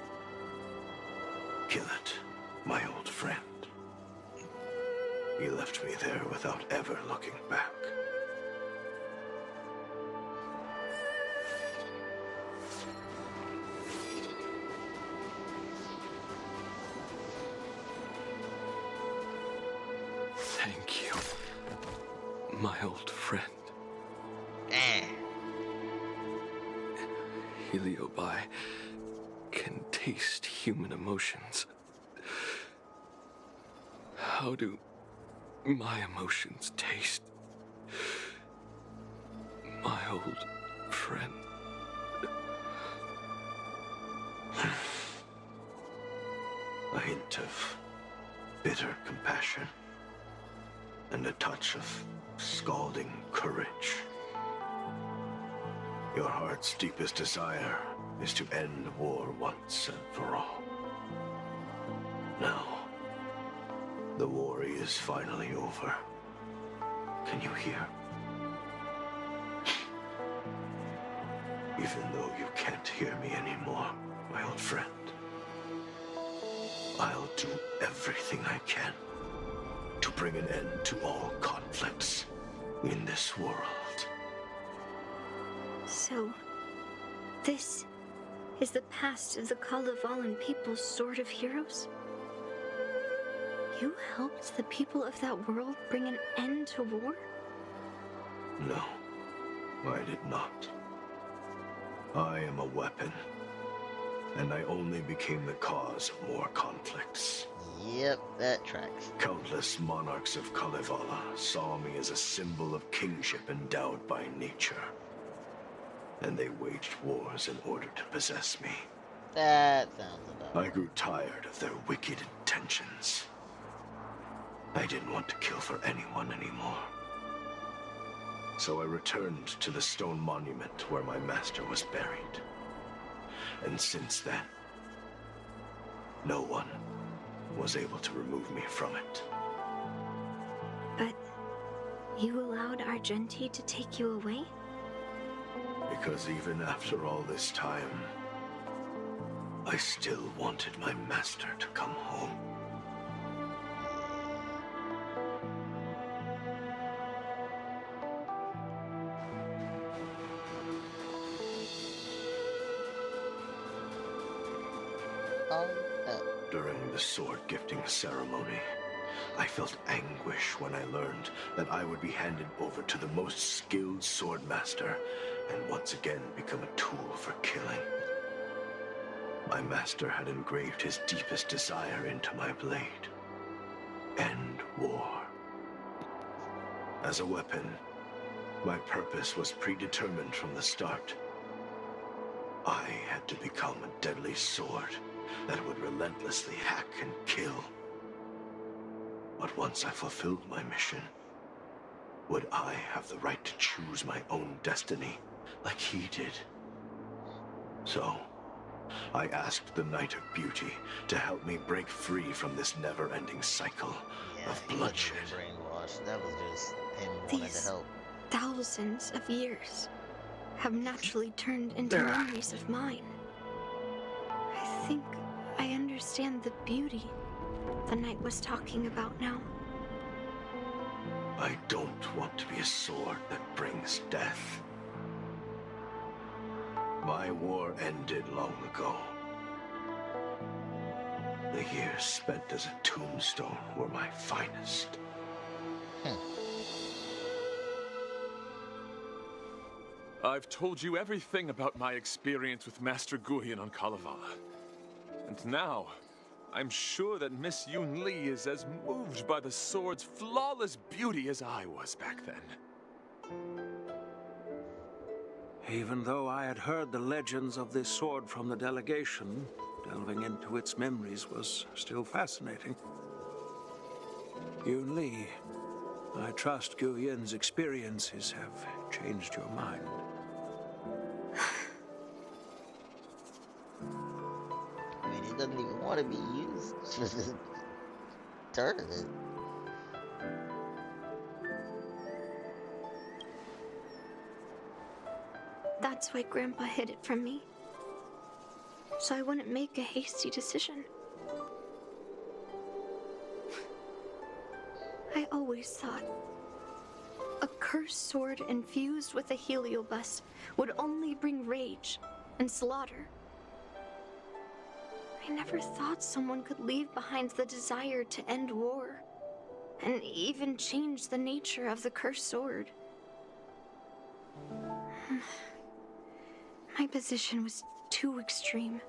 Kill it, my old friend. You left me there without ever looking back. Thank you, my old friend. Damn. Heliobi can taste human emotions. How do my emotions taste? My old friend. A hint of bitter compassion and a touch of scalding courage. Your heart's deepest desire is to end war once and for all. Now, the war is finally over. Can you hear? Even though you can't hear me anymore, my old friend, I'll do everything I can to bring an end to all conflicts in this world. So, this is the past of the Kalevalan people's Sword of Heroes? You helped the people of that world bring an end to war? No, I did not. I am a weapon, and I only became the cause of more conflicts. Yep, that tracks. Countless monarchs of Kalevala saw me as a symbol of kingship endowed by nature. And they waged wars in order to possess me. That sounds about I grew tired of their wicked intentions. I didn't want to kill for anyone anymore. So I returned to the stone monument where my master was buried. And since then, no one was able to remove me from it. But you allowed Argenti to take you away? Because even after all this time, I still wanted my master to come home. During the sword gifting ceremony, I felt anguish when I learned that I would be handed over to the most skilled sword master and once again become a tool for killing. My master had engraved his deepest desire into my blade. End war. As a weapon, my purpose was predetermined from the start. I had to become a deadly sword that would relentlessly hack and kill. But once I fulfilled my mission, would I have the right to choose my own destiny like he did? So, I asked the Knight of Beauty to help me break free from this never-ending cycle of bloodshed. Brainwashed. That was just him wanting to help. Thousands of years have naturally turned into memories of mine. I think I understand the beauty the knight was talking about now. I don't want to be a sword that brings death. My war ended long ago. The years spent as a tombstone were my finest. I've told you everything about my experience with Master Guyan on Kalevala. And now, I'm sure that Miss Yun Li is as moved by the sword's flawless beauty as I was back then. Even though I had heard the legends of this sword from the delegation, delving into its memories was still fascinating. Yun Li, I trust Guyan's experiences have changed your mind. I mean, he doesn't even want to be used for the tournament. That's why Grandpa hid it from me. So I wouldn't make a hasty decision. I always thought a cursed sword infused with a heliobus would only bring rage and slaughter. I never thought someone could leave behind the desire to end war, and even change the nature of the cursed sword. My position was too extreme.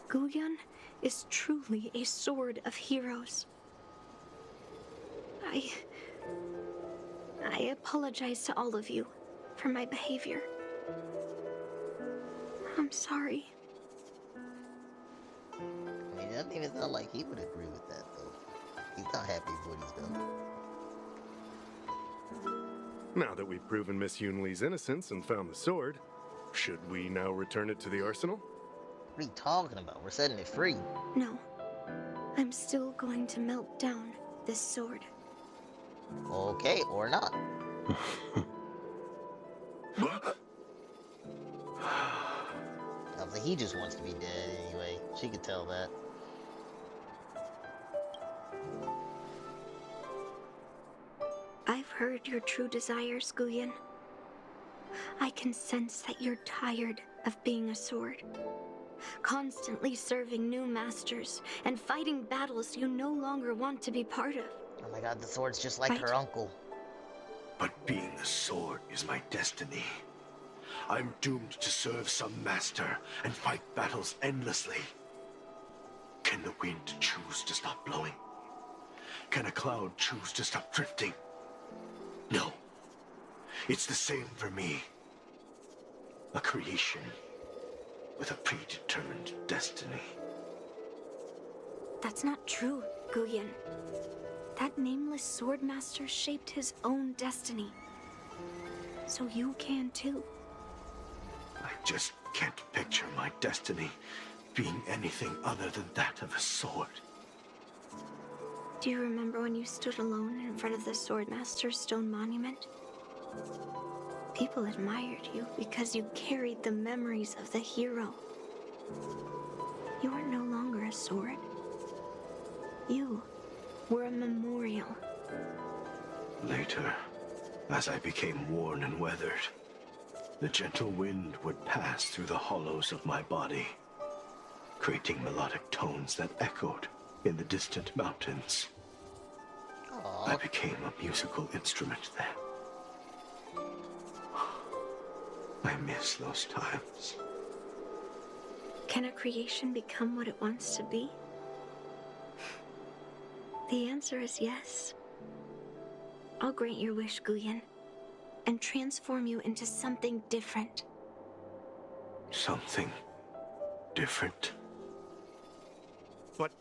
Guyan is truly a sword of heroes. I apologize to all of you for my behavior. I'm sorry. I mean, it doesn't even sound like he would agree with that, though. He's not happy with what he's done. Now that we've proven Miss Yunli's innocence and found the sword, should we now return it to the arsenal? What are you talking about? We're setting it free. No. I'm still going to melt down this sword. Okay, or not. He just wants to be dead anyway. She could tell that. I've heard your true desires, Guyan. I can sense that you're tired of being a sword. Constantly serving new masters and fighting battles you no longer want to be part of. Oh my god, the sword's just like her uncle. But being a sword is my destiny. I'm doomed to serve some master and fight battles endlessly. Can the wind choose to stop blowing? Can a cloud choose to stop drifting? No. It's the same for me. A creation with a predetermined destiny. That's not true, Guyan. That nameless swordmaster shaped his own destiny. So you can too. I just can't picture my destiny being anything other than that of a sword. Do you remember when you stood alone in front of the Swordmaster's stone monument? People admired you because you carried the memories of the hero. You are no longer a sword. You were a memorial. Later, as I became worn and weathered, the gentle wind would pass through the hollows of my body, creating melodic tones that echoed in the distant mountains. Aww. I became a musical instrument then. I miss those times. Can a creation become what it wants to be? The answer is yes. I'll grant your wish, Guyan, and transform you into something different. Something different? But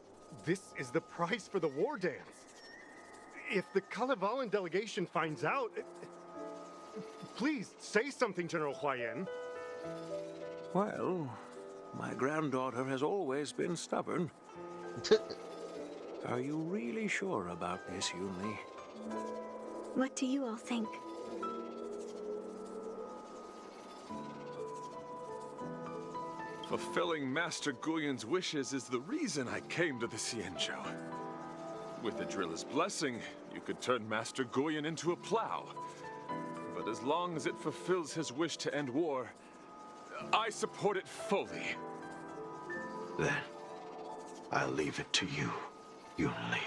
this is the price for the war dance. If the Kalevalan delegation finds out... Please, say something, General Huayan. Well, my granddaughter has always been stubborn. Are you really sure about this, Yunli? What do you all think? Fulfilling Master Guyan's wishes is the reason I came to the Xianzhou. With the Drilla's blessing, you could turn Master Guyan into a plow. But as long as it fulfills his wish to end war, I support it fully. Then, I'll leave it to you, Yunli.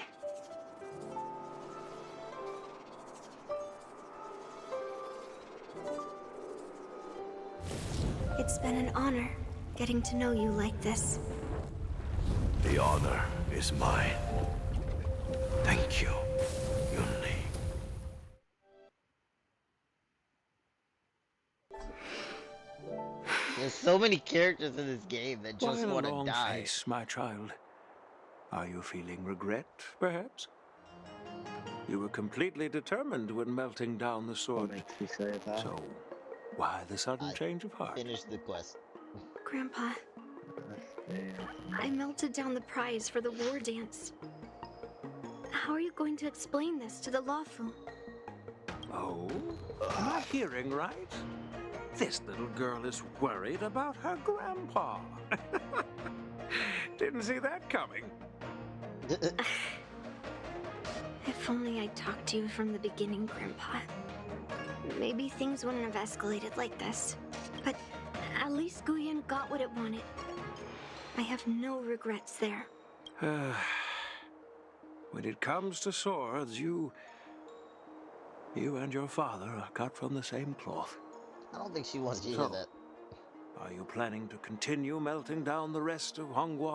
It's been an honor getting to know you like this. The honor is mine. Thank you, Yunli. There's so many characters in this game that just want to die. Face, my child. Are you feeling regret, perhaps? You were completely determined when melting down the sword. What makes you say that? So, why the sudden change of heart? Finish the quest. Grandpa, I melted down the prize for the war dance. How are you going to explain this to the Luofu? Oh? Am I hearing right? This little girl is worried about her grandpa. Didn't see that coming. If only I'd talked to you from the beginning, Grandpa. Maybe things wouldn't have escalated like this. But at least Guyan got what it wanted. I have no regrets there. When it comes to swords, you and your father are cut from the same cloth. I don't think she wants to hear that. Are you planning to continue melting down the rest of Hongguang's